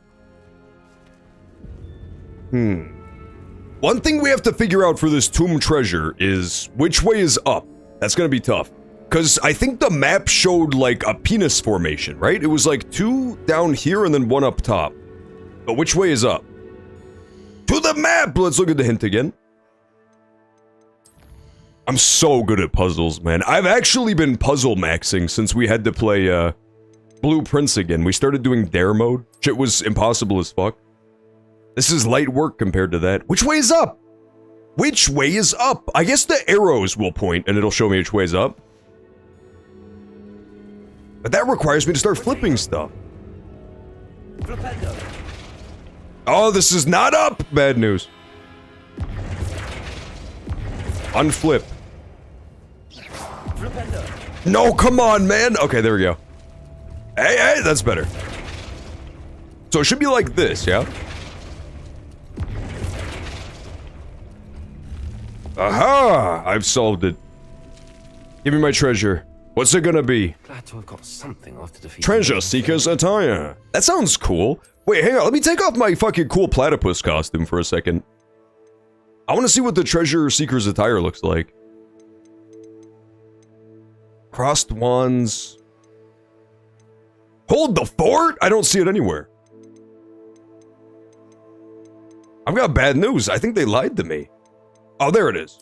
One thing we have to figure out for this tomb treasure is which way is up. That's gonna be tough. Because I think the map showed like a penis formation, right? It was like 2 down here and then 1 up top. But which way is up? To the map! Let's look at the hint again. I'm so good at puzzles, man. I've actually been puzzle maxing since we had to play Blue Prince again. We started doing dare mode. Shit was impossible as fuck. This is light work compared to that. Which way is up? Which way is up? I guess the arrows will point and it'll show me which way is up. But that requires me to start flipping stuff. Oh, this is not up! Bad news. Unflip. No, come on, man! Okay, there we go. Hey, that's better. So it should be like this, yeah? Aha! I've solved it. Give me my treasure. What's it gonna be? Glad to have got something after defeating Treasure Seeker's attire. That sounds cool. Wait, hang on. Let me take off my fucking cool platypus costume for a second. I want to see what the Treasure Seeker's attire looks like. Crossed wands. Hold the fort? I don't see it anywhere. I've got bad news. I think they lied to me. Oh, there it is.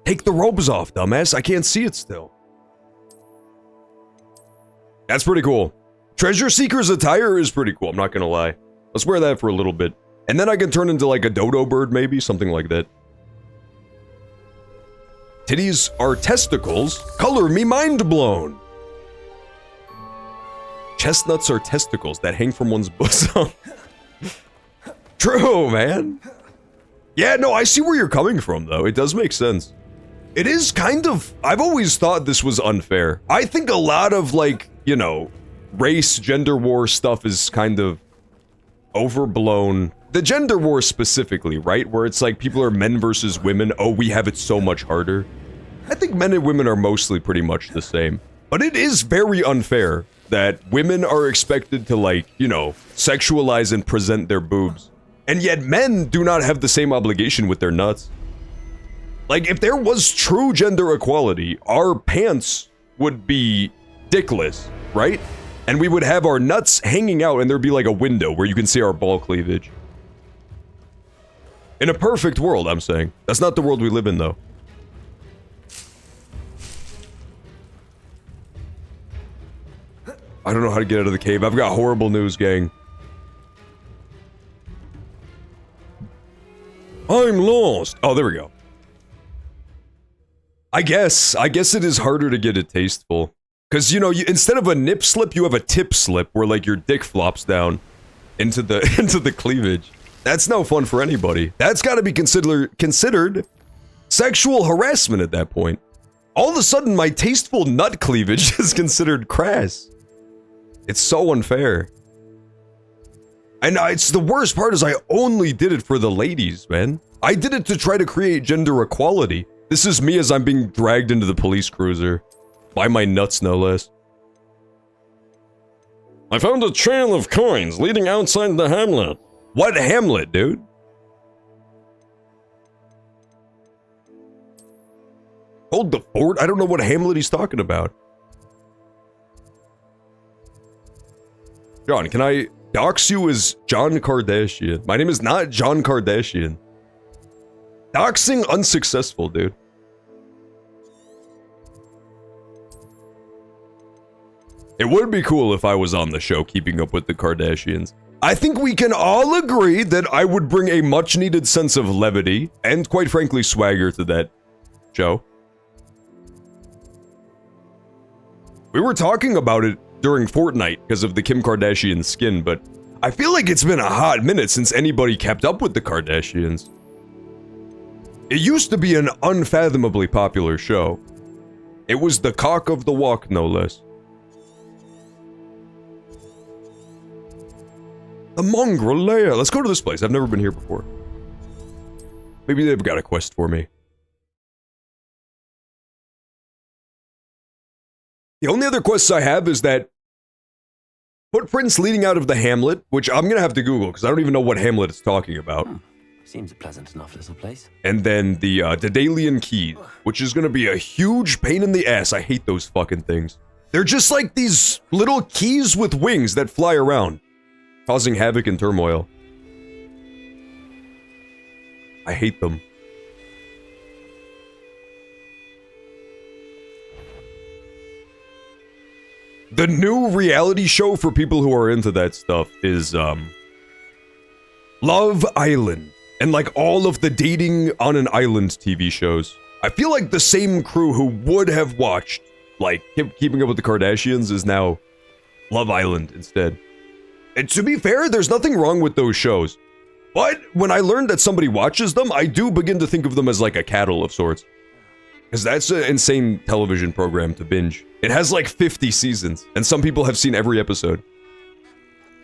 Take the robes off, dumbass. I can't see it still. That's pretty cool. Treasure Seeker's attire is pretty cool, I'm not gonna lie. Let's wear that for a little bit. And then I can turn into like a dodo bird, maybe? Something like that. Titties are testicles. Color me mind blown. Chestnuts are testicles that hang from one's bosom. True, man. Yeah, no, I see where you're coming from, though. It does make sense. It is kind of... I've always thought this was unfair. I think a lot of, like, you know, race, gender war stuff is kind of overblown. The gender war specifically, right? Where it's like people are men versus women. Oh, we have it so much harder. I think men and women are mostly pretty much the same. But it is very unfair that women are expected to, like, you know, sexualize and present their boobs. And yet men do not have the same obligation with their nuts. Like, if there was true gender equality, our pants would be dickless, right? And we would have our nuts hanging out and there'd be like a window where you can see our ball cleavage. In a perfect world, I'm saying. That's not the world we live in, though. I don't know how to get out of the cave. I've got horrible news, gang. I'm lost. Oh, there we go. I guess it is harder to get it tasteful. Because, you know, instead of a nip slip, you have a tip slip where, like, your dick flops down into the cleavage. That's no fun for anybody. That's got to be considered sexual harassment at that point. All of a sudden, my tasteful nut cleavage is considered crass. It's so unfair. And it's the worst part is I only did it for the ladies, man. I did it to try to create gender equality. This is me as I'm being dragged into the police cruiser. By my nuts, no less. I found a trail of coins leading outside the hamlet. What hamlet, dude? Hold the fort? I don't know what hamlet he's talking about. John, can I dox you as John Kardashian? My name is not John Kardashian. Doxing unsuccessful, dude. It would be cool if I was on the show keeping up with the Kardashians. I think we can all agree that I would bring a much-needed sense of levity and, quite frankly, swagger to that show. We were talking about it during Fortnite because of the Kim Kardashian skin, but I feel like it's been a hot minute since anybody kept up with the Kardashians. It used to be an unfathomably popular show. It was the cock of the walk, no less. The mongrel lair. Let's go to this place. I've never been here before. Maybe they've got a quest for me. The only other quests I have is that footprints leading out of the hamlet, which I'm gonna have to Google because I don't even know what hamlet it's talking about. Seems a pleasant enough little place. And then the Daedalian Keys, which is gonna be a huge pain in the ass. I hate those fucking things. They're just like these little keys with wings that fly around, causing havoc and turmoil. I hate them. The new reality show for people who are into that stuff is, Love Island. And like all of the dating on an island TV shows. I feel like the same crew who would have watched, like, Keeping Up with the Kardashians is now Love Island instead. And to be fair, there's nothing wrong with those shows. But when I learned that somebody watches them, I do begin to think of them as like a cattle of sorts. Because that's an insane television program to binge. It has like 50 seasons, and some people have seen every episode.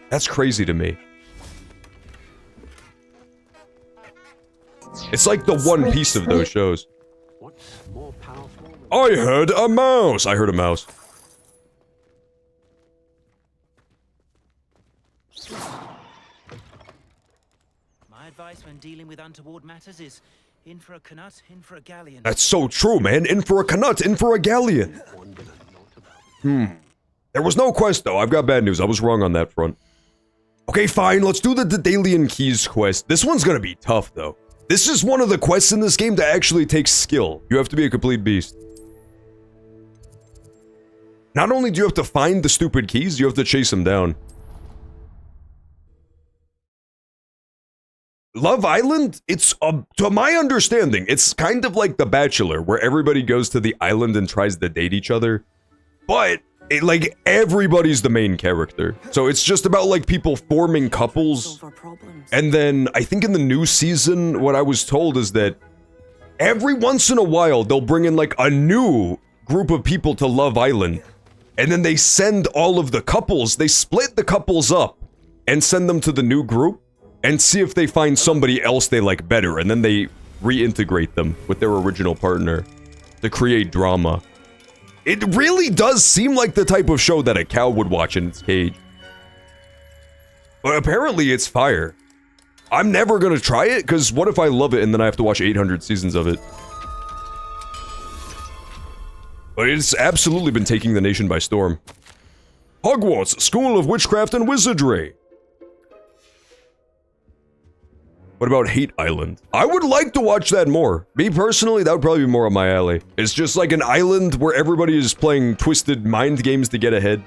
That's crazy to me. It's like the One Piece of those shows. I heard a mouse! I heard a mouse. My advice when dealing with untoward matters is in for a canut, in for a galleon. That's so true, man. In for a canut, in for a galleon. There was no quest, though. I've got bad news. I was wrong on that front. Okay, fine. Let's do the Daedalian Keys quest. This one's gonna be tough, though. This is one of the quests in this game that actually takes skill. You have to be a complete beast. Not only do you have to find the stupid keys, you have to chase them down. Love Island, it's, to my understanding, it's kind of like The Bachelor, where everybody goes to the island and tries to date each other. But, like, everybody's the main character. So it's just about, like, people forming couples. And then, I think in the new season, what I was told is that every once in a while, they'll bring in, like, a new group of people to Love Island. And then they send all of the couples, they split the couples up and send them to the new group and see if they find somebody else they like better. And then they reintegrate them with their original partner to create drama. It really does seem like the type of show that a cow would watch in its cage. But apparently it's fire. I'm never gonna try it, because what if I love it and then I have to watch 800 seasons of it? But it's absolutely been taking the nation by storm. Hogwarts, School of Witchcraft and Wizardry. What about Hate Island? I would like to watch that more. Me personally, that would probably be more up my alley. It's just like an island where everybody is playing twisted mind games to get ahead.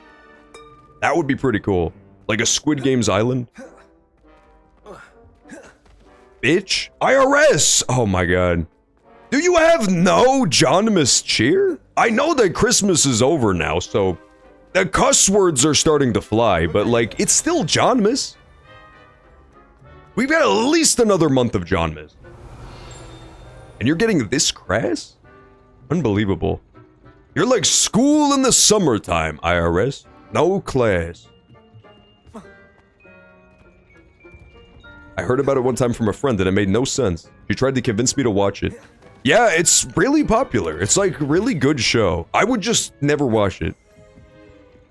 That would be pretty cool. Like a Squid Games island. Bitch. IRS! Oh my god. Do you have no Johnmas cheer? I know that Christmas is over now, so the cuss words are starting to fly, but like, it's still Johnmas. We've got at least another month of Johnmas. And you're getting this crass? Unbelievable. You're like school in the summertime, IRS. No class. I heard about it one time from a friend and it made no sense. She tried to convince me to watch it. Yeah, it's really popular. It's like a really good show. I would just never watch it.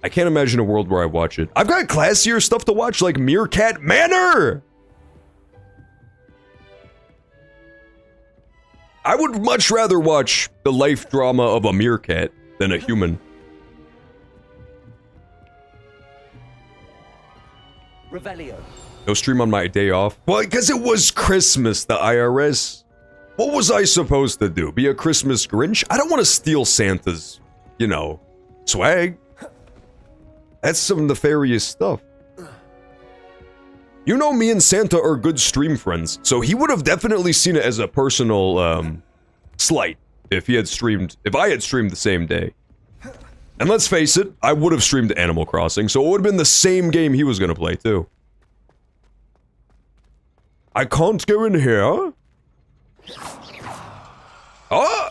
I can't imagine a world where I watch it. I've got classier stuff to watch like Meerkat Manor! I would much rather watch the life drama of a meerkat than a human. Revelio. No stream on my day off? Well, because it was Christmas, the IRS. What was I supposed to do? Be a Christmas Grinch? I don't want to steal Santa's, you know, swag. That's some nefarious stuff. You know me and Santa are good stream friends, so he would have definitely seen it as a personal, slight if I had streamed the same day. And let's face it, I would have streamed Animal Crossing, so it would have been the same game he was gonna play, too. I can't go in here. Ah!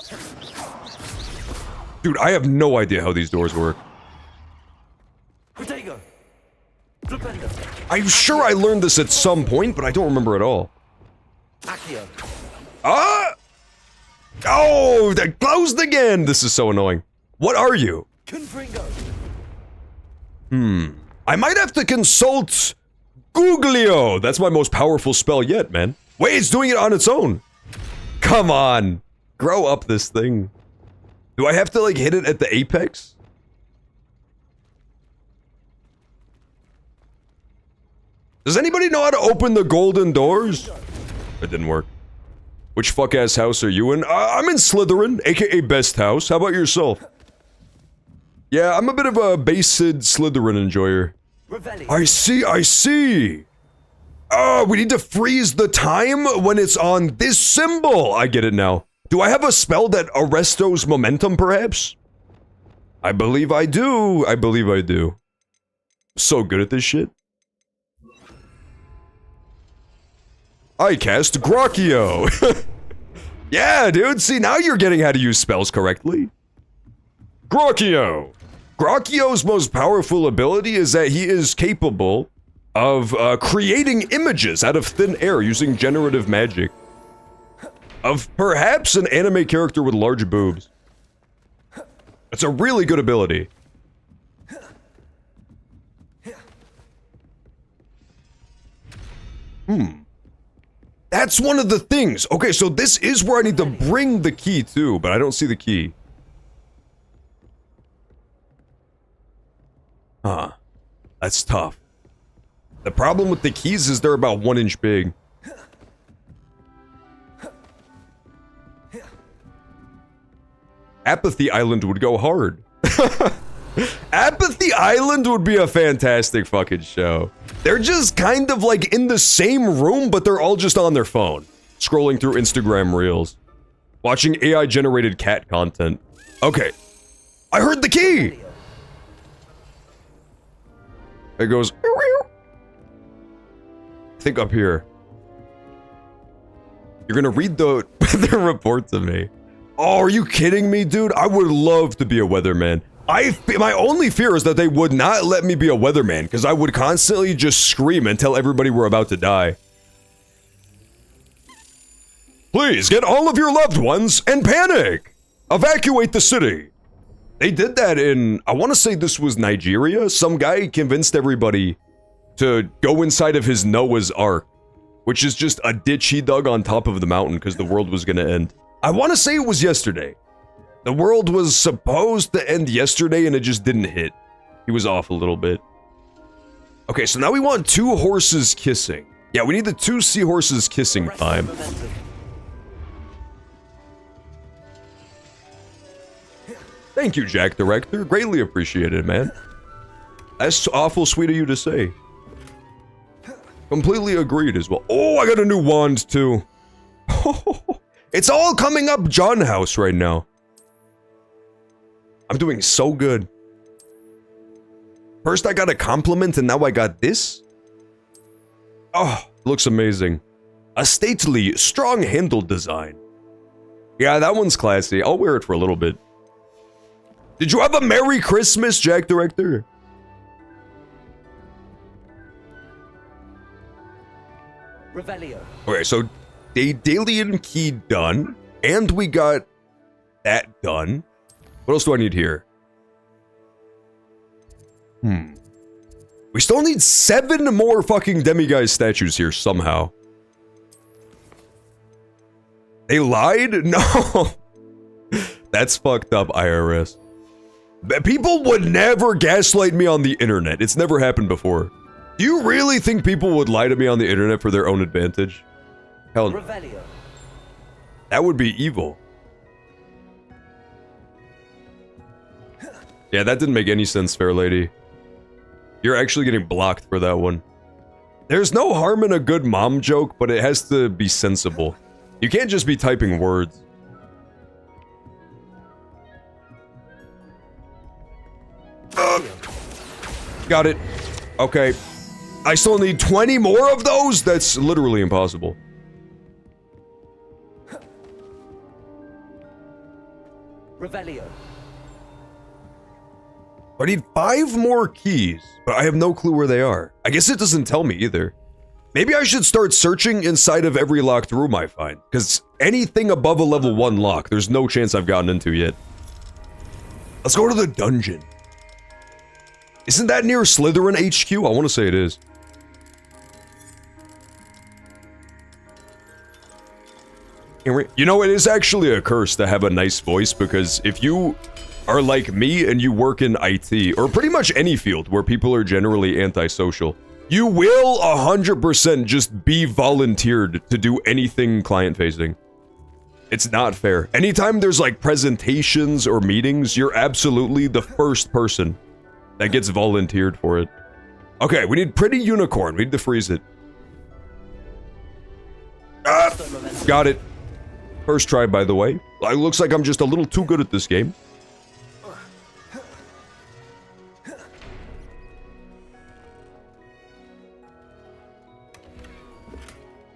Dude, I have no idea how these doors work. I'm sure I learned this at some point, but I don't remember at all. Ah! Oh, that closed again! This is so annoying. What are you? I might have to consult Googlio. That's my most powerful spell yet, man. Wait, it's doing it on its own. Come on. Grow up this thing. Do I have to, like, hit it at the apex? Does anybody know how to open the golden doors? It didn't work. Which fuck-ass house are you in? I'm in Slytherin, aka Best House. How about yourself? Yeah, I'm a bit of a based Slytherin enjoyer. I see! Oh, we need to freeze the time when it's on this symbol! I get it now. Do I have a spell that arrestos momentum, perhaps? I believe I do. So good at this shit. I cast Grocchio! Yeah, dude, see, now you're getting how to use spells correctly. Grocchio! Grocchio's most powerful ability is that he is capable of creating images out of thin air using generative magic. Of perhaps an anime character with large boobs. It's a really good ability. That's one of the things. Okay, so this is where I need to bring the key to, but I don't see the key. Huh. That's tough. The problem with the keys is they're about 1 inch big. Apathy Island would go hard. Apathy Island would be a fantastic fucking show. They're just kind of like in the same room, but they're all just on their phone. Scrolling through Instagram Reels. Watching AI-generated cat content. Okay. I heard the key! It goes... I think up here. You're gonna read the weather report to me. Oh, are you kidding me, dude? I would love to be a weatherman. My only fear is that they would not let me be a weatherman, because I would constantly just scream and tell everybody we're about to die. Please get all of your loved ones and panic! Evacuate the city! They did that in, I want to say this was Nigeria. Some guy convinced everybody to go inside of his Noah's Ark, which is just a ditch he dug on top of the mountain because the world was gonna end. I want to say it was yesterday. The world was supposed to end yesterday and it just didn't hit. He was off a little bit. Okay, so now we want 2 horses kissing. Yeah, we need the 2 seahorses kissing time. Thank you, Jack Director. Greatly appreciated, man. That's awful sweet of you to say. Completely agreed as well. Oh, I got a new wand, too. It's all coming up John House right now. I'm doing so good. First I got a compliment and now I got this? Oh, looks amazing. A stately, strong-handled design. Yeah, that one's classy. I'll wear it for a little bit. Did you have a Merry Christmas, Jack Director? Revelio. Okay, so Daedalian key done, and we got that done. What else do I need here? We still need 7 more fucking demiguise statues here somehow. They lied? No. That's fucked up, IRS. People would never gaslight me on the internet. It's never happened before. Do you really think people would lie to me on the internet for their own advantage? Hell no. That would be evil. Yeah, that didn't make any sense, fair lady. You're actually getting blocked for that one. There's no harm in a good mom joke, but it has to be sensible. You can't just be typing words. Got it. Okay. I still need 20 more of those? That's literally impossible. Revelio. I need 5 more keys, but I have no clue where they are. I guess it doesn't tell me either. Maybe I should start searching inside of every locked room I find, because anything above a level 1 lock, there's no chance I've gotten into yet. Let's go to the dungeon. Isn't that near Slytherin HQ? I want to say it is. You know, it is actually a curse to have a nice voice, because if you are like me and you work in IT, or pretty much any field where people are generally antisocial, you will 100% just be volunteered to do anything client-facing. It's not fair. Anytime there's like presentations or meetings, you're absolutely the first person that gets volunteered for it. Okay, we need Pretty Unicorn. We need to freeze it. Ah, got it. First try, by the way. It looks like I'm just a little too good at this game.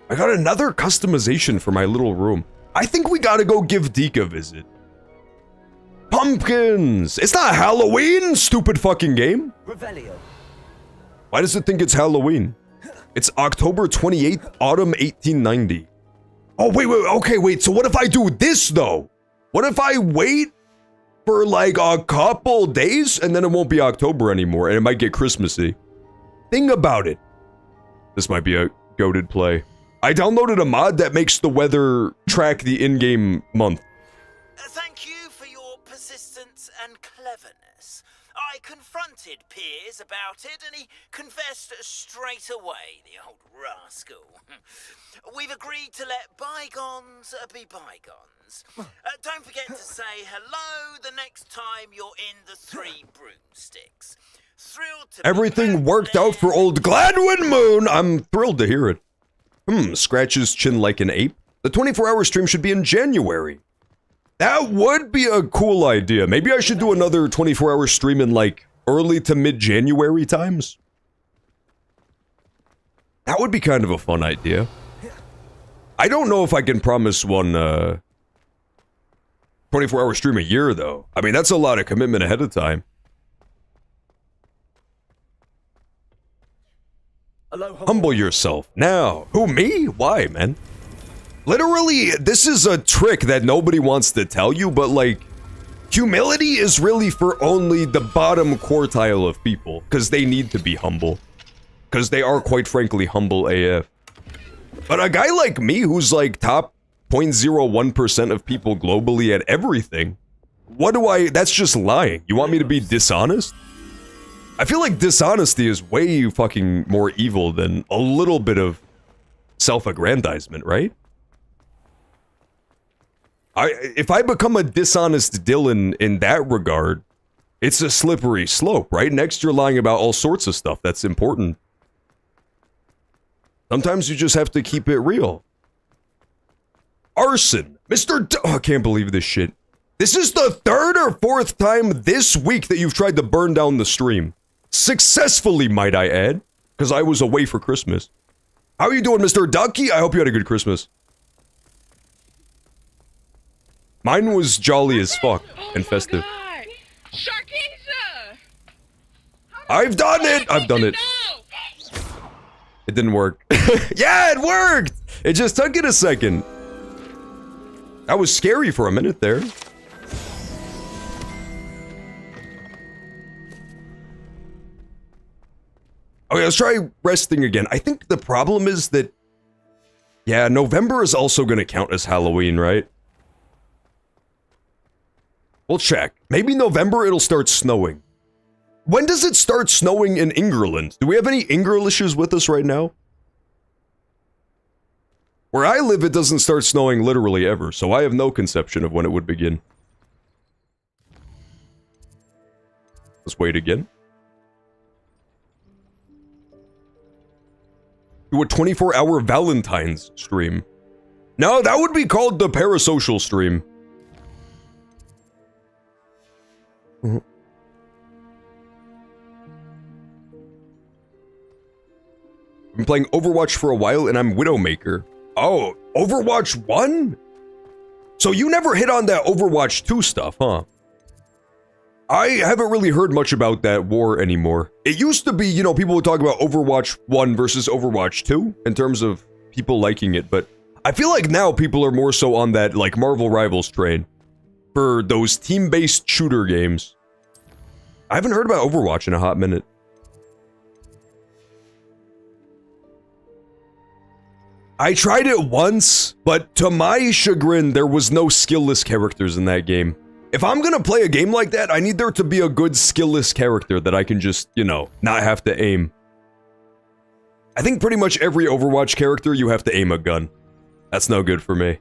I got another customization for my little room. I think we gotta go give Deke a visit. Pumpkins! It's not Halloween, stupid fucking game! Revelio. Why does it think it's Halloween? It's October 28th, autumn 1890. Oh, wait, so what if I do this, though? What if I wait for, like, a couple days, and then it won't be October anymore, and it might get Christmassy? Think about it. This might be a goated play. I downloaded a mod that makes the weather track the in-game month. Thank you for your persistence and cleverness. I confronted Piers about it, and he confessed straight away, the old rascal. We've agreed to let bygones be bygones. Don't forget to say hello the next time you're in the Three Broomsticks. Thrilled to Everything worked out for old Gladwin Moon! I'm thrilled to hear it. Scratches chin like an ape. The 24-hour stream should be in January. That would be a cool idea. Maybe I should do another 24-hour stream in, like, early to mid-January times. That would be kind of a fun idea. I don't know if I can promise one, 24-hour stream a year, though. I mean, that's a lot of commitment ahead of time. Humble yourself. Now. Who, me? Why, man? Literally, this is a trick that nobody wants to tell you, but, like, humility is really for only the bottom quartile of people, because they need to be humble. Because they are, quite frankly, humble AF. But a guy like me, who's, like, top 0.01% of people globally at everything, that's just lying. You want me to be dishonest? I feel like dishonesty is way fucking more evil than a little bit of self-aggrandizement, right? If I become a dishonest Dylan in that regard, it's a slippery slope, right? Next, you're lying about all sorts of stuff that's important. Sometimes you just have to keep it real. Arson. I can't believe this shit. This is the 3rd or 4th time this week that you've tried to burn down the stream. Successfully, might I add, because I was away for Christmas. How are you doing, Mr. Ducky? I hope you had a good Christmas. Mine was jolly as fuck and festive. I've done it! I've done it. It didn't work. Yeah, it worked! It just took it a second. That was scary for a minute there. Okay, let's try resting again. I think the problem is that... Yeah, November is also going to count as Halloween, right? We'll check. Maybe November it'll start snowing. When does it start snowing in England? Do we have any Englishes with us right now? Where I live, it doesn't start snowing literally ever, so I have no conception of when it would begin. Let's wait again. Do a 24-hour Valentine's stream. No, that would be called the parasocial stream. I've been playing Overwatch for a while and I'm Widowmaker. Oh, Overwatch 1? So you never hit on that Overwatch 2 stuff, huh? I haven't really heard much about that war anymore. It used to be, you know, people would talk about Overwatch 1 versus Overwatch 2 in terms of people liking it, but I feel like now people are more so on that, like, Marvel Rivals train for those team-based shooter games. I haven't heard about Overwatch in a hot minute. I tried it once, but to my chagrin, there was no skillless characters in that game. If I'm gonna play a game like that, I need there to be a good skillless character that I can just, you know, not have to aim. I think pretty much every Overwatch character, you have to aim a gun. That's no good for me.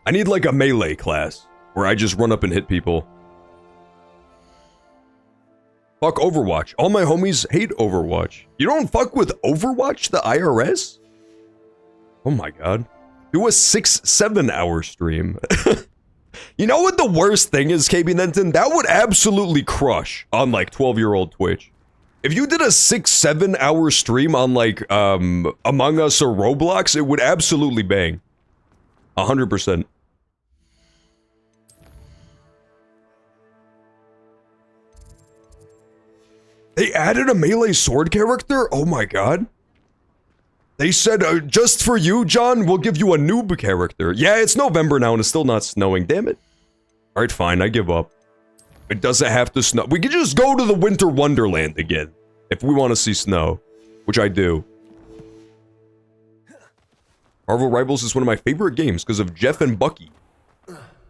I need like a melee class, where I just run up and hit people. Fuck Overwatch. All my homies hate Overwatch. You don't fuck with Overwatch, the IRS? Oh my god. Do a 6-7 hour stream. You know what the worst thing is, KB Nenton? That would absolutely crush on like 12-year-old Twitch. If you did a 6-7 hour stream on like Among Us or Roblox, it would absolutely bang. 100%. They added a melee sword character? Oh my god. They said, just for you, John, we'll give you a noob character. Yeah, it's November now and it's still not snowing, damn it. Alright, fine, I give up. It doesn't have to snow. We could just go to the Winter Wonderland again, if we want to see snow, which I do. Marvel Rivals is one of my favorite games because of Jeff and Bucky.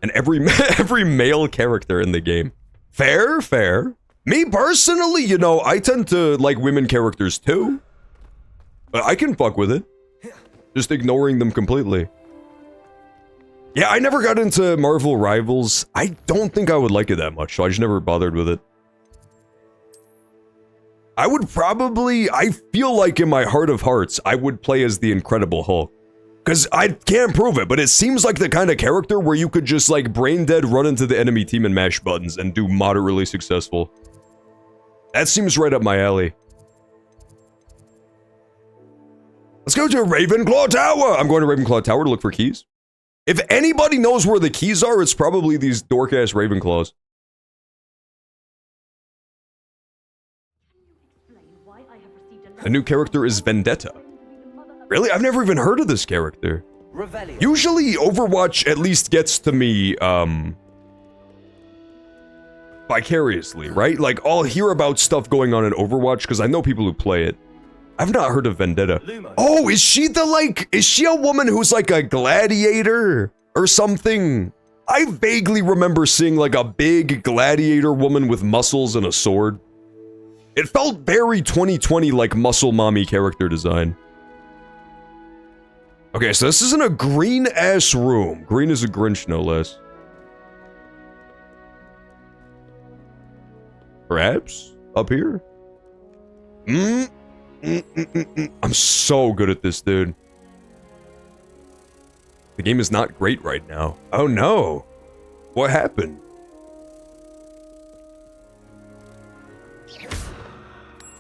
And every male character in the game. Fair, fair. Me personally, you know, I tend to like women characters too. But I can fuck with it. Just ignoring them completely. Yeah, I never got into Marvel Rivals. I don't think I would like it that much, so I just never bothered with it. I would probably, I feel like in my heart of hearts, I would play as the Incredible Hulk. Because I can't prove it, but it seems like the kind of character where you could just like brain dead run into the enemy team and mash buttons and do moderately successful. That seems right up my alley. Let's go to Ravenclaw Tower! I'm going to Ravenclaw Tower to look for keys. If anybody knows where the keys are, it's probably these dork-ass Ravenclaws. A new character is Vendetta. Really? I've never even heard of this character. Usually, Overwatch at least gets to me, vicariously, right? Like, I'll hear about stuff going on in Overwatch because I know people who play it. I've not heard of Vendetta. Oh, is she the, like, is she a woman who's like a gladiator or something? I vaguely remember seeing like a big gladiator woman with muscles and a sword. It felt very 2020 like muscle mommy character design. Okay, so this isn't a green-ass room. Green is a Grinch, no less. Perhaps? Up here? I'm so good at this, dude. The game is not great right now. Oh no! What happened?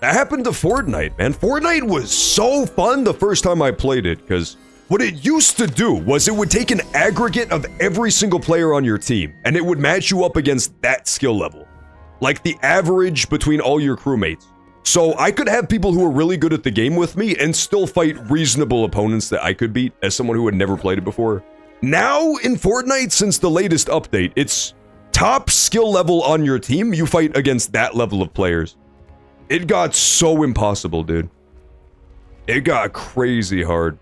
That happened to Fortnite, man. Fortnite was so fun the first time I played it, because what it used to do was it would take an aggregate of every single player on your team, and it would match you up against that skill level. Like the average between all your crewmates. So I could have people who are really good at the game with me and still fight reasonable opponents that I could beat as someone who had never played it before. Now in Fortnite, since the latest update, it's top skill level on your team, you fight against that level of players. It got so impossible, dude. It got crazy hard.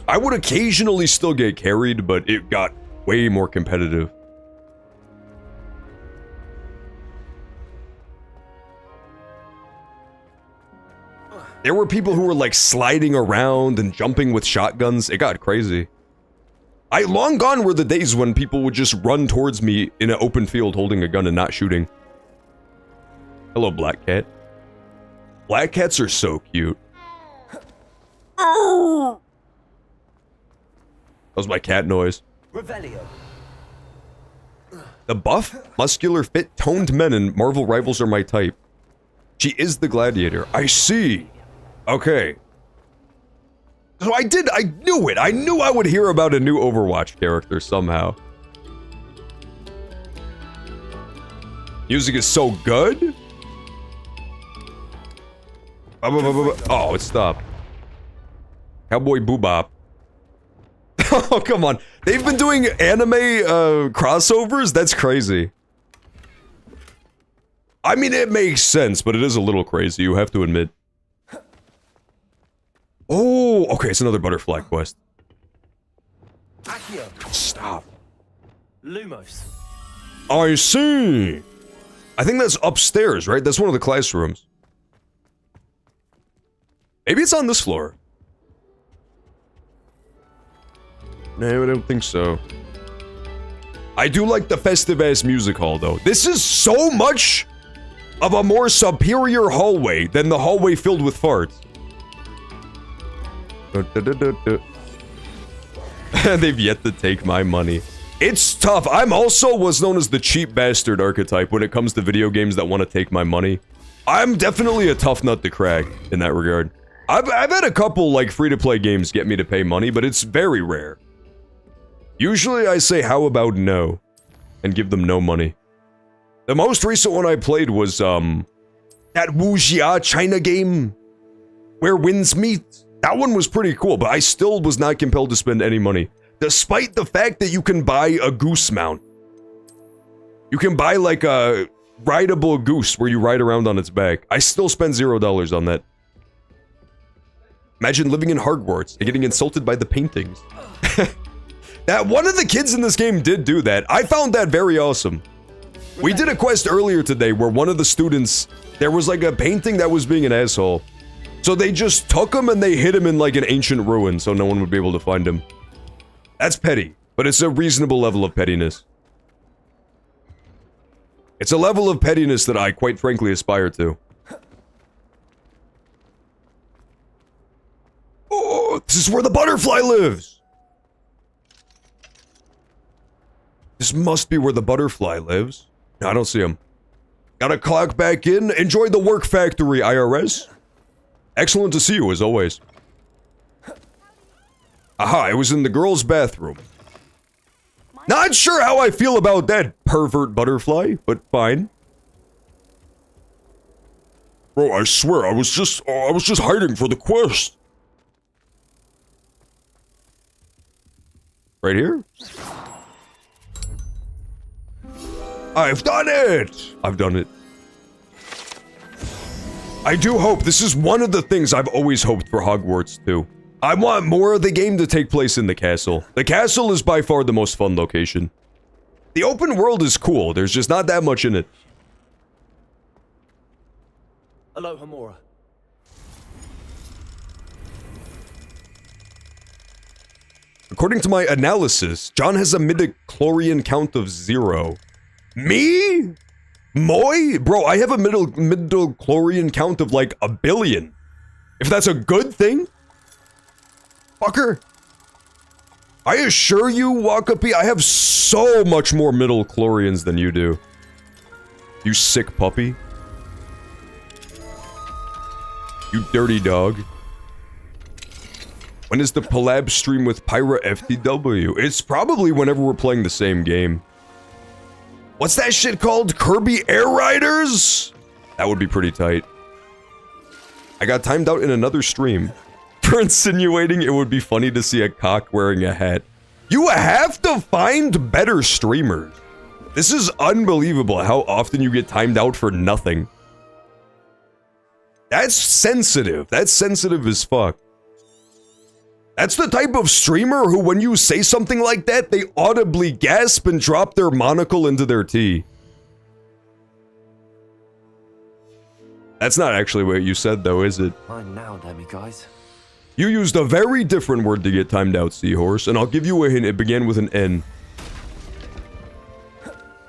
I would occasionally still get carried, but it got way more competitive. There were people who were like sliding around and jumping with shotguns. It got crazy. Long gone were the days when people would just run towards me in an open field holding a gun and not shooting. Hello, Black Cat. Black Cats are so cute. was my cat noise. Revelio. The buff, muscular, fit, toned men in Marvel Rivals are my type. She is the gladiator. I see. Okay. So I knew it. I knew I would hear about a new Overwatch character somehow. Music is so good. Oh, it stopped. Cowboy Boobop. Oh, come on. They've been doing anime crossovers? That's crazy. I mean, it makes sense, but it is a little crazy, you have to admit. Oh, okay, it's another butterfly quest. Stop. Lumos. I see. I think that's upstairs, right? That's one of the classrooms. Maybe it's on this floor. No, I don't think so. I do like the festive-ass music hall, though. This is so much of a more superior hallway than the hallway filled with farts. They've yet to take my money. It's tough. I'm also what's known as the cheap bastard archetype when it comes to video games that want to take my money. I'm definitely a tough nut to crack in that regard. I've had a couple, like, free-to-play games get me to pay money, but it's very rare. Usually I say, how about no? And give them no money. The most recent one I played was, that Wuxia China game. Where Winds Meet. That one was pretty cool, but I still was not compelled to spend any money. Despite the fact that you can buy a goose mount. You can buy, like, a rideable goose where you ride around on its back. I still spend $0 on that. Imagine living in Hogwarts and getting insulted by the paintings. That one of the kids in this game did do that. I found that very awesome. We did a quest earlier today where one of the students, there was like a painting that was being an asshole. So they just took him and they hid him in like an ancient ruin so no one would be able to find him. That's petty, but it's a reasonable level of pettiness. It's a level of pettiness that I quite frankly aspire to. Oh, this is where the butterfly lives! This must be where the butterfly lives. No, I don't see him. Gotta clock back in. Enjoy the work factory, IRS. Excellent to see you, as always. Aha, I was in the girls' bathroom. Not sure how I feel about that, pervert butterfly, but fine. Bro, I swear, I was just hiding for the quest. Right here? I've done it! I've done it. I do hope, this is one of the things I've always hoped for Hogwarts too. I want more of the game to take place in the castle. The castle is by far the most fun location. The open world is cool, there's just not that much in it. Hello, Hamura. According to my analysis, John has a midichlorian count of 0. Me? Moi? Bro, I have a midichlorian count of like 1 billion. If that's a good thing? Fucker. I assure you, Wakapi, I have so much more midichlorians than you do. You sick puppy. You dirty dog. When is the Palab stream with Pyra FTW? It's probably whenever we're playing the same game. What's that shit called? Kirby Air Riders? That would be pretty tight. I got timed out in another stream for insinuating it would be funny to see a cock wearing a hat. You have to find better streamers. This is unbelievable how often you get timed out for nothing. That's sensitive. That's sensitive as fuck. That's the type of streamer who, when you say something like that, they audibly gasp and drop their monocle into their tea. That's not actually what you said, though, is it? Mine now, Demi, guys. You used a very different word to get timed out, Seahorse, and I'll give you a hint. It began with an N.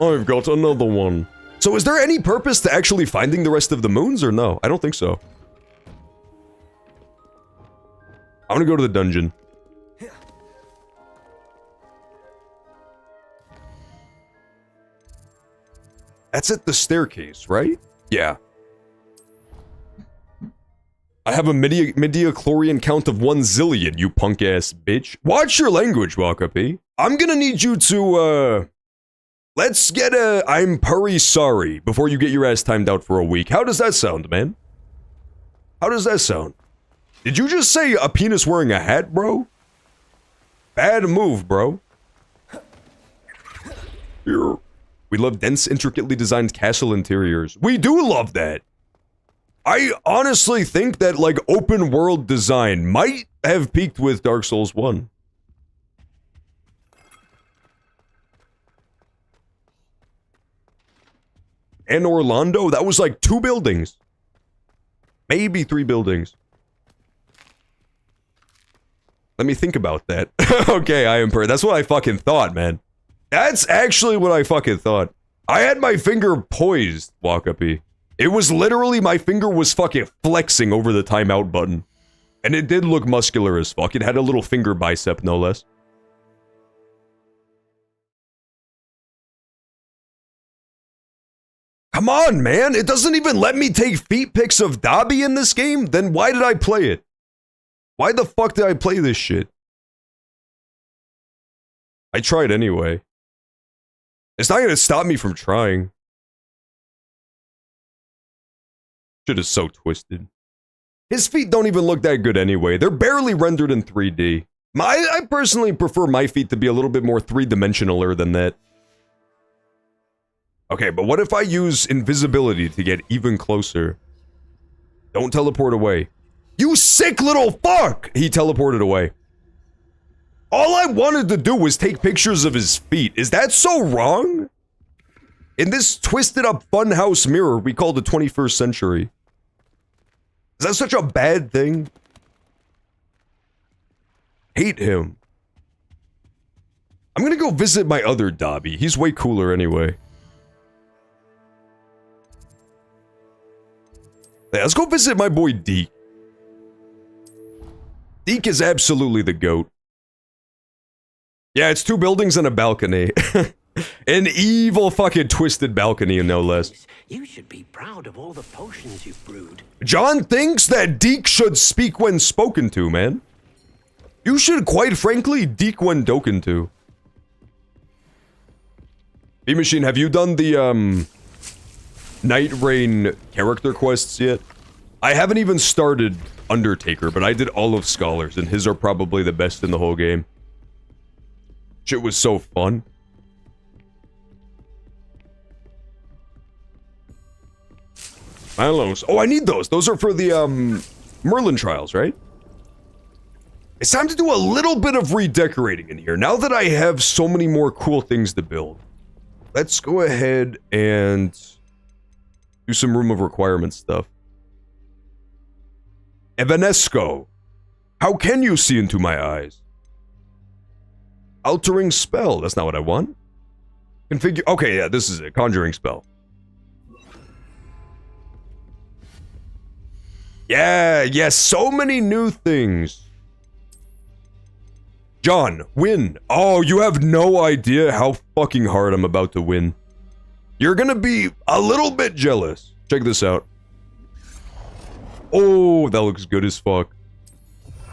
I've got another one. So is there any purpose to actually finding the rest of the moons, or no? I don't think so. I'm gonna go to the dungeon. That's at the staircase, right? Yeah. I have a midichlorian count of 1 zillion, you punk-ass bitch. Watch your language, Wakapi. I'm gonna need you to, let's get a I'm purry sorry before you get your ass timed out for a week. How does that sound, man? How does that sound? Did you just say a penis wearing a hat, bro? Bad move, bro. We love dense, intricately designed castle interiors. We do love that. I honestly think that, like, open world design might have peaked with Dark Souls 1. And Orlando, that was like 2 buildings. Maybe 3 buildings. Let me think about that. Okay, I am that's what I fucking thought, man. That's actually what I fucking thought. I had my finger poised, Wakapi. It was literally, my finger was fucking flexing over the timeout button. And it did look muscular as fuck. It had a little finger bicep, no less. Come on, man. It doesn't even let me take feet pics of Dobby in this game? Then why did I play it? Why the fuck did I play this shit? I tried anyway. It's not gonna stop me from trying. Shit is so twisted. His feet don't even look that good anyway. They're barely rendered in 3D. I personally prefer my feet to be a little bit more 3-dimensionaler than that. Okay, but what if I use invisibility to get even closer? Don't teleport away. You sick little fuck! He teleported away. All I wanted to do was take pictures of his feet. Is that so wrong? In this twisted up funhouse mirror we call the 21st century. Is that such a bad thing? Hate him. I'm gonna go visit my other Dobby. He's way cooler anyway. Hey, let's go visit my boy Deke. Deke is absolutely the GOAT. Yeah, it's 2 buildings and a balcony. An evil fucking twisted balcony, no less. You should be proud of all the potions you've brewed. John thinks that Deke should speak when spoken to, man. You should, quite frankly, Deke when doken to. B-Machine, have you done the, Night Rain character quests yet? I haven't even started Undertaker, but I did all of Scholars, and his are probably the best in the whole game. Shit was so fun. Milos. Oh, I need those. Those are for the, Merlin trials, right? It's time to do a little bit of redecorating in here. Now that I have so many more cool things to build. Let's go ahead and do some room of requirements stuff. Evanesco. How can you see into my eyes? Altering spell. That's not what I want. Configure. Okay, yeah, this is it. Conjuring spell. Yeah, yes, so many new things. John, win. Oh, you have no idea how fucking hard I'm about to win. You're gonna be a little bit jealous. Check this out. Oh, that looks good as fuck.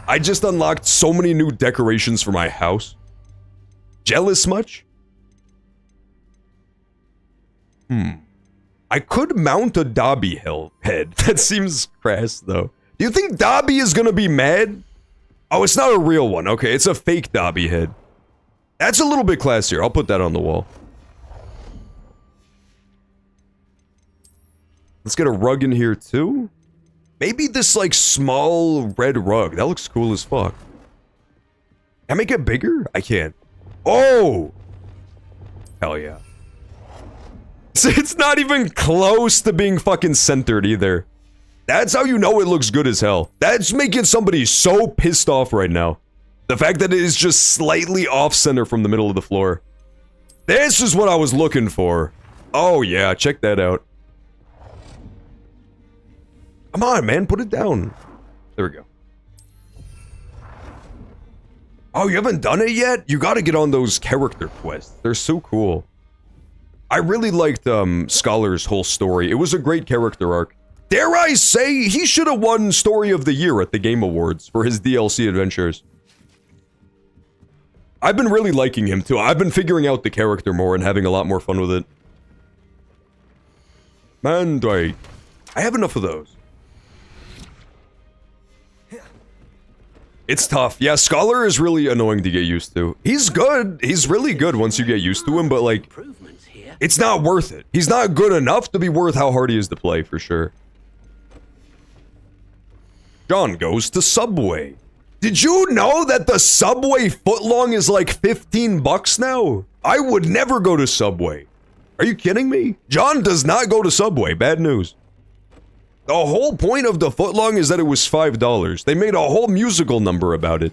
I just unlocked so many new decorations for my house. Jealous much? I could mount a Dobby head. That seems crass, though. Do you think Dobby is gonna be mad? Oh, it's not a real one. Okay, it's a fake Dobby head. That's a little bit classier. I'll put that on the wall. Let's get a rug in here, too. Maybe this, like, small red rug. That looks cool as fuck. Can I make it bigger? I can't. Oh! Hell yeah. It's not even close to being fucking centered either. That's how you know it looks good as hell. That's making somebody so pissed off right now. The fact that it is just slightly off-center from the middle of the floor. This is what I was looking for. Oh yeah, check that out. Come on, man, put it down. There we go. Oh, you haven't done it yet? You gotta get on those character quests. They're so cool. I really liked Scholar's whole story. It was a great character arc. Dare I say, he should have won Story of the Year at the Game Awards for his DLC adventures. I've been really liking him too. I've been figuring out the character more and having a lot more fun with it. Mandate. I have enough of those. It's tough. Yeah, Scholar is really annoying to get used to. He's good. He's really good once you get used to him, but like, it's not worth it. He's not good enough to be worth how hard he is to play, for sure. John goes to Subway. Did you know that the Subway footlong is like 15 bucks now? I would never go to Subway. Are you kidding me? John does not go to Subway. Bad news. The whole point of the footlong is that it was $5. They made a whole musical number about it.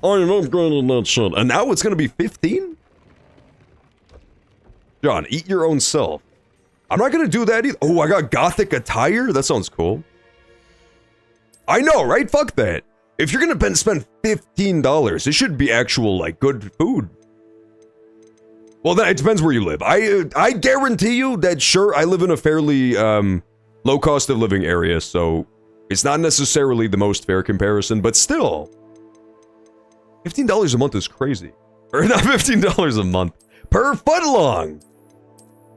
I'm upgrading that shit. And now it's gonna be 15? John, eat your own self. I'm not gonna do that either. Oh, I got gothic attire? That sounds cool. I know, right? Fuck that. If you're gonna spend $15, it should be actual, like, good food. Well, then it depends where you live. I guarantee you that, sure, I live in a fairly low cost of living area, so it's not necessarily the most fair comparison, but still, $15 a month is crazy. Or not $15 a month, per footlong.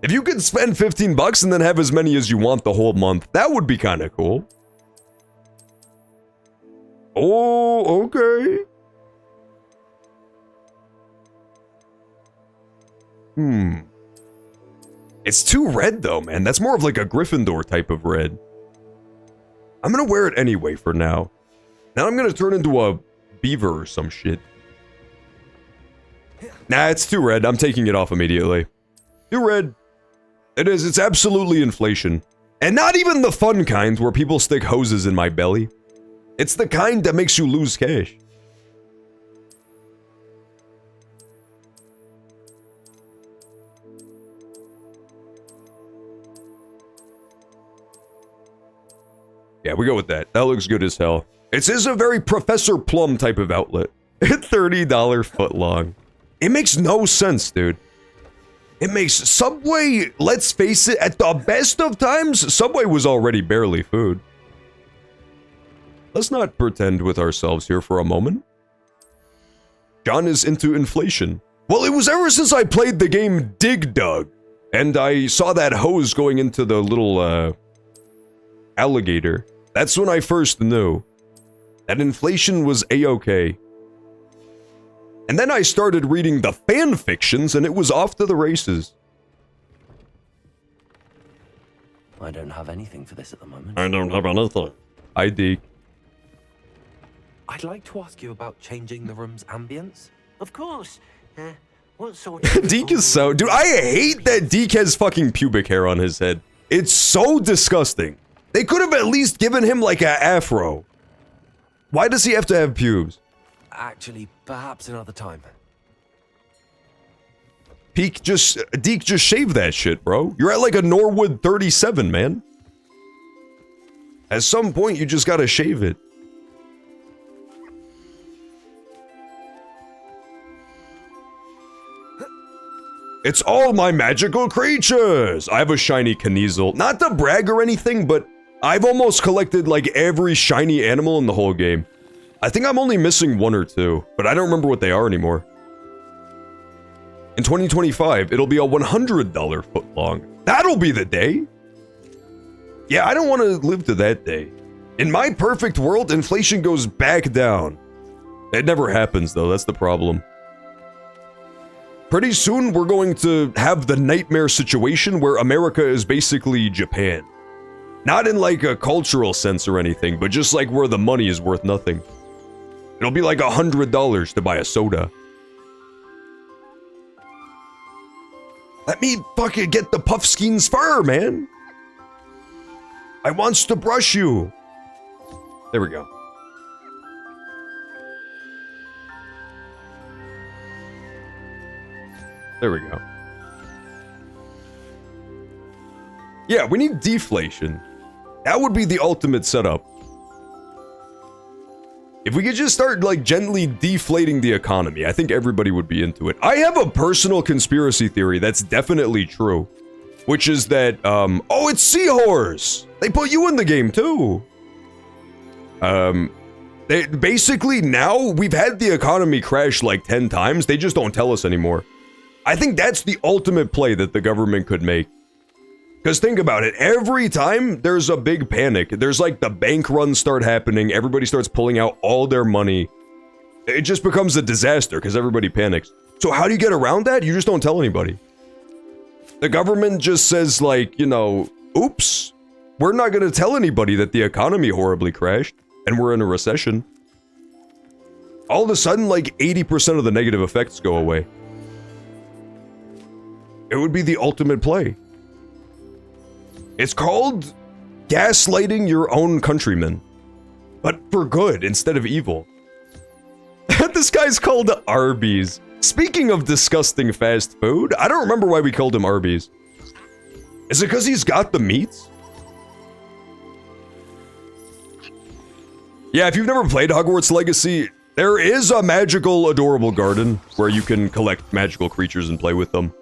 If you could spend 15 bucks and then have as many as you want the whole month, that would be kind of cool. Oh, okay. It's too red though, man. That's more of like a Gryffindor type of red. I'm gonna wear it anyway for now. Now I'm gonna turn into a beaver or some shit. Nah, it's too red. I'm taking it off immediately. Too red. It is. It's absolutely inflation. And not even the fun kind where people stick hoses in my belly. It's the kind that makes you lose cash. Yeah, we go with that. That looks good as hell. It is a very Professor Plum type of outlet. $30 footlong. It makes no sense, dude. It makes Subway, let's face it, at the best of times, Subway was already barely food. Let's not pretend with ourselves here for a moment. John is into inflation. Well, it was ever since I played the game Dig Dug, and I saw that hose going into the little, alligator. That's when I first knew that inflation was a-okay. And then I started reading the fan fictions, and it was off to the races. I don't have anything for this at the moment. I don't have anything. I dig. I'd like to ask you about changing the room's ambience. Of course. What sort of... Deke is so... Dude, I hate that Deke has fucking pubic hair on his head. It's so disgusting. They could have at least given him like an afro. Why does he have to have pubes? Actually, perhaps another time. Deke just shave that shit, bro. You're at like a Norwood 37, man. At some point, you just gotta shave it. It's all my magical creatures! I have a shiny Kniezel. Not to brag or anything, but I've almost collected like every shiny animal in the whole game. I think I'm only missing one or two, but I don't remember what they are anymore. In 2025, it'll be a $100 footlong. That'll be the day! Yeah, I don't want to live to that day. In my perfect world, inflation goes back down. It never happens though, that's the problem. Pretty soon, we're going to have the nightmare situation where America is basically Japan. Not in like a cultural sense or anything, but just like where the money is worth nothing. It'll be like $100 to buy a soda. Let me fucking get the Puffskeins fur, man. I wants to brush you. There we go. There we go. Yeah, we need deflation. That would be the ultimate setup. If we could just start, like, gently deflating the economy, I think everybody would be into it. I have a personal conspiracy theory that's definitely true, which is that, oh, it's Seahorse! They put you in the game, too! Basically, now, we've had the economy crash like 10 times, they just don't tell us anymore. I think that's the ultimate play that the government could make. Because think about it, every time there's a big panic, there's like the bank runs start happening, everybody starts pulling out all their money. It just becomes a disaster because everybody panics. So how do you get around that? You just don't tell anybody. The government just says like, you know, oops, we're not going to tell anybody that the economy horribly crashed and we're in a recession. All of a sudden, like 80% of the negative effects go away. It would be the ultimate play. It's called gaslighting your own countrymen, but for good instead of evil. This guy's called Arby's. Speaking of disgusting fast food, I don't remember why we called him Arby's. Is it because he's got the meats? Yeah, if you've never played Hogwarts Legacy, there is a magical, adorable garden where you can collect magical creatures and play with them.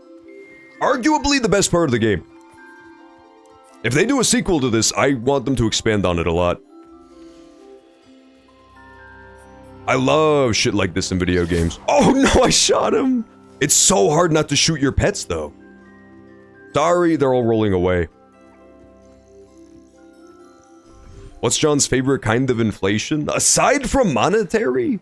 Arguably the best part of the game. If they do a sequel to this, I want them to expand on it a lot. I love shit like this in video games. Oh no, I shot him! It's so hard not to shoot your pets, though. Sorry, they're all rolling away. What's John's favorite kind of inflation? Aside from monetary?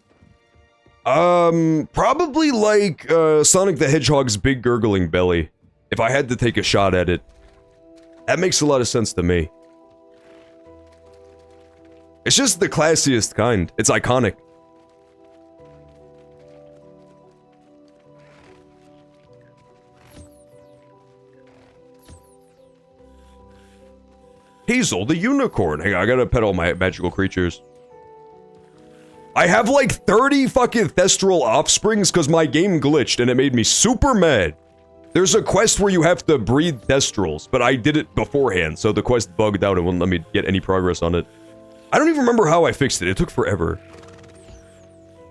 Probably like, Sonic the Hedgehog's big gurgling belly. If I had to take a shot at it. That makes a lot of sense to me. It's just the classiest kind. It's iconic. Hazel the unicorn. Hang on, I gotta pet all my magical creatures. I have like 30 fucking Thestral offsprings because my game glitched and it made me super mad. There's a quest where you have to breed Thestrals, but I did it beforehand, so the quest bugged out and wouldn't let me get any progress on it. I don't even remember how I fixed it. It took forever.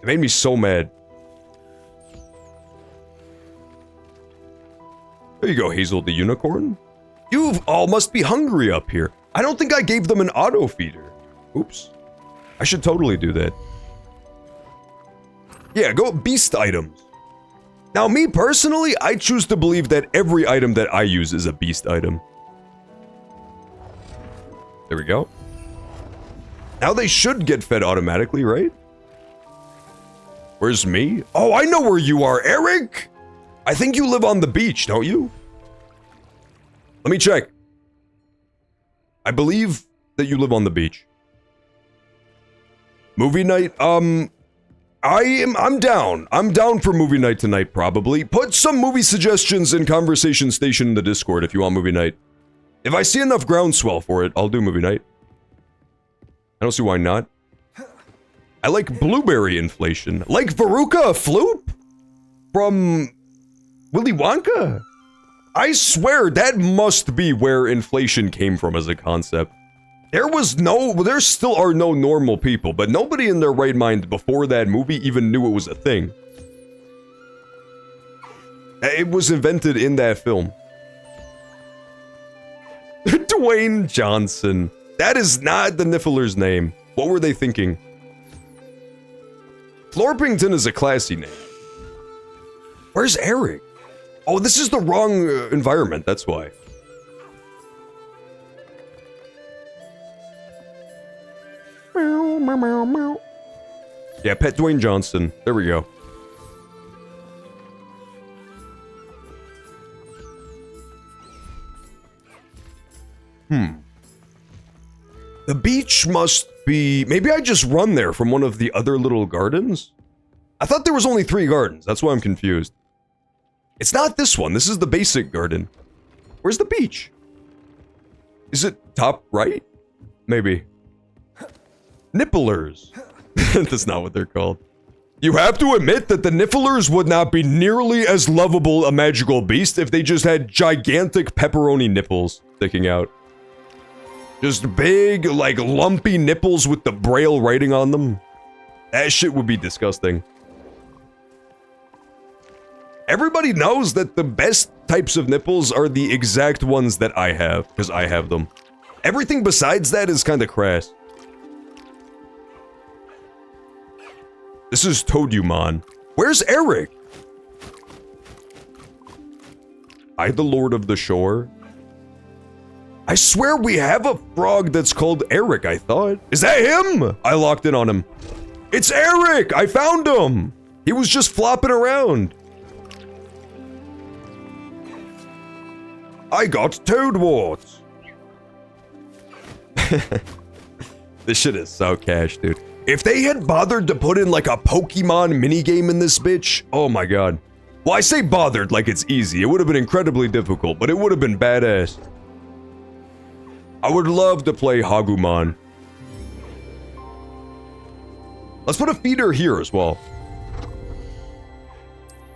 It made me so mad. There you go, Hazel the unicorn. You all must be hungry up here. I don't think I gave them an auto feeder. Oops. I should totally do that. Yeah, go beast items. Now, me personally, I choose to believe that every item that I use is a beast item. There we go. Now they should get fed automatically, right? Where's me? Oh, I know where you are, Eric! I think you live on the beach, don't you? Let me check. I believe that you live on the beach. Movie night? I'm down. I'm down for movie night tonight, probably. Put some movie suggestions in Conversation Station in the Discord if you want movie night. If I see enough groundswell for it, I'll do movie night. I don't see why not. I like blueberry inflation. Like Veruca Floop? From Willy Wonka? I swear that must be where inflation came from as a concept. There still are no normal people, but nobody in their right mind before that movie even knew it was a thing. It was invented in that film. Dwayne Johnson. That is not the Niffler's name. What were they thinking? Florpington is a classy name. Where's Eric? Oh, this is the wrong environment, that's why. Yeah, pet Dwayne Johnson. There we go. The beach must be... Maybe I just run there from one of the other little gardens? I thought there was only 3 gardens. That's why I'm confused. It's not this one. This is the basic garden. Where's the beach? Is it top right? Maybe. Nipplers. That's not what they're called. You have to admit that the Nifflers would not be nearly as lovable a magical beast if they just had gigantic pepperoni nipples sticking out. Just big, like, lumpy nipples with the Braille writing on them. That shit would be disgusting. Everybody knows that the best types of nipples are the exact ones that I have, because I have them. Everything besides that is kind of crass. This is Toadumon. Where's Eric? I, the Lord of the Shore. I swear we have a frog that's called Eric, I thought. Is that him? I locked in on him. It's Eric! I found him! He was just flopping around. I got Toadwarts. This shit is so cash, dude. If they had bothered to put in like a Pokemon minigame in this bitch, oh my god. Well, I say bothered like it's easy. It would have been incredibly difficult, but it would have been badass. I would love to play Hogumon. Let's put a feeder here as well.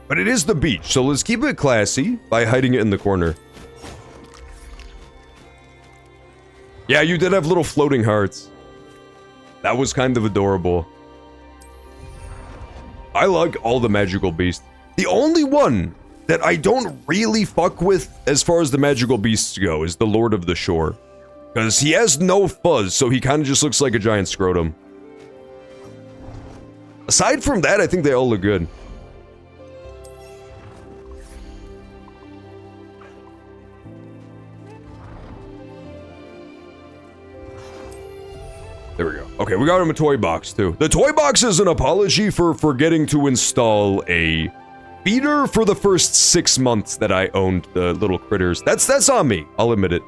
But it is the beach, so let's keep it classy by hiding it in the corner. Yeah, you did have little floating hearts. That was kind of adorable. I like all the magical beasts. The only one that I don't really fuck with as far as the magical beasts go is the Lord of the Shore. Because he has no fuzz, so he kind of just looks like a giant scrotum. Aside from that, I think they all look good. There we go. Okay, we got him a toy box, too. The toy box is an apology for forgetting to install a feeder for the first 6 months that I owned the little critters. That's on me. I'll admit it.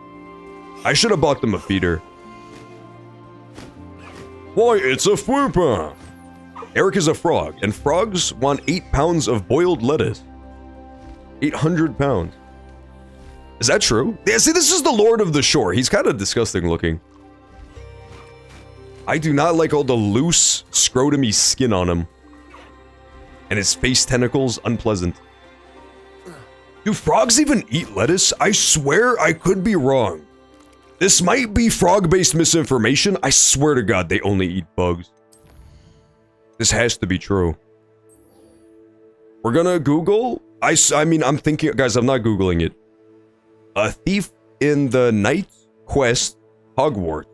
I should have bought them a feeder. Why, it's a Fwooper! Eric is a frog, and frogs want 8 pounds of boiled lettuce. 800 pounds. Is that true? Yeah, see, this is the Lord of the Shore. He's kind of disgusting looking. I do not like all the loose, scrotum-y skin on him. And his face tentacles, unpleasant. Do frogs even eat lettuce? I swear I could be wrong. This might be frog-based misinformation. I swear to God, they only eat bugs. This has to be true. We're gonna Google. I mean, I'm thinking, guys, I'm not Googling it. A thief in the night quest, Hogwarts.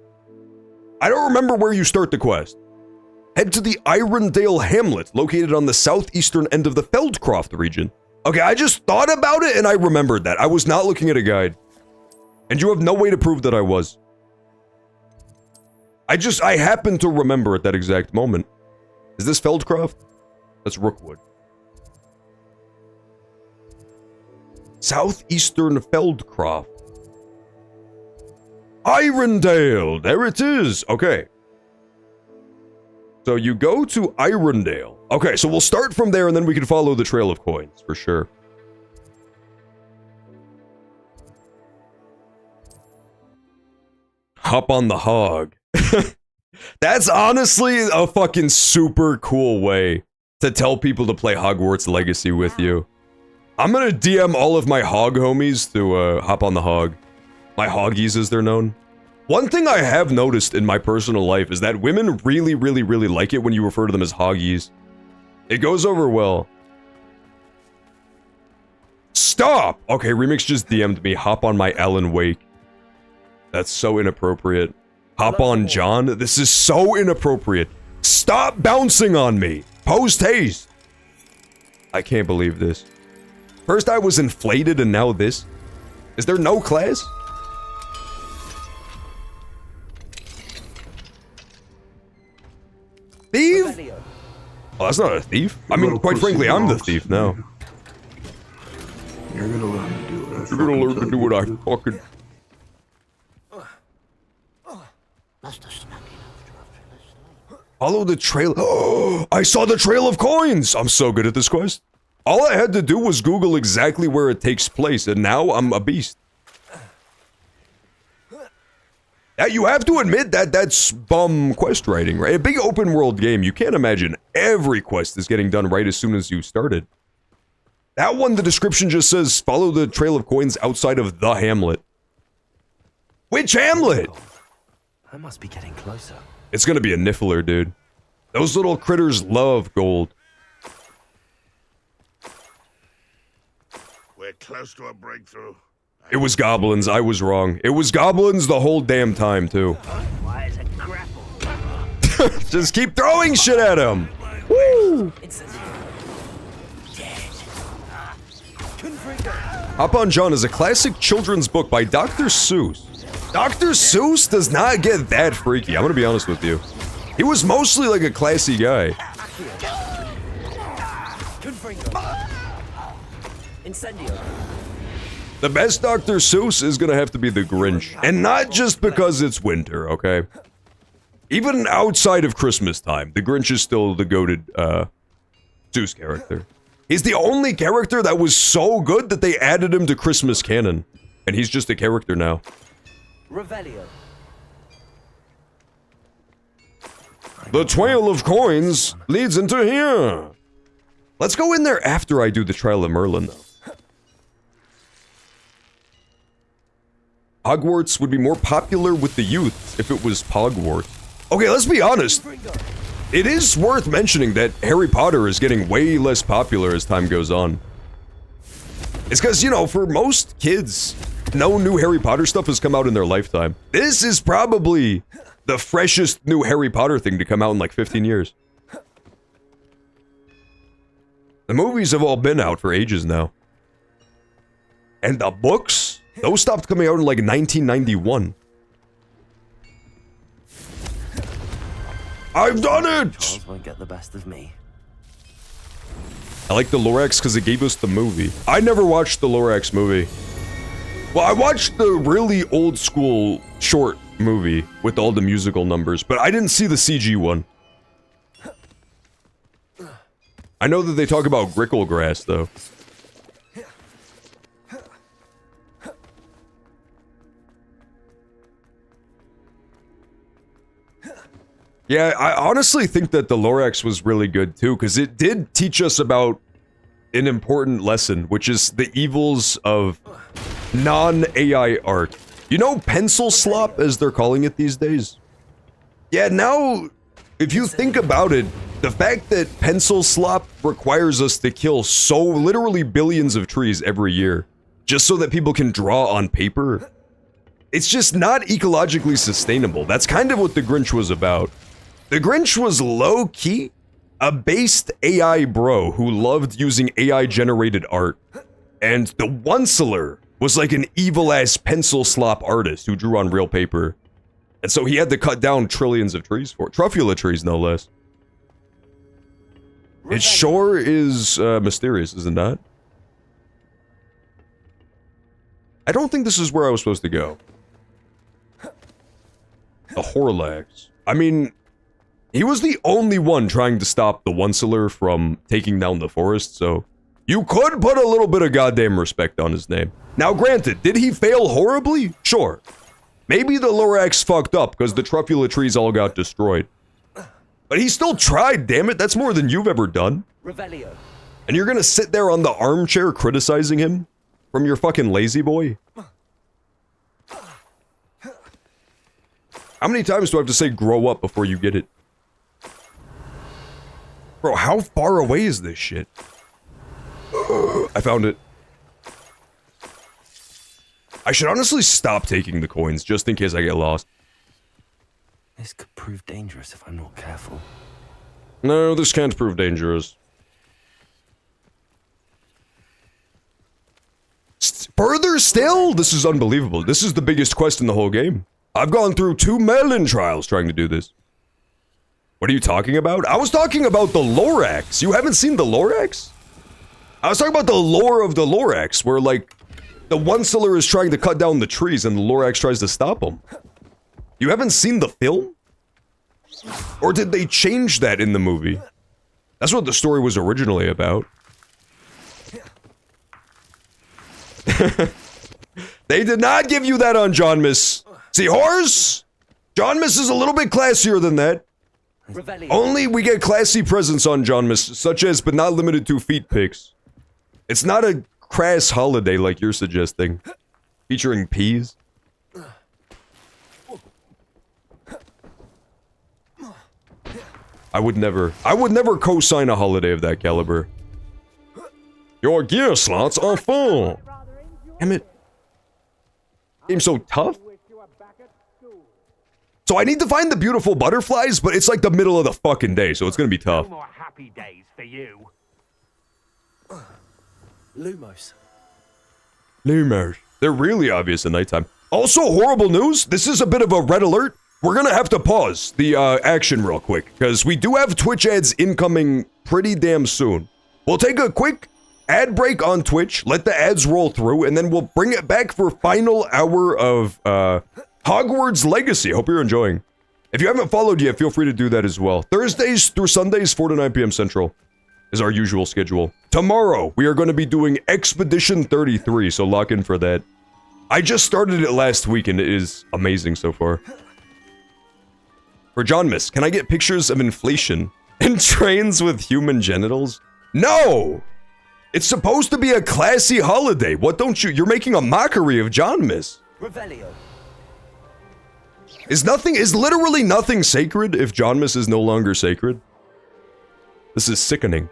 I don't remember where you start the quest. Head to the Irondale Hamlet, located on the southeastern end of the Feldcroft region. Okay, I just thought about it and I remembered that. I was not looking at a guide. And you have no way to prove that I was. I happened to remember at that exact moment. Is this Feldcroft? That's Rookwood. Southeastern Feldcroft. Irondale! There it is! Okay. So you go to Irondale. Okay, so we'll start from there and then we can follow the trail of coins, for sure. Hop on the hog. That's honestly a fucking super cool way to tell people to play Hogwarts Legacy with you. I'm gonna DM all of my hog homies to hop on the hog. My hoggies as they're known. One thing I have noticed in my personal life is that women really, really, really like it when you refer to them as hoggies. It goes over well. Stop! Okay, Remix just DM'd me, hop on my Alan Wake. That's so inappropriate. Hop on John? This is so inappropriate. Stop bouncing on me! Post haste! I can't believe this. First I was inflated and now this? Is there no class? Thief? Oh, that's not a thief. I mean, quite frankly, I'm the thief now. You're gonna learn to do what I You're gonna learn to do what I fucking... Follow the trail. Oh, I saw the trail of coins! I'm so good at this quest. All I had to do was Google exactly where it takes place, and now I'm a beast. You have to admit that that's bum quest writing, right? A big open world game, you can't imagine every quest is getting done right as soon as you started. That one, the description just says, follow the trail of coins outside of the hamlet. Which hamlet? I must be getting closer. It's gonna be a Niffler, dude. Those little critters love gold. We're close to a breakthrough. It was goblins, I was wrong. It was goblins the whole damn time, too. Why is a grapple? Just keep throwing shit at him! Woo! Hop on John is a classic children's book by Dr. Seuss. Dr. Seuss does not get that freaky, I'm gonna be honest with you. He was mostly like a classy guy. Incendio. The best Dr. Seuss is gonna have to be the Grinch. And not just because it's winter, okay? Even outside of Christmas time, the Grinch is still the goated, Seuss character. He's the only character that was so good that they added him to Christmas canon. And he's just a character now. Revelio. The trail of coins leads into here. Let's go in there after I do the Trial of Merlin, though. Hogwarts would be more popular with the youth if it was Pogwarts. Okay, let's be honest. It is worth mentioning that Harry Potter is getting way less popular as time goes on. It's because, you know, for most kids, no new Harry Potter stuff has come out in their lifetime. This is probably the freshest new Harry Potter thing to come out in like 15 years. The movies have all been out for ages now. And the books? Those stopped coming out in like 1991. I've done it! Charles won't get the best of me. I like the Lorax because it gave us the movie. I never watched the Lorax movie. Well, I watched the really old school short movie with all the musical numbers, but I didn't see the CG one. I know that they talk about Gricklegrass, though. Yeah, I honestly think that the Lorax was really good too, because it did teach us about an important lesson, which is the evils of non-AI art. You know pencil slop, as they're calling it these days? Yeah, now, if you think about it, the fact that pencil slop requires us to kill so literally billions of trees every year, just so that people can draw on paper, it's just not ecologically sustainable. That's kind of what the Grinch was about. The Grinch was low-key a based AI bro who loved using AI-generated art. And the Onceler was like an evil-ass pencil slop artist who drew on real paper. And so he had to cut down trillions of trees for it. Truffula trees, no less. It sure is mysterious, isn't that? I don't think this is where I was supposed to go. The Horlax. I mean, he was the only one trying to stop the Onceler from taking down the forest, so you could put a little bit of goddamn respect on his name. Now granted, did he fail horribly? Sure. Maybe the Lorax fucked up because the Truffula trees all got destroyed. But he still tried, damn it, that's more than you've ever done. Revelio. And you're gonna sit there on the armchair criticizing him? From your fucking lazy boy? How many times do I have to say grow up before you get it? Bro, how far away is this shit? I found it. I should honestly stop taking the coins, just in case I get lost. This could prove dangerous if I'm not careful. No, this can't prove dangerous. Further still? This is unbelievable. This is the biggest quest in the whole game. I've gone through 2 Merlin trials trying to do this. What are you talking about? I was talking about the Lorax. You haven't seen the Lorax? I was talking about the lore of the Lorax, where, like, the Onceler is trying to cut down the trees and the Lorax tries to stop him. You haven't seen the film? Or did they change that in the movie? That's what the story was originally about. They did not give you that on John Miss. See, horse? John Miss is a little bit classier than that. Revelio. Only we get classy presents on John Miss, such as, but not limited to, feet pics. It's not a crass holiday like you're suggesting. Featuring peas. I would never co-sign a holiday of that caliber. Your gear slots are full. Damn it. Game's so tough. So I need to find the beautiful butterflies, but it's like the middle of the fucking day, so it's gonna be tough. No more happy days for you. Lumos. Lumos. They're really obvious at nighttime. Also, horrible news. This is a bit of a red alert. We're gonna have to pause the action real quick, because we do have Twitch ads incoming pretty damn soon. We'll take a quick ad break on Twitch, let the ads roll through, and then we'll bring it back for final hour of Hogwarts Legacy. Hope you're enjoying. If you haven't followed yet, feel free to do that as well. Thursdays through Sundays, 4 to 9 p.m. Central is our usual schedule. Tomorrow, we are going to be doing Expedition 33, so lock in for that. I just started it last week, and it is amazing so far. For John Miss, can I get pictures of inflation and trains with human genitals? No! It's supposed to be a classy holiday. What don't you? You're making a mockery of John Miss. Revelio. Is literally nothing sacred if John Miss is no longer sacred? This is sickening.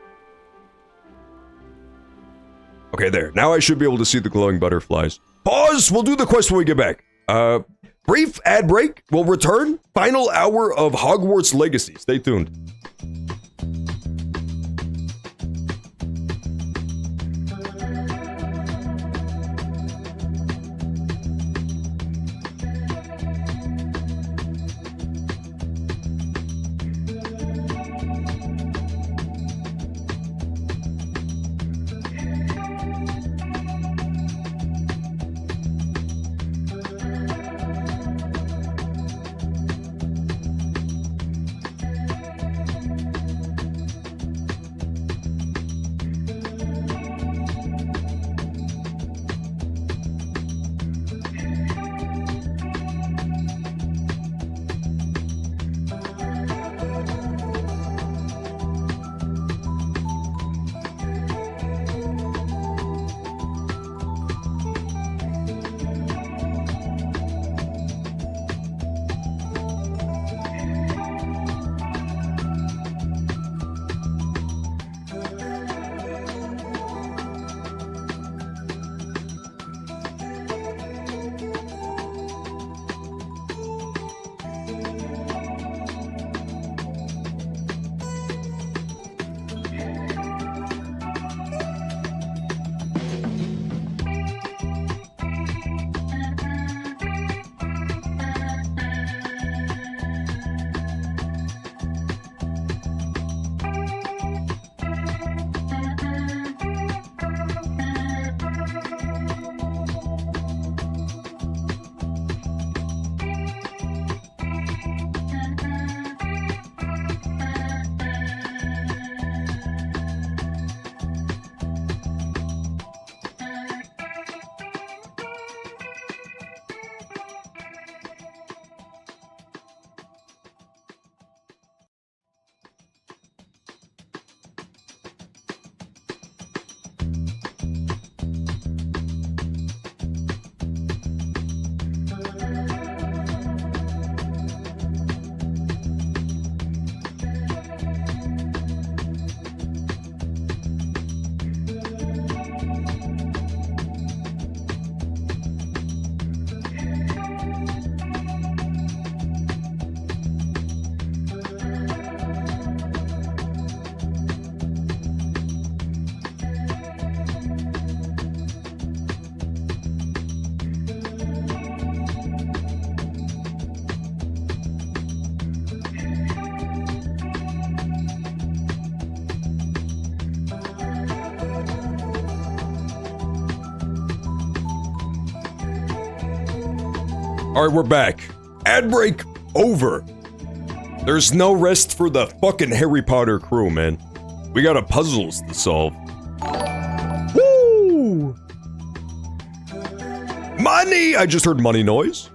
Okay, there. Now I should be able to see the glowing butterflies. Pause! We'll do the quest when we get back. Brief ad break. We'll return. Final hour of Hogwarts Legacy. Stay tuned. Alright, we're back. Ad break over. There's no rest for the fucking Harry Potter crew, man. We got puzzles to solve. Woo! Money! I just heard money noise.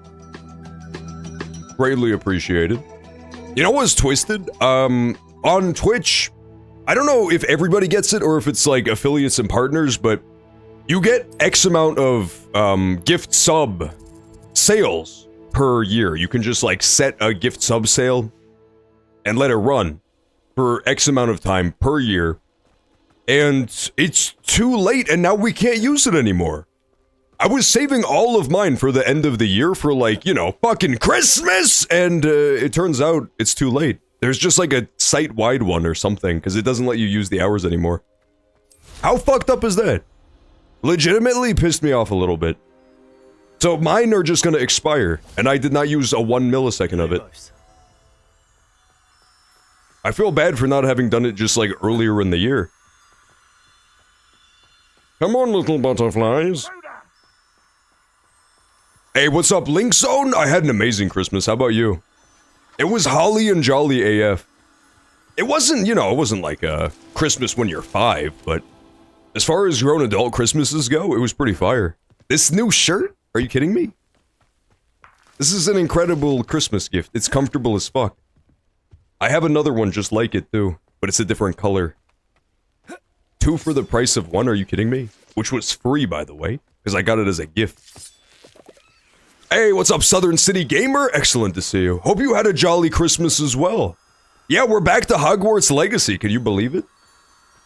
Greatly appreciated. You know what's twisted? On Twitch, I don't know if everybody gets it or if it's like affiliates and partners, but you get X amount of gift sub sales per year. You can just like set a gift sub sale and let it run. for X amount of time per year. And it's too late, and now we can't use it anymore. I was saving all of mine for the end of the year for, like, you know, fucking Christmas, and it turns out it's too late. There's just like a site-wide one or something, because it doesn't let you use the hours anymore. How fucked up is that? Legitimately pissed me off a little bit. So mine are just gonna expire, and I did not use a 1 millisecond of it. I feel bad for not having done it just like earlier in the year. Come on, little butterflies. Hey, what's up, Link Zone? I had an amazing Christmas. How about you? It was holly and jolly AF. It wasn't, you know, it wasn't like a Christmas when you're 5, but as far as grown adult Christmases go, it was pretty fire. This new shirt? Are you kidding me? This is an incredible Christmas gift. It's comfortable as fuck. I have another one just like it too, but it's a different color. 2 for the price of 1, are you kidding me? Which was free, by the way, because I got it as a gift. Hey, what's up, Southern City Gamer? Excellent to see you. Hope you had a jolly Christmas as well. Yeah, we're back to Hogwarts Legacy, can you believe it?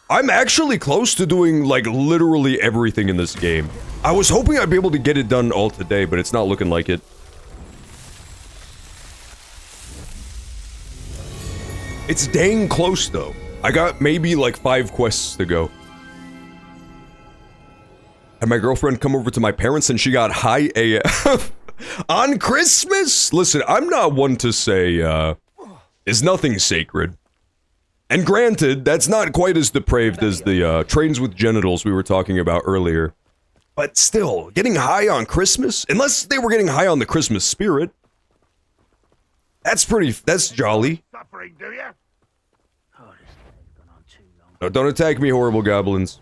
I'm actually close to doing, like, literally everything in this game. I was hoping I'd be able to get it done all today, but it's not looking like it. It's dang close, though. I got maybe like 5 quests to go. Had my girlfriend come over to my parents and she got high AF on Christmas? Listen, I'm not one to say, is nothing sacred. And granted, that's not quite as depraved as the trains with genitals we were talking about earlier. But still, getting high on Christmas? Unless they were getting high on the Christmas spirit. That's jolly. Suffering, do you? No, don't attack me, horrible goblins.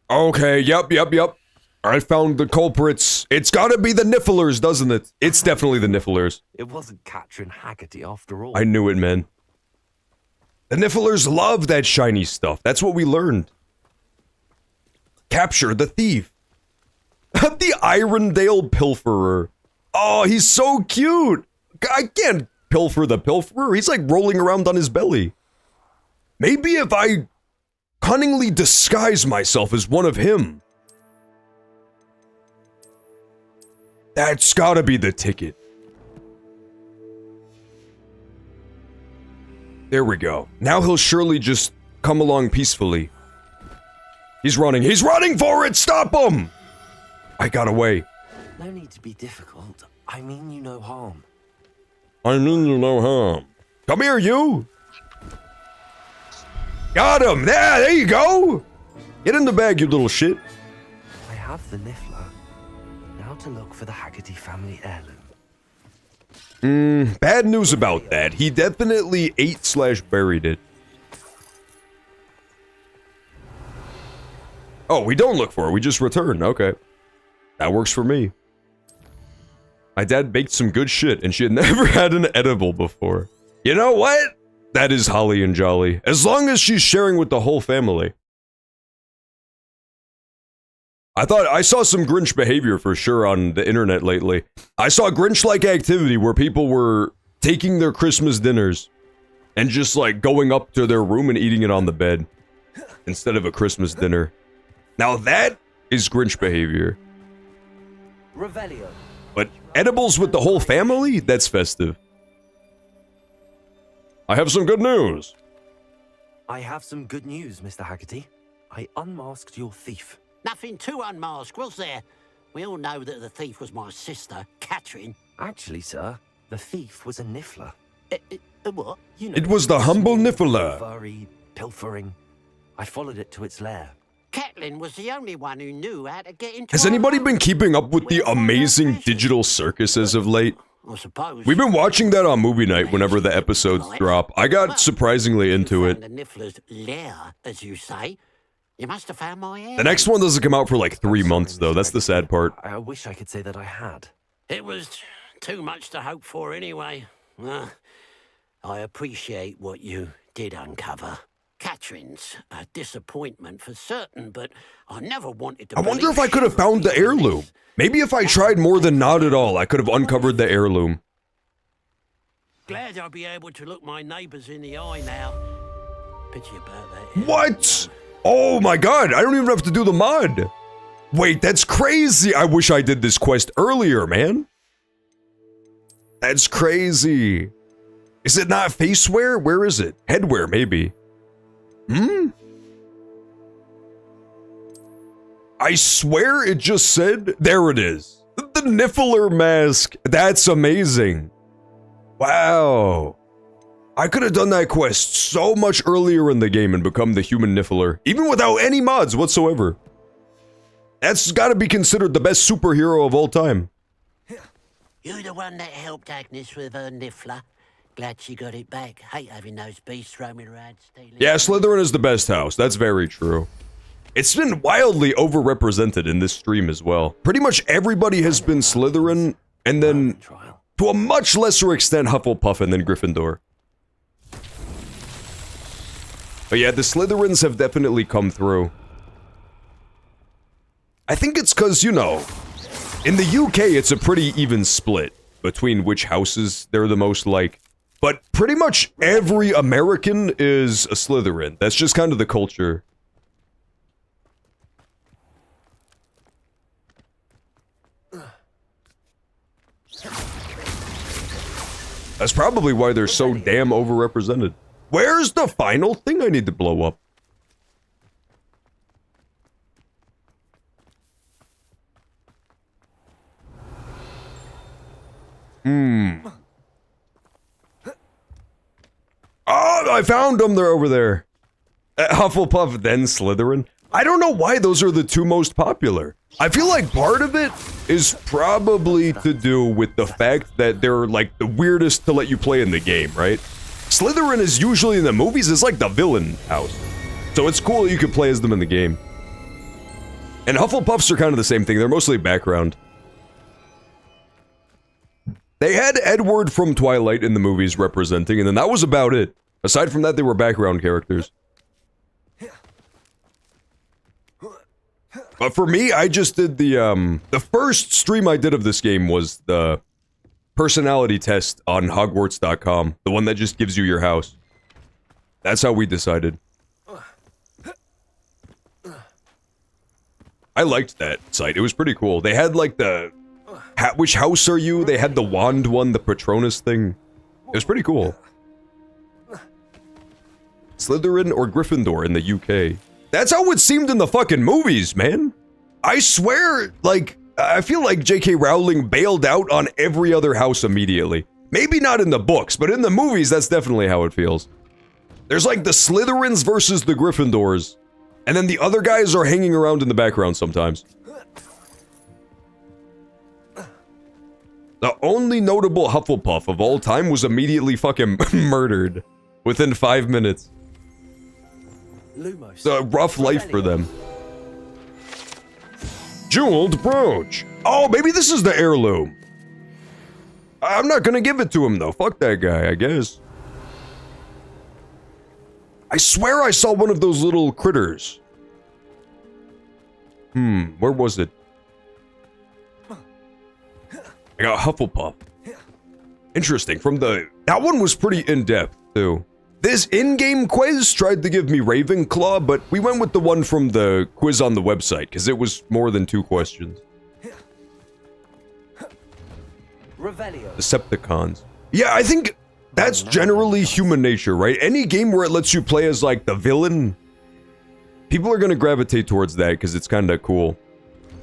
Okay, yep. I found the culprits. It's gotta be the Nifflers, doesn't it? It's definitely the Nifflers. It wasn't Catherine Haggerty after all. I knew it, man. The Nifflers love that shiny stuff. That's what we learned. Capture the thief. The Irondale Pilferer. Oh, he's so cute. I can't pilfer the pilferer. He's like rolling around on his belly. Maybe if I cunningly disguise myself as one of him. That's gotta be the ticket. There we go. Now he'll surely just come along peacefully. He's running for it! Stop him! I got away. No need to be difficult. I mean you no harm. Come here, you! Got him! There you go! Get in the bag, you little shit. I have the Niffler. Now to look for the Haggerty family heirloom. Bad news about that. He definitely ate/buried it. Oh, we don't look for it. We just return. Okay. That works for me. My dad baked some good shit, and she had never had an edible before. You know what? That is holly and jolly. As long as she's sharing with the whole family. I saw some Grinch behavior for sure on the internet lately. I saw Grinch-like activity where people were taking their Christmas dinners and just like going up to their room and eating it on the bed instead of a Christmas dinner. Now that is Grinch behavior. Revelio. But edibles with the whole family? That's festive. I have some good news. I have some good news, Mr. Haggerty. I unmasked your thief. Nothing to unmask, was there? We all know that the thief was my sister, Catherine. Actually, sir, the thief was a Niffler. What? You know, It was the humble Niffler. Furry, pilfering. I followed it to its lair. Catelyn was the only one who knew how to get into Has anybody been keeping up with the amazing digital circus as of late? I suppose. We've been watching that on movie night whenever the episodes drop. I got surprisingly into it. The Niffler's lair, as you say. You must have found my heir. The next one doesn't come out for like 3 months though. That's the sad part. I wish I could say that I had. It was too much to hope for anyway. I appreciate what you did uncover. Catherine's a disappointment for certain, but I never wanted to. I wonder if I could have found the heirloom. Maybe if I tried more than not at all, I could have uncovered the heirloom. Glad I'll be able to look my neighbors in the eye now. Pity about that. What? Oh my god, I don't even have to do the mod. Wait, that's crazy. I wish I did this quest earlier, man. That's crazy. Is it not faceware? Where is it? Headwear, maybe. I swear it just said, there it is. The Niffler mask. That's amazing. Wow. I could have done that quest so much earlier in the game and become the human Niffler, even without any mods whatsoever. That's gotta be considered the best superhero of all time. You the one that helped Agnes with her Niffler? Glad she got it back. Hate having those beasts roaming around stealing. Yeah, Slytherin is the best house. That's very true. It's been wildly overrepresented in this stream as well. Pretty much everybody has been Slytherin, and then, to a much lesser extent, Hufflepuff and then Gryffindor. But yeah, the Slytherins have definitely come through. I think it's because, you know, in the UK, it's a pretty even split between which houses they're the most like. But pretty much every American is a Slytherin. That's just kind of the culture. That's probably why they're so damn overrepresented. Where's the final thing I need to blow up? Oh, I found them. They're over there. Hufflepuff, then Slytherin. I don't know why those are the two most popular. I feel like part of it is probably to do with the fact that they're like the weirdest to let you play in the game, right? Slytherin is usually in the movies, it's like the villain house. So it's cool that you can play as them in the game. And Hufflepuffs are kind of the same thing, they're mostly background. They had Edward from Twilight in the movies representing, and then that was about it. Aside from that, they were background characters. But for me, I just did the first stream I did of this game was the personality test on Hogwarts.com. The one that just gives you your house. That's how we decided. I liked that site. It was pretty cool. They had like the... which house are you? They had the wand one, the Patronus thing. It was pretty cool. Slytherin or Gryffindor in the UK. That's how it seemed in the fucking movies, man. I swear, like, I feel like J.K. Rowling bailed out on every other house immediately. Maybe not in the books, but in the movies, that's definitely how it feels. There's like the Slytherins versus the Gryffindors, and then the other guys are hanging around in the background sometimes. The only notable Hufflepuff of all time was immediately fucking murdered within 5 minutes. It's a rough life for them. Jeweled brooch. Oh, maybe this is the heirloom. I'm not gonna give it to him though. Fuck that guy, I guess. I swear I saw one of those little critters. Where was it? I got Hufflepuff. Interesting. That one was pretty in-depth too. This in-game quiz tried to give me Ravenclaw, but we went with the one from the quiz on the website, because it was more than 2 questions. Revelio. Decepticons. Yeah, I think that's generally human nature, right? Any game where it lets you play as, like, the villain, people are gonna gravitate towards that, because it's kinda cool.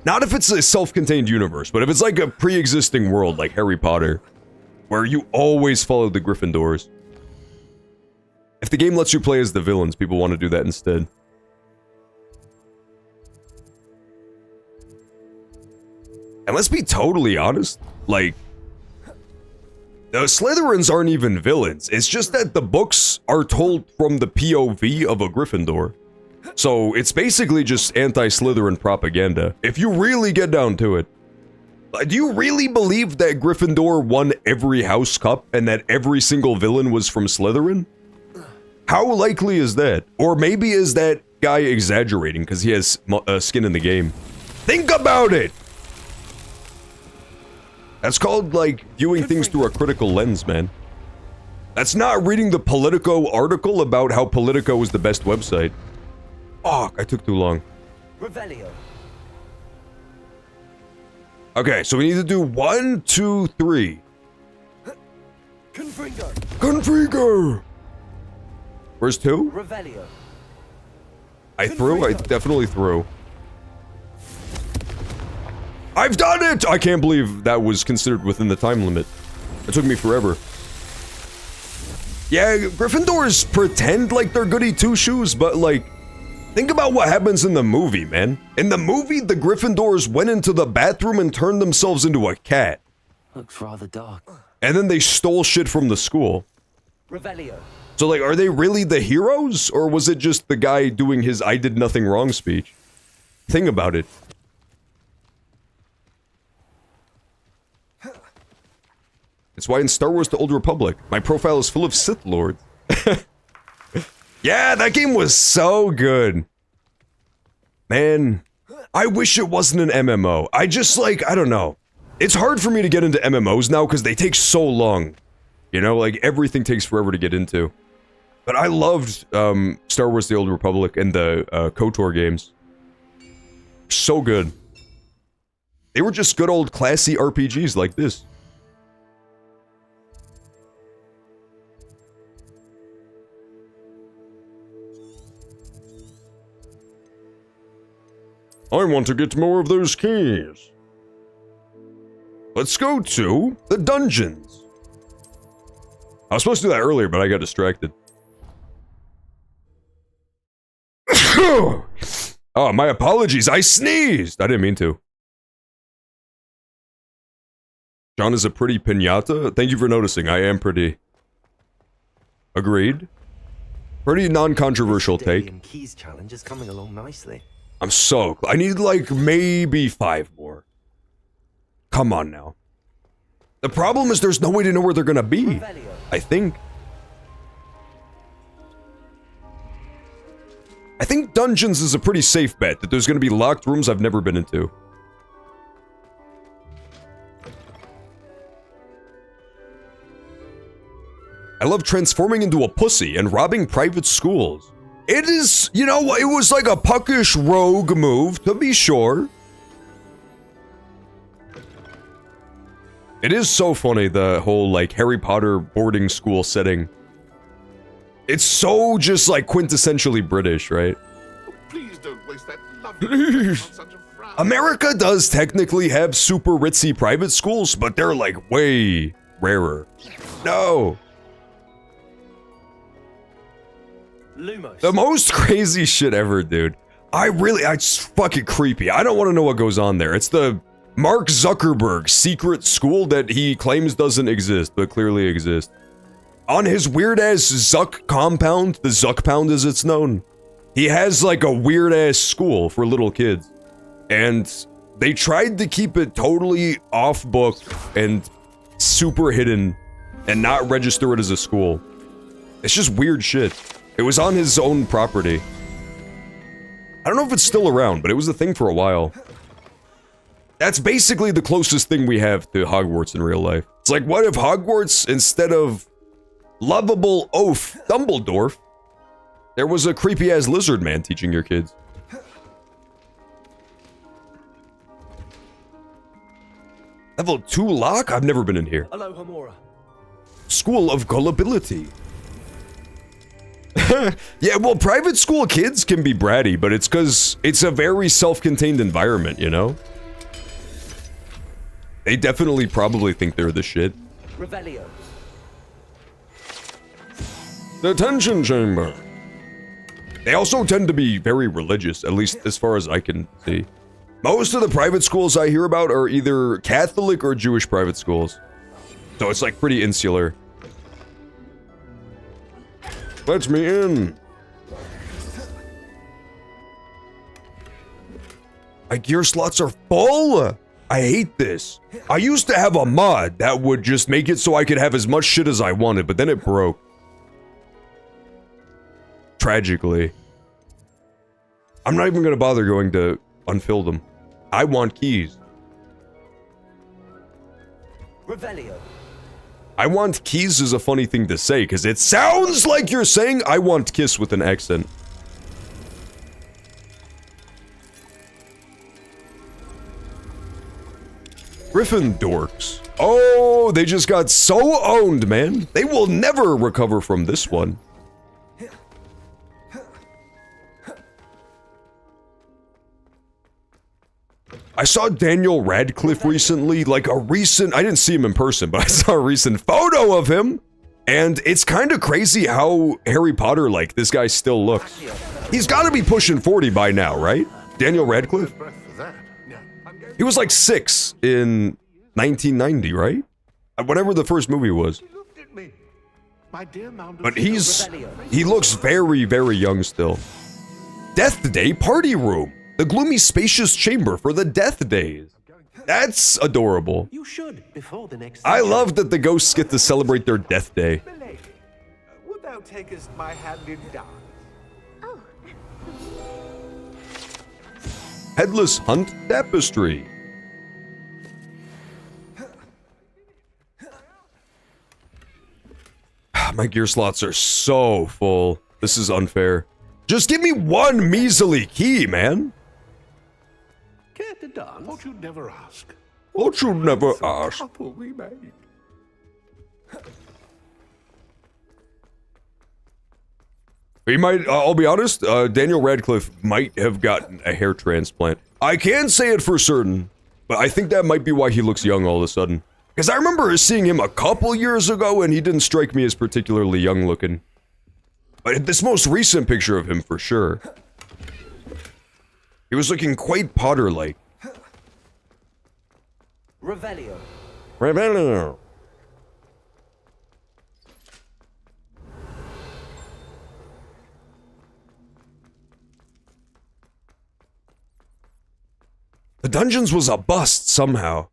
Not if it's a self-contained universe, but if it's like a pre-existing world, like Harry Potter, where you always follow the Gryffindors. If the game lets you play as the villains, people want to do that instead. And let's be totally honest, like, the Slytherins aren't even villains. It's just that the books are told from the POV of a Gryffindor. So it's basically just anti-Slytherin propaganda, if you really get down to it. Do you really believe that Gryffindor won every House Cup and that every single villain was from Slytherin? How likely is that? Or maybe is that guy exaggerating because he has skin in the game? Think about it! That's called, like, viewing things through a critical lens, man. That's not reading the Politico article about how Politico is the best website. Oh, I took too long. Revelio. Okay, so we need to do 1, 2, 3. Confringo. Confringo! Where's 2? Revelio. I definitely threw. I've done it! I can't believe that was considered within the time limit. It took me forever. Yeah, Gryffindors pretend like they're goody two-shoes, but like, think about what happens in the movie, man. In the movie, the Gryffindors went into the bathroom and turned themselves into a cat. Looks rather dark. And then they stole shit from the school. Revelio. So like, are they really the heroes? Or was it just the guy doing his I did nothing wrong speech? Think about it. It's why in Star Wars The Old Republic, my profile is full of Sith Lords. Yeah, that game was so good. Man, I wish it wasn't an MMO. I just like, I don't know. It's hard for me to get into MMOs now because they take so long. You know, like everything takes forever to get into. But I loved Star Wars The Old Republic and the KOTOR games. So good. They were just good old classy RPGs like this. I want to get more of those keys. Let's go to the dungeons. I was supposed to do that earlier, but I got distracted. Oh, my apologies. I sneezed. I didn't mean to. John is a pretty piñata. Thank you for noticing. I am pretty. Agreed. Pretty non-controversial take. And keys challenge is coming along nicely. I'm so... I need, like, maybe 5 more. Come on now. The problem is there's no way to know where they're gonna be. I think dungeons is a pretty safe bet, that there's gonna be locked rooms I've never been into. I love transforming into a pussy and robbing private schools. It is, you know, it was like a puckish rogue move, to be sure. It is so funny, the whole, like, Harry Potter boarding school setting. It's so just, like, quintessentially British, right? Please don't waste that lovely on such a frown. America does technically have super ritzy private schools, but they're, like, way rarer. No! Lumos. The most crazy shit ever, dude. It's fucking creepy. I don't want to know what goes on there. It's the Mark Zuckerberg secret school that he claims doesn't exist, but clearly exists. On his weird-ass Zuck compound, the Zuckpound as it's known, he has like a weird-ass school for little kids. And they tried to keep it totally off-book and super hidden and not register it as a school. It's just weird shit. It was on his own property. I don't know if it's still around, but it was a thing for a while. That's basically the closest thing we have to Hogwarts in real life. It's like, what if Hogwarts, instead of lovable oaf Dumbledore, there was a creepy-ass lizard man teaching your kids? Level 2 lock? I've never been in here. Aloha Mora. School of Gullibility. Yeah, well, private school kids can be bratty, but it's because it's a very self-contained environment, you know? They definitely probably think they're the shit. Revelio. Detention chamber. They also tend to be very religious, at least as far as I can see. Most of the private schools I hear about are either Catholic or Jewish private schools. So it's like pretty insular. Let me in. My gear slots are full. I hate this. I used to have a mod that would just make it so I could have as much shit as I wanted, but then it broke. Tragically. I'm not even gonna bother going to unfill them. I want keys. Revelio. I want keys is a funny thing to say, because it sounds like you're saying I want kiss with an accent. Griffin dorks. Oh, they just got so owned, man. They will never recover from this one. I saw Daniel Radcliffe recently, like a recent, I didn't see him in person, but I saw a recent photo of him. And it's kind of crazy how Harry Potter, like, this guy still looks. He's got to be pushing 40 by now, right? Daniel Radcliffe? He was like 6 in 1990, right? Whatever the first movie was. But he looks very, very young still. Death Day Party Room. The gloomy, spacious chamber for the death days. That's adorable. You should before the next. I love that the ghosts get to celebrate their death day. Would thou takest my hand in dance? Oh. Headless Hunt Tapestry. My gear slots are so full. This is unfair. Just give me one measly key, man. Care to dance? Won't you never ask? Won't you never ask? Couple we made. He might, I'll be honest, Daniel Radcliffe might have gotten a hair transplant. I can't say it for certain, but I think that might be why he looks young all of a sudden. Because I remember seeing him a couple years ago and he didn't strike me as particularly young looking. But this most recent picture of him for sure. He was looking quite Potter-like. Revelio. Revelio. The dungeons was a bust somehow.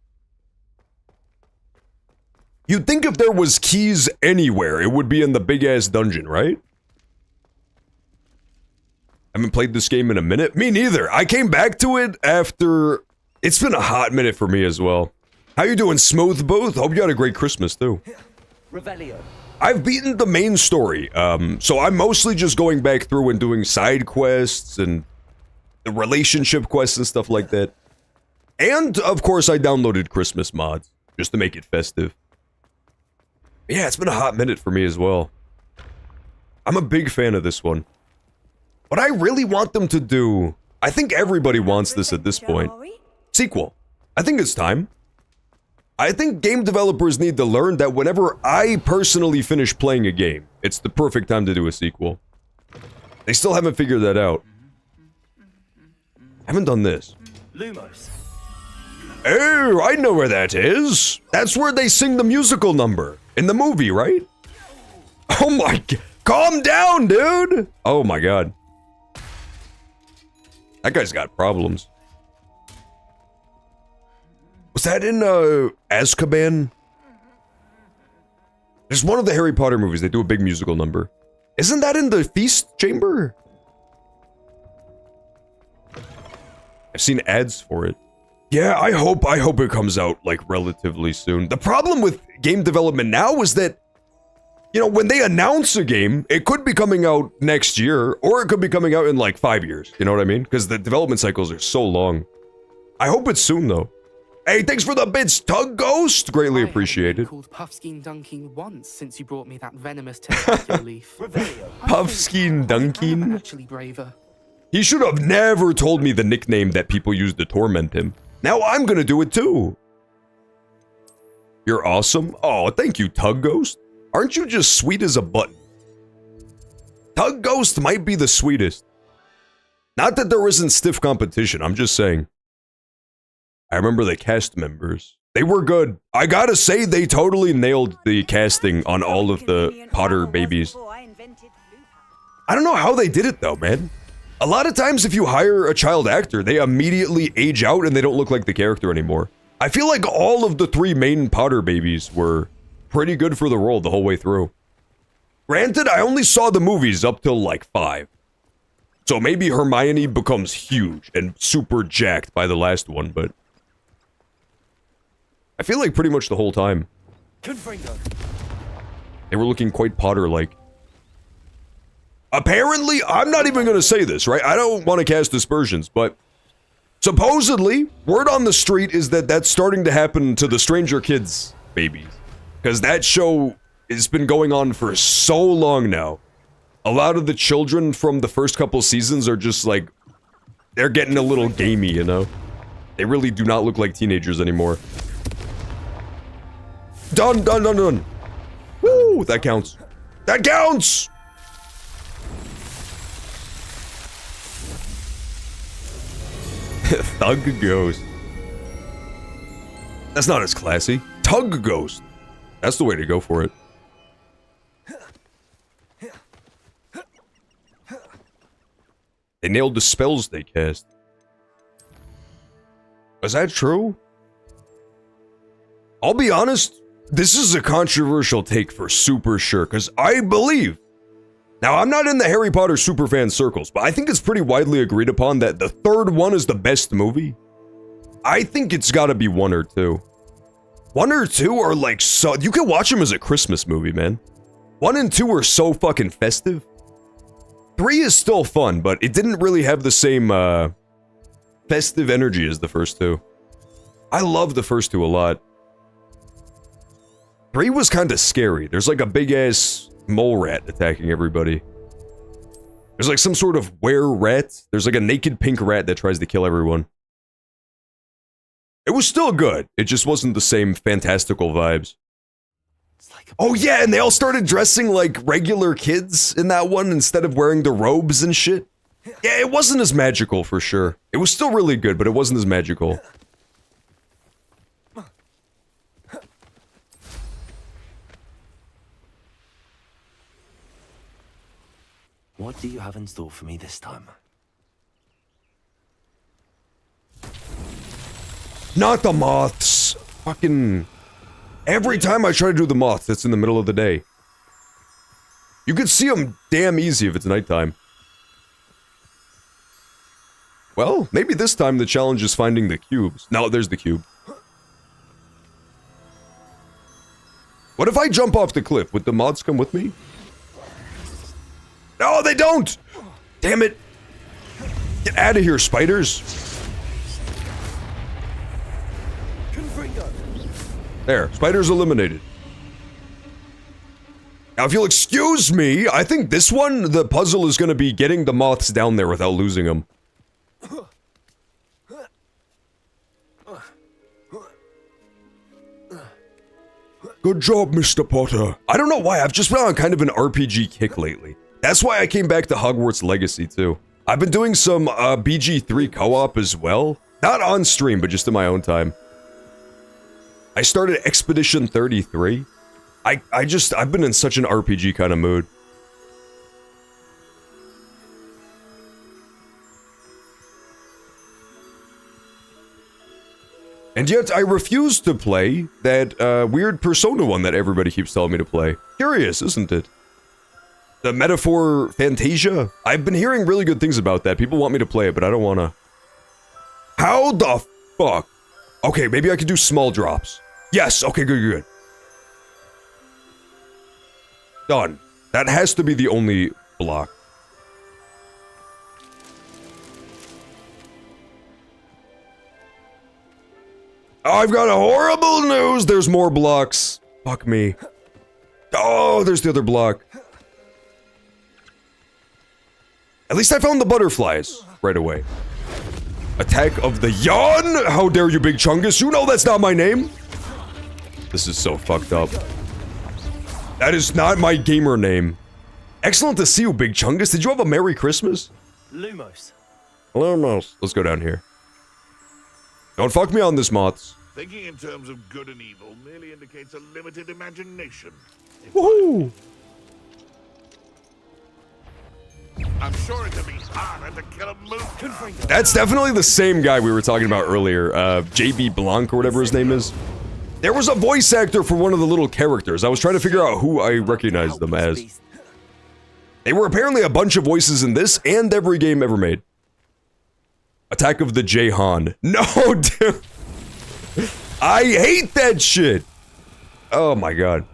You'd think if there was keys anywhere, it would be in the big-ass dungeon, right? I haven't played this game in a minute. Me neither. I came back to it after... It's been a hot minute for me as well. How you doing, Smooth Booth? Hope you had a great Christmas, too. Revelio. I've beaten the main story, so I'm mostly just going back through and doing side quests and the relationship quests and stuff like that. And, of course, I downloaded Christmas mods, just to make it festive. Yeah, it's been a hot minute for me as well. I'm a big fan of this one. What I really want them to do, I think everybody wants this at this point. Sequel. I think it's time. I think game developers need to learn that whenever I personally finish playing a game, it's the perfect time to do a sequel. They still haven't figured that out. I haven't done this. Lumos. Oh, I know where that is. That's where they sing the musical number in the movie, right? Oh my god. Calm down, dude. Oh my god. That guy's got problems. Was that in, Azkaban? There's one of the Harry Potter movies, they do a big musical number. Isn't that in the Feast Chamber? I've seen ads for it. Yeah, I hope it comes out, like, relatively soon. The problem with game development now is that, you know, when they announce a game, it could be coming out next year, or it could be coming out in, like, 5 years. You know what I mean? Because the development cycles are so long. I hope it's soon, though. Hey, thanks for the bits, Tug Ghost! Greatly appreciated. Called Puffskein Dunking once since you brought me that venomous tentacular leaf. Puffskein Dunking? Actually braver. He should have never told me the nickname that people use to torment him. Now I'm gonna do it too. You're awesome. Oh, thank you, Tug Ghost. Aren't you just sweet as a button? Tug Ghost might be the sweetest. Not that there isn't stiff competition, I'm just saying. I remember the cast members. They were good. I gotta say, they totally nailed the casting on all of the Potter babies. I don't know how they did it though, man. A lot of times if you hire a child actor, they immediately age out and they don't look like the character anymore. I feel like all of the 3 main Potter babies were pretty good for the role the whole way through. Granted, I only saw the movies up till like 5. So maybe Hermione becomes huge and super jacked by the last one, but I feel like pretty much the whole time. Confringo. They were looking quite Potter-like. Apparently, I'm not even going to say this, right? I don't want to cast aspersions, but supposedly, word on the street is that that's starting to happen to the Stranger Kids babies. Because that show has been going on for so long now. A lot of the children from the first couple seasons are just like, they're getting a little gamey, you know? They really do not look like teenagers anymore. Done, done, done, done. Woo, that counts. That counts! Thug Ghost. That's not as classy. Tug Ghost. That's the way to go for it. They nailed the spells they cast. Is that true? I'll be honest, this is a controversial take for super sure, because I believe... Now, I'm not in the Harry Potter superfan circles, but I think it's pretty widely agreed upon that the third one is the best movie. I think it's gotta be 1 or 2. 1 or 2 are like so... You can watch them as a Christmas movie, man. 1 and 2 are so fucking festive. 3 is still fun, but it didn't really have the same, festive energy as the first 2. I love the first 2 a lot. 3 was kinda scary. There's like a big-ass mole rat attacking everybody. There's like some sort of were-rat. There's like a naked pink rat that tries to kill everyone. It was still good. It just wasn't the same fantastical vibes. Oh yeah, and they all started dressing like regular kids in that one instead of wearing the robes and shit. Yeah, it wasn't as magical for sure. It was still really good, but it wasn't as magical. What do you have in store for me this time? Not the moths. Fucking... Every time I try to do the moths, it's in the middle of the day. You could see them damn easy if it's nighttime. Well, maybe this time the challenge is finding the cubes. No, there's the cube. What if I jump off the cliff? Would the moths come with me? No, they don't! Damn it! Get out of here, spiders! There, spiders eliminated. Now, if you'll excuse me, I think this one, the puzzle is gonna be getting the moths down there without losing them. Good job, Mr. Potter. I don't know why, I've just been on kind of an RPG kick lately. That's why I came back to Hogwarts Legacy, too. I've been doing some, BG3 co-op as well. Not on stream, but just in my own time. I started Expedition 33. I've been in such an RPG kind of mood. And yet, I refuse to play that, weird Persona one that everybody keeps telling me to play. Curious, isn't it? The Metaphor Fantasia? I've been hearing really good things about that. People want me to play it, but I don't wanna. How the fuck? Okay, maybe I could do small drops. Yes, okay, good, good. Done. That has to be the only block. I've got a horrible news! There's more blocks. Fuck me. Oh, there's the other block. At least I found the butterflies right away. Attack of the Yawn? How dare you, Big Chungus? You know that's not my name. This is so fucked up. That is not my gamer name. Excellent to see you, Big Chungus. Did you have a Merry Christmas? Lumos. Lumos. Let's go down here. Don't fuck me on this, moths. Thinking in terms of good and evil merely indicates a limited imagination. Woohoo! I'm sure it can be harder to kill a moon. That's definitely the same guy we were talking about earlier, JB Blanc or whatever his name is. There was a voice actor for one of the little characters. I was trying to figure out who I recognized them as. They were apparently a bunch of voices in this and every game ever made. Attack of the Jahan. No, dude. I hate that shit. Oh my god.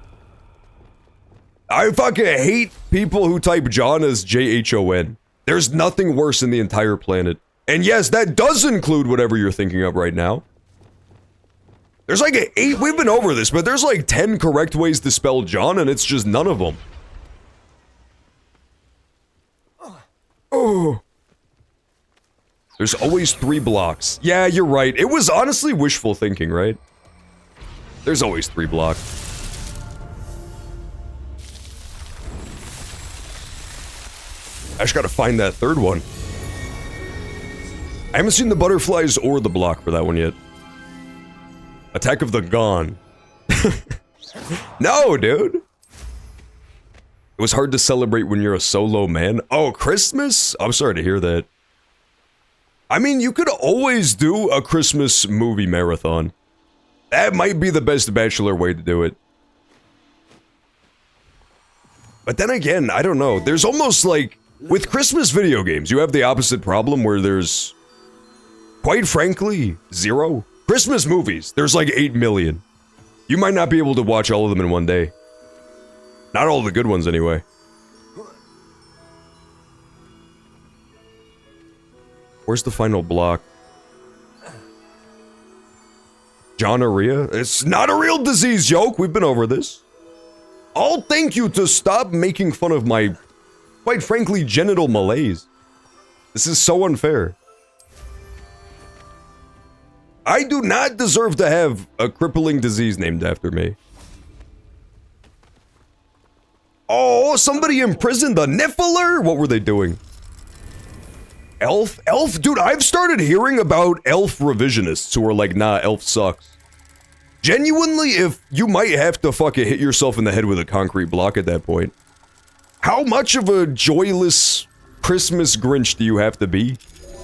I fucking hate people who type John as J-H-O-N. There's nothing worse in the entire planet. And yes, that does include whatever you're thinking of right now. There's like 8, we've been over this, but there's like 10 correct ways to spell John, and it's just none of them. Oh. There's always 3 blocks. Yeah, you're right. It was honestly wishful thinking, right? There's always 3 blocks. I just gotta find that 3rd one. I haven't seen the butterflies or the block for that one yet. Attack of the Gone. No, dude. It was hard to celebrate when you're a solo man. Oh, Christmas? I'm sorry to hear that. I mean, you could always do a Christmas movie marathon. That might be the best bachelor way to do it. But then again, I don't know. There's almost like, with Christmas video games, you have the opposite problem where there's, quite frankly, 0. Christmas movies, there's like 8 million. You might not be able to watch all of them in one day. Not all the good ones, anyway. Where's the final block? Gonorrhea? It's not a real disease joke, we've been over this. I'll thank you to stop making fun of my, quite frankly, genital malaise. This is so unfair. I do not deserve to have a crippling disease named after me. Oh, somebody imprisoned a Niffler? What were they doing? Elf? Elf? Dude, I've started hearing about elf revisionists who are like, nah, elf sucks. Genuinely, if you might have to fucking hit yourself in the head with a concrete block at that point. How much of a joyless Christmas Grinch do you have to be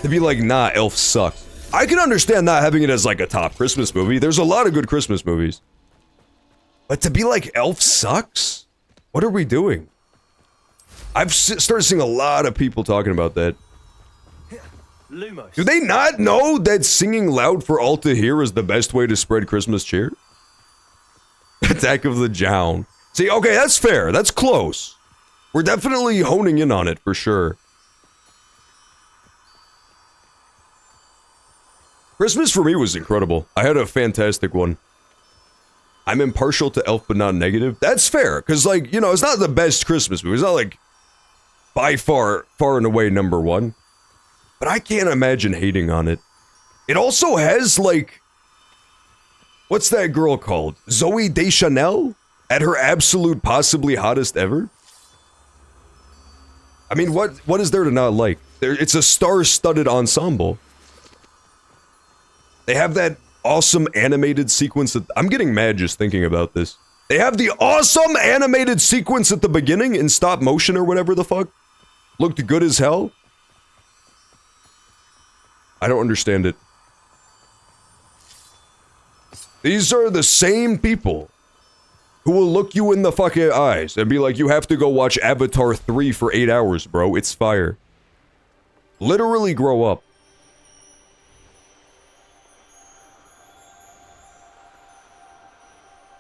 like, nah, elf sucks? I can understand not having it as like a top Christmas movie. There's a lot of good Christmas movies. But to be like, elf sucks? What are we doing? I've started seeing a lot of people talking about that. Lumos. Do they not know that singing loud for all to hear is the best way to spread Christmas cheer? Attack of the Jown. See, okay, that's fair. That's close. We're definitely honing in on it for sure. Christmas for me was incredible. I had a fantastic one. I'm impartial to Elf, but not negative. That's fair, because, like, you know, it's not the best Christmas movie. It's not, like, by far and away #1. But I can't imagine hating on it. It also has, like, what's that girl called? Zooey Deschanel? At her absolute possibly hottest ever? I mean, what is there to not like? It's a star-studded ensemble. They have that awesome animated sequence that I'm getting mad just thinking about this. They have the awesome animated sequence at the beginning in stop motion or whatever the fuck. Looked good as hell. I don't understand it. These are the same people who will look you in the fucking eyes and be like, you have to go watch Avatar 3 for 8 hours, bro. It's fire. Literally grow up.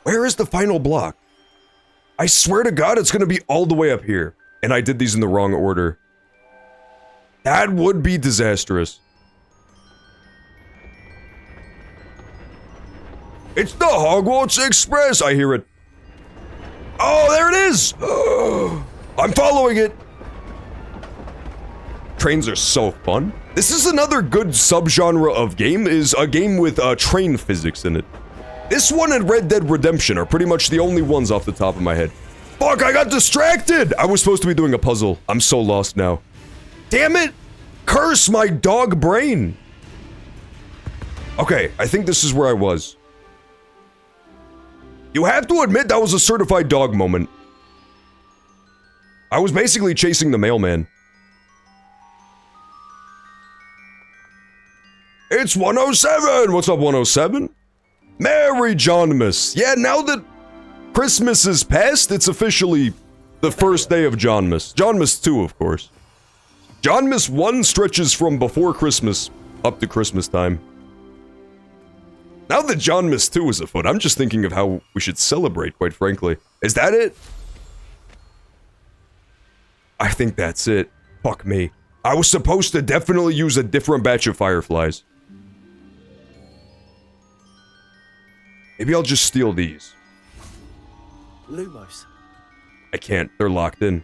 Where is the final block? I swear to God it's gonna be all the way up here. And I did these in the wrong order. That would be disastrous. It's the Hogwarts Express! I hear it. Oh, there it is! I'm following it! Trains are so fun. This is another good subgenre of game, is a game with train physics in it. This one and Red Dead Redemption are pretty much the only ones off the top of my head. Fuck, I got distracted! I was supposed to be doing a puzzle. I'm so lost now. Damn it! Curse my dog brain! Okay, I think this is where I was. You have to admit that was a certified dog moment. I was basically chasing the mailman. It's 107! What's up, 107? Merry Johnmas. Yeah, now that Christmas is past, it's officially the first day of Johnmas. Johnmas 2, of course. Johnmas 1 stretches from before Christmas up to Christmas time. Now that Johnmas 2 is afoot, I'm just thinking of how we should celebrate, quite frankly. Is that it? I think that's it. Fuck me. I was supposed to definitely use a different batch of fireflies. Maybe I'll just steal these. Lumos. I can't. They're locked in.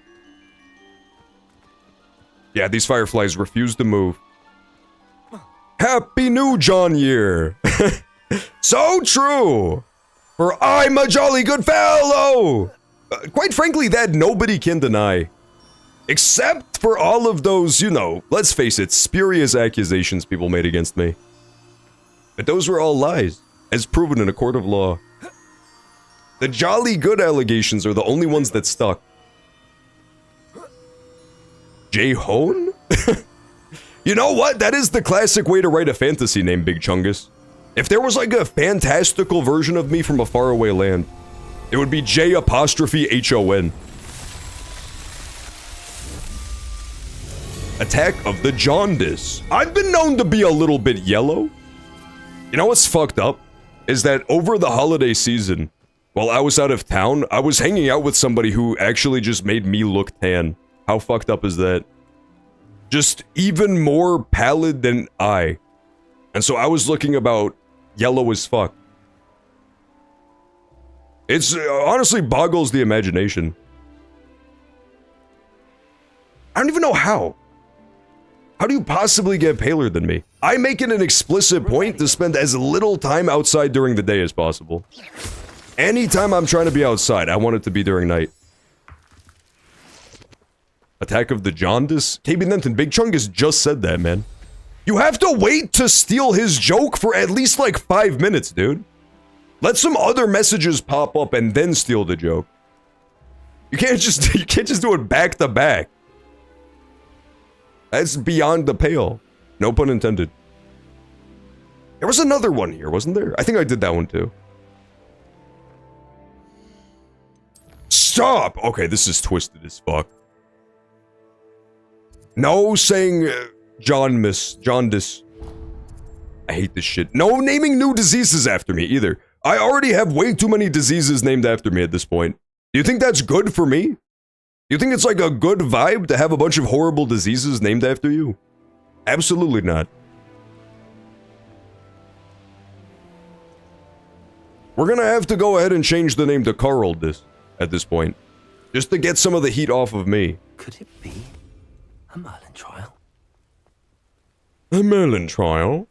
Yeah, these fireflies refuse to move. Happy New John Year! So true! For I'm a jolly good fellow! Quite frankly, that nobody can deny. Except for all of those, you know, let's face it, spurious accusations people made against me. But those were all lies, as proven in a court of law. The jolly good allegations are the only ones that stuck. J-Hone? You know what? That is the classic way to write a fantasy name, Big Chungus. If there was like a fantastical version of me from a faraway land, it would be J''H-O-N. Attack of the Jaundice. I've been known to be a little bit yellow. You know what's fucked up? Is that over the holiday season, while I was out of town, I was hanging out with somebody who actually just made me look tan. How fucked up is that? Just even more pallid than I. And so I was looking about yellow as fuck. It's honestly boggles the imagination. I don't even know how. How do you possibly get paler than me? I make it an explicit point to spend as little time outside during the day as possible. Anytime I'm trying to be outside, I want it to be during night. Attack of the Jaundice? KB Nenton, Big Chungus just said that, man. You have to wait to steal his joke for at least like 5 minutes, dude. Let some other messages pop up and then steal the joke. You can't just do it back to back. That's beyond the pale. No pun intended. There was another one here, wasn't there? I think I did that one too. Stop! Okay, this is twisted as fuck. No saying jaundice. I hate this shit. No naming new diseases after me either. I already have way too many diseases named after me at this point. Do you think that's good for me? You think it's like a good vibe to have a bunch of horrible diseases named after you? Absolutely not. We're gonna have to go ahead and change the name to Carl at this point. Just to get some of the heat off of me. Could it be a Merlin trial? A Merlin trial?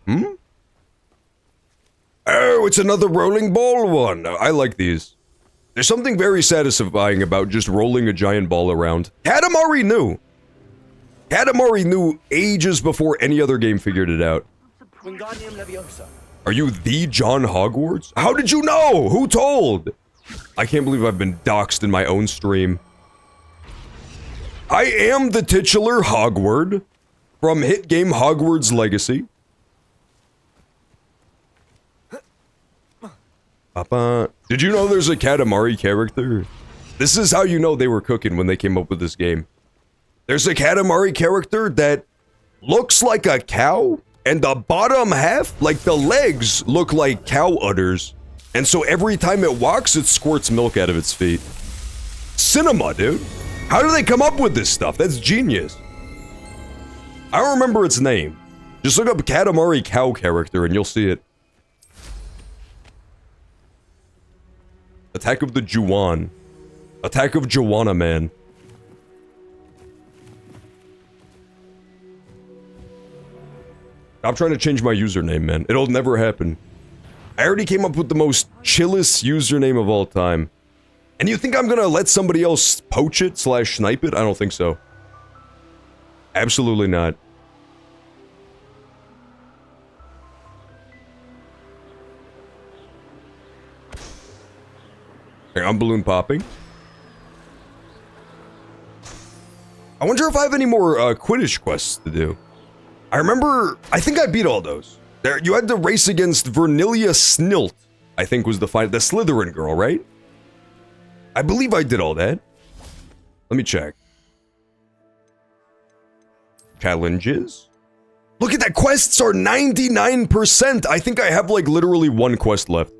Hmm? Oh, it's another rolling ball one. I like these. There's something very satisfying about just rolling a giant ball around. Katamari knew. Katamari knew ages before any other game figured it out. Are you the John Hogwarts? How did you know? Who told? I can't believe I've been doxxed in my own stream. I am the titular Hogward from hit game Hogwarts Legacy. Papa, did you know there's a Katamari character? This is how you know they were cooking when they came up with this game. There's a Katamari character that looks like a cow, and the bottom half, like the legs, look like cow udders. And so every time it walks, it squirts milk out of its feet. Cinema, dude. How do they come up with this stuff? That's genius. I don't remember its name. Just look up Katamari cow character and you'll see it. Attack of the Juwan. Attack of Joanna Man. Stop trying to change my username, man. It'll never happen. I already came up with the most chillest username of all time. And you think I'm gonna let somebody else poach it / snipe it? I don't think so. Absolutely not. Okay, I'm balloon popping. I wonder if I have any more Quidditch quests to do. I remember, I think I beat all those. There, you had to race against Vernilia Snilt, I think was the Slytherin girl, right? I believe I did all that. Let me check. Challenges? Look at that, quests are 99%. I think I have like literally one quest left.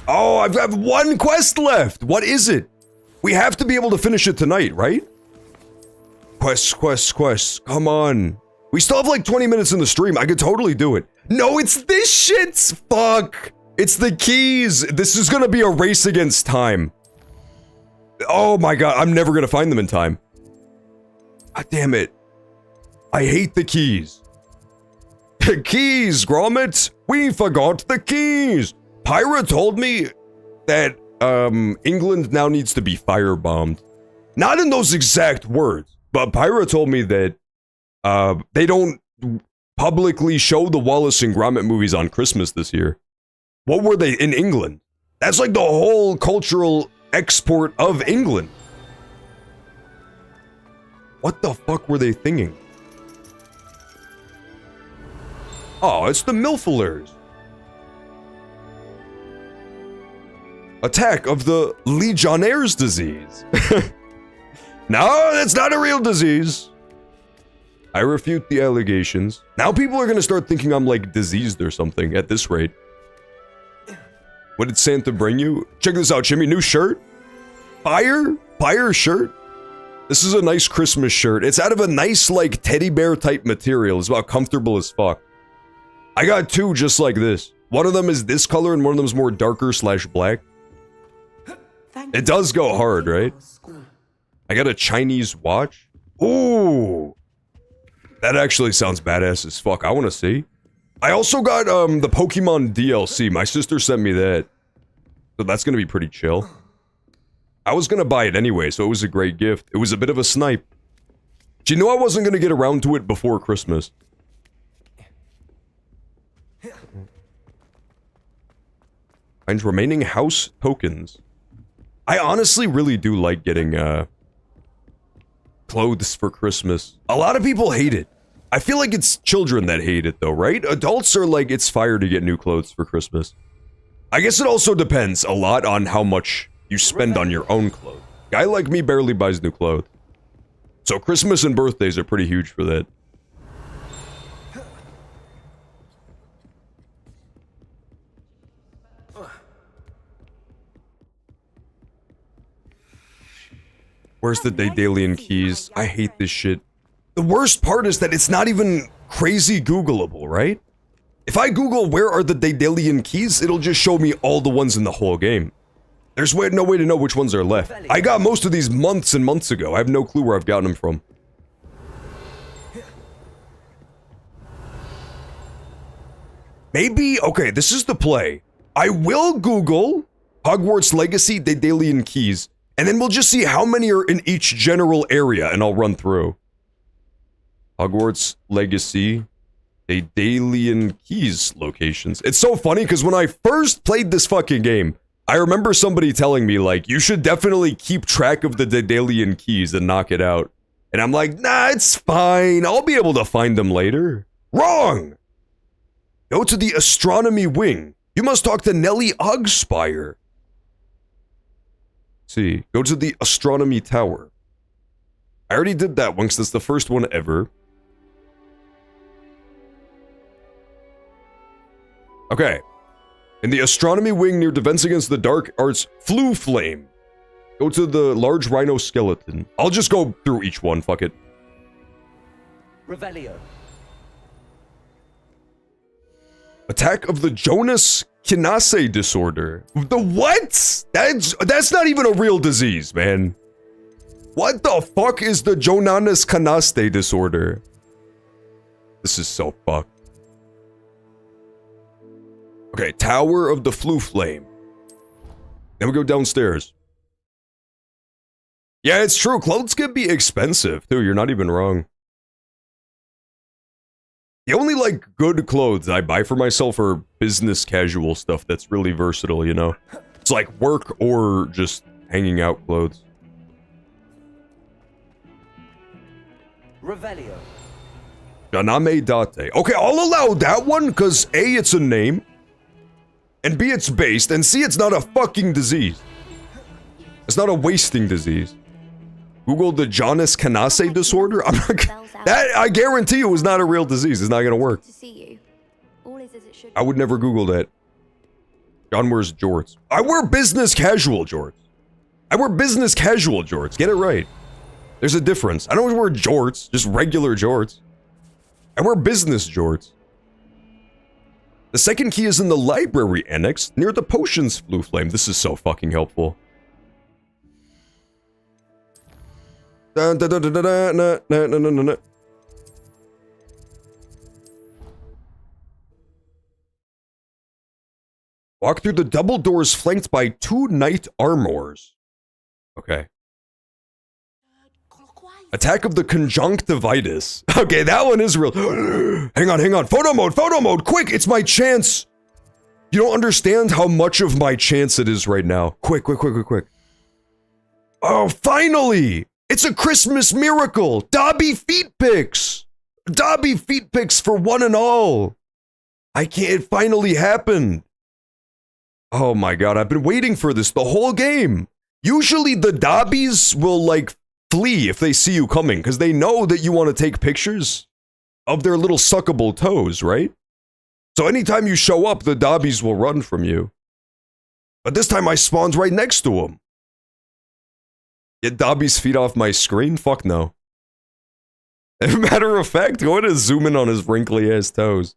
Oh, I've got one quest left. What is it? We have to be able to finish it tonight, right? Quests. Come on. We still have like 20 minutes in the stream. I could totally do it. No, it's this shit. Fuck. It's the keys. This is gonna be a race against time. Oh my god, I'm never gonna find them in time. God damn it. I hate the keys. The keys, Gromit. We forgot the keys. Pyra told me that England now needs to be firebombed. Not in those exact words, but Pyra told me that they don't publicly show the Wallace and Gromit movies on Christmas this year. What were they in England? That's like the whole cultural export of England. What the fuck were they thinking? Oh, it's the Milfilers. Attack of the Legionnaire's disease. No, that's not a real disease. I refute the allegations. Now people are gonna start thinking I'm like diseased or something at this rate. What did Santa bring you? Check this out, Jimmy. New shirt? Fire shirt? This is a nice Christmas shirt. It's out of a nice like teddy bear type material. It's about comfortable as fuck. I got two just like this. One of them is this color and one of them is more darker / black. It does go hard, right? I got a Chinese watch. Ooh. That actually sounds badass as fuck. I want to see. I also got the Pokemon DLC. My sister sent me that. So that's going to be pretty chill. I was going to buy it anyway, so it was a great gift. It was a bit of a snipe. But you knew I wasn't going to get around to it before Christmas. Find remaining house tokens. I honestly really do like getting clothes for Christmas. A lot of people hate it. I feel like it's children that hate it though, right? Adults are like, it's fire to get new clothes for Christmas. I guess it also depends a lot on how much you spend on your own clothes. Guy like me barely buys new clothes. So Christmas and birthdays are pretty huge for that. Where's the Daedalian keys? I hate this shit. The worst part is that it's not even crazy Googleable, right? If I Google where are the Daedalian keys, it'll just show me all the ones in the whole game. There's no way to know which ones are left. I got most of these months and months ago. I have no clue where I've gotten them from. Maybe, okay, this is the play. I will Google Hogwarts Legacy Daedalian keys, and then we'll just see how many are in each general area, and I'll run through. Hogwarts Legacy Daedalian keys locations. It's so funny, because when I first played this fucking game, I remember somebody telling me, like, you should definitely keep track of the Daedalian keys and knock it out. And I'm like, nah, it's fine. I'll be able to find them later. Wrong! Go to the astronomy wing. You must talk to Nellie Ogspire. See, go to the astronomy tower. I already did that once. That's the first one ever. Okay. In the astronomy wing near Defense Against the Dark Arts Flu Flame. Go to the large rhino skeleton. I'll just go through each one, fuck it. Revelio. Attack of the Jonas Kinase disorder. The what? That's not even a real disease, man. What the fuck is the Jonas Kinase disorder? This is so fucked. Okay, Tower of the Flu Flame. Then we go downstairs. Yeah, it's true. Clothes can be expensive, too. You're not even wrong. The only, like, good clothes I buy for myself are business casual stuff that's really versatile, you know? It's like work or just hanging out clothes. Revelio. Janame Date. Okay, I'll allow that one, because A, it's a name, and B, it's based, and C, it's not a fucking disease. It's not a wasting disease. Google the Jonas Canase disorder? I'm not that I guarantee you was not a real disease. It's not gonna work. I would never Google that. John wears jorts. I wear business casual jorts. I wear business casual jorts. Get it right. There's a difference. I don't wear jorts, just regular jorts. I wear business jorts. The second key is in the library annex near the potions blue flame. This is so fucking helpful. Dun, dun, dun, dun, dun, dun, dun, dun, dun, dun, dun. Walk through the double doors flanked by 2 knight armors. Okay. Attack of the conjunctivitis. Okay, that one is real. Hang on. Photo mode, quick, it's my chance. You don't understand how much of my chance it is right now. Quick. Oh, finally! It's a Christmas miracle! Dobby feet pics! Dobby feet pics for one and all! It finally happened! Oh my god, I've been waiting for this the whole game! Usually the Dobbies will, like, flee if they see you coming, because they know that you want to take pictures of their little suckable toes, right? So anytime you show up, the Dobbies will run from you. But this time I spawned right next to him. Get Dobby's feet off my screen? Fuck no. As a matter of fact, go ahead and zoom in on his wrinkly ass toes.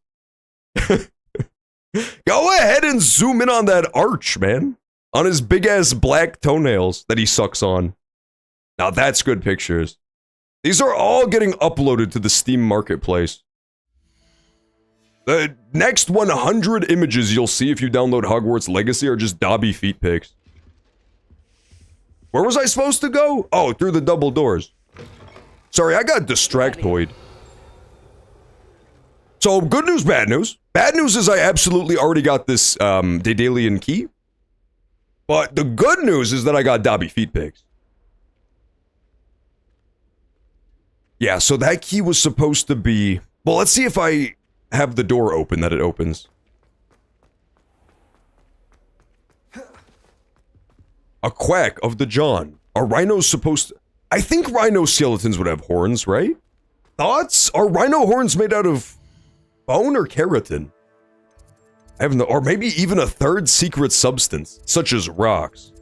Go ahead and zoom in on that arch, man. On his big ass black toenails that he sucks on. Now that's good pictures. These are all getting uploaded to the Steam Marketplace. The next 100 images you'll see if you download Hogwarts Legacy are just Dobby feet pics. Where was I supposed to go? Oh, through the double doors. Sorry, I got distractoid. So, good news, bad news. Bad news is I absolutely already got this, Daedalian key. But the good news is that I got Dobby feet pics. Yeah, so that key was supposed to be... Well, let's see if I have the door open that it opens. A quack of the John. Are rhinos supposed to... I think rhino skeletons would have horns, right? Thoughts? Are rhino horns made out of bone or keratin? I have no... Or maybe even a third secret substance, such as rocks.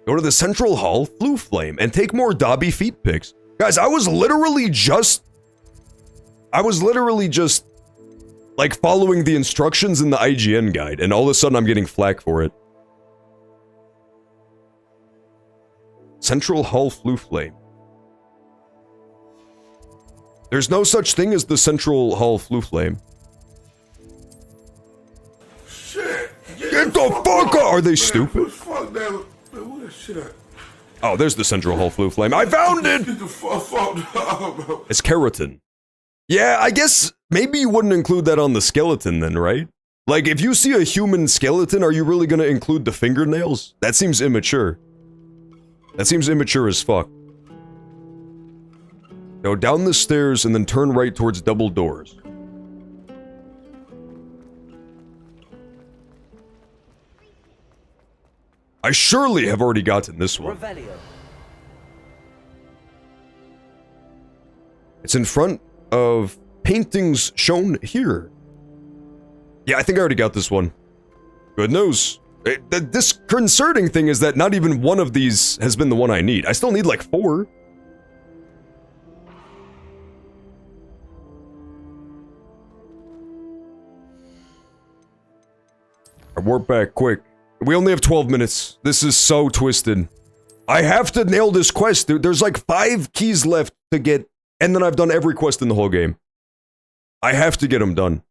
Go to the Central Hall, Blue Flame, and take more Dobby feet pics. Guys, I was literally just, like, following the instructions in the IGN guide, and all of a sudden I'm getting flack for it. Central Hall Blue Flame. There's no such thing as the Central Hall Blue Flame. Shit! Get the fuck out! Are they stupid? Fuck that. Where that shit at? Oh, there's the Central Hall Blue Flame. I found it! It's keratin. Yeah, I guess maybe you wouldn't include that on the skeleton then, right? Like, if you see a human skeleton, are you really gonna include the fingernails? That seems immature. That seems immature as fuck. Go down the stairs and then turn right towards double doors. I surely have already gotten this one. Revelio. It's in front of paintings shown here. Yeah, I think I already got this one. Good news. The disconcerting thing is that not even one of these has been the one I need. I still need like 4. I warp back quick. We only have 12 minutes. This is so twisted. I have to nail this quest. There's like 5 keys left to get, and then I've done every quest in the whole game. I have to get them done.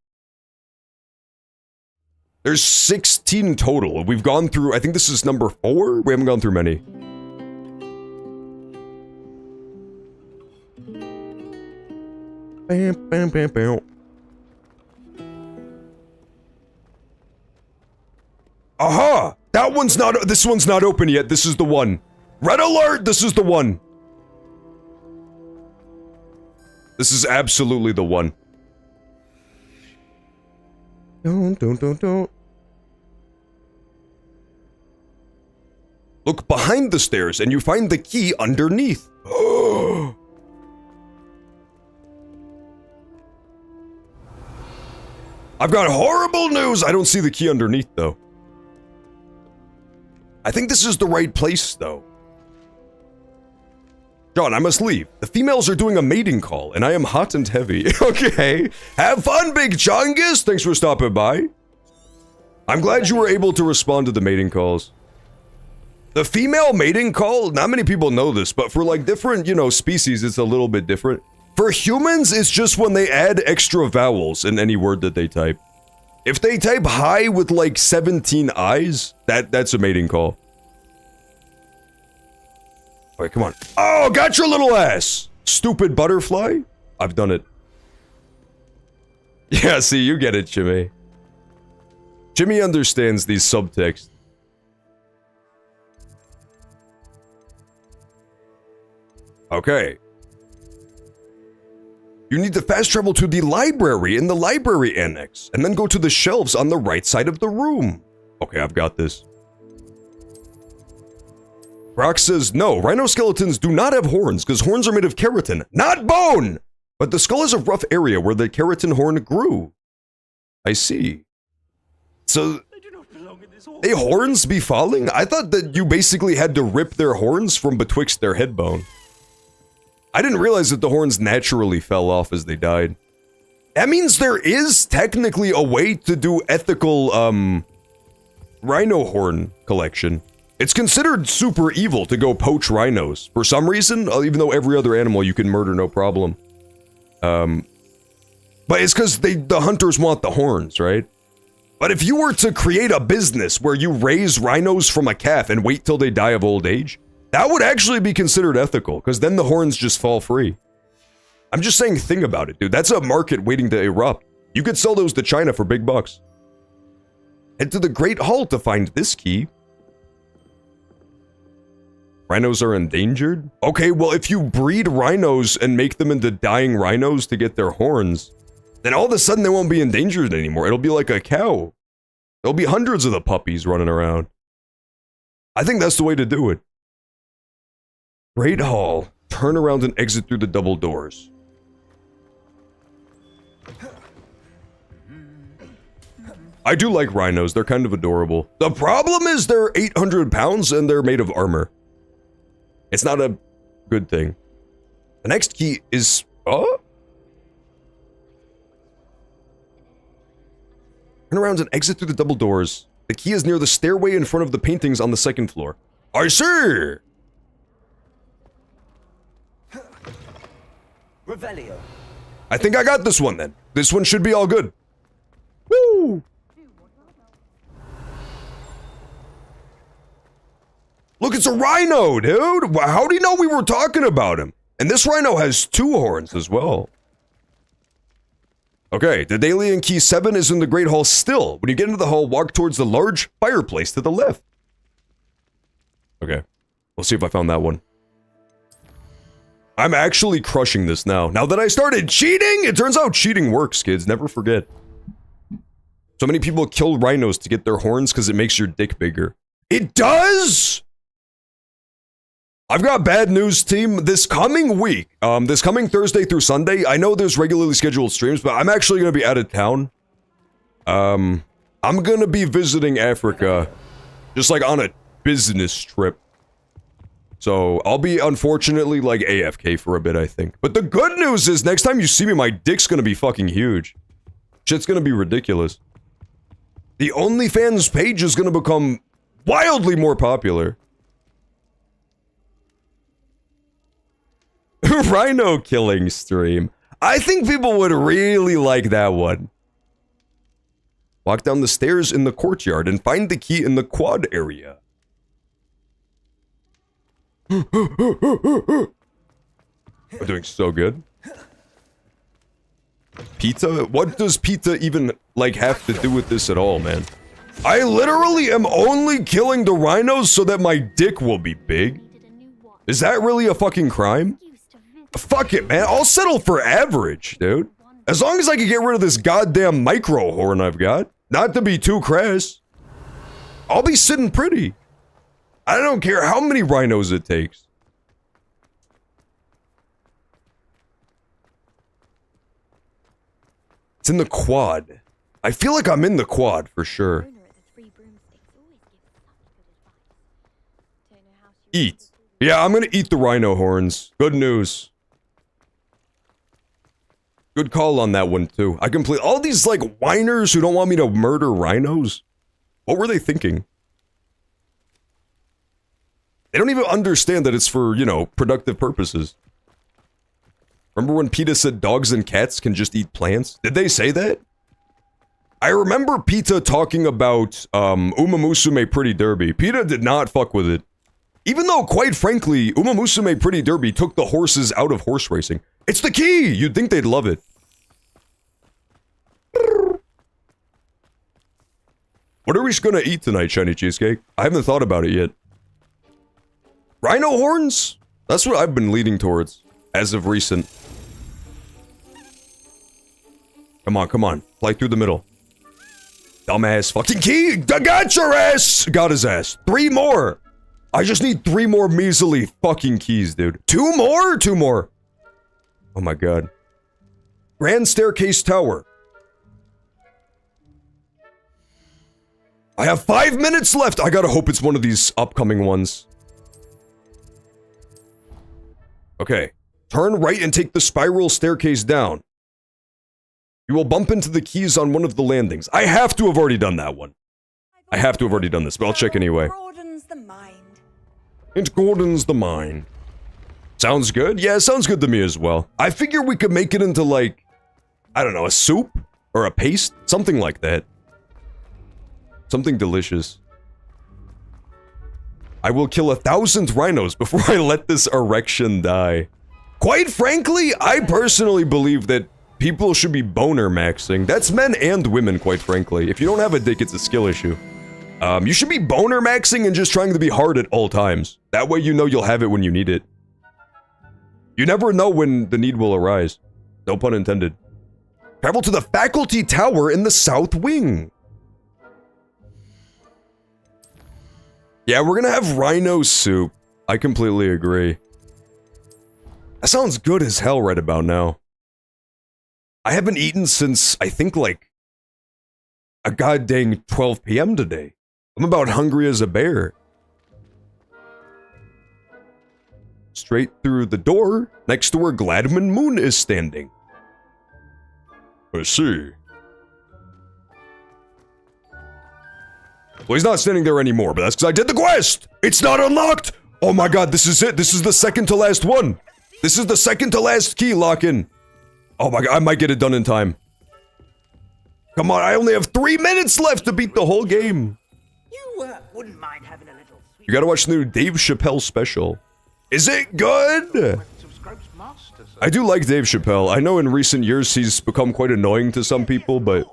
There's 16 total. We've gone through, I think this is number 4? We haven't gone through many. Bam, bam, bam, bam. Aha! That one's not, this one's not open yet. This is the one. Red alert! This is the one. This is absolutely the one. Don't. Look behind the stairs and you find the key underneath. I've got horrible news! I don't see the key underneath, though. I think this is the right place, though. John, I must leave. The females are doing a mating call, and I am hot and heavy. Okay. Have fun, Big Chungus! Thanks for stopping by. I'm glad you were able to respond to the mating calls. The female mating call, not many people know this, but for like different, you know, species, it's a little bit different. For humans, it's just when they add extra vowels in any word that they type. If they type hi with like 17 I's, that's a mating call. Alright, come on. Oh, got your little ass! Stupid butterfly? I've done it. Yeah, see, you get it, Jimmy. Jimmy understands these subtexts. Okay. You need to fast travel to the library in the library annex, and then go to the shelves on the right side of the room. Okay, I've got this. Brock says, no, rhinoskeletons do not have horns, because horns are made of keratin, not bone! But the skull is a rough area where the keratin horn grew. I see. So, they horns be falling? I thought that you basically had to rip their horns from betwixt their head bone. I didn't realize that the horns naturally fell off as they died. That means there is technically a way to do ethical, rhino horn collection. It's considered super evil to go poach rhinos. For some reason, even though every other animal you can murder no problem. But it's because the hunters want the horns, right? But if you were to create a business where you raise rhinos from a calf and wait till they die of old age, that would actually be considered ethical, because then the horns just fall free. I'm just saying, think about it, dude. That's a market waiting to erupt. You could sell those to China for big bucks. Head to the Great Hall to find this key. Rhinos are endangered? Okay, well, if you breed rhinos and make them into dying rhinos to get their horns, then all of a sudden they won't be endangered anymore. It'll be like a cow. There'll be hundreds of the puppies running around. I think that's the way to do it. Great Hall. Turn around and exit through the double doors. I do like rhinos. They're kind of adorable. The problem is they're 800 pounds and they're made of armor. It's not a good thing. The next key is... Oh? Turn around and exit through the double doors. The key is near the stairway in front of the paintings on the second floor. I see! Revelio. I think I got this one then. This one should be all good. Woo! Look, it's a rhino, dude! How do you know we were talking about him? And this rhino has 2 horns as well. Okay, the Dailian Key 7 is in the Great Hall still. When you get into the hall, walk towards the large fireplace to the left. Okay, we'll see if I found that one. I'm actually crushing this now. Now that I started cheating, it turns out cheating works, kids. Never forget. So many people kill rhinos to get their horns because it makes your dick bigger. It does?! I've got bad news, team. This coming week, this coming Thursday through Sunday, I know there's regularly scheduled streams, but I'm actually going to be out of town. I'm going to be visiting Africa, just like on a business trip. So I'll be, unfortunately, like AFK for a bit, I think. But the good news is, next time you see me, my dick's going to be fucking huge. Shit's going to be ridiculous. The OnlyFans page is going to become wildly more popular. Rhino killing stream. I think people would really like that one. Walk down the stairs in the courtyard and find the key in the quad area. We're doing so good. Pizza? What does pizza even, like, have to do with this at all, man? I literally am only killing the rhinos so that my dick will be big. Is that really a fucking crime? Fuck it, man. I'll settle for average, dude. As long as I can get rid of this goddamn micro horn I've got. Not to be too crass. I'll be sitting pretty. I don't care how many rhinos it takes. It's in the quad. I feel like I'm in the quad for sure. Eat. Yeah, I'm gonna eat the rhino horns. Good news. Good call on that one too. I complete all these like whiners who don't want me to murder rhinos. What were they thinking? They don't even understand that it's for, you know, productive purposes. Remember when PETA said dogs and cats can just eat plants? Did they say that? I remember PETA talking about Uma Musume Pretty Derby. PETA did not fuck with it. Even though, quite frankly, Uma Musume Pretty Derby took the horses out of horse racing. It's the key! You'd think they'd love it. What are we gonna eat tonight, Shiny Cheesecake? I haven't thought about it yet. Rhino horns? That's what I've been leading towards, as of recent. Come on, come on. Fly through the middle. Dumbass fucking key! I got your ass! Got his ass. 3 more! I just need 3 more measly fucking keys, dude. 2 more? 2 more. Oh my god. Grand Staircase Tower. I have 5 minutes left! I gotta hope it's one of these upcoming ones. Okay. Turn right and take the spiral staircase down. You will bump into the keys on one of the landings. I have to have already done that one. I have to have already done this, but I'll check anyway. It broadens the mind. Sounds good? Yeah, sounds good to me as well. I figure we could make it into like, I don't know, a soup? Or a paste? Something like that. Something delicious. I will kill 1,000 rhinos before I let this erection die. Quite frankly, I personally believe that people should be boner maxing. That's men and women, quite frankly. If you don't have a dick, it's a skill issue. You should be boner maxing and just trying to be hard at all times. That way you know you'll have it when you need it. You never know when the need will arise. No pun intended. Travel to the faculty tower in the south wing. Yeah, we're gonna have rhino soup. I completely agree. That sounds good as hell right about now. I haven't eaten since, I think, like, a goddamn 12 p.m. today. I'm about hungry as a bear. Straight through the door, next to where Gladman Moon is standing. I see. Well, he's not standing there anymore, but that's because I did the quest! It's not unlocked! Oh my god, this is it! This is the second to last one! This is the second to last key lock-in! Oh my god, I might get it done in time. Come on, I only have 3 minutes left to beat the whole game! You wouldn't mind having a little sweet... You gotta watch the new Dave Chappelle special. Is it good? I do like Dave Chappelle. I know in recent years he's become quite annoying to some people, but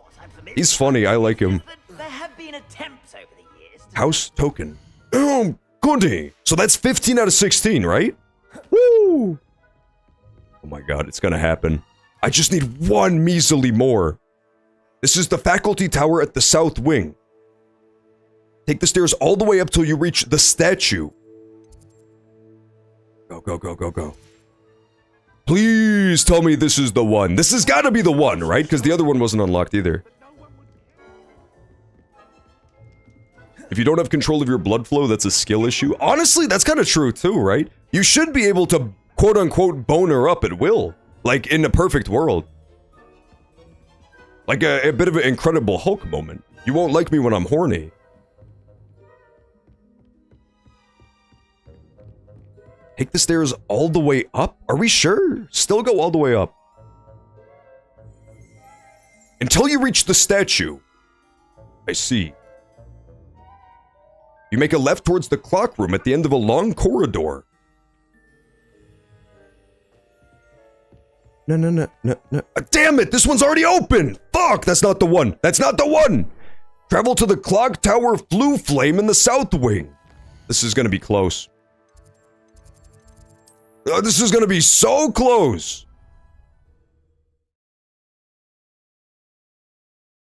he's funny, I like him. There have been attempts over the years. House token. Oh, goody. So that's 15 out of 16, right? Woo! Oh my god, it's gonna happen. I just need 1 measly more. This is the faculty tower at the south wing. Take the stairs all the way up till you reach the statue. Go, go, go, go, go. Please tell me this is the one. This has got to be the one, right? Because the other one wasn't unlocked either. If you don't have control of your blood flow, that's a skill issue. Honestly, that's kind of true too, right? You should be able to quote-unquote boner up at will. Like, in a perfect world. Like a bit of an Incredible Hulk moment. You won't like me when I'm horny. Take the stairs all the way up? Are we sure? Still go all the way up. Until you reach the statue. I see. You make a left towards the clock room at the end of a long corridor. No. Damn it! This one's already open! Fuck! That's not the one! That's not the one! Travel to the clock tower flue flame in the south wing. This is gonna be close. This is gonna be so close!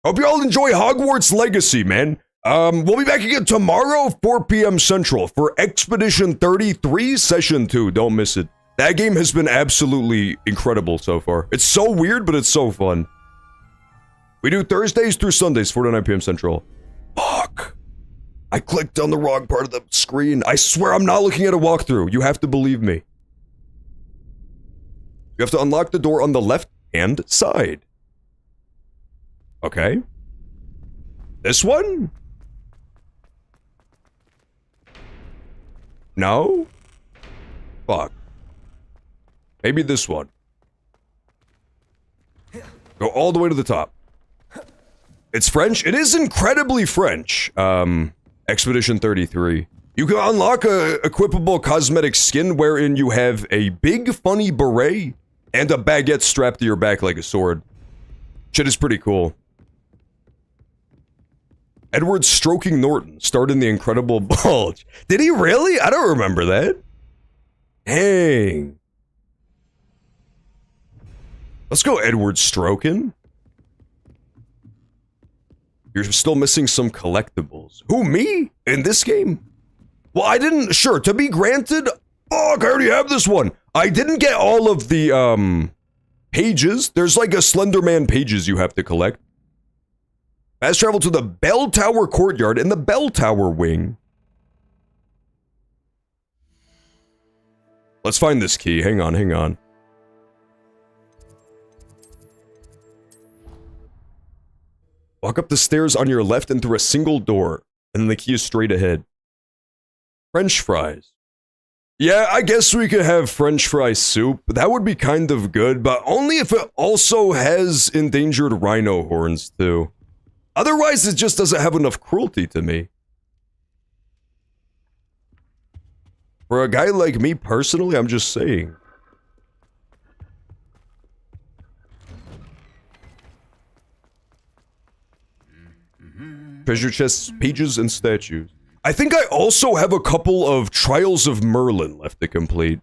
Hope you all enjoy Hogwarts Legacy, man. We'll be back again tomorrow, 4 p.m. Central, for Expedition 33 Session 2. Don't miss it. That game has been absolutely incredible so far. It's so weird, but it's so fun. We do Thursdays through Sundays, 4 to 9 p.m. Central. Fuck. I clicked on the wrong part of the screen. I swear I'm not looking at a walkthrough. You have to believe me. You have to unlock the door on the left-hand side. Okay. This one? No? Fuck. Maybe this one. Go all the way to the top. It's French? It is incredibly French. Expedition 33. You can unlock a equipable cosmetic skin wherein you have a big funny beret and a baguette strapped to your back like a sword. Shit is pretty cool. Edward stroking Norton starred in The Incredible Bulge. Did he really? I don't remember that. Dang. Let's go Edward stroking. You're still missing some collectibles. Who, me? In this game? Well, I didn't... Sure, to be granted... Fuck, I already have this one. I didn't get all of the, pages. There's like a Slenderman pages you have to collect. Fast travel to the Bell Tower Courtyard in the Bell Tower Wing. Let's find this key. Hang on, hang on. Walk up the stairs on your left and through a single door, and then the key is straight ahead. French fries. Yeah, I guess we could have French fry soup. That would be kind of good, but only if it also has endangered rhino horns, too. Otherwise, it just doesn't have enough cruelty to me. For a guy like me personally, I'm just saying. Treasure chests, pages, and statues. I think I also have a couple of Trials of Merlin left to complete.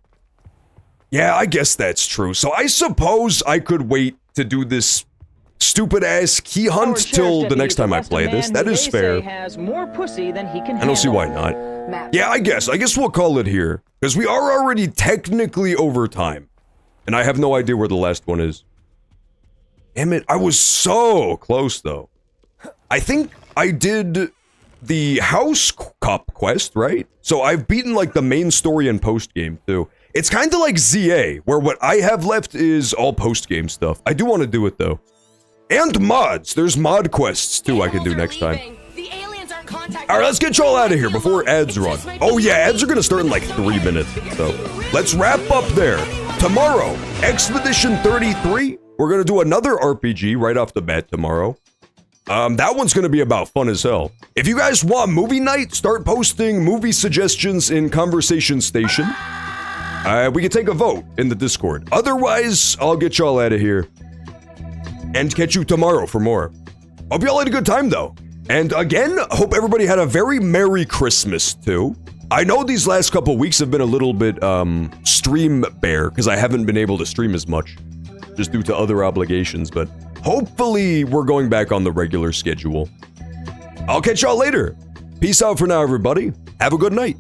Yeah, I guess that's true. So I suppose I could wait to do this stupid-ass key hunt till the next time I play this. That is fair. Has more pussy than he can I don't see why not. Yeah, I guess we'll call it here. Because we are already technically over time. And I have no idea where the last one is. Damn it, I was so close though. I think I did the house cup quest, right? So I've beaten like the main story and post-game too. It's kind of like ZA, where what I have left is all post-game stuff. I do want to do it though. And mods. There's mod quests too I can do next time. Alright, let's get y'all out of here before ads run. Oh yeah, ads are gonna start in like 3 minutes. So let's wrap up there. Tomorrow, Expedition 33. We're gonna do another RPG right off the bat tomorrow. That one's gonna be about fun as hell. If you guys want movie night, start posting movie suggestions in Conversation Station. We can take a vote in the Discord. Otherwise, I'll get y'all out of here. And catch you tomorrow for more. Hope y'all had a good time though. And again, hope everybody had a very Merry Christmas too. I know these last couple weeks have been a little bit, stream bare, because I haven't been able to stream as much. Just due to other obligations, but hopefully we're going back on the regular schedule. I'll catch y'all later. Peace out for now, everybody. Have a good night.